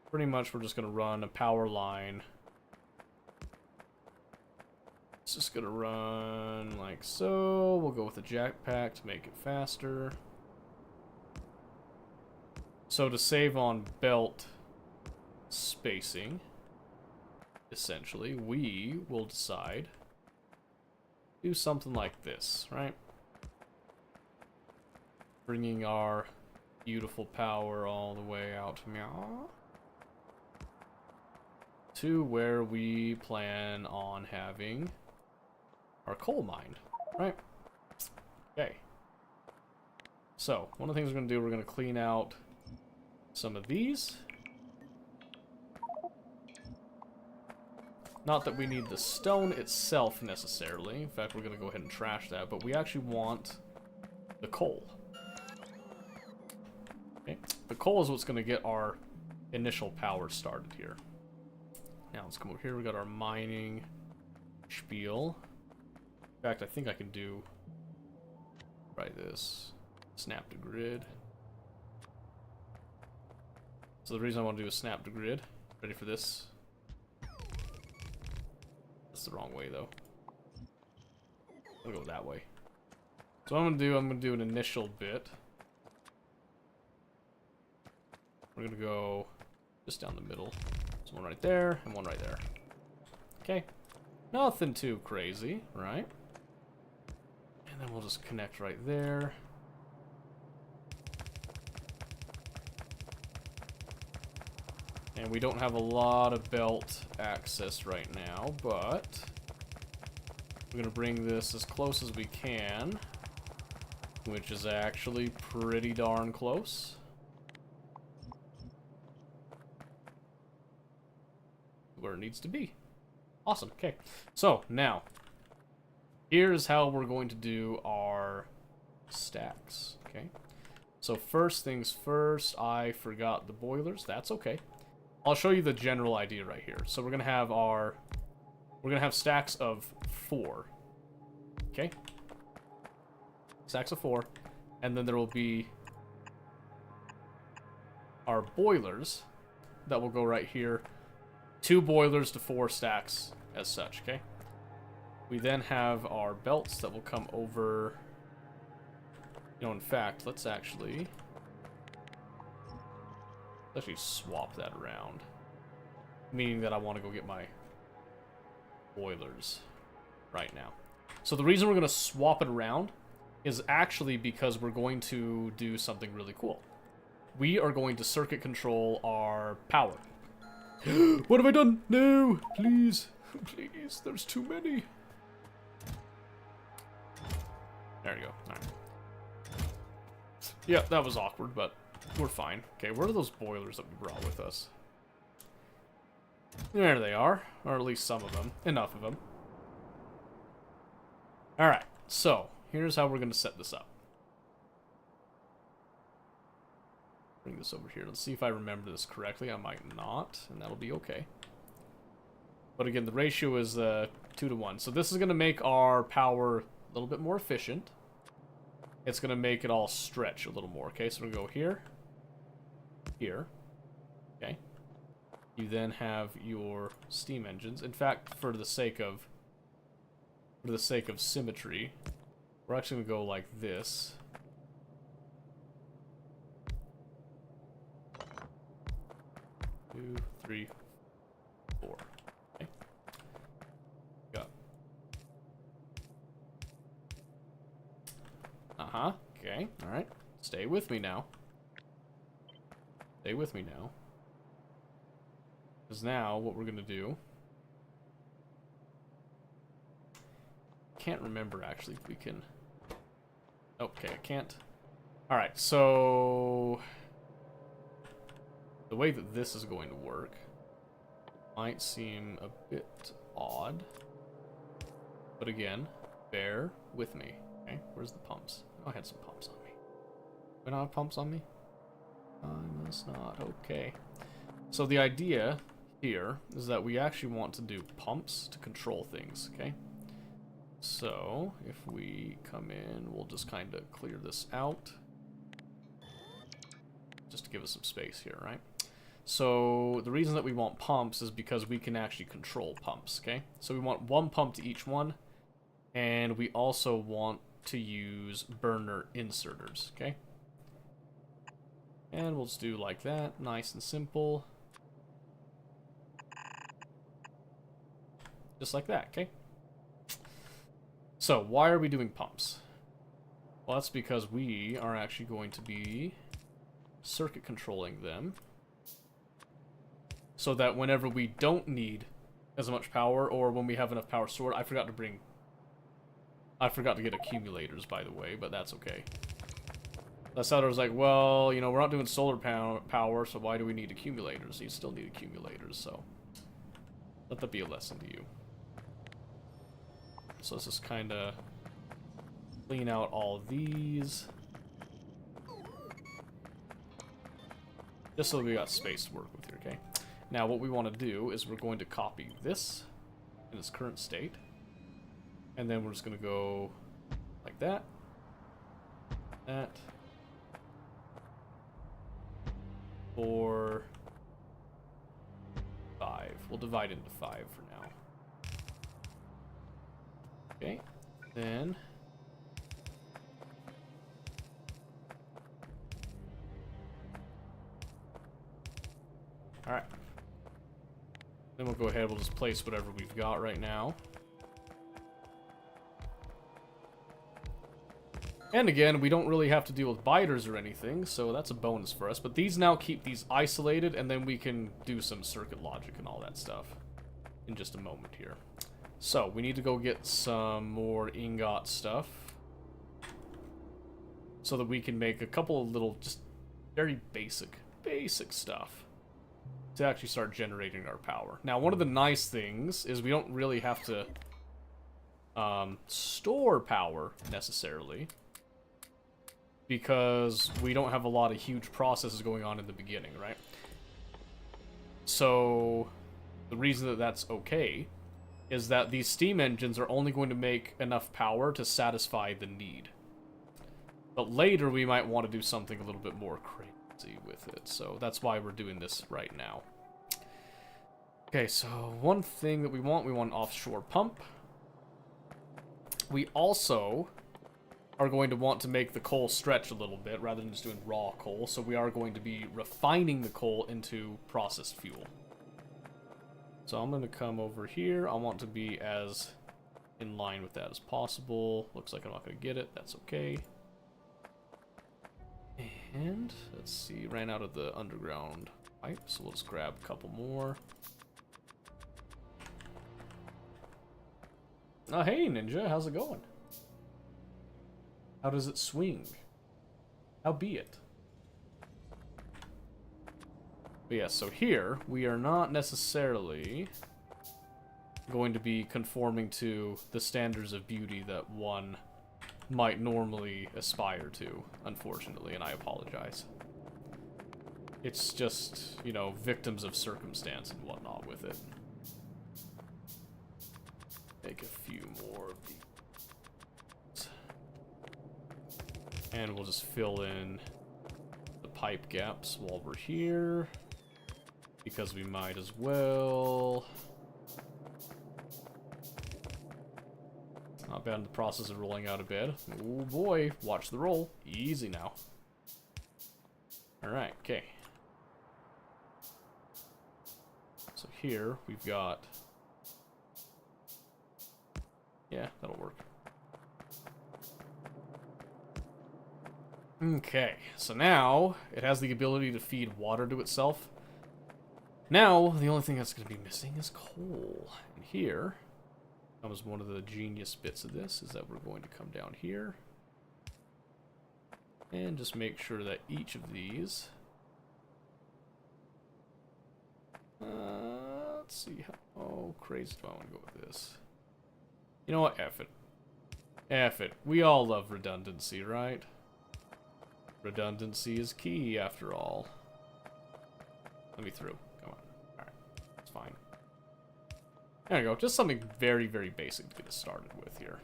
pretty much we're just going to run a power line. It's just going to run like so. We'll go with the jackpack to make it faster. So to save on belt spacing, essentially, we will decide do something like this, right? Bringing our beautiful power all the way out to where we plan on having our coal mine, right? Okay. So, one of the things we're going to do, we're going to clean out some of these. Not that we need the stone itself necessarily. In fact, we're going to go ahead and trash that, but we actually want the coal. Okay. The coal is what's going to get our initial power started here. Now let's come over here. We got our mining spiel. In fact, I think I can do right this. Snap to grid. So the reason I want to do is snap to grid. Ready for this? That's the wrong way though. I'm gonna go that way. So what I'm gonna do an initial bit. We're gonna go just down the middle. So one right there and one right there. Okay. Nothing too crazy, right? And then we'll just connect right there. And we don't have a lot of belt access right now, but we're going to bring this as close as we can, which is actually pretty darn close. Where it needs to be. Awesome. Okay. So, now, here's how we're going to do our stacks. Okay. So, first things first, I forgot the boilers. That's okay. I'll show you the general idea right here. So we're gonna have stacks of 4. Okay? Stacks of 4. And then there will be our boilers that will go right here. 2 boilers to 4 stacks as such, okay? We then have our belts that will come over. You know, in fact, let's actually swap that around. Meaning that I want to go get my boilers right now. So the reason we're going to swap it around is actually because we're going to do something really cool. We are going to circuit control our power. What have I done? No! Please. Please. There's too many. There you go. Alright. Yeah, that was awkward, but we're fine. Okay, where are those boilers that we brought with us? There they are. Or at least some of them. Enough of them. Alright, so here's how we're going to set this up. Bring this over here. Let's see if I remember this correctly. I might not, and that'll be okay. But again, the ratio is 2 to 1. So this is going to make our power a little bit more efficient. It's going to make it all stretch a little more. Okay, so we're going to go here. Here. Okay. You then have your steam engines. In fact, for the sake of symmetry, we're actually going to go like this. Two, three, 4. Okay. Go. Uh-huh. Okay. Alright. Stay with me now. Stay with me now. Because now, what we're going to do... Can't remember, actually, if we can... Okay, I can't. Alright, so... The way that this is going to work might seem a bit odd. But again, bear with me. Okay, where's the pumps? Oh, I had some pumps on me. Do I not have pumps on me? I must not. Okay. So the idea here is that we actually want to do pumps to control things, okay? So, if we come in, we'll just kind of clear this out. Just to give us some space here, right? So, the reason that we want pumps is because we can actually control pumps, okay? So we want one pump to each one, and we also want to use burner inserters, okay? And we'll just do like that, nice and simple. Just like that, okay? So, why are we doing pumps? Well, that's because we are actually going to be circuit controlling them so that whenever we don't need as much power, or when we have enough power stored, I forgot to get accumulators, by the way, but that's okay. That's how I was like, well, you know, we're not doing solar power, so why do we need accumulators? You still need accumulators, so let that be a lesson to you. So let's just kind of clean out all these. Just so we got space to work with here, okay? Now what we want to do is we're going to copy this in its current state. And then we're just going to go like that. That. 4, 5. We'll divide into 5 for now. Okay, then alright. Then we'll go ahead, we'll just place whatever we've got right now. And again, we don't really have to deal with biters or anything, so that's a bonus for us. But these now keep these isolated, and then we can do some circuit logic and all that stuff in just a moment here. So, we need to go get some more ingot stuff so that we can make a couple of little, just very basic stuff to actually start generating our power. Now, one of the nice things is we don't really have to store power necessarily, because we don't have a lot of huge processes going on in the beginning, right? So, the reason that that's okay is that these steam engines are only going to make enough power to satisfy the need. But later we might want to do something a little bit more crazy with it, so that's why we're doing this right now. Okay, so one thing that we want an offshore pump. We also are going to want to make the coal stretch a little bit rather than just doing raw coal, so we are going to be refining the coal into processed fuel. So I'm going to come over here. I want to be as in line with that as possible. Looks like I'm not going to get it. That's okay. And let's see, ran out of the underground pipe, so we'll just grab a couple more. Oh, hey, Ninja, how's it going? How does it swing? How be it? But yeah, so here, we are not necessarily going to be conforming to the standards of beauty that one might normally aspire to, unfortunately, and I apologize. It's just, you know, victims of circumstance and whatnot with it. Make a few more of these. And we'll just fill in the pipe gaps while we're here, because we might as well. Not bad in the process of rolling out of bed. Oh boy, watch the roll. Easy now. Alright, okay. So here we've got... Yeah, that'll work. Okay, so now it has the ability to feed water to itself. Now, the only thing that's going to be missing is coal. And here comes one of the genius bits of this, is that we're going to come down here and just make sure that each of these... let's see how crazy do I want to go with this. You know what? F it. F it. We all love redundancy, right? Redundancy is key, after all. Let me through. Come on. Alright. It's fine. There we go. Just something very, very basic to get us started with here.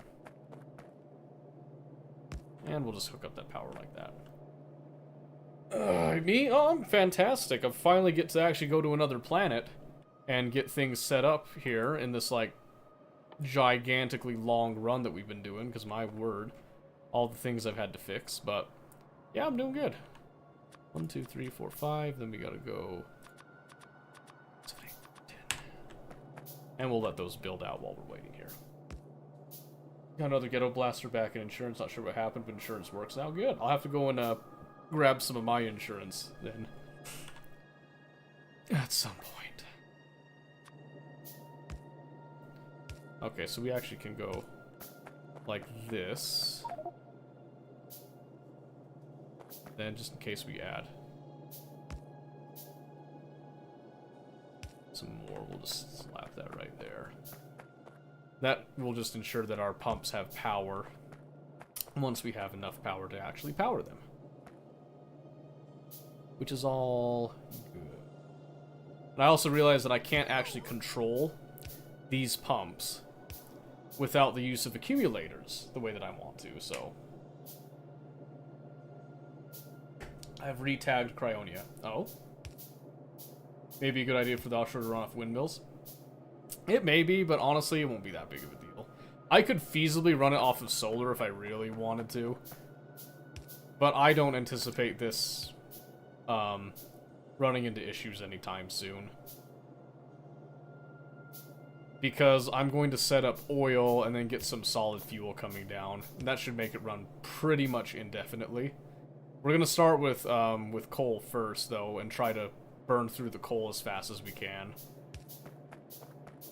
And we'll just hook up that power like that. Me? Oh, I'm fantastic. I finally get to actually go to another planet and get things set up here in this, like, gigantically long run that we've been doing, because my word, all the things I've had to fix, but yeah, I'm doing good. 1, 2, 3, 4, 5, then we gotta go 7, 8, 10. And we'll let those build out while we're waiting here. Got another Ghetto Blaster back in insurance, not sure what happened, but insurance works now. Good. I'll have to go and grab some of my insurance then. At some point. Okay, so we actually can go like this. Then, just in case we add some more, we'll just slap that right there. That will just ensure that our pumps have power once we have enough power to actually power them. Which is all good. And I also realized that I can't actually control these pumps without the use of accumulators the way that I want to, so I've retagged Cryonia. Oh? Maybe a good idea for the offshore to run off windmills. It may be, but honestly, it won't be that big of a deal. I could feasibly run it off of solar if I really wanted to. But I don't anticipate this running into issues anytime soon. Because I'm going to set up oil and then get some solid fuel coming down. And that should make it run pretty much indefinitely. We're going to start with coal first, though, and try to burn through the coal as fast as we can.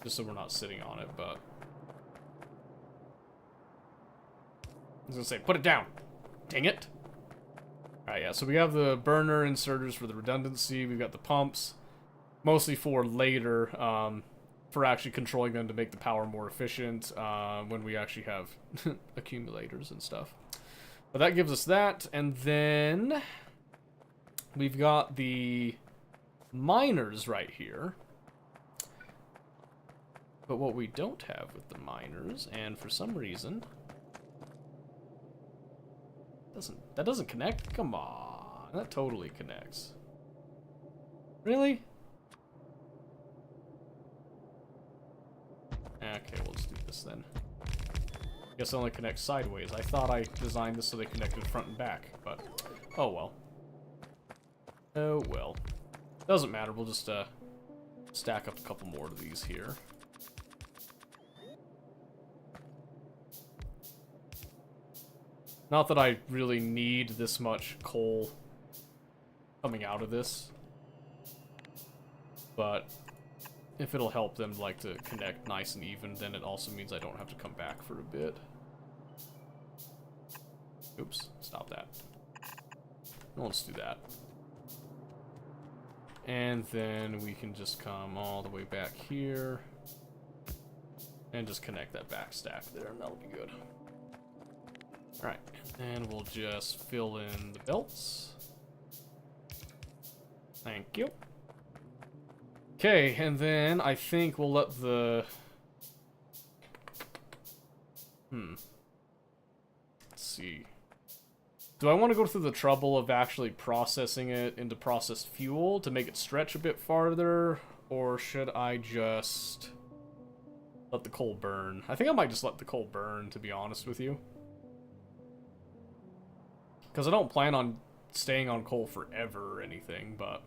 Just so we're not sitting on it, but I was going to say, put it down! Dang it! Alright, yeah, so we have the burner inserters for the redundancy. We've got the pumps, mostly for later, for actually controlling them to make the power more efficient when we actually have accumulators and stuff. But that gives us that, and then we've got the miners right here. But what we don't have with the miners, and for some reason that doesn't connect? Come on, that totally connects. Really? Okay, we'll just do this then. Guess it only connects sideways. I thought I designed this so they connected front and back, but oh well. Oh well. Doesn't matter, we'll just stack up a couple more of these here. Not that I really need this much coal coming out of this, but if it'll help them like to connect nice and even, then it also means I don't have to come back for a bit. Oops, stop that. Let's do that. And then we can just come all the way back here and just connect that back stack there, and that'll be good. Alright, and we'll just fill in the belts. Thank you. Okay, and then I think we'll let the... Let's see. Do I want to go through the trouble of actually processing it into processed fuel to make it stretch a bit farther? Or should I just let the coal burn? I think I might just let the coal burn, to be honest with you. Because I don't plan on staying on coal forever or anything, but...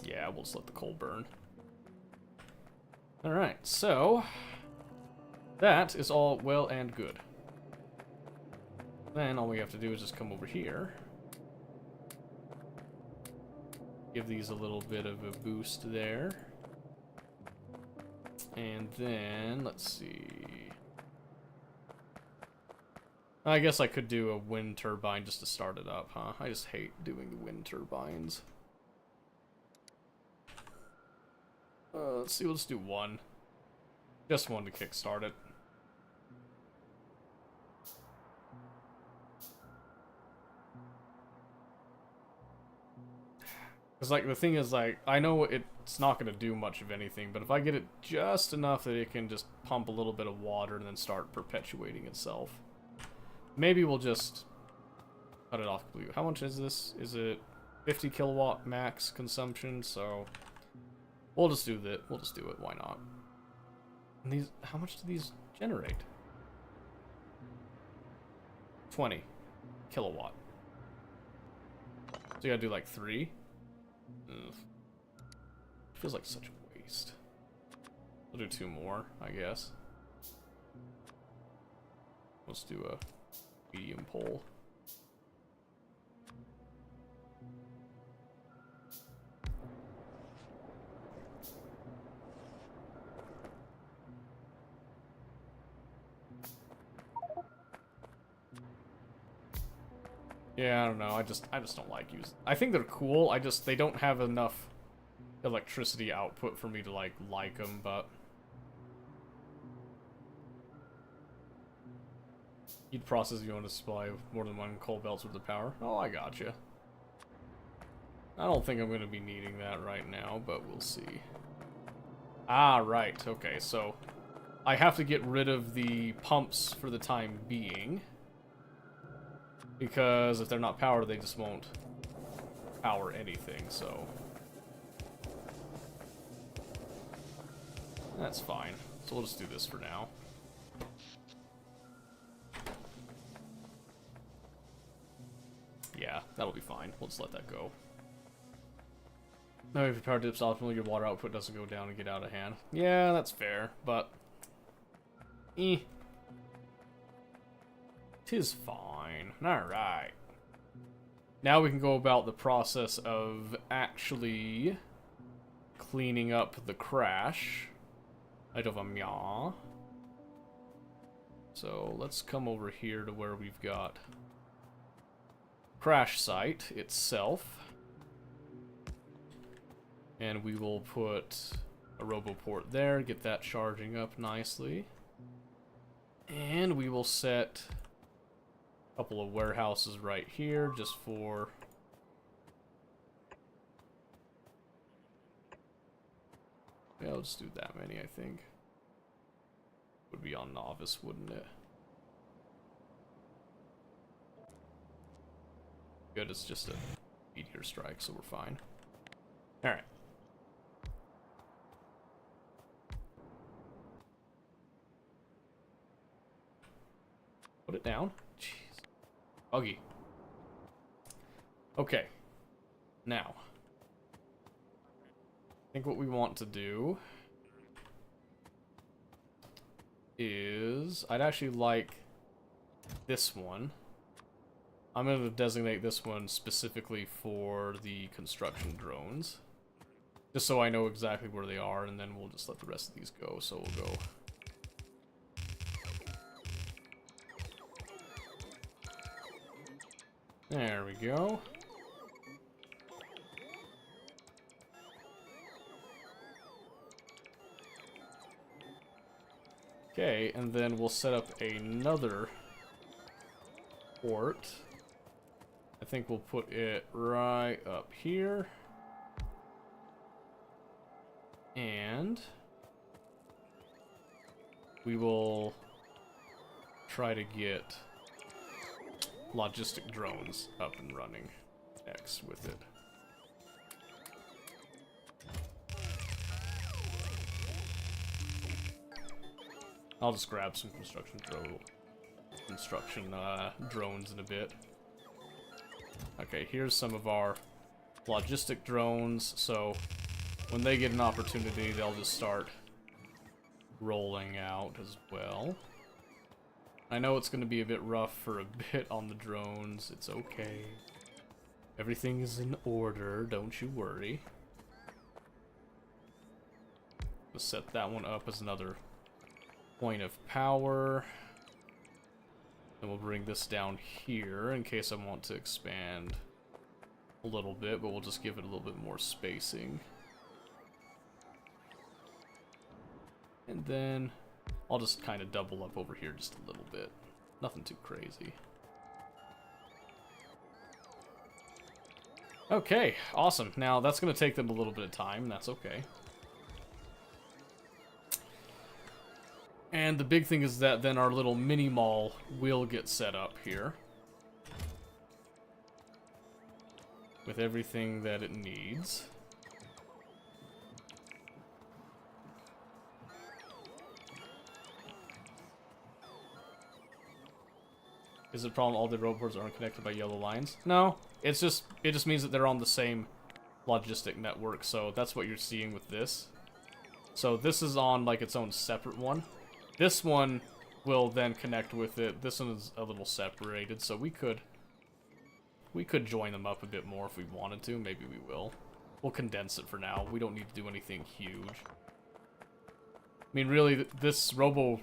yeah, we'll just let the coal burn. Alright, so... that is all well and good. Then all we have to do is just come over here. Give these a little bit of a boost there. And then, let's see... I guess I could do a wind turbine just to start it up, huh? I just hate doing the wind turbines. Let's see, we'll just do one. Just one to kickstart it. Because, like, the thing is, like, I know it's not going to do much of anything, but if I get it just enough that it can just pump a little bit of water and then start perpetuating itself, maybe we'll just cut it off completely. How much is this? Is it 50 kilowatt max consumption? So we'll just do that. We'll just do it. Why not? And these, how much do these generate? 20 kilowatt. So you gotta do like 3. Ugh. Feels like such a waste. We'll do 2 more, I guess. Let's do a medium pole. Yeah, I don't know. I just don't like using. I think they're cool. They don't have enough electricity output for me to like them, but heat process you want to supply more than 1 coal belts with the power. Oh, I gotcha. I don't think I'm going to be needing that right now, but we'll see. Ah, right. Okay, so I have to get rid of the pumps for the time being. Because if they're not powered, they just won't power anything, so that's fine. So we'll just do this for now. Yeah, that'll be fine. We'll just let that go. No, if your power dips optimally, your water output doesn't go down and get out of hand. Yeah, that's fair, but tis fine. Alright. Now we can go about the process of actually cleaning up the crash. So let's come over here to where we've got crash site itself. And we will put a roboport there, get that charging up nicely. And we will set a couple of warehouses right here just for yeah, let's do that many, I think. Would be on novice, wouldn't it? Good, it's just a meteor strike, so we're fine. Alright. Put it down. Jeez. Buggy. Okay. Now. I think what we want to do is I'd actually like this one. I'm going to designate this one specifically for the construction drones. Just so I know exactly where they are, and then we'll just let the rest of these go. So we'll go. There we go. Okay, and then we'll set up another port. I think we'll put it right up here. And we will try to get logistic drones up and running X with it. I'll just grab some construction drones in a bit. Okay, here's some of our logistic drones, so when they get an opportunity, they'll just start rolling out as well. I know it's going to be a bit rough for a bit on the drones. It's okay. Everything is in order, don't you worry. Let's set that one up as another point of power. And we'll bring this down here in case I want to expand a little bit, but we'll just give it a little bit more spacing. And then I'll just kind of double up over here just a little bit. Nothing too crazy. Okay, awesome. Now, that's going to take them a little bit of time. That's okay. And the big thing is that then our little mini mall will get set up here. With everything that it needs. Is the problem all the road ports aren't connected by yellow lines? No, it just means that they're on the same logistic network, so that's what you're seeing with this. So this is on like its own separate one. This one will then connect with it. This one is a little separated, so we could join them up a bit more if we wanted to. Maybe we will. We'll condense it for now. We don't need to do anything huge. I mean, really, this robo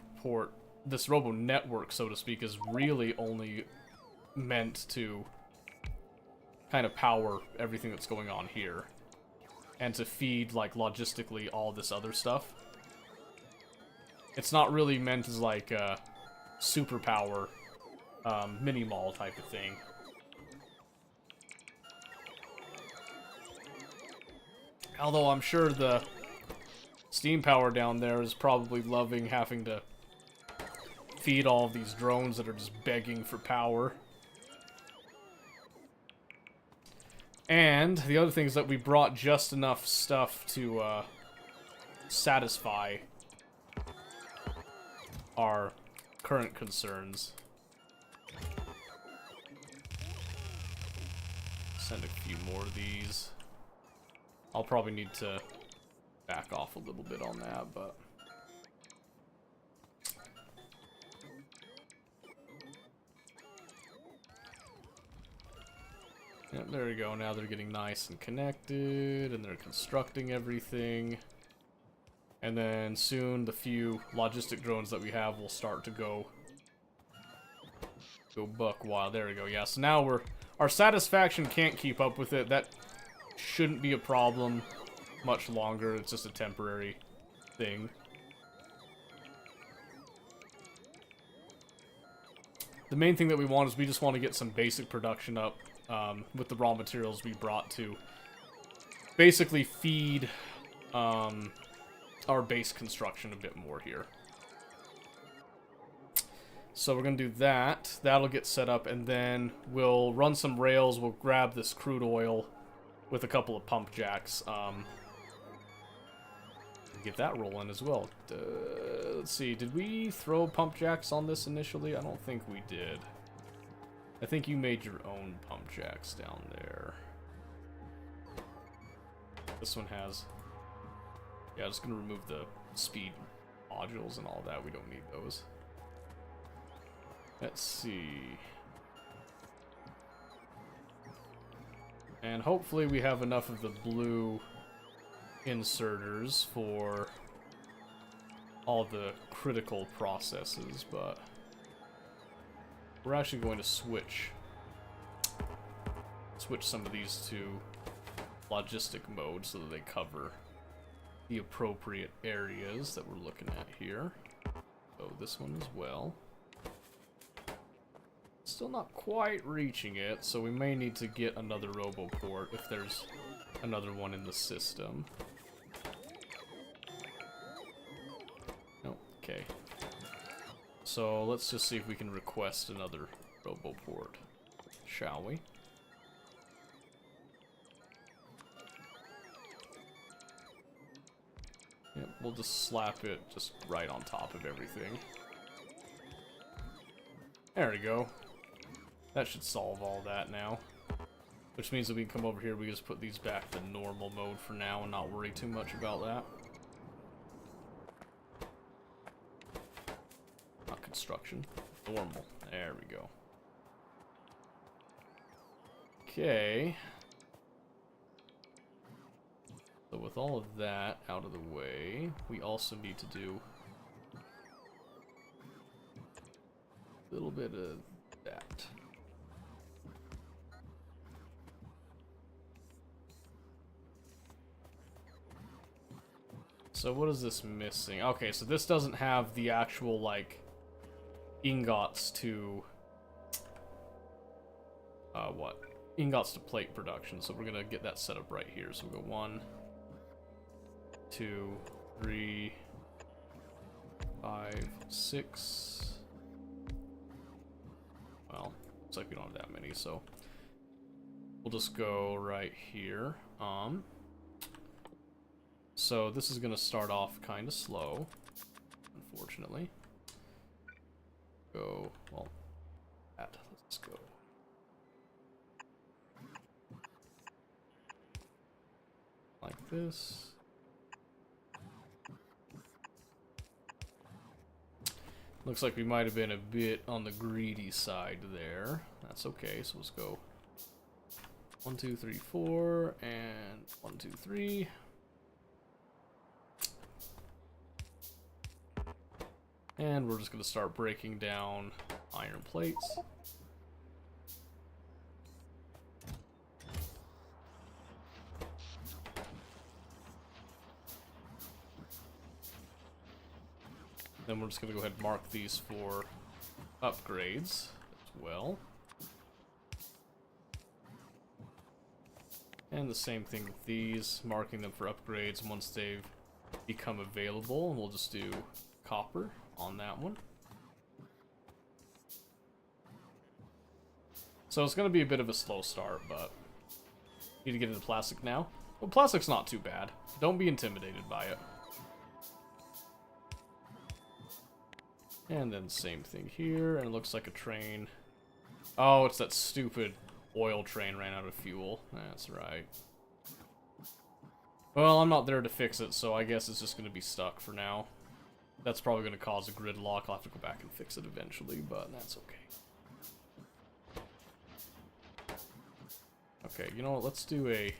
network, so to speak, is really only meant to kind of power everything that's going on here. And to feed, like, logistically all this other stuff. It's not really meant as, like, a superpower mini-mall type of thing. Although I'm sure the Steam Power down there is probably loving having to feed all of these drones that are just begging for power. And the other thing is that we brought just enough stuff to satisfy our current concerns. Send a few more of these. I'll probably need to back off a little bit on that, but... Yep, there we go. Now they're getting nice and connected, and they're constructing everything. And then soon the few logistic drones that we have will start to go buck wild. There we go. Yeah, so now our satisfaction can't keep up with it. That shouldn't be a problem much longer. It's just a temporary thing. The main thing that we want is we just want to get some basic production up with the raw materials we brought to basically feed our base construction a bit more here. So we're going to do that. That'll get set up, and then we'll run some rails. We'll grab this crude oil with a couple of pump jacks. Get that rolling as well. Let's see, did we throw pump jacks on this initially? I don't think we did. I think you made your own pump jacks down there. This one has... Yeah, just gonna remove the speed modules and all that. We don't need those. Let's see. And hopefully we have enough of the blue inserters for all the critical processes, but we're actually going to switch some of these to logistic mode so that they cover the appropriate areas that we're looking at here. So this one as well. Still not quite reaching it, so we may need to get another RoboPort if there's another one in the system. Okay. So let's just see if we can request another RoboPort, shall we? Yep, we'll just slap it just right on top of everything. There we go. That should solve all that now. Which means that we can come over here, we just put these back to normal mode for now and not worry too much about that. Not construction. Normal. There we go. Okay. So with all of that out of the way, we also need to do a little bit of that. So what is this missing? Okay, so this doesn't have the actual, like, ingots to... what? ingots to plate production, so we're gonna get that set up right here. So we'll go 1, 2, 3, 5, 6. Well, looks like we don't have that many, so we'll just go right here. So this is gonna start off kind of slow, unfortunately. Go, well, let's go. Like this. Looks like we might have been a bit on the greedy side there. That's okay, so let's go 1, 2, 3, 4, and 1, 2, 3. And we're just going to start breaking down iron plates. Then we're just going to go ahead and mark these for upgrades as well. And the same thing with these, marking them for upgrades once they've become available. And we'll just do copper on that one. So it's going to be a bit of a slow start, but need to get into plastic now. Well, plastic's not too bad. Don't be intimidated by it. And then same thing here, and it looks like a train. Oh, it's that stupid oil train ran out of fuel. That's right. Well, I'm not there to fix it, so I guess it's just going to be stuck for now. That's probably going to cause a gridlock. I'll have to go back and fix it eventually, but that's okay. Okay, you know what? Let's do a...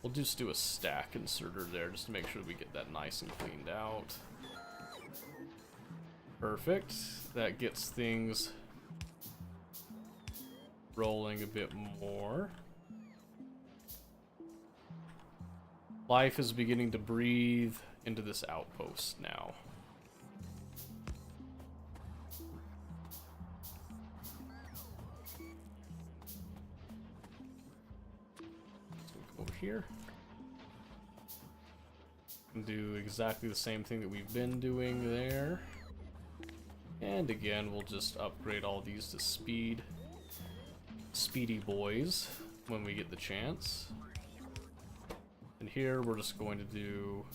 We'll just do a stack inserter there, just to make sure we get that nice and cleaned out. Perfect. That gets things rolling a bit more. Life is beginning to breathe into this outpost now. Over here. And do exactly the same thing that we've been doing there. And again, we'll just upgrade all these to speed. Speedy boys when we get the chance. And here we're just going to do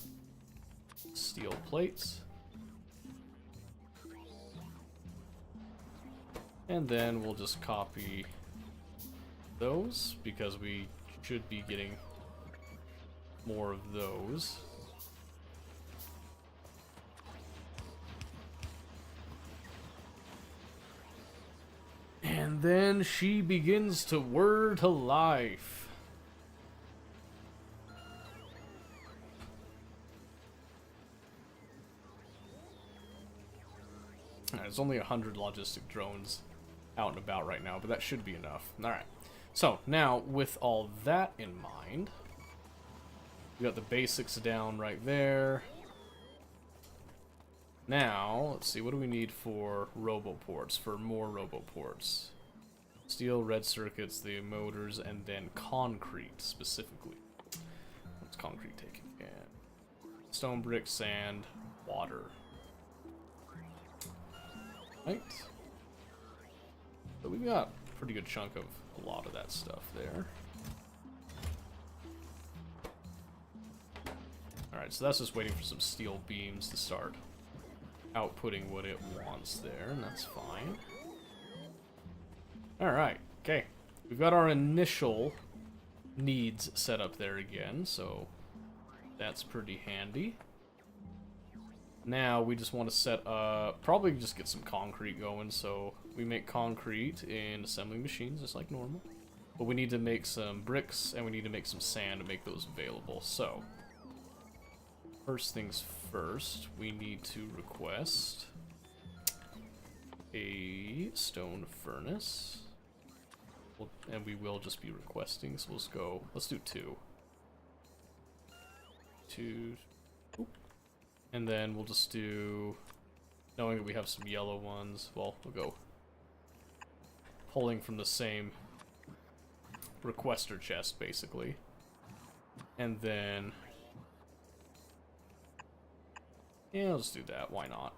steel plates. And then we'll just copy those because we should be getting more of those. And then she begins to whir to life. Alright, there's only 100 logistic drones out and about right now, but that should be enough. Alright, so now with all that in mind, we got the basics down right there. Now, let's see, what do we need for roboports, for more roboports? Steel, red circuits, the motors, and then concrete, specifically. What's concrete taking? Yeah. Stone, brick, sand, water. Right. So we've got a pretty good chunk of a lot of that stuff there. Alright, so that's just waiting for some steel beams to start outputting what it wants there, and that's fine. Alright, okay. We've got our initial needs set up there again, so that's pretty handy. Now we just want to set up, probably just get some concrete going, so we make concrete in assembling machines just like normal. But we need to make some bricks and we need to make some sand to make those available. So first things first, we need to request a stone furnace. And we will just be requesting, so let's do 2. 2. Oop. And then we'll just do, knowing that we have some yellow ones, well, we'll go pulling from the same requester chest, basically. And then... yeah, let's do that. Why not?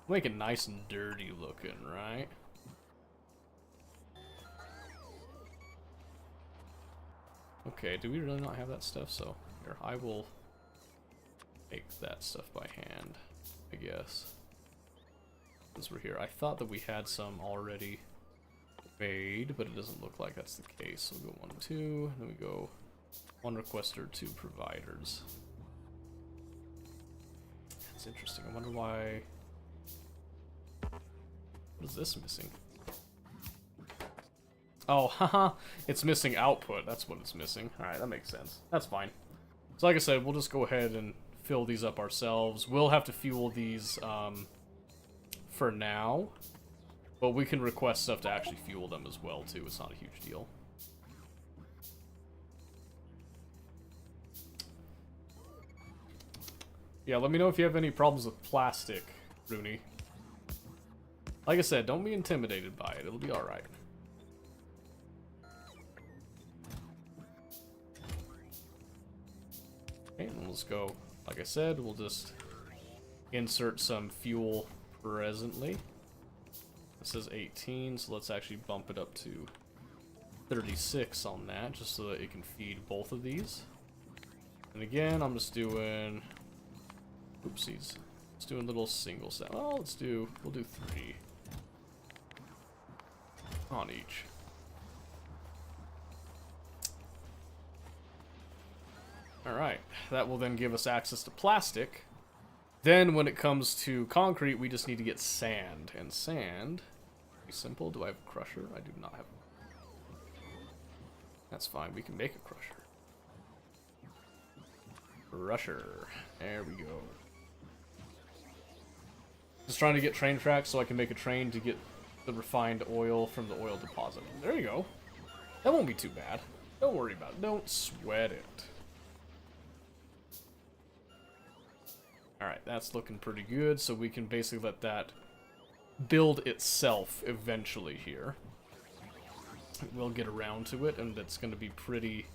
Make it nice and dirty looking, right? Okay, do we really not have that stuff? So, here, I will make that stuff by hand, I guess. Since we're here. I thought that we had some already made, but it doesn't look like that's the case. So we'll go 1, 2, then we go 1 requester, 2 providers. That's interesting. I wonder why... what is this missing? Oh, haha, it's missing output. That's what it's missing. Alright, that makes sense. That's fine. So like I said, we'll just go ahead and fill these up ourselves. We'll have to fuel these for now, but we can request stuff to actually fuel them as well, too. It's not a huge deal. Yeah, let me know if you have any problems with plastic, Rooney. Like I said, don't be intimidated by it. It'll be alright. Okay, and let's go. Like I said, we'll just insert some fuel presently. It says 18, so let's actually bump it up to 36 on that, just so that it can feed both of these. And again, I'm just doing... oopsies. Let's do a little single set. Oh, we'll do 3 on each. Alright, that will then give us access to plastic. Then when it comes to concrete, we just need to get sand. And sand, pretty simple. Do I have a crusher? I do not have one. That's fine, we can make a crusher. Crusher. There we go. Just trying to get train tracks so I can make a train to get the refined oil from the oil deposit. There you go. That won't be too bad. Don't worry about it. Don't sweat it. Alright, that's looking pretty good, so we can basically let that build itself eventually here. We'll get around to it, and it's going to be pretty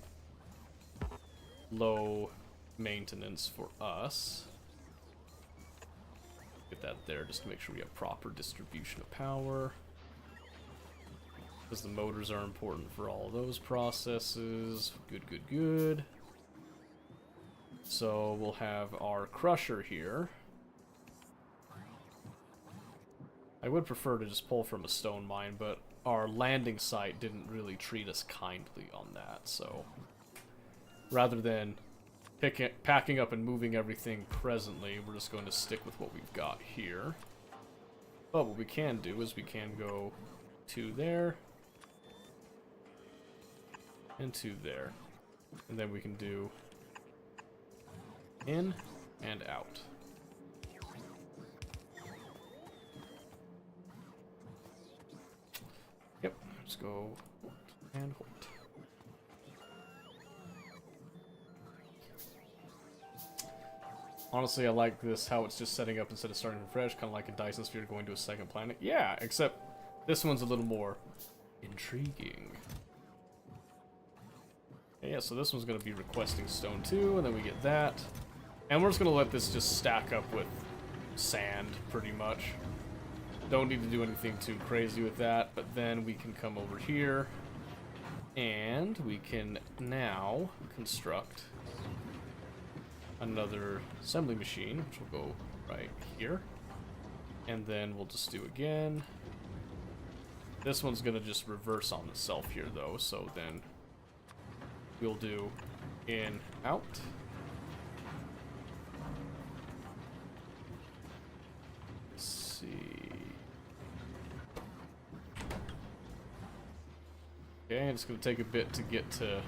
low maintenance for us. Get that there just to make sure we have proper distribution of power. Because the motors are important for all of those processes. Good, good, good. So we'll have our crusher here. I would prefer to just pull from a stone mine, but our landing site didn't really treat us kindly on that, so rather than packing up and moving everything presently, we're just going to stick with what we've got here. But what we can do is we can go to there and to there, and then we can do in and out. Yep, let's go and hold. Honestly, I like this, how it's just setting up instead of starting from fresh, kind of like a Dyson sphere going to a second planet. Yeah, except this one's a little more intriguing. Yeah, so this one's going to be requesting stone too, and then we get that. And we're just going to let this just stack up with sand, pretty much. Don't need to do anything too crazy with that, but then we can come over here, and we can now construct another assembly machine, which will go right here. And then we'll just do again. This one's going to just reverse on itself here, though, so then we'll do in, out. Let's see. Okay, it's going to take a bit to get to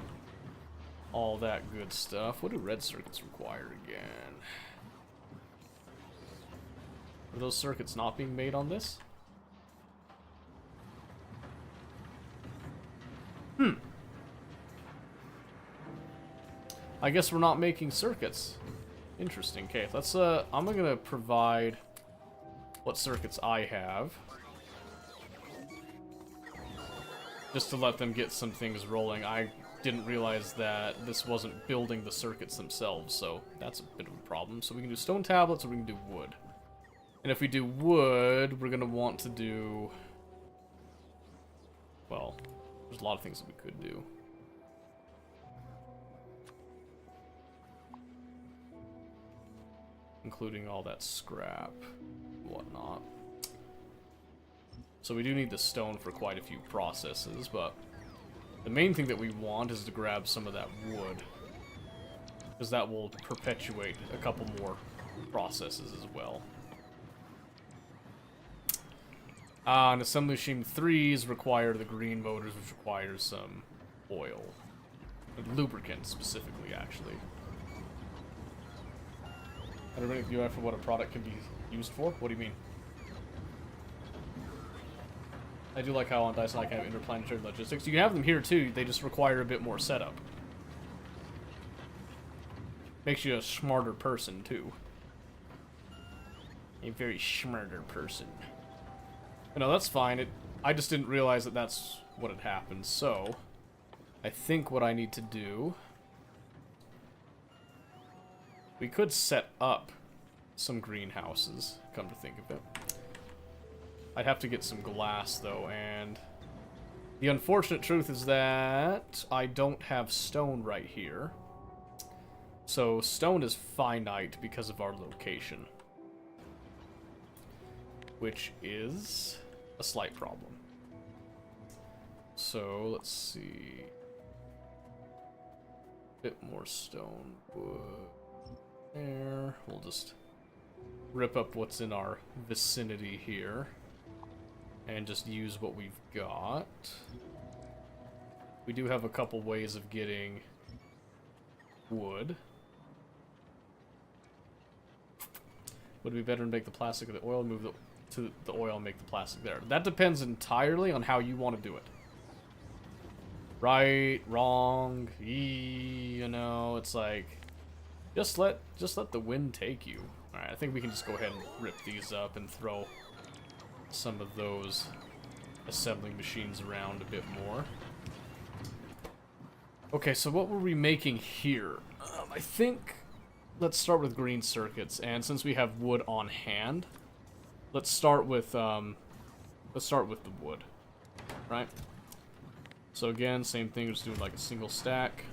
all that good stuff. What do red circuits require again? Are those circuits not being made on this? I guess we're not making circuits. Interesting. Okay, let's I'm gonna provide what circuits I have, just to let them get some things rolling. I didn't realize that this wasn't building the circuits themselves, so that's a bit of a problem. So we can do stone tablets or we can do wood. And if we do wood, we're going to want to do... Well, there's a lot of things that we could do. Including all that scrap, whatnot. So we do need the stone for quite a few processes, but the main thing that we want is to grab some of that wood, because that will perpetuate a couple more processes as well. And assembly machine 3s require the green motors, which requires some oil. Lubricant, specifically, actually. I don't really view that for what a product can be used for. What do you mean? I do like how on Dyson I can have interplanetary logistics. You can have them here too, they just require a bit more setup. Makes you a smarter person too. A very smarter person. But no, that's fine. I just didn't realize that that's what had happened, so... I think what I need to do... We could set up some greenhouses, come to think of it. I'd have to get some glass, though, and... The unfortunate truth is that I don't have stone right here. So, stone is finite because of our location. Which is a slight problem. So, let's see... Bit more stone wood... There. We'll just rip up what's in our vicinity here and just use what we've got. We do have a couple ways of getting wood. Would it be better to make the plastic or the oil, move to the oil and make the plastic there? That depends entirely on how you want to do it. Right, wrong, you know, it's like... Just let the wind take you. Alright, I think we can just go ahead and rip these up and throw some of those assembling machines around a bit more. Okay, so what were we making here? I think... Let's start with green circuits, and since we have wood on hand, let's start with the wood, right? So again, same thing, just doing like a single stack.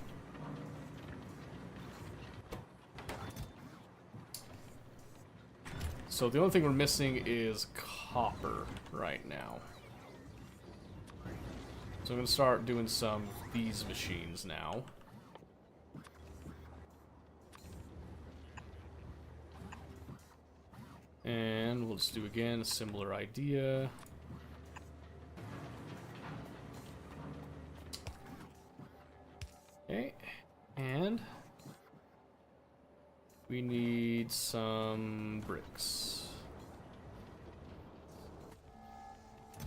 So the only thing we're missing is copper right now. So I'm going to start doing some of these machines now. And we'll just do again a similar idea. Okay, and we need some bricks.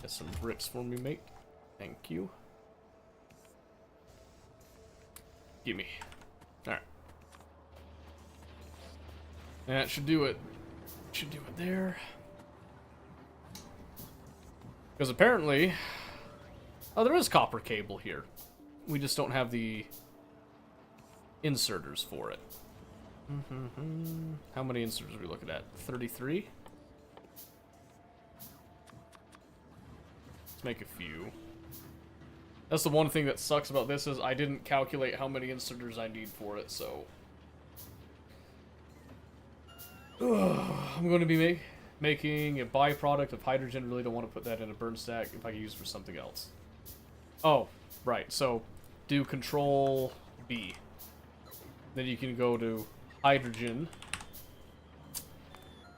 Get some bricks for me, mate. Thank you. Gimme. Alright. That should do it. Should do it there. Because apparently... Oh, there is copper cable here. We just don't have the inserters for it. How many inserters are we looking at? 33? Let's make a few. That's the one thing that sucks about this is I didn't calculate how many inserters I need for it, so... I'm going to be making a byproduct of hydrogen. Really don't want to put that in a burn stack if I can use it for something else. Oh, right. So, do Control B. Then you can go to hydrogen.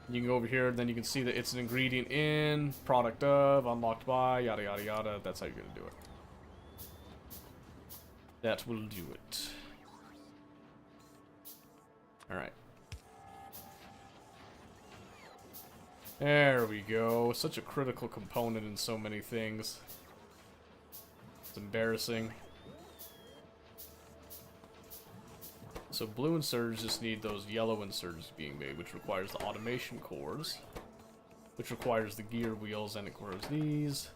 You can go over here, and then you can see that it's an ingredient in, product of, unlocked by, yada yada yada. That's how you're going to do it. That will do it. Alright. There we go. Such a critical component in so many things. It's embarrassing. So blue inserters just need those yellow inserters being made, which requires the automation cores, which requires the gear wheels, and it requires these.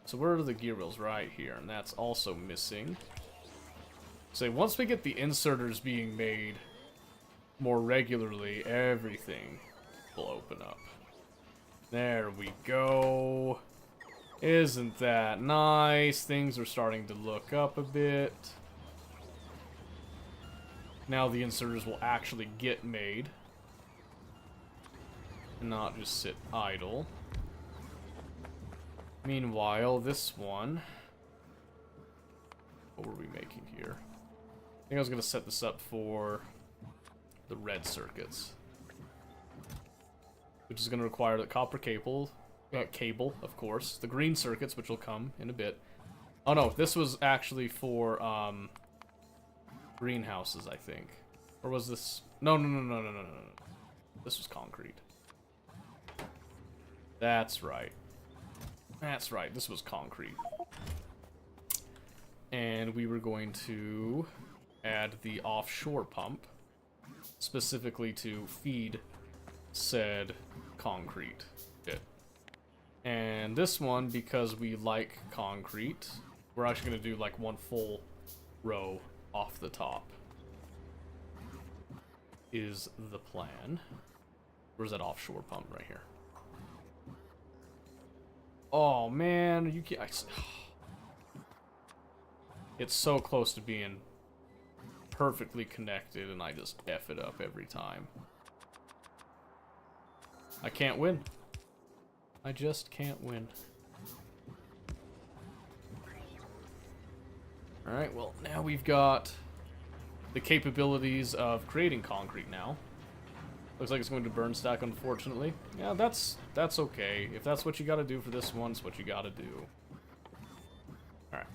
So where are the gear wheels? Right here, and that's also missing. Say, once we get the inserters being made more regularly, everything will open up. There we go. Isn't that nice? Things are starting to look up a bit. Now the inserters will actually get made. And not just sit idle. Meanwhile, this one... What were we making here? I think I was going to set this up for the red circuits. Which is going to require the copper cable, of course. The green circuits, which will come in a bit. Oh no, this was actually for greenhouses, I think. Or was this... No. This was concrete. That's right. That's right, this was concrete. And we were going to add the offshore pump, specifically to feed said concrete bit. And this one, because we like concrete, we're actually going to do like one full row off the top. Is the plan. Where's that offshore pump? Right here. Oh man, you can't... It's so close to being perfectly connected, and I just F it up every time. I can't win. I just can't win. Alright, well, now we've got the capabilities of creating concrete now. Looks like it's going to burn stack, unfortunately. Yeah, that's okay. If that's what you gotta do for this one, it's what you gotta do. Alright.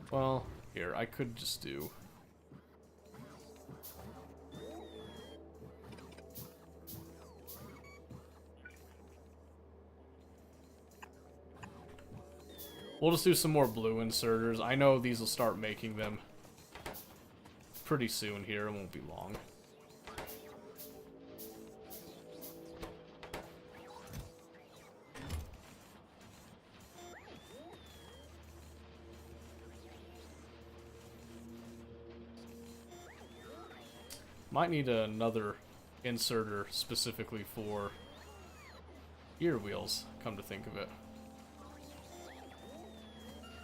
Well, here, I could just do... We'll just do some more blue inserters. I know these will start making them pretty soon here. It won't be long. Might need another inserter specifically for gear wheels, come to think of it.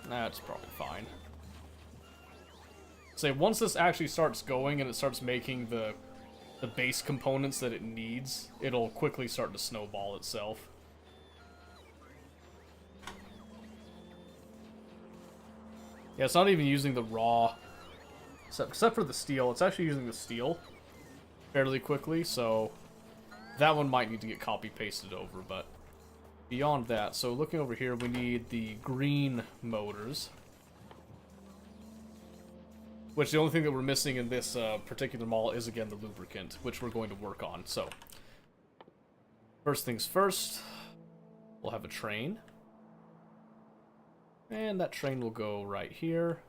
That's probably fine. Say, once this actually starts going and it starts making the base components that it needs, it'll quickly start to snowball itself. Yeah, it's not even using the raw, except for the steel. It's actually using the steel fairly quickly, so that one might need to get copy-pasted over, but beyond that, so looking over here, we need the green motors. Which the only thing that we're missing in this particular model is, again, the lubricant, which we're going to work on. So, first things first, we'll have a train. And that train will go right here.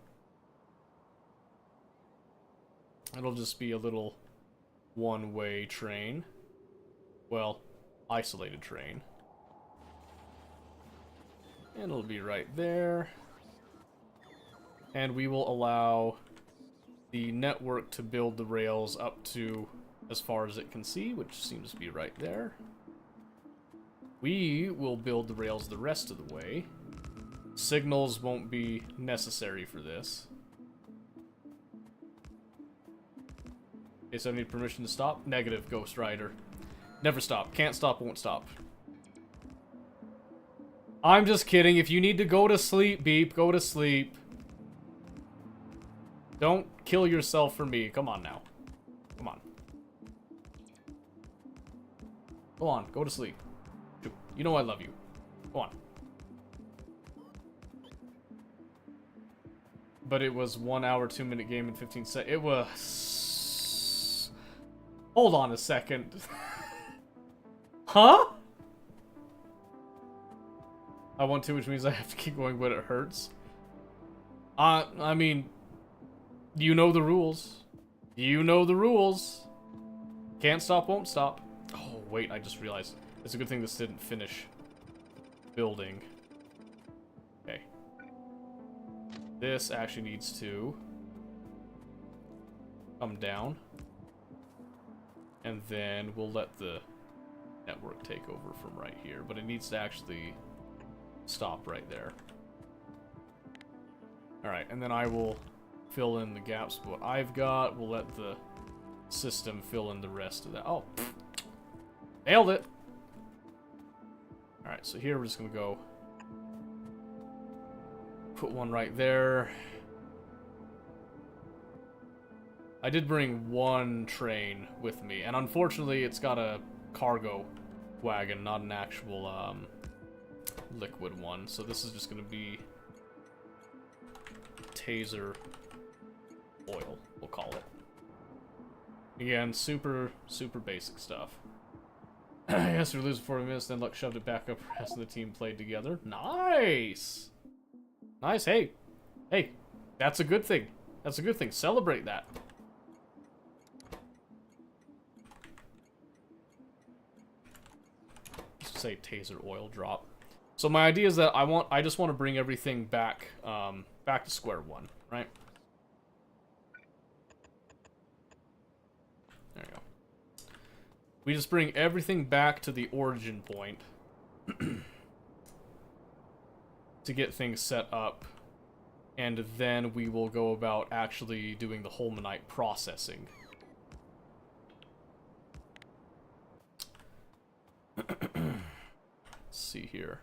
It'll just be a little one-way train. Well, isolated train. And it'll be right there. And we will allow the network to build the rails up to as far as it can see, which seems to be right there. We will build the rails the rest of the way. Signals won't be necessary for this. Okay, so I need permission to stop. Negative, Ghost Rider. Never stop. Can't stop, won't stop. I'm just kidding. If you need to go to sleep, Beep, go to sleep. Don't kill yourself for me. Come on now. Come on. Go on, go to sleep. You know I love you. Go on. But it was 1 hour, 2-minute game and 15 seconds. It was... Hold on a second. Huh? I want to, which means I have to keep going, but it hurts. I mean... You know the rules. You know the rules. Can't stop, won't stop. Oh, wait, I just realized. It's a good thing this didn't finish building. Okay. This actually needs to come down. And then we'll let the network take over from right here. But it needs to actually stop right there. Alright, and then I will fill in the gaps of what I've got. We'll let the system fill in the rest of that. Oh, nailed it! Alright, so here we're just gonna go put one right there. I did bring one train with me, and unfortunately it's got a cargo wagon, not an actual liquid one. So this is just gonna be taser oil, we'll call it. Again, super basic stuff. Yes, we lose 40 minutes, then Luck shoved it back up. The rest of the team played together. Nice! Nice, hey, that's a good thing. That's a good thing. Celebrate that. Let's say taser oil drop. So my idea is that I just want to bring everything back, back to square one, right? There you go. We just bring everything back to the origin point to get things set up, and then we will go about actually doing the Holmanite processing. Let's see here.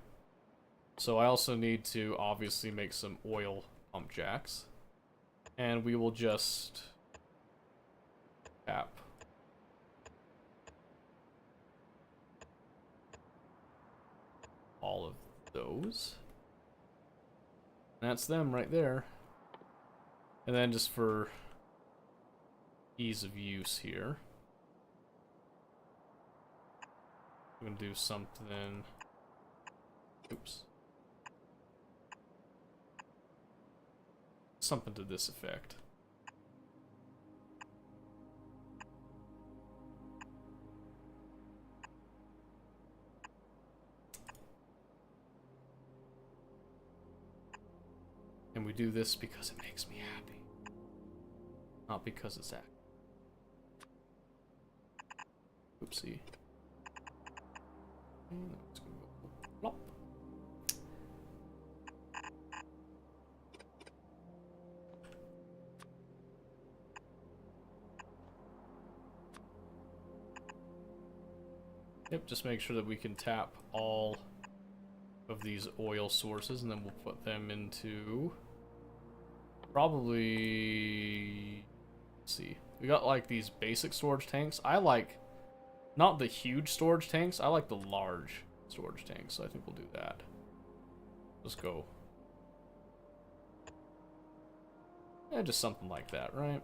So I also need to obviously make some oil pump jacks, and we will just tap all of those. That's them right there. And then just for ease of use here, I'm gonna do something. Oops. Something to this effect. And we do this because it makes me happy. Not because it's act. Oopsie. And that's gonna go plop. Yep, just make sure that we can tap all of these oil sources, and then we'll put them into probably, let's see, we got like these basic storage tanks. I like not the huge storage tanks, I like the large storage tanks, so I think we'll do that. Let's go. Yeah, just something like that, right?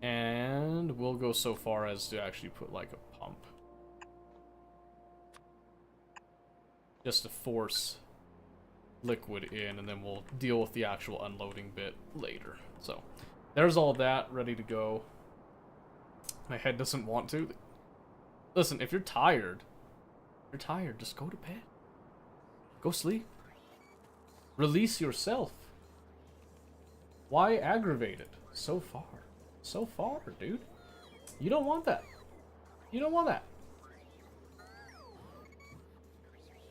And we'll go so far as to actually put like a pump, just to force liquid in, and then we'll deal with the actual unloading bit later. So there's all that ready to go. My head doesn't want to. Listen, if you're tired, just go to bed. Go sleep. Release yourself. Why aggravate it so far? So far, dude. You don't want that. You don't want that.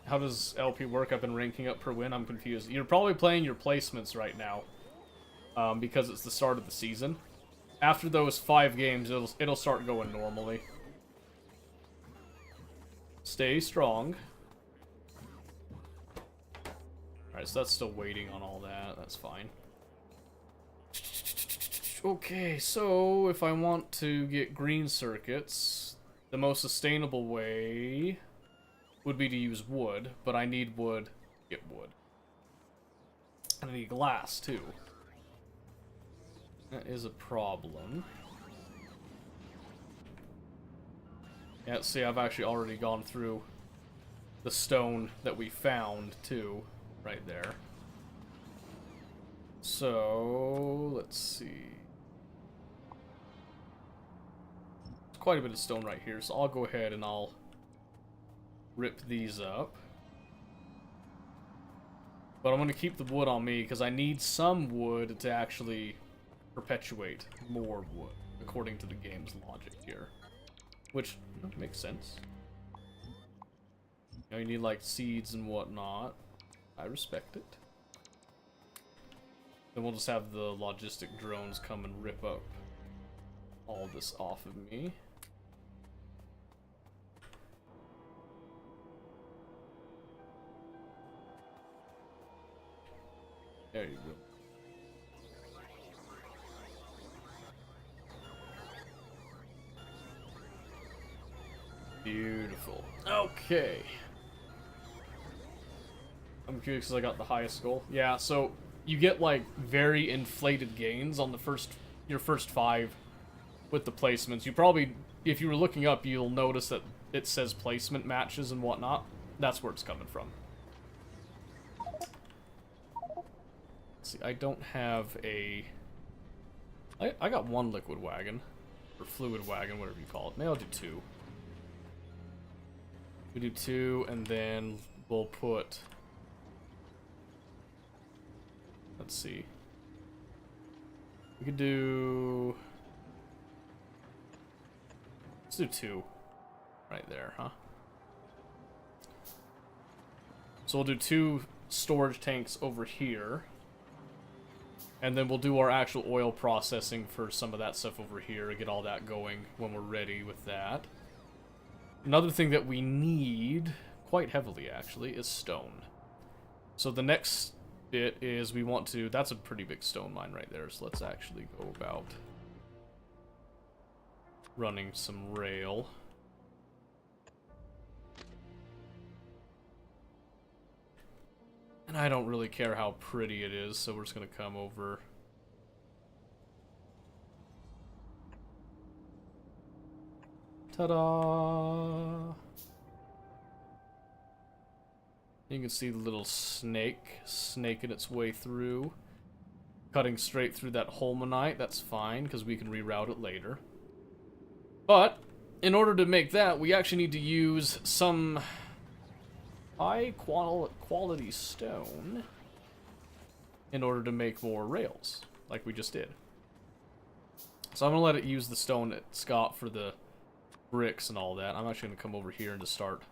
How does LP work? I've been ranking up per win. I'm confused. You're probably playing your placements right now, because it's the start of the season. After those 5 games, it'll start going normally. Stay strong. Alright, so that's still waiting on all that. That's fine. Okay, so if I want to get green circuits, the most sustainable way would be to use wood, but I need wood to get wood. And I need glass, too. That is a problem. Yeah, see, I've actually already gone through the stone that we found, too, right there. So, let's see. There's quite a bit of stone right here, so I'll go ahead and I'll rip these up. But I'm going to keep the wood on me because I need some wood to actually perpetuate more wood, according to the game's logic here. Which makes sense. You know, you need like seeds and whatnot. I respect it. Then we'll just have the logistic drones come and rip up all this off of me. There you go. Beautiful. Okay. I'm curious because I got the highest goal. Yeah, so you get like very inflated gains on the your first 5 with the placements. You probably, if you were looking up, you'll notice that it says placement matches and whatnot. That's where it's coming from. See, I don't have a... I got 1 liquid wagon. Or fluid wagon, whatever you call it. Maybe I'll do 2. We do 2, and then we'll put... Let's see. We could do... Let's do 2. Right there, huh? So we'll do 2 storage tanks over here. And then we'll do our actual oil processing for some of that stuff over here, get all that going when we're ready with that. Another thing that we need, quite heavily actually, is stone. So the next bit is we want to, that's a pretty big stone mine right there, so let's actually go about running some rail. And I don't really care how pretty it is, so we're just going to come over. Ta-da! You can see the little snake snaking its way through. Cutting straight through that holmanite, that's fine, because we can reroute it later. But, in order to make that, we actually need to use some high quality stone in order to make more rails, like we just did. So I'm going to let it use the stone that Scott for the bricks and all that. I'm actually going to come over here and just start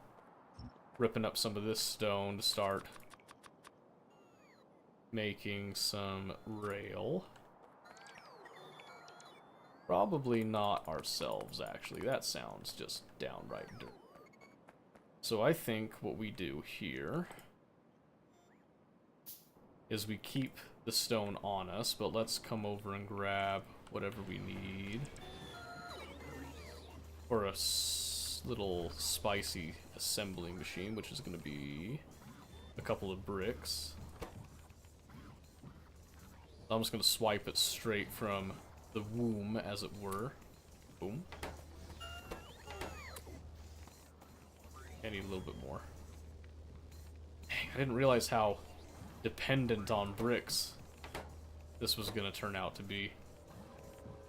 ripping up some of this stone to start making some rail. Probably not ourselves, actually. That sounds just downright dirty. So I think what we do here is we keep the stone on us, but let's come over and grab whatever we need for a little spicy assembling machine, which is going to be a couple of bricks. I'm just going to swipe it straight from the womb, as it were. Boom. I need a little bit more. Dang, I didn't realize how dependent on bricks this was going to turn out to be.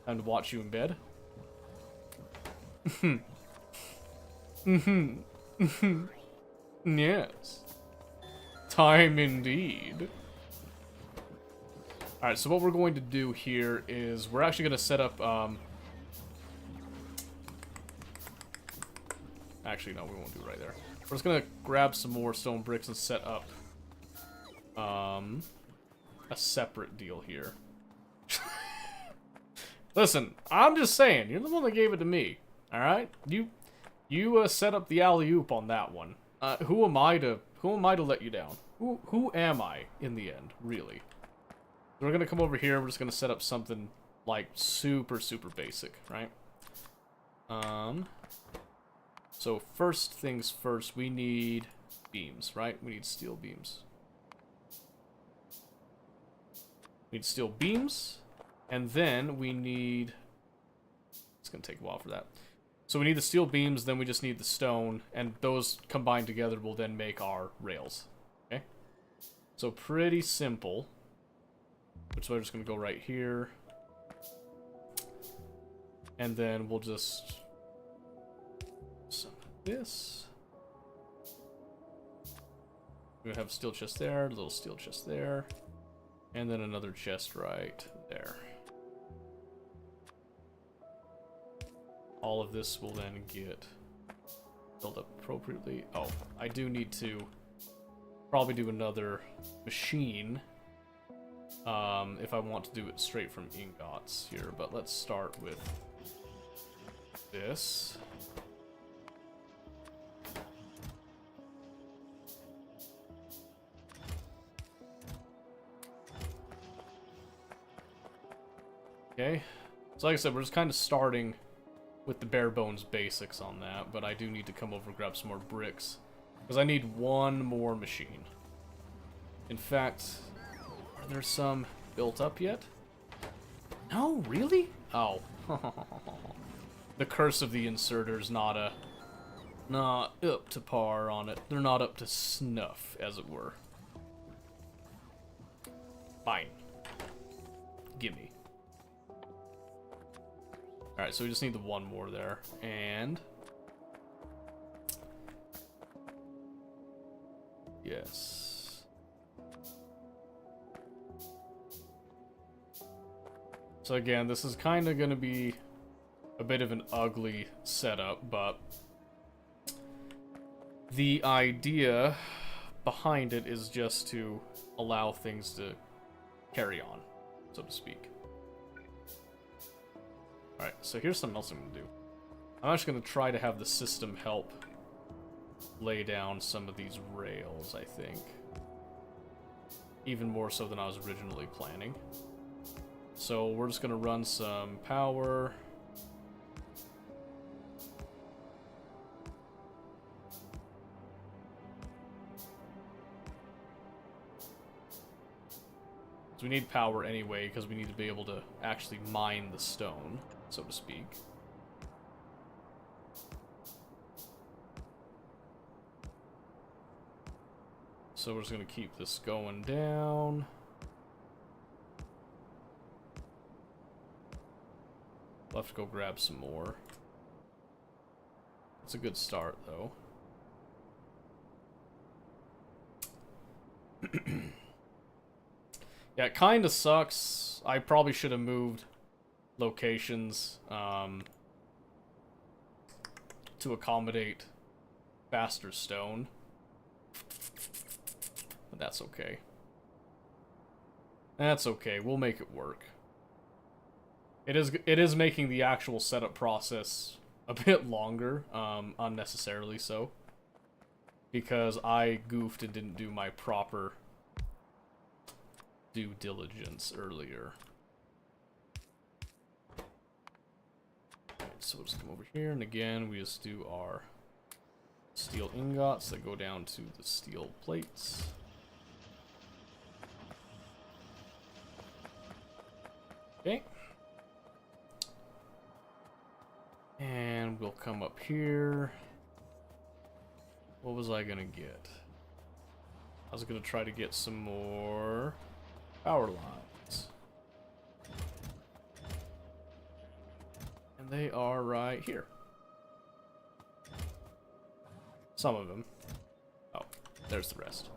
Time to watch you in bed. Yes. Time indeed. Alright, so what we're going to do here is we're actually going to set up, actually, no, we won't do it right there. We're just going to grab some more stone bricks and set up, a separate deal here. Listen, I'm just saying, you're the one that gave it to me, alright? You set up the alley-oop on that one. Who am I to let you down? Who am I, in the end, really? So we're gonna come over here, we're just gonna set up something, like, super basic, right? So first things first, we need beams, right? We need steel beams. We need steel beams, and then we need... It's gonna take a while for that. So we need the steel beams, then we just need the stone, and those combined together will then make our rails, okay? So pretty simple. Which we're just going to go right here. And then we'll just... some of this. We're gonna have a steel chest there, a little steel chest there, and then another chest right there. All of this will then get filled up appropriately. Oh, I do need to probably do another machine if I want to do it straight from ingots here, but let's start with this. Okay, so like I said, we're just kind of starting with the bare bones basics on that, but I do need to come over and grab some more bricks, because I need one more machine. In fact, are there some built up yet? No, really? Oh. The curse of the inserter's not up to par on it. They're not up to snuff, as it were. Fine. Gimme. Alright, so we just need the one more there. And... yes. So again, this is kind of going to be a bit of an ugly setup, but the idea behind it is just to allow things to carry on, so to speak. Alright, so here's something else I'm going to do. I'm actually going to try to have the system help lay down some of these rails, I think. Even more so than I was originally planning. So we're just going to run some power. So we need power anyway, because we need to be able to actually mine the stone, so to speak. So we're just going to keep this going down. We'll have to go grab some more. It's a good start, though. Yeah, it kind of sucks. I probably should have moved locations to accommodate faster stone. But that's okay. That's okay. We'll make it work. It is making the actual setup process a bit longer, unnecessarily so. Because I goofed and didn't do my proper due diligence earlier. Right, so we'll just come over here, and again, we just do our steel ingots that go down to the steel plates. Okay. And we'll come up here. What was I gonna get? I was gonna try to get some more power lines. And they are right here. Some of them. Oh, there's the rest.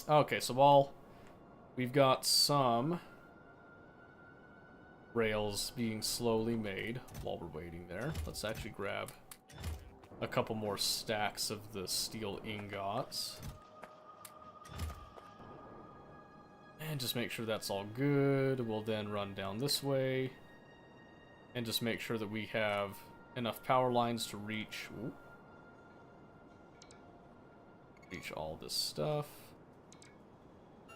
Okay, so while we've got some rails being slowly made while we're waiting there, let's actually grab a couple more stacks of the steel ingots. And just make sure that's all good. We'll then run down this way. And just make sure that we have enough power lines to reach all this stuff.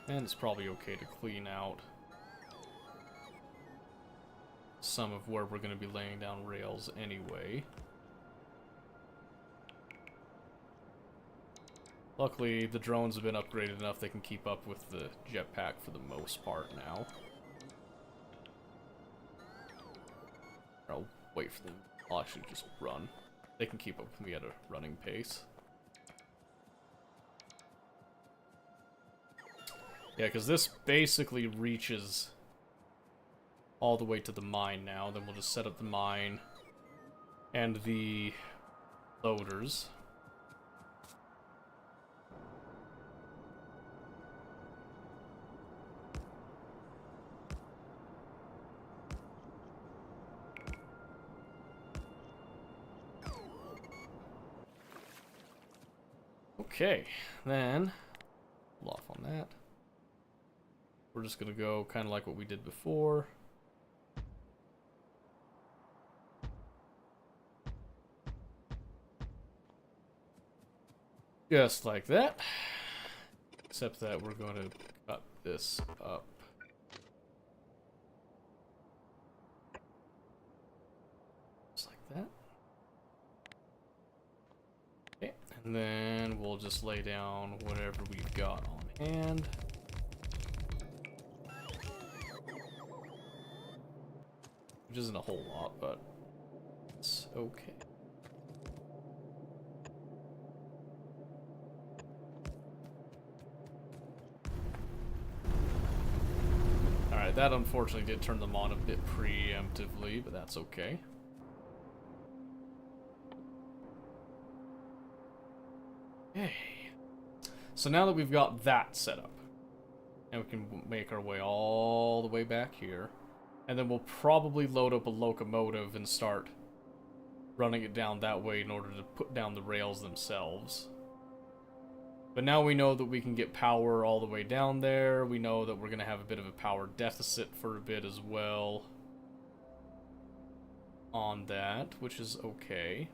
And it's probably okay to clean out some of where we're going to be laying down rails anyway. Luckily, the drones have been upgraded enough they can keep up with the jetpack for the most part now. I'll wait for them. I'll actually just run. They can keep up with me at a running pace. Yeah, because this basically reaches all the way to the mine now. Then we'll just set up the mine and the loaders. Okay, then pull off on that. We're just gonna go kind of like what we did before. Just like that. Except that we're going to cut this up. Just like that. Okay, and then we'll just lay down whatever we've got on hand. Which isn't a whole lot, but it's okay. Alright, that unfortunately did turn them on a bit preemptively, but that's okay. Okay. So now that we've got that set up, and we can make our way all the way back here, and then we'll probably load up a locomotive and start running it down that way in order to put down the rails themselves. But now we know that we can get power all the way down there. We know that we're going to have a bit of a power deficit for a bit as well on that, which is okay.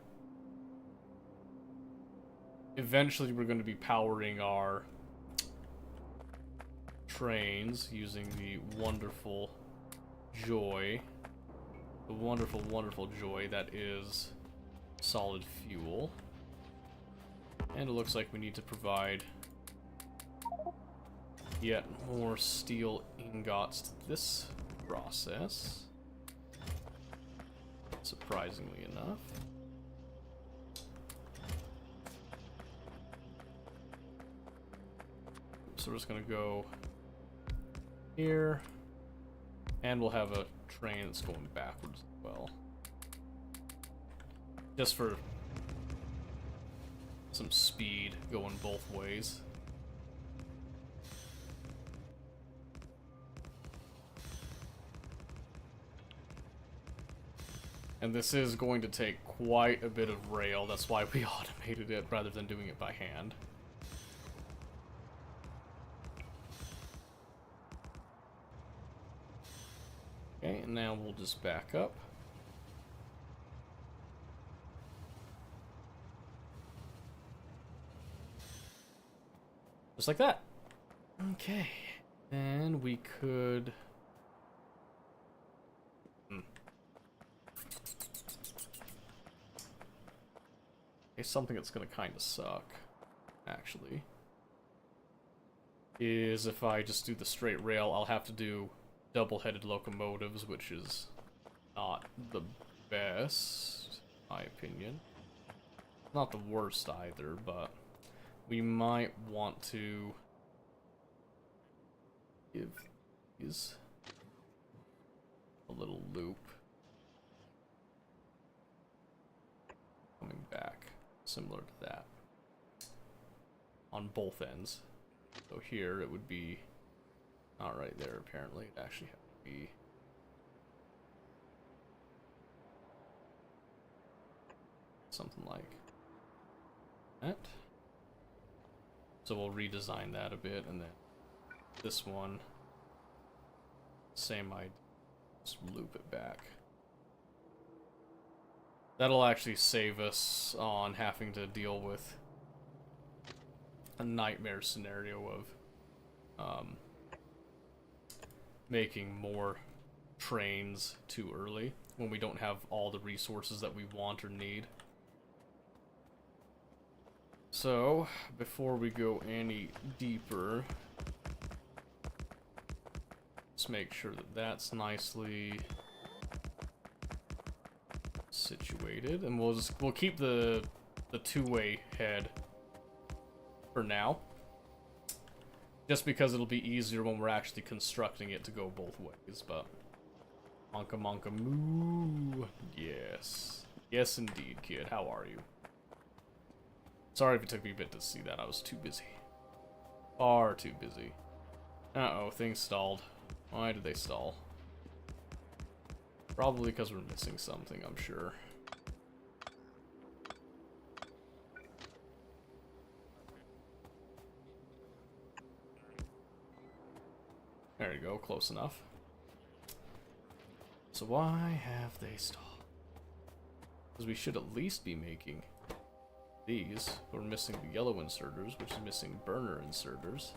Eventually we're going to be powering our trains using the wonderful joy. The wonderful, wonderful joy that is solid fuel. And it looks like we need to provide yet more steel ingots to this process. Surprisingly enough. So we're just gonna go here, and we'll have a train that's going backwards as well. Just for some speed going both ways. And this is going to take quite a bit of rail, that's why we automated it rather than doing it by hand. Okay, and now we'll just back up. Just like that. Okay. And we could... Okay, something that's gonna kinda suck, actually, is if I just do the straight rail, I'll have to do double-headed locomotives, which is not the best, in my opinion. Not the worst either, but we might want to give these a little loop coming back, similar to that, on both ends. So here it would be not right there, apparently. It actually have to be something like that. So we'll redesign that a bit, and then this one, same idea, just loop it back. That'll actually save us on having to deal with a nightmare scenario of making more trains too early when we don't have all the resources that we want or need. So, before we go any deeper, let's make sure that that's nicely situated, and we'll keep the two-way head for now, just because it'll be easier when we're actually constructing it to go both ways. But monka monka moo, yes, yes indeed, kid. How are you? Sorry if it took me a bit to see that. I was too busy. Far too busy. Uh-oh, things stalled. Why did they stall? Probably because we're missing something, I'm sure. There you go, close enough. So why have they stopped? Because we should at least be making these. We're missing the yellow inserters, which is missing burner inserters.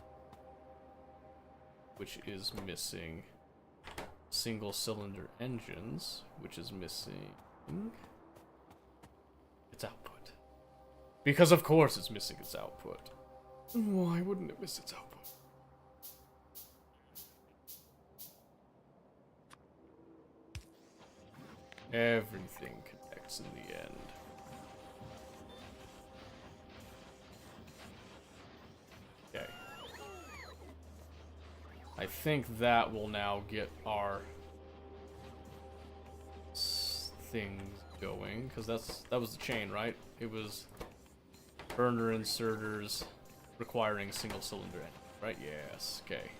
Which is missing single cylinder engines, which is missing its output. Because of course it's missing its output. Why wouldn't it miss its output? Everything connects in the end. Okay. I think that will now get our things going, because that was the chain, right? It was burner inserters requiring single cylinder engine, right? Yes. Okay.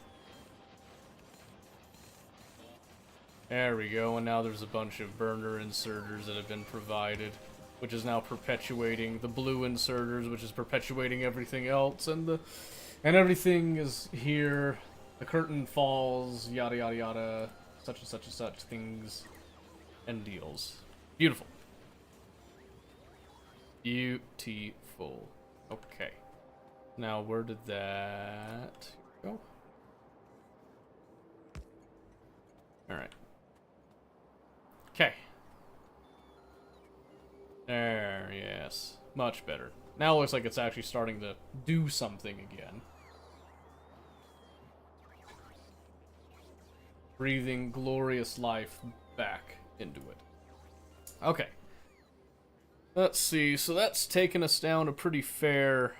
There we go, and now there's a bunch of burner inserters that have been provided, which is now perpetuating the blue inserters, which is perpetuating everything else, and everything is here. The curtain falls, yada yada yada, such and such and such things and deals. Beautiful. Beautiful. Okay. Now where did that go? Alright. Okay. There, yes. Much better. Now it looks like it's actually starting to do something again. Breathing glorious life back into it. Okay. Let's see. So that's taken us down a pretty fair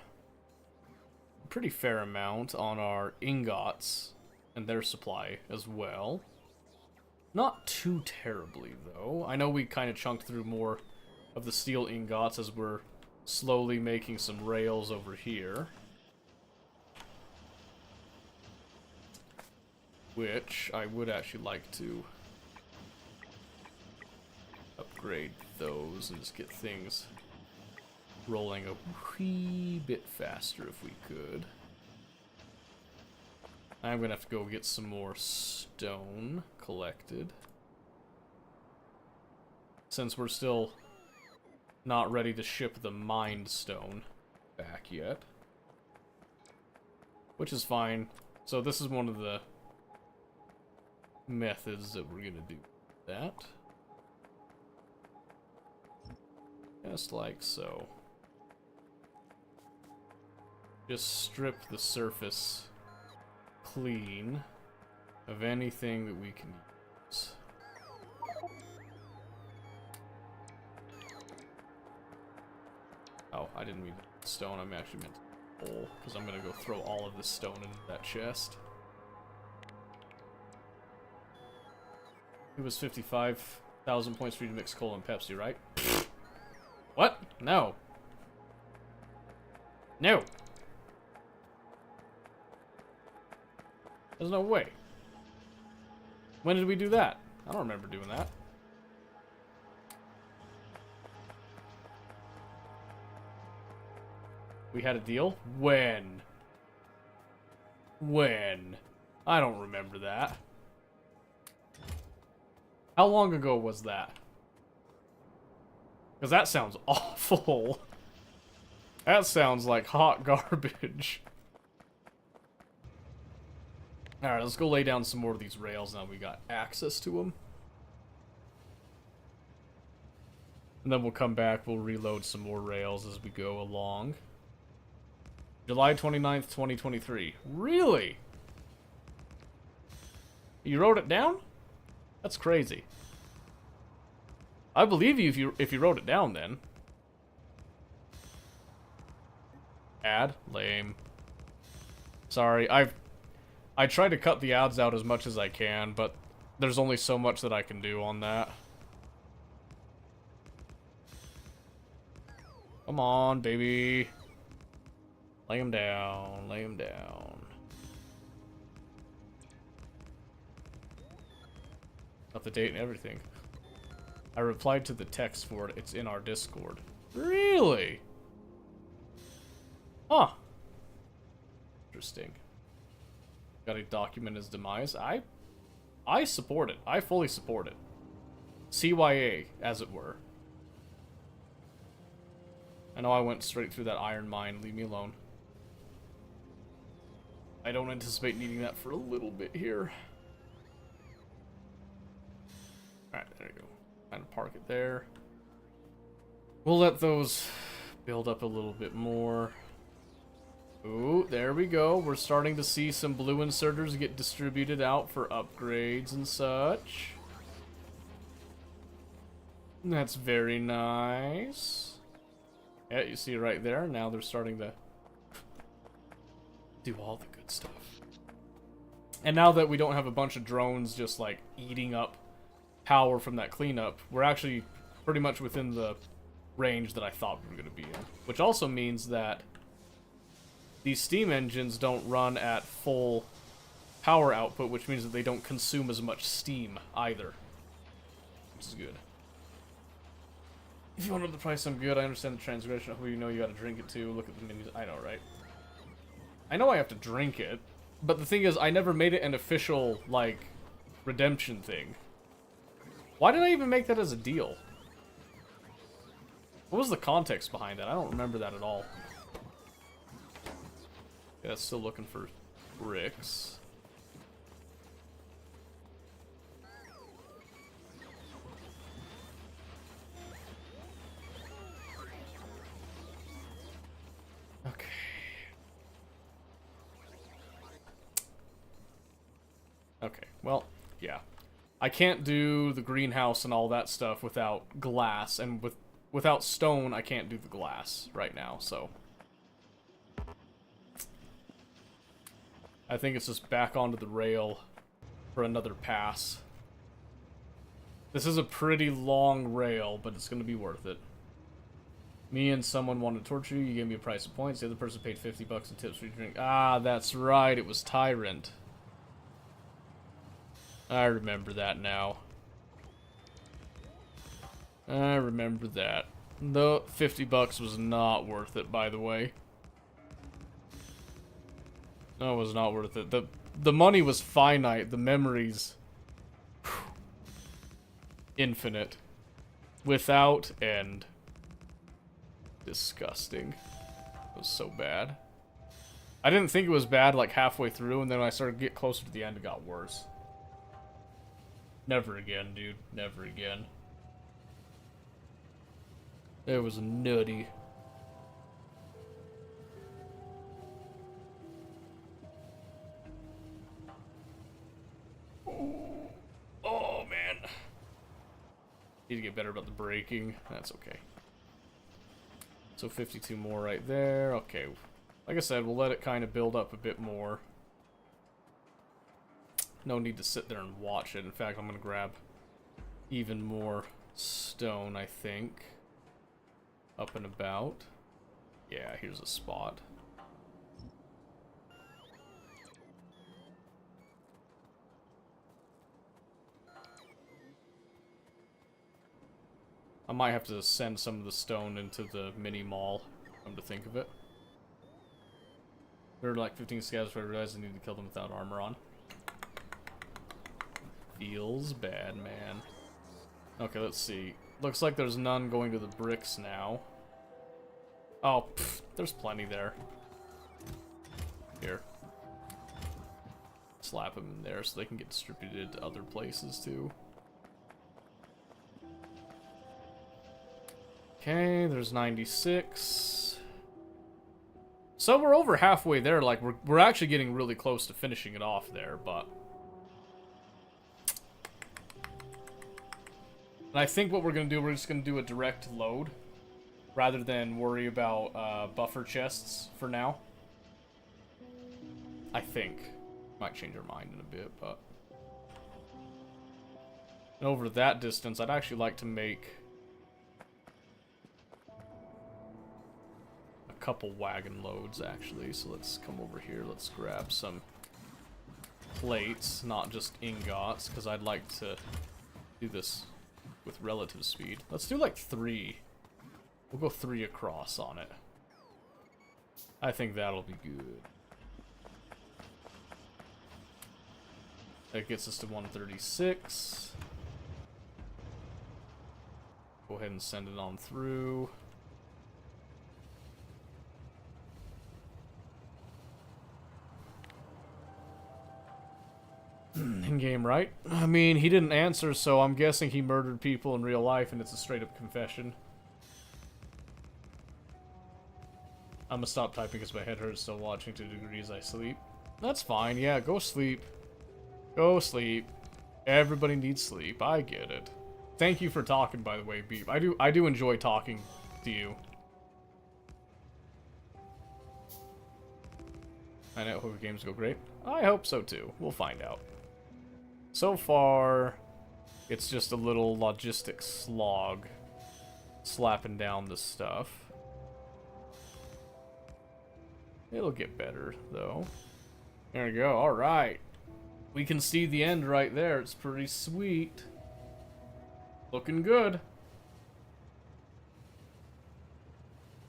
amount on our ingots and their supply as well. Not too terribly, though. I know we kind of chunked through more of the steel ingots as we're slowly making some rails over here. Which I would actually like to upgrade those and just get things rolling a wee bit faster if we could. I'm gonna have to go get some more stone collected, since we're still not ready to ship the mined stone back yet. Which is fine. So this is one of the methods that we're gonna do that. Just like so. Just strip the surface clean of anything that we can use. Oh, I didn't mean stone, I actually meant coal, because I'm gonna go throw all of this stone into that chest. It was 55,000 points for you to mix coal and Pepsi, right? What? No. No. There's no way. When did we do that? I don't remember doing that. We had a deal? When? When? I don't remember that. How long ago was that? Because that sounds awful. That sounds like hot garbage. Alright, let's go lay down some more of these rails now we got access to them. And then we'll come back, we'll reload some more rails as we go along. July 29th, 2023. Really? You wrote it down? That's crazy. I believe you if you wrote it down then. Ad? Lame. Sorry, I try to cut the ads out as much as I can, but there's only so much that I can do on that. Come on, baby. Lay him down, lay him down. Up the date and everything. I replied to the text for it. It's in our Discord. Really? Huh. Interesting. Gotta document his demise. I support it. I fully support it. CYA, as it were. I know I went straight through that iron mine. Leave me alone. I don't anticipate needing that for a little bit here. Alright, there you go. Kind of park it there. We'll let those build up a little bit more. Ooh, there we go. We're starting to see some blue inserters get distributed out for upgrades and such. That's very nice. Yeah, you see right there. Now they're starting to do all the good stuff. And now that we don't have a bunch of drones just like eating up power from that cleanup, we're actually pretty much within the range that I thought we were going to be in. Which also means that these steam engines don't run at full power output, which means that they don't consume as much steam either. Which is good. If you want to know the price, I'm good. I understand the transgression. Who you know you gotta drink it too. Look at the menus. I know, right? I know I have to drink it, but the thing is, I never made it an official, like, redemption thing. Why did I even make that as a deal? What was the context behind that? I don't remember that at all. Yeah, still looking for bricks. Okay. Okay, well, yeah. I can't do the greenhouse and all that stuff without glass, and without stone, I can't do the glass right now, so. I think it's just back onto the rail for another pass. This is a pretty long rail, but it's going to be worth it. Me and someone wanted to torture you. You gave me a price of points. The other person paid 50 bucks in tips for your drink. Ah, that's right. It was Tyrant. I remember that now. I remember that. The 50 bucks was not worth it, by the way. No, it was not worth it. The money was finite. The memories... whew, infinite. Without end. Disgusting. It was so bad. I didn't think it was bad like halfway through, and then when I started to get closer to the end, it got worse. Never again, dude. Never again. It was nutty. Oh, man. Need to get better about the braking. That's okay. So 52 more right there. Okay. Like I said, we'll let it kind of build up a bit more. No need to sit there and watch it. In fact, I'm going to grab even more stone, I think. Up and about. Yeah, here's a spot. I might have to send some of the stone into the mini mall, come to think of it. There are like 15 scavs for every guys. I need to kill them without armor on. Feels bad, man. Okay, let's see. Looks like there's none going to the bricks now. Oh, pff, there's plenty there. Here. Slap them in there so they can get distributed to other places too. Okay, there's 96. So we're over halfway there. Like we're actually getting really close to finishing it off there, but. And I think what we're going to do, we're just going to do a direct load rather than worry about buffer chests for now. I think. Might change our mind in a bit, but... And over that distance, I'd actually like to make a couple wagon loads, actually. So let's come over here. Let's grab some plates, not just ingots, because I'd like to do this with relative speed. Let's do like 3. We'll go 3 across on it. I think that'll be good. That gets us to 136. Go ahead and send it on through. In game, right? I mean, he didn't answer, so I'm guessing he murdered people in real life and it's a straight up confession. I'm gonna stop typing because my head hurts still watching to the degrees I sleep. That's fine, yeah, go sleep. Go sleep. Everybody needs sleep, I get it. Thank you for talking, by the way, Beep. I do enjoy talking to you. I know hope games go great. I hope so too. We'll find out. So far, it's just a little logistics slog slapping down the stuff. It'll get better, though. There we go. Alright. We can see the end right there. It's pretty sweet. Looking good.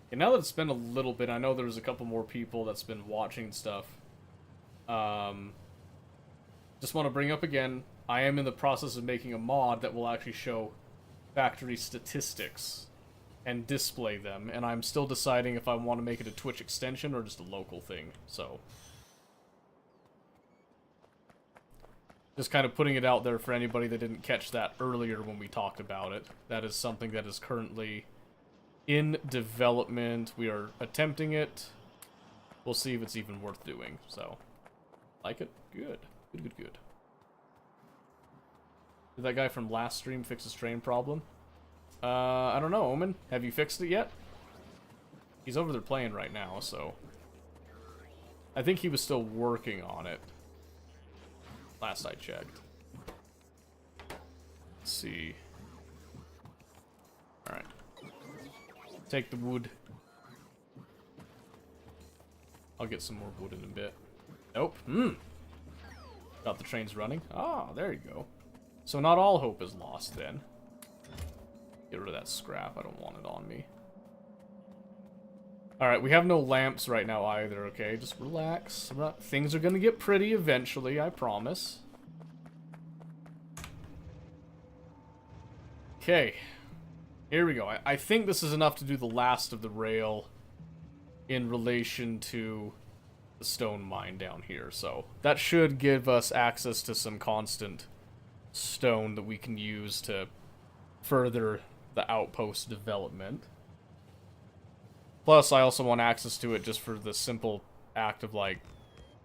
And now that it's been a little bit, I know there's a couple more people that's been watching stuff. Just want to bring up again, I am in the process of making a mod that will actually show factory statistics and display them, and I'm still deciding if I want to make it a Twitch extension or just a local thing, so. Just kind of putting it out there for anybody that didn't catch that earlier when we talked about it. That is something that is currently in development. We are attempting it. We'll see if it's even worth doing, so. Like it? Good. Good, good, good. Did that guy from last stream fix his train problem? I don't know, Omen. Have you fixed it yet? He's over there playing right now, so. I think he was still working on it. Last I checked. Let's see. Alright. Take the wood. I'll get some more wood in a bit. Nope. Got the trains running. Ah, there you go. So not all hope is lost then. Get rid of that scrap. I don't want it on me. Alright, we have no lamps right now either, okay? Just relax. Things are gonna get pretty eventually, I promise. Okay. Here we go. I think this is enough to do the last of the rail in relation to the stone mine down here. So that should give us access to some constant stone that we can use to further the outpost development. Plus, I also want access to it just for the simple act of, like,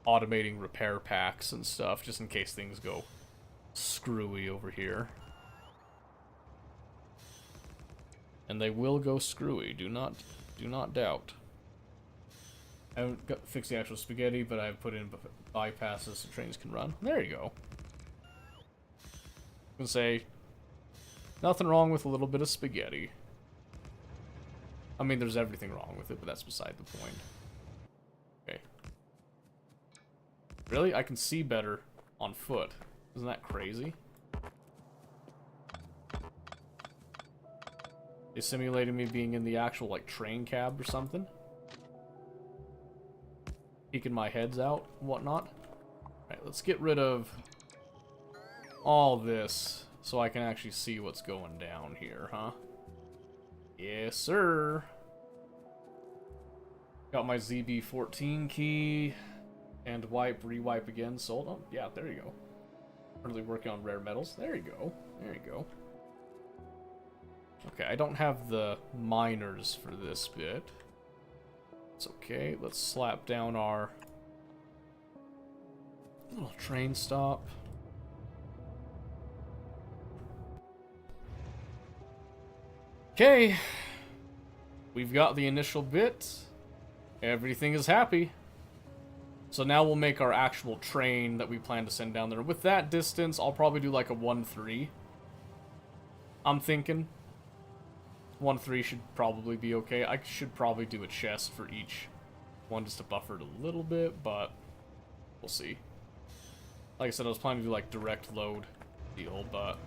automating repair packs and stuff, just in case things go screwy over here. And they will go screwy, do not doubt. I haven't fixed the actual spaghetti, but I've put in bypasses so trains can run. There you go. I can say, nothing wrong with a little bit of spaghetti. I mean, there's everything wrong with it, but that's beside the point. Okay. Really? I can see better on foot. Isn't that crazy? They simulated me being in the actual, like, train cab or something. Peeking my heads out and whatnot. Alright, let's get rid of all this so I can actually see what's going down here, huh? Yes, sir. Got my ZB14 key and rewipe again. Sold. Oh, yeah, there you go. Currently working on rare metals. There you go. There you go. Okay, I don't have the miners for this bit. It's okay. Let's slap down our little train stop. Okay. We've got the initial bit. Everything is happy. So now we'll make our actual train that we plan to send down there. With that distance, I'll probably do like a 1-3. I'm thinking 1-3 should probably be okay. I should probably do a chest for each one just to buffer it a little bit, but we'll see. Like I said, I was planning to do like direct load deal, but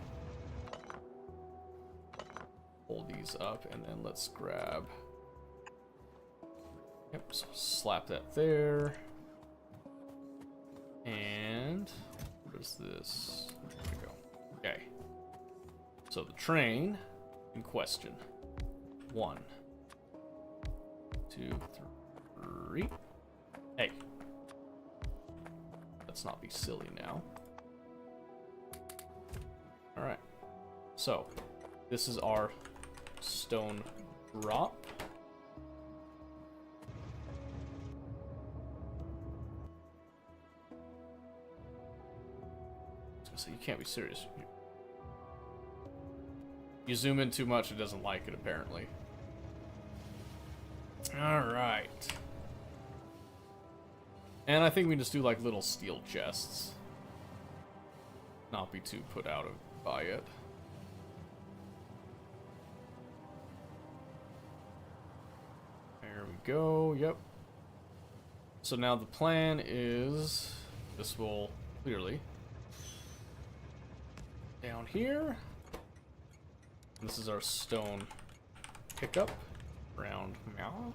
hold these up and then let's grab. Yep, so slap that there. And Where's this? There we go. Okay. So the train in question. 1, 2, 3. Hey. Let's not be silly now. Alright. So, this is our stone drop. So you can't be serious. You zoom in too much, it doesn't like it, apparently. Alright. And I think we just do like little steel chests. Not be too put out by it. There we go, yep. So now the plan is, this will clearly down here. This is our stone pickup. Round meow.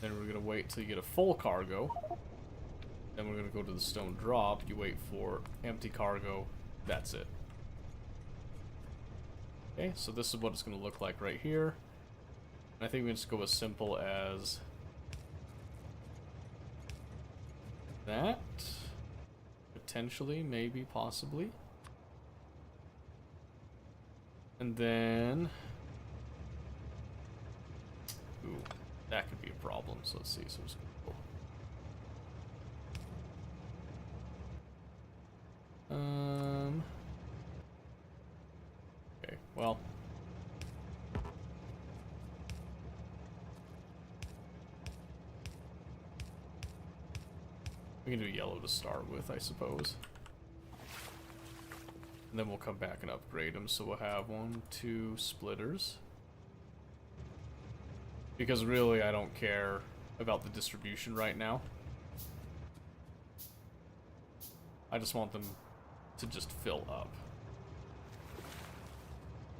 Then we're gonna wait till you get a full cargo. Then we're gonna go to the stone drop. You wait for empty cargo. That's it. Okay, so this is what it's gonna look like right here. And I think we can just go as simple as that. Potentially, maybe, possibly. And then... Ooh, that could be a problem. So let's see. So it's gonna go. Okay, well. We can do yellow to start with, I suppose. And then we'll come back and upgrade them, so we'll have 1, 2 splitters. Because really, I don't care about the distribution right now. I just want them to just fill up.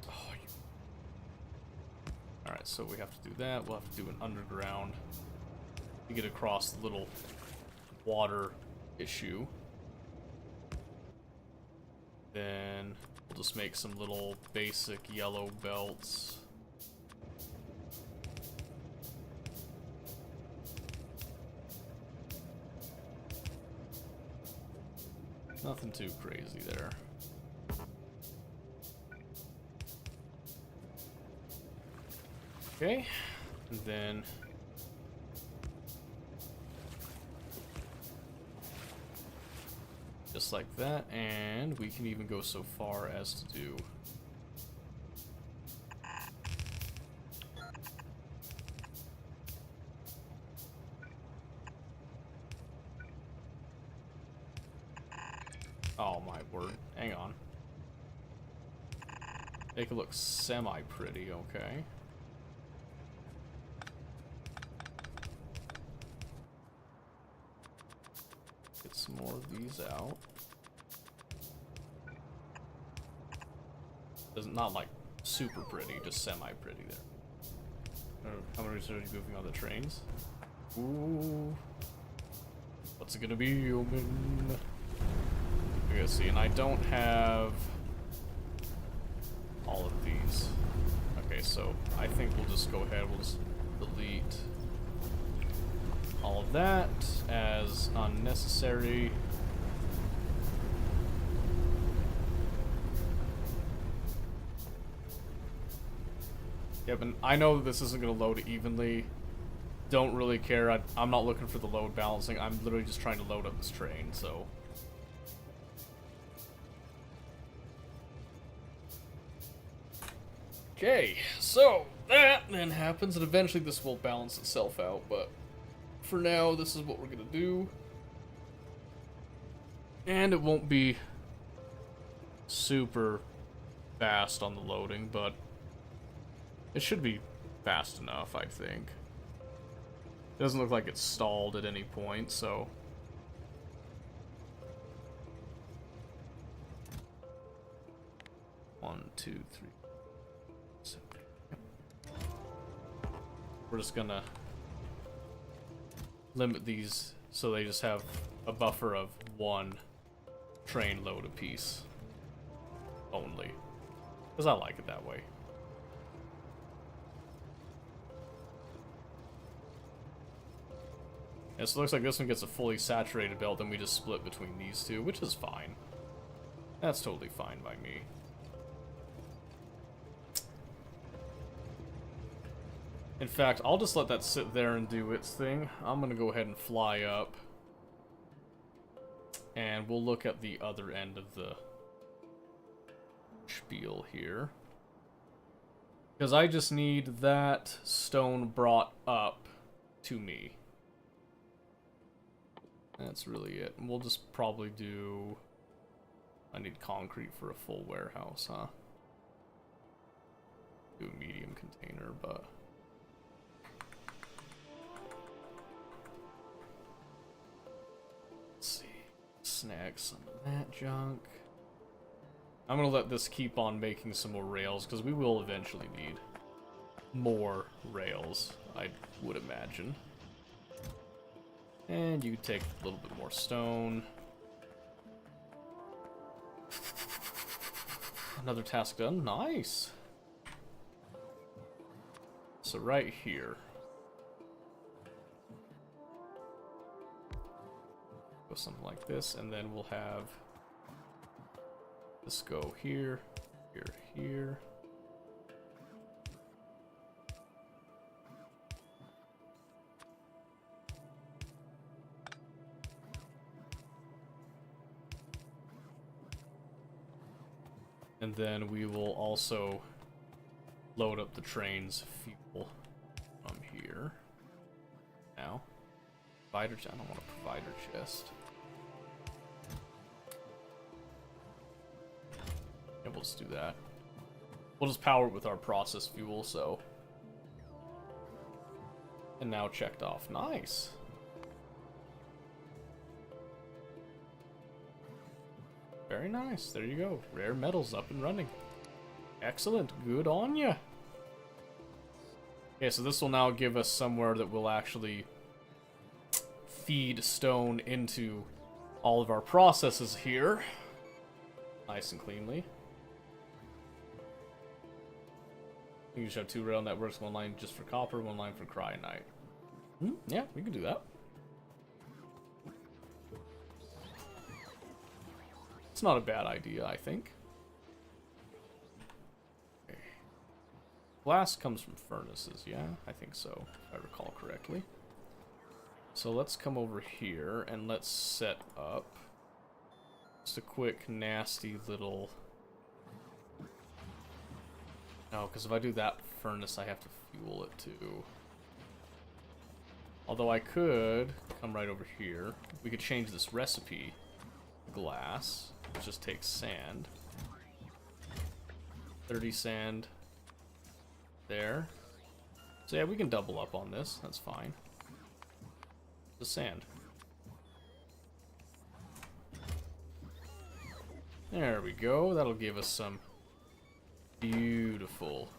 Oh, alright, so we have to do that. We'll have to do an underground to get across the little water issue. Then we'll just make some little basic yellow belts. Nothing too crazy there. Okay, and then just like that, and we can even go so far as to do oh my word, hang on. Make it look semi-pretty, okay. Get some more of these out. Not like super pretty, just semi-pretty there. How many are you moving on the trains? Ooh. What's it gonna be, human? Okay, see, and I don't have all of these. Okay, so I think we'll just go ahead, we'll just delete all of that as unnecessary. Yep, and I know this isn't going to load evenly. Don't really care. I'm not looking for the load balancing. I'm literally just trying to load up this train, so... Okay, so that then happens, and eventually this will balance itself out, but for now, this is what we're gonna do. And it won't be super fast on the loading, but it should be fast enough, I think. It doesn't look like it's stalled at any point, so... One, two, three. We're just gonna limit these so they just have a buffer of 1 train load apiece. Only. Because I like it that way. Yeah, so it looks like this one gets a fully saturated belt, then we just split between these two, which is fine. That's totally fine by me. In fact, I'll just let that sit there and do its thing. I'm gonna go ahead and fly up. And we'll look at the other end of the spiel here. Because I just need that stone brought up to me. That's really it. And we'll just probably do... I need concrete for a full warehouse, huh? Do a medium container, but... Let's see. Snag some of that junk. I'm gonna let this keep on making some more rails, because we will eventually need more rails, I would imagine. And you take a little bit more stone. Another task done. Nice. So right here. Go something like this, and then we'll have this go here, here, here. And then we will also load up the train's fuel from here. Now, provider. I don't want a provider chest. Yeah, we'll just do that. We'll just power it with our process fuel. So, and now checked off. Nice. Very nice. There you go. Rare metals up and running. Excellent. Good on ya. Okay, so this will now give us somewhere that will actually feed stone into all of our processes here. Nice and cleanly. You can show 2 rail networks, 1 line just for copper, 1 line for cryonite. Yeah, we can do that. It's not a bad idea, I think. Okay. Glass comes from furnaces, yeah? I think so, if I recall correctly. So let's come over here and let's set up just a quick, nasty little... No, because if I do that furnace, I have to fuel it too. Although I could come right over here. We could change this recipe. Glass. It just takes sand. 30 sand. There. So yeah, we can double up on this. That's fine. The sand. There we go. That'll give us some beautiful,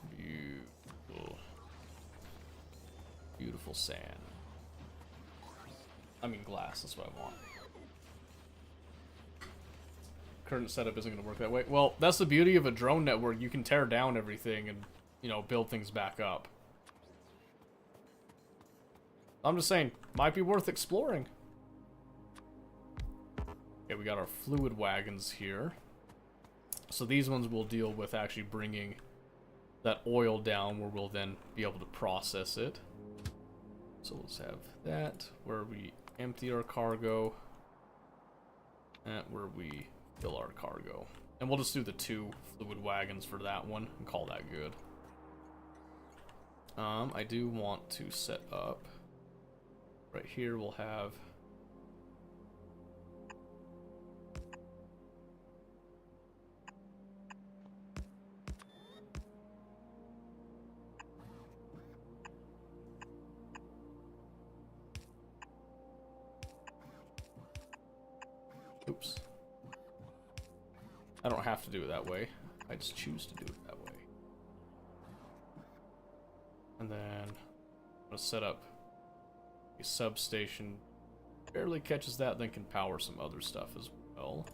beautiful sand. I mean glass, that's what I want. Current setup isn't going to work that way. Well, that's the beauty of a drone network. You can tear down everything and, you know, build things back up. I'm just saying, might be worth exploring. Okay, we got our fluid wagons here. So these ones will deal with actually bringing that oil down where we'll then be able to process it. So let's have that where we empty our cargo. That where we fill our cargo. And we'll just do the 2 fluid wagons for that one and call that good. I do want to set up right here. We'll have oops. I don't have to do it that way. I just choose to do it that way. And then I'm going to set up a substation barely catches that, then can power some other stuff as well.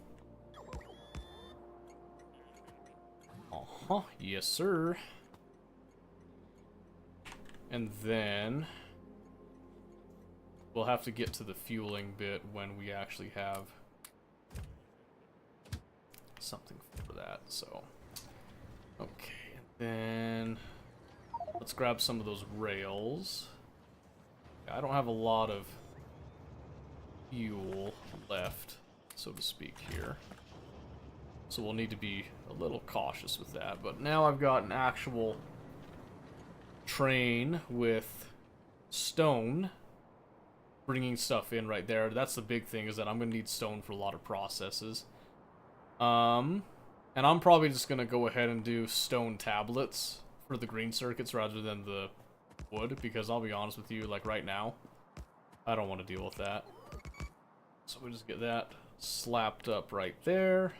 Uh-huh, yes sir. And then we'll have to get to the fueling bit when we actually have something for that, so. Okay, and then let's grab some of those rails. I don't have a lot of fuel left, so to speak, here. So we'll need to be a little cautious with that. But now I've got an actual train with stone bringing stuff in right there. That's the big thing, is that I'm going to need stone for a lot of processes. And I'm probably just going to go ahead and do stone tablets for the green circuits rather than the wood, because I'll be honest with you, like right now, I don't want to deal with that. So we just get that slapped up right there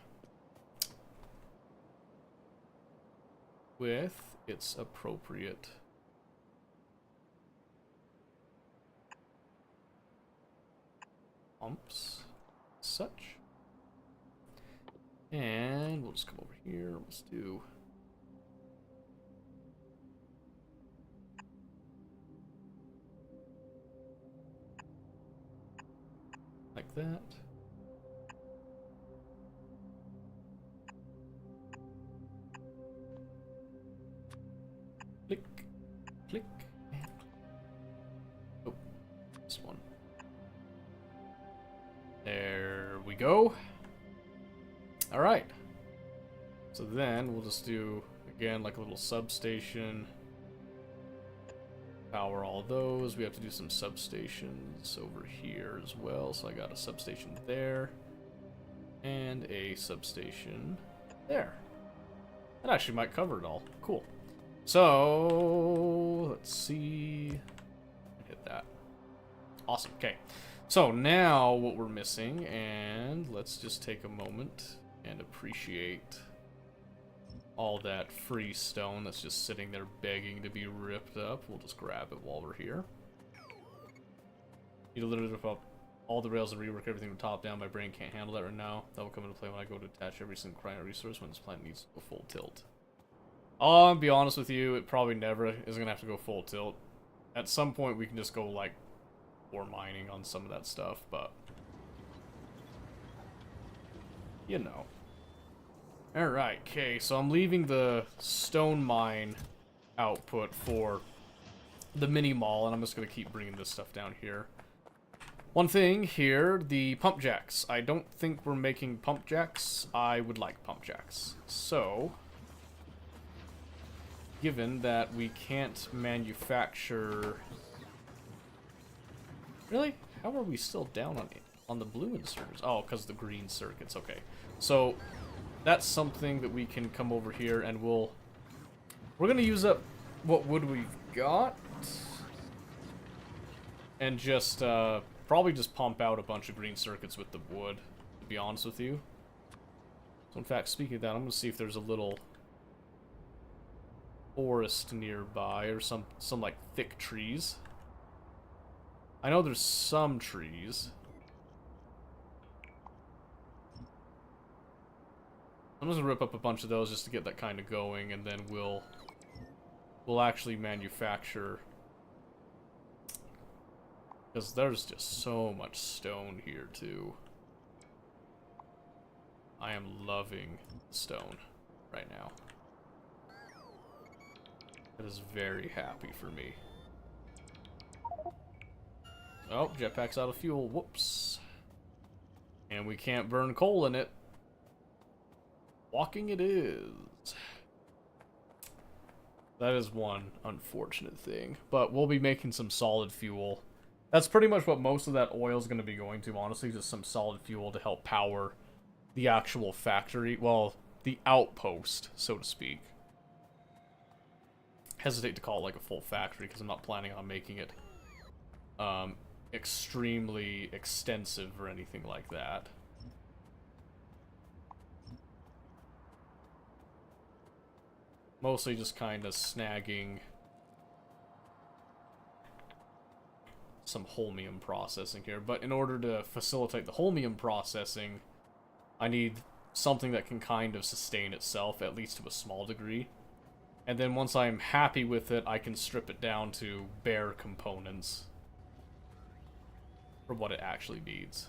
with its appropriate pumps, such. And we'll just come over here. Let's do like that. Click, click, and oh, this one. There we go. All right. So then we'll just do again like a little substation. Power all those. We have to do some substations over here as well. So I got a substation there and a substation there. That actually might cover it all. Cool. So let's see. Hit that. Awesome. Okay. So now what we're missing, and let's just take a moment and appreciate all that free stone that's just sitting there begging to be ripped up. We'll just grab it while we're here. Need to literally rip up all the rails and rework everything from top down. My brain can't handle that right now. That will come into play when I go to attach every single client resource when this plant needs to go full tilt. I'll be honest with you, it probably never is going to have to go full tilt. At some point we can just go like ore mining on some of that stuff, but you know. Alright, okay, so I'm leaving the stone mine output for the mini mall, and I'm just going to keep bringing this stuff down here. One thing here, the pump jacks. I don't think we're making pump jacks. I would like pump jacks. So, given that we can't manufacture... Really? How are we still down on the blue inserters? Oh, because the green circuits. Okay. So, that's something that we can come over here and we're going to use up what wood we've got. And just, probably just pump out a bunch of green circuits with the wood, to be honest with you. So, in fact, speaking of that, I'm going to see if there's a little forest nearby or some like, thick trees. I know there's some trees. I'm just gonna rip up a bunch of those just to get that kind of going, and then we'll actually manufacture, because there's just so much stone here too. I am loving stone right now. That is very happy for me. Oh, jetpack's out of fuel. Whoops. And we can't burn coal in it. Walking it is. That is one unfortunate thing. But we'll be making some solid fuel. That's pretty much what most of that oil is going to be going to, honestly. Just some solid fuel to help power the actual factory. Well, the outpost, so to speak. Hesitate to call it like a full factory because I'm not planning on making it extremely extensive or anything like that. Mostly just kind of snagging some holmium processing here. But in order to facilitate the holmium processing, I need something that can kind of sustain itself, at least to a small degree. And then once I'm happy with it, I can strip it down to bare components for what it actually needs.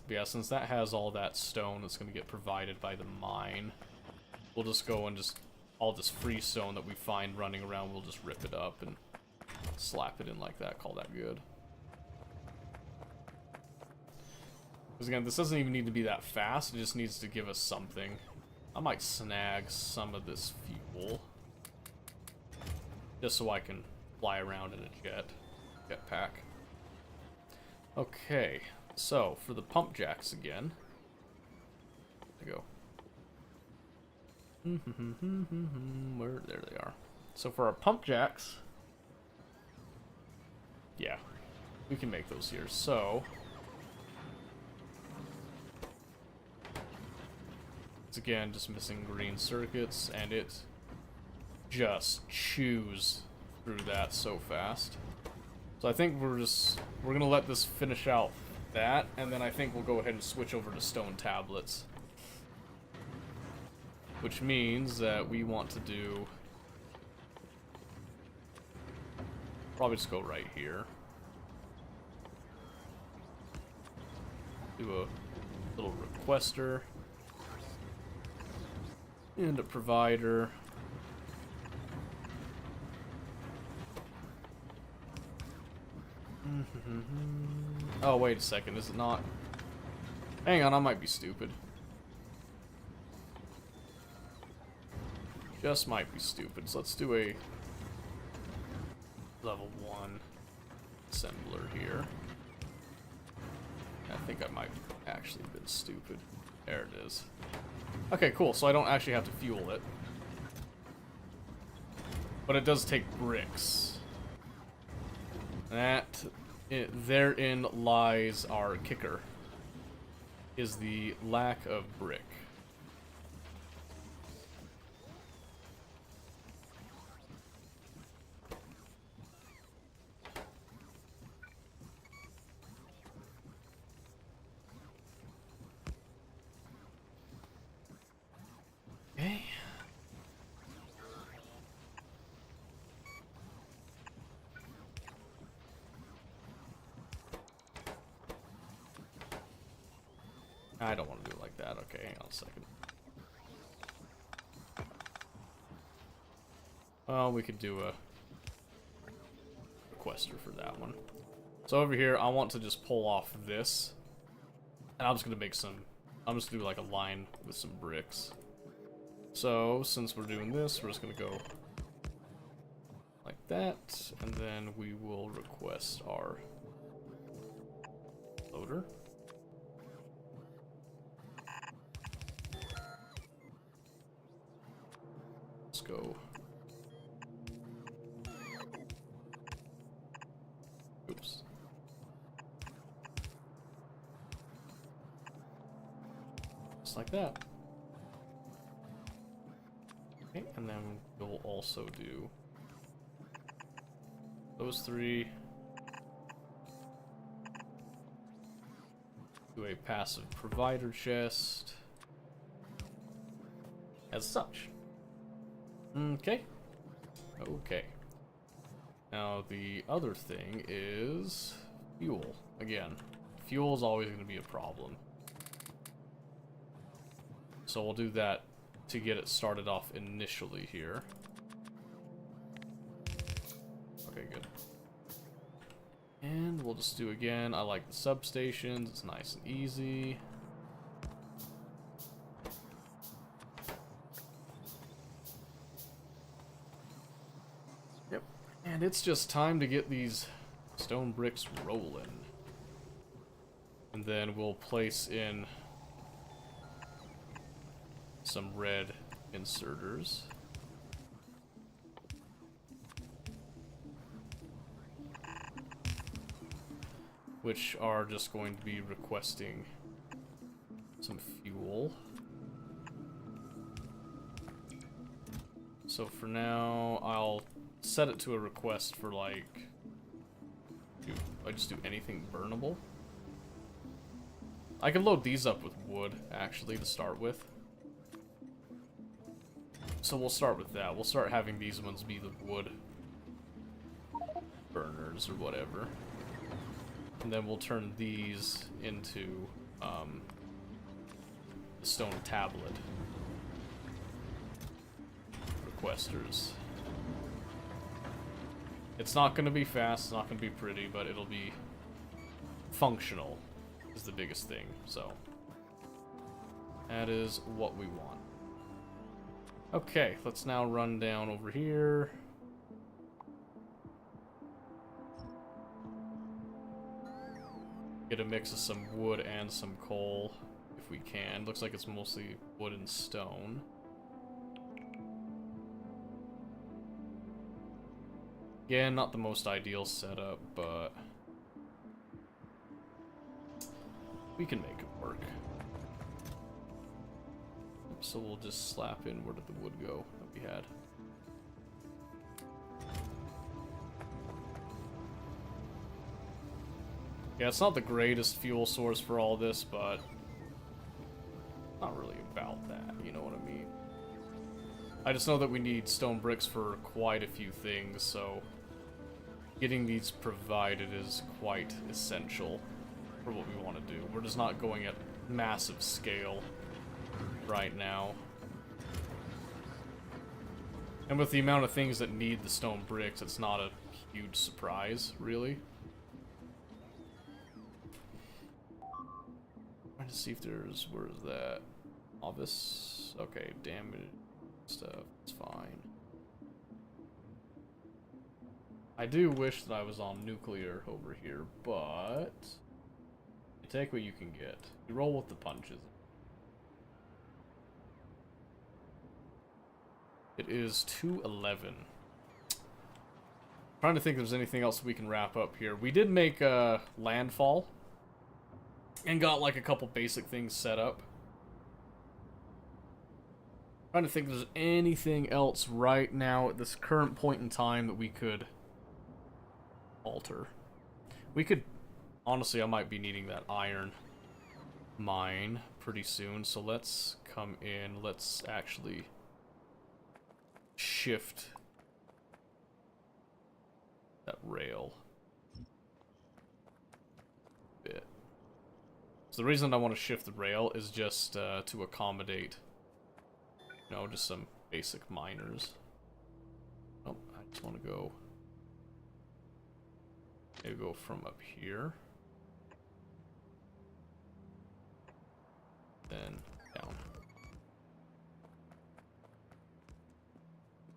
But yeah, since that has all that stone that's going to get provided by the mine, we'll just go and just, all this free stone that we find running around, we'll just rip it up and slap it in like that, call that good. Because again, this doesn't even need to be that fast, it just needs to give us something. I might snag some of this fuel, just so I can fly around in a jetpack. Okay, so for the pump jacks again, there we go. Where, there they are. So for our pump jacks, yeah, we can make those here. So it's again just missing green circuits, and it just chews through that so fast. So I think we're gonna let this finish out that, and then I think we'll go ahead and switch over to stone tablets. Which means that we want to do, probably just go right here. Do a little requester. And a provider. Oh, wait a second, is it not? Hang on, I might be stupid. Just might be stupid. So let's do a level 1 assembler here. I think I might have actually been stupid. There it is. Okay, cool. So I don't actually have to fuel it. But it does take bricks. Therein lies our kicker. Is the lack of brick. Okay. I don't want to do it like that. Okay, hang on a second. Well, we could do a requester for that one. So over here, I want to just pull off this. And I'm just going to make some... I'm just going to do like a line with some bricks. So, since we're doing this, we're just going to go like that. And then we will request our loader. Let's go. Oops. Just like that. Okay, and then we'll also do those three. Do a passive provider chest. As such. Okay. Okay. Now the other thing is fuel. Again, fuel is always going to be a problem. So we'll do that to get it started off initially here. Okay, good. And we'll just do again, I like the substations, it's nice and easy. Yep. And it's just time to get these stone bricks rolling. And then we'll place in some red inserters. Which are just going to be requesting some fuel. So for now, I'll set it to a request for like, do I just do anything burnable? I can load these up with wood, actually, to start with. So we'll start with that. We'll start having these ones be the wood burners or whatever. And then we'll turn these into the stone tablet requesters. It's not going to be fast, it's not going to be pretty, but it'll be functional is the biggest thing. So that is what we want. Okay, let's now run down over here. Get a mix of some wood and some coal, if we can. Looks like it's mostly wood and stone. Again, not the most ideal setup, but we can make it work. So we'll just slap in, where did the wood go that we had? Yeah, it's not the greatest fuel source for all this, but not really about that, you know what I mean? I just know that we need stone bricks for quite a few things, so getting these provided is quite essential for what we want to do. We're just not going at massive scale right now. And with the amount of things that need the stone bricks, it's not a huge surprise, really. Trying to see if there's, where is that? Novice? Okay, damage stuff, it's fine. I do wish that I was on nuclear over here, but you take what you can get. You roll with the punches. It is 2:11. Trying to think if there's anything else we can wrap up here. We did make a landfall and got like a couple basic things set up. Trying to think if there's anything else right now at this current point in time that we could alter. We could, honestly, I might be needing that iron mine pretty soon, so let's come in, let's actually shift that rail a bit. So the reason I want to shift the rail is just to accommodate, you know, just some basic miners. Oh, I just want to go, maybe go from up here, then down.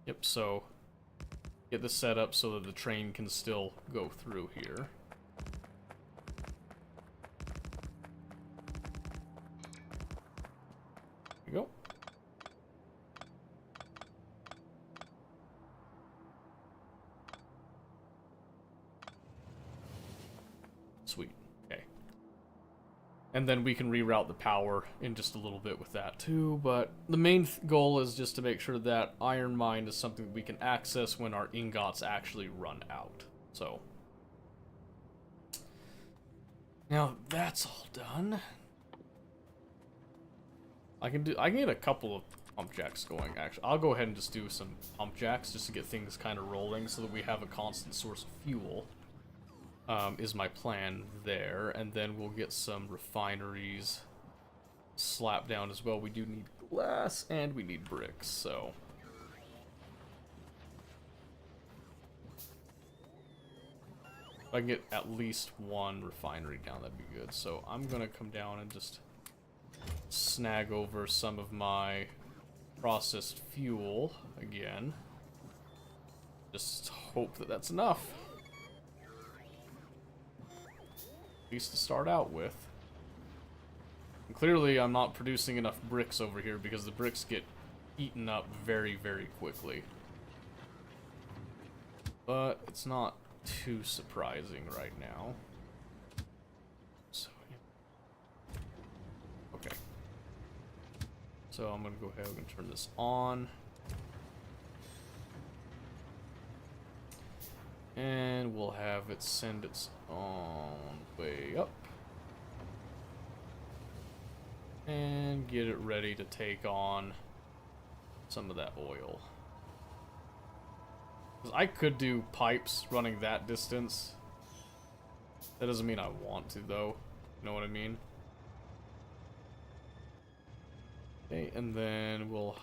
Yep, so get this set up so that the train can still go through here. There we go. Sweet. Okay. And then we can reroute the power in just a little bit with that too, but the main goal is just to make sure that iron mine is something we can access when our ingots actually run out. So now that's all done. I can get a couple of pump jacks going, actually. I'll go ahead and just do some pump jacks just to get things kind of rolling so that we have a constant source of fuel. Is my plan there, and then we'll get some refineries slapped down as well. We do need glass and we need bricks, so if I can get at least one refinery down, that'd be good. So I'm gonna come down and just snag over some of my processed fuel again. Just hope that that's enough. At least to start out with. And clearly I'm not producing enough bricks over here because the bricks get eaten up very, very quickly. But it's not too surprising right now. So, okay. So I'm gonna go ahead and turn this on. And we'll have it send its own way up. And get it ready to take on some of that oil. 'Cause I could do pipes running that distance. That doesn't mean I want to, though. You know what I mean? Okay, and then we'll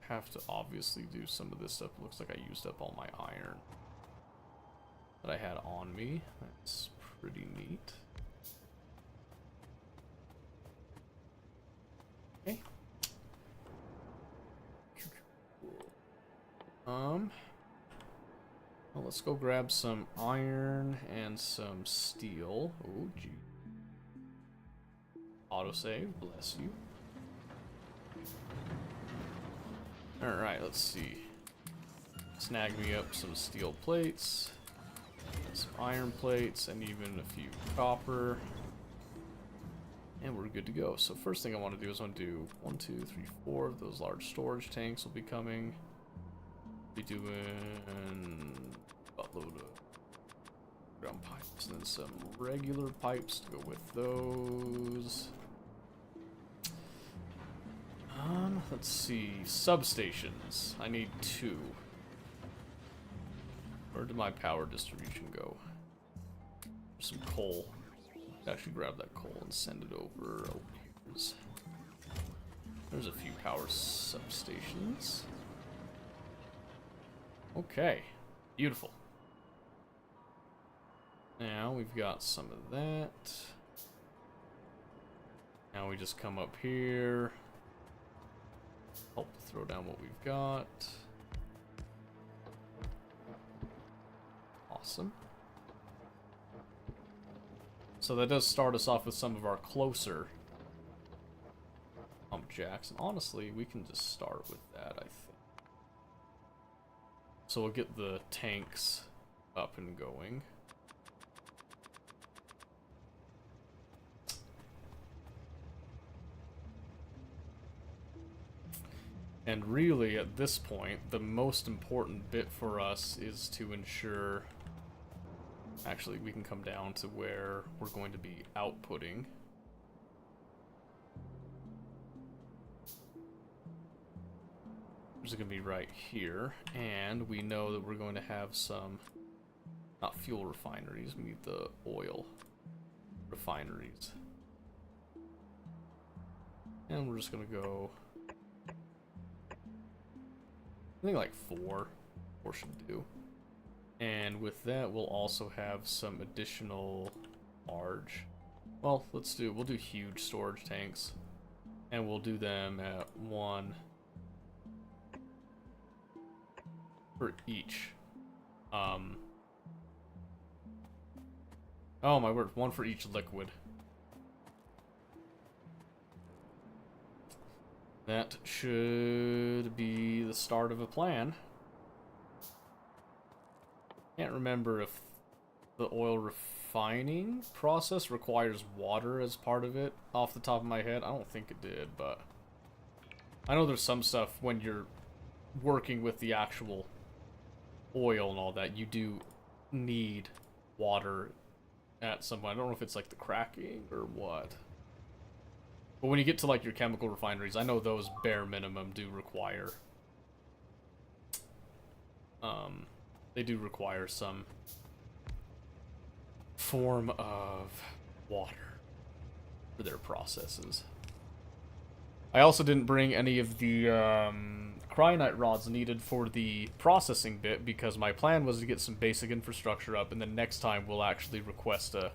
have to obviously do some of this stuff. Looks like I used up all my iron that I had on me. That's pretty neat. Okay. Well, let's go grab some iron and some steel. Oh, gee. Autosave, bless you. Alright, let's see. Snag me up some steel plates, some iron plates, and even a few copper. And we're good to go. So first thing I want to do is I want to do 1, 2, 3, 4 of those large storage tanks will be coming. Be doing a buttload of ground pipes and then some regular pipes to go with those. Let's see, substations. I need 2. Where did my power distribution go? Some coal. Actually grab that coal and send it over. Oh, there's a few power substations. Okay, beautiful. Now we've got some of that. Now we just come up here. Help throw down what we've got. Awesome. So that does start us off with some of our closer pump jacks. And honestly, we can just start with that, I think. So we'll get the tanks up and going. And really, at this point, the most important bit for us is to ensure... Actually, we can come down to where we're going to be outputting. Which is going to be right here. And we know that we're going to have some... Not fuel refineries, we need the oil refineries. And we're just going to go... I think like 4 should do. And with that, we'll also have some additional large. Well, we'll do huge storage tanks. And we'll do them at 1 for each. Oh my word, 1 for each liquid. That should be the start of a plan. Can't remember if the oil refining process requires water as part of it off the top of my head. I don't think it did, but I know there's some stuff when you're working with the actual oil and all that, you do need water at some point. I don't know if it's like the cracking or what. But when you get to like your chemical refineries, I know those bare minimum do require they do require some form of water for their processes. I also didn't bring any of the cryonite rods needed for the processing bit because my plan was to get some basic infrastructure up, and then next time we'll actually request a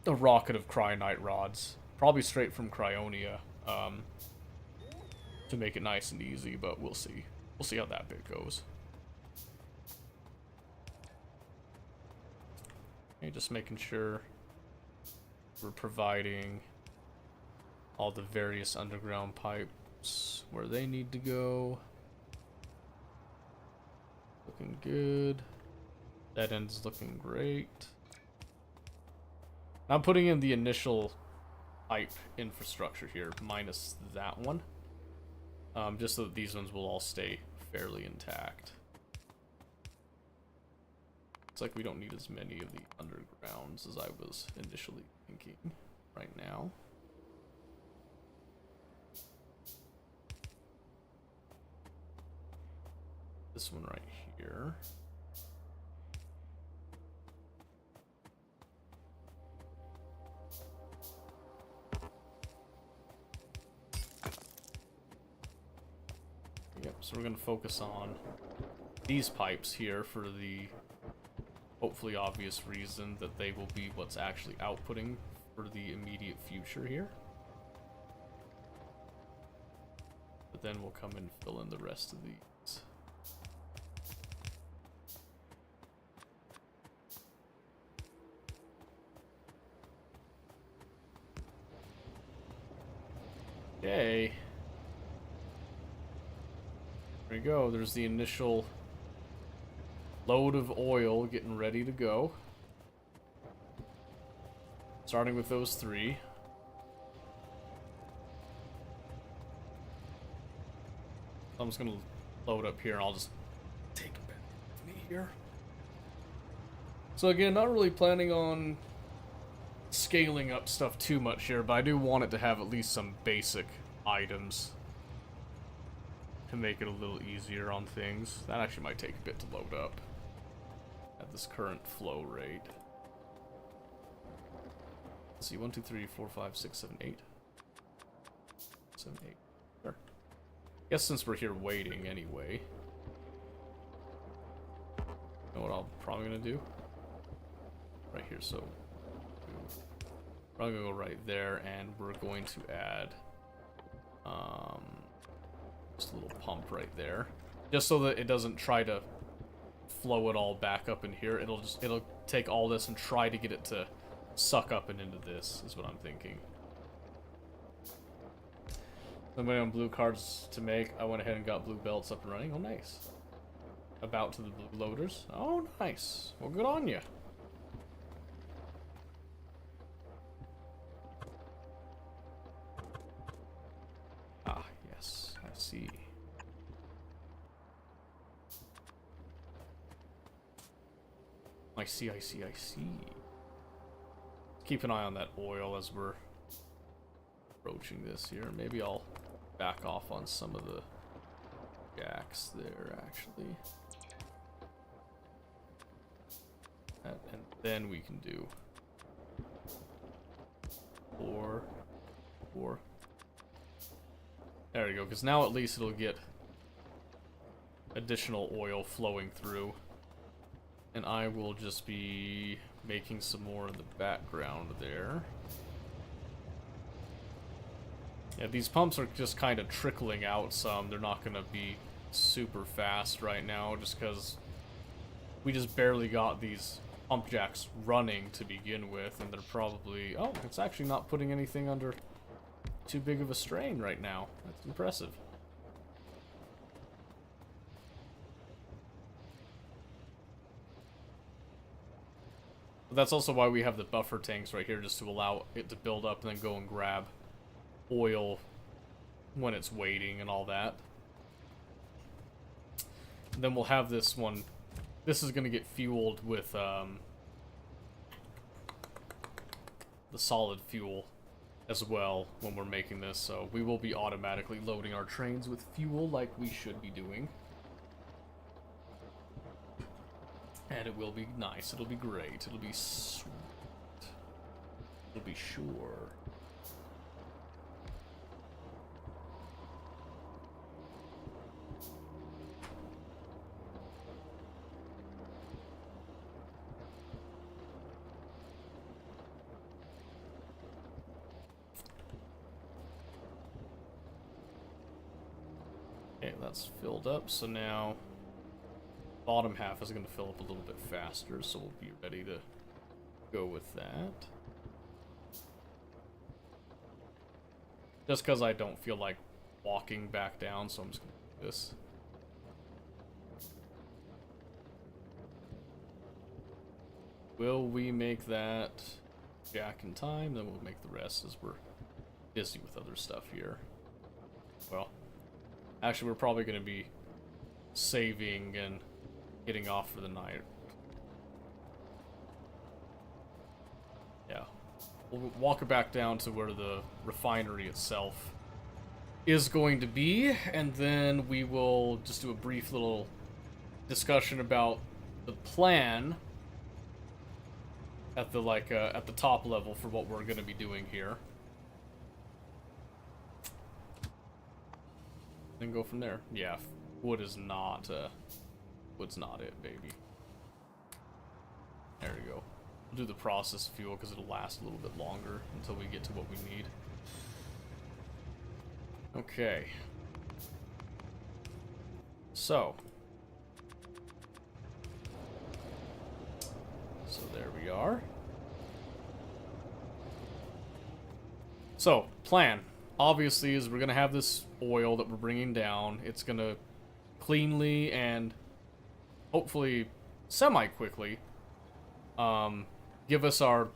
rocket of cryonite rods, probably straight from Cryonia, to make it nice and easy. But we'll see. We'll see how that bit goes. Okay, just making sure we're providing all the various underground pipes where they need to go. Looking good. That end's looking great. I'm putting in the initial pipe infrastructure here, minus that one. Just so that these ones will all stay fairly intact. Looks like we don't need as many of the undergrounds as I was initially thinking right now. This one right here. Yep, so we're going to focus on these pipes here for the hopefully obvious reason that they will be what's actually outputting for the immediate future here. But then we'll come and fill in the rest of these. Okay. There we go. There's the initial load of oil getting ready to go. Starting with those 3. I'm just gonna load up here and I'll just take them back with me here. So again, not really planning on scaling up stuff too much here, but I do want it to have at least some basic items to make it a little easier on things. That actually might take a bit to load up at this current flow rate. Let's see, 1, 2, 3, 4, 5, 6, 7, 8. 7, 8. Sure. Guess since we're here waiting anyway. You know what I'm probably gonna do? Right here, so probably gonna go right there, and we're going to add just a little pump right there, just so that it doesn't try to flow it all back up in here. It'll take all this and try to get it to suck up and into this, is what I'm thinking. Somebody on blue cards to make. I went ahead and got blue belts up and running. Oh, nice. About to the blue loaders. Oh, nice. Well, good on you. Ah, yes. I see. I see, I see, I see. Keep an eye on that oil as we're approaching this here. Maybe I'll back off on some of the jacks there, actually. And then we can do 4. There we go, because now at least it'll get additional oil flowing through. And I will just be making some more in the background there. Yeah, these pumps are just kind of trickling out some. They're not going to be super fast right now just because we just barely got these pump jacks running to begin with, and they're probably... Oh, it's actually not putting anything under too big of a strain right now. That's impressive. But that's also why we have the buffer tanks right here, just to allow it to build up and then go and grab oil when it's waiting and all that. And then we'll have this one. This is going to get fueled with the solid fuel as well when we're making this, so we will be automatically loading our trains with fuel like we should be doing. And it will be nice, it'll be great, it'll be sweet. It'll be sure. Okay, that's filled up, so now bottom half is going to fill up a little bit faster, so we'll be ready to go with that. Just because I don't feel like walking back down, so I'm just going to do this. Will we make that jack in time? Then we'll make the rest as we're busy with other stuff here. Well, actually, we're probably going to be saving and getting off for the night we'll walk it back down to where the refinery itself is going to be, and then we will just do a brief little discussion about the plan at the at the top level for what we're going to be doing here. Then go from there. Yeah, wood is not wood's not it, baby. There we go. We'll do the process fuel because it'll last a little bit longer until we get to what we need. Okay. So there we are. So, plan. Obviously, is we're going to have this oil that we're bringing down. It's going to cleanly and hopefully semi-quickly give us our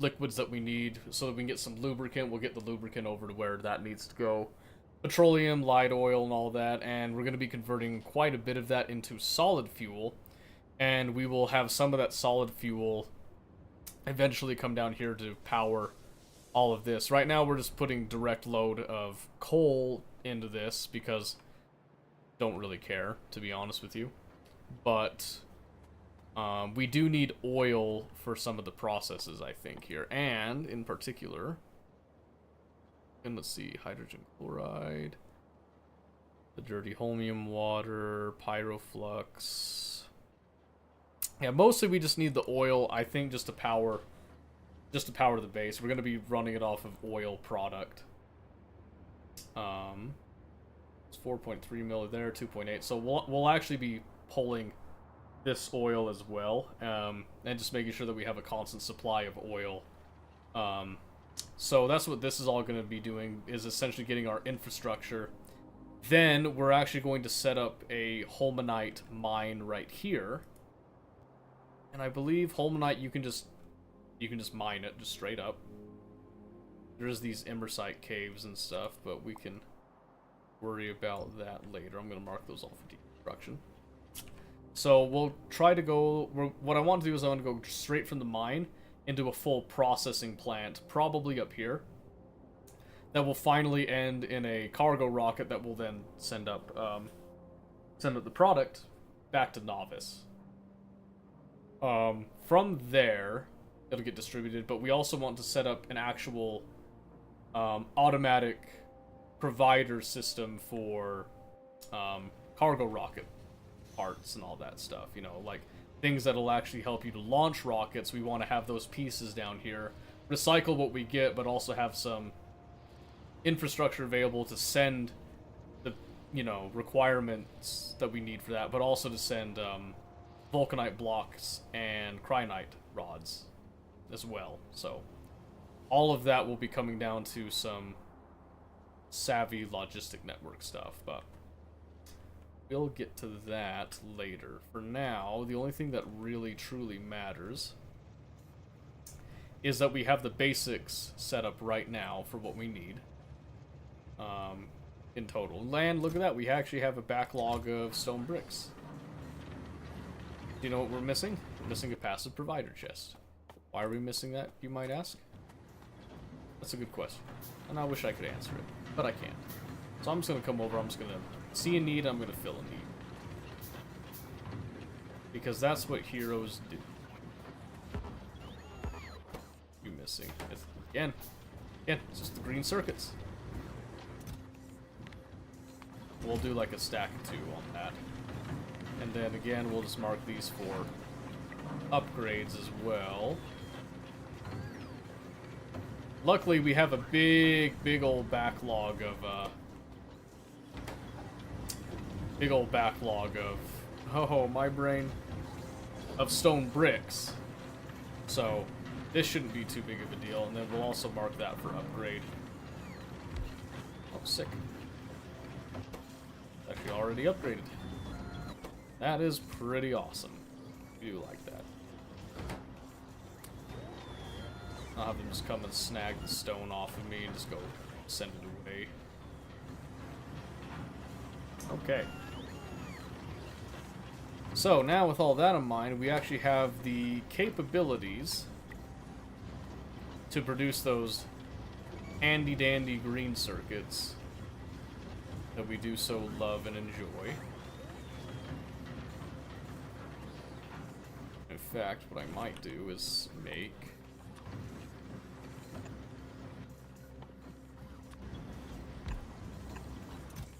liquids that we need so that we can get some lubricant. We'll get the lubricant over to where that needs to go. Petroleum, light oil, and all that. And we're going to be converting quite a bit of that into solid fuel. And we will have some of that solid fuel eventually come down here to power all of this. Right now, we're just putting direct load of coal into this because don't really care, to be honest with you. But we do need oil for some of the processes, I think, here. And, in particular, and let's see, hydrogen chloride, the dirty holmium water, pyroflux. Yeah, mostly we just need the oil, I think, just to power the base. We're going to be running it off of oil product. It's 4.3 mil there, 2.8. So we'll actually be pulling this oil as well, and just making sure that we have a constant supply of oil. So that's what this is all going to be doing, is essentially getting our infrastructure. Then we're actually going to set up a holmanite mine right here. And I believe holmanite you can just mine it just straight up. There's these imersite caves and stuff, but we can worry about that later. I'm going to mark those off for deconstruction. So we'll try to go... What I want to do is I want to go straight from the mine into a full processing plant, probably up here. That will finally end in a cargo rocket that will then send up the product back to Novice. From there, it'll get distributed, but we also want to set up an actual automatic provider system for cargo rocket parts and all that stuff. You know, like things that'll actually help you to launch rockets. We want to have those pieces down here, recycle what we get, but also have some infrastructure available to send the, requirements that we need for that, but also to send vulcanite blocks and cryonite rods as well. So all of that will be coming down to some savvy logistic network stuff, but we'll get to that later. For now, the only thing that really truly matters is that we have the basics set up right now for what we need in total. And look at that, we actually have a backlog of stone bricks. Do you know what we're missing? We're missing a passive provider chest. Why are we missing that, you might ask? That's a good question. And I wish I could answer it, but I can't. So I'm just going to come over, I'm just going to see a need, I'm going to fill a need. Because that's what heroes do. You missing. Again, it's just the green circuits. We'll do like a stack of 2 on that. And then again, we'll just mark these for upgrades as well. Luckily, we have a big old backlog of, oh, my brain, of stone bricks. So, this shouldn't be too big of a deal. And then we'll also mark that for upgrade. Oh, sick. Actually already upgraded. That is pretty awesome. I do like that. I'll have them just come and snag the stone off of me and just go send it away. Okay. So now with all that in mind, we actually have the capabilities to produce those handy-dandy green circuits that we do so love and enjoy. In fact, what I might do is make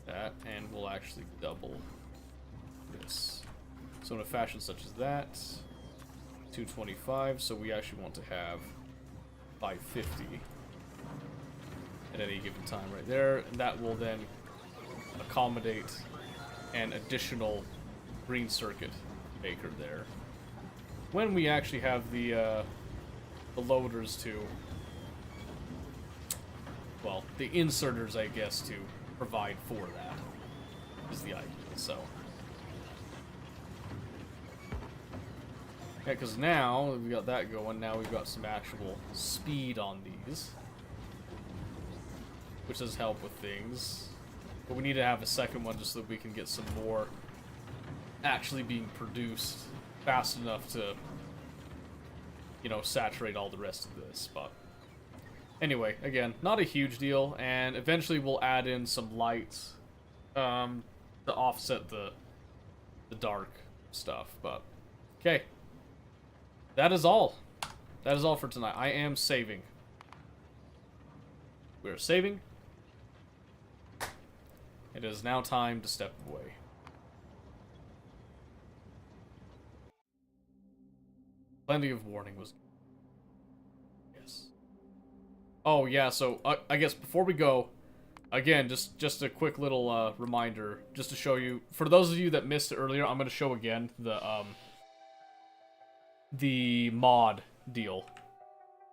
that, and we'll actually double this. So in a fashion such as that, 225, so we actually want to have 550 at any given time right there, and that will then accommodate an additional green circuit maker there. When we actually have the loaders to, well, the inserters, I guess, to provide for that is the idea. So yeah, because now we got that going. Now we've got some actual speed on these, which does help with things. But we need to have a second one just so that we can get some more actually being produced fast enough to, you know, saturate all the rest of this. But anyway, again, not a huge deal, and eventually we'll add in some lights to offset the dark stuff. But okay, that is all. That is all for tonight. I am saving. We are saving. It is now time to step away. Plenty of warning was... Yes. Oh, yeah, so, I guess before we go, again, just a quick little, reminder, just to show you, for those of you that missed it earlier, I'm gonna show again the mod deal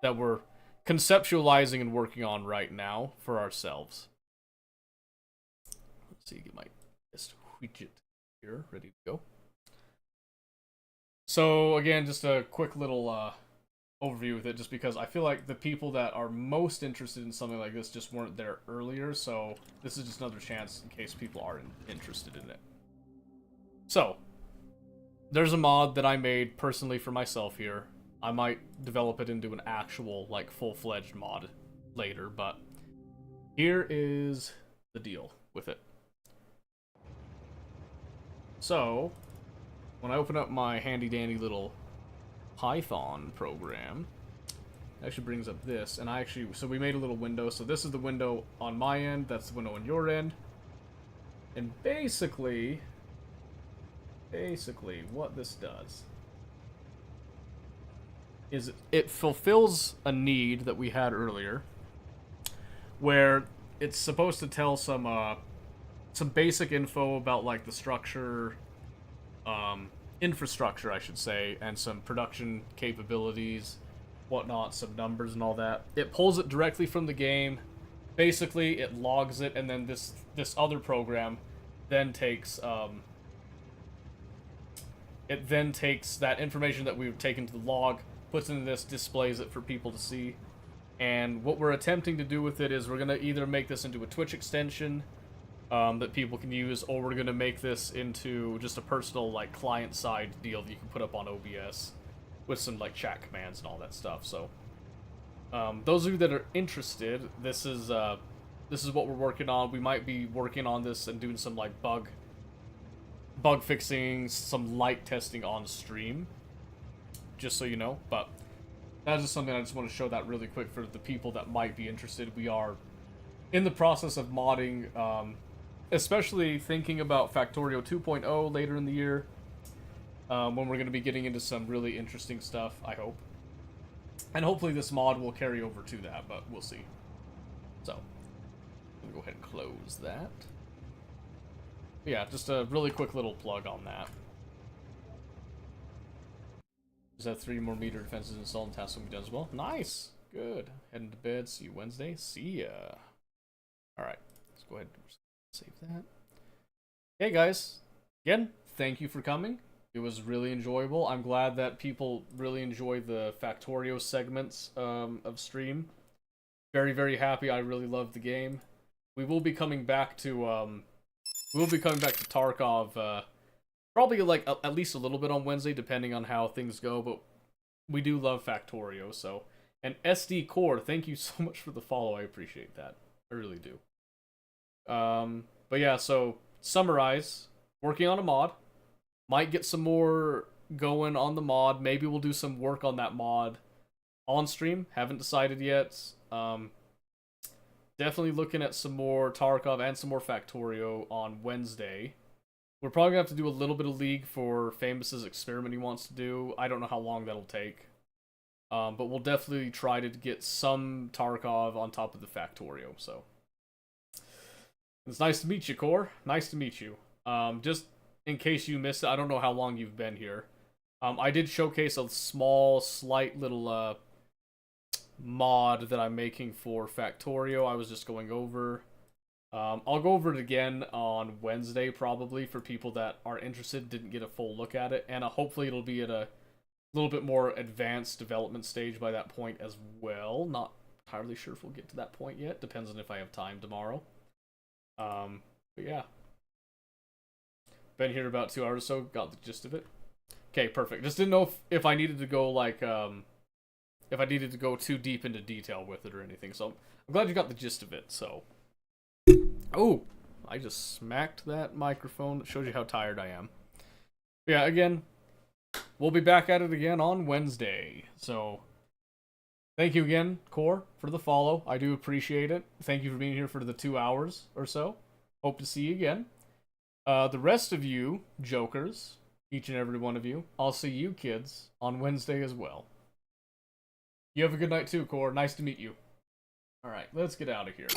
that we're conceptualizing and working on right now for ourselves. Let's see, get my widget here, ready to go. So again, just a quick little overview with it, just because I feel like the people that are most interested in something like this just weren't there earlier, so this is just another chance in case people are interested in it. So, there's a mod that I made personally for myself here. I might develop it into an actual, like, full-fledged mod later, but here is the deal with it. So, when I open up my handy-dandy little Python program, it actually brings up this, and so we made a little window. So this is the window on my end, that's the window on your end. And basically what this does is it fulfills a need that we had earlier, where it's supposed to tell some basic info about, like, the structure, infrastructure, I should say, and some production capabilities, whatnot, some numbers and all that. It pulls it directly from the game. Basically, it logs it, and then this other program then takes that information that we've taken to the log, puts it into this, displays it for people to see. And what we're attempting to do with it is we're gonna either make this into a Twitch extension that people can use, or we're gonna make this into just a personal, like, client-side deal that you can put up on OBS with some, like, chat commands and all that stuff. So, those of you that are interested, this is what we're working on. We might be working on this and doing some, like, bug fixing, some light testing on stream, just so you know. But that's just something I just want to show that really quick for the people that might be interested. We are in the process of modding, especially thinking about Factorio 2.0 later in the year, when we're going to be getting into some really interesting stuff, I hope. And hopefully this mod will carry over to that, but we'll see. So, I'm going to go ahead and close that. But yeah, just a really quick little plug on that. Just have 3 more meter defenses installed and tasks will be done as well. Nice! Good. Heading to bed. See you Wednesday. See ya. Alright, let's go ahead and save that. Hey guys, again, thank you for coming. It was really enjoyable. I'm glad that people really enjoy the Factorio segments of stream. Very, very happy. I really love the game. We will be coming back to Tarkov, probably like at least a little bit on Wednesday, depending on how things go. But we do love Factorio, so And SD Core, thank you so much for the follow. I appreciate that. I really do. But yeah, so summarize. Working on a mod. Might get some more going on the mod. Maybe we'll do some work on that mod on stream. Haven't decided yet. Definitely looking at some more Tarkov and some more Factorio on Wednesday. We're probably going to have to do a little bit of League for Famous's experiment he wants to do. I don't know how long that'll take. But we'll definitely try to get some Tarkov on top of the Factorio, so. It's nice to meet you, Core. Nice to meet you. Just in case you missed it, I don't know how long you've been here. I did showcase a small, slight little mod that I'm making for Factorio. I was just going over. I'll go over it again on Wednesday, probably, for people that are interested, didn't get a full look at it. And hopefully it'll be at a little bit more advanced development stage by that point as well. Not entirely sure if we'll get to that point yet. Depends on if I have time tomorrow. But yeah. Been here about 2 hours or so. Got the gist of it. Okay, perfect. Just didn't know if I needed to go, like, if I needed to go too deep into detail with it or anything. So I'm glad you got the gist of it, so. Oh, I just smacked that microphone. That shows you how tired I am. But yeah, again, we'll be back at it again on Wednesday. So, thank you again, Core, for the follow. I do appreciate it. Thank you for being here for the 2 hours or so. Hope to see you again. The rest of you, jokers, each and every one of you, I'll see you kids on Wednesday as well. You have a good night too, Core. Nice to meet you. Alright, let's get out of here.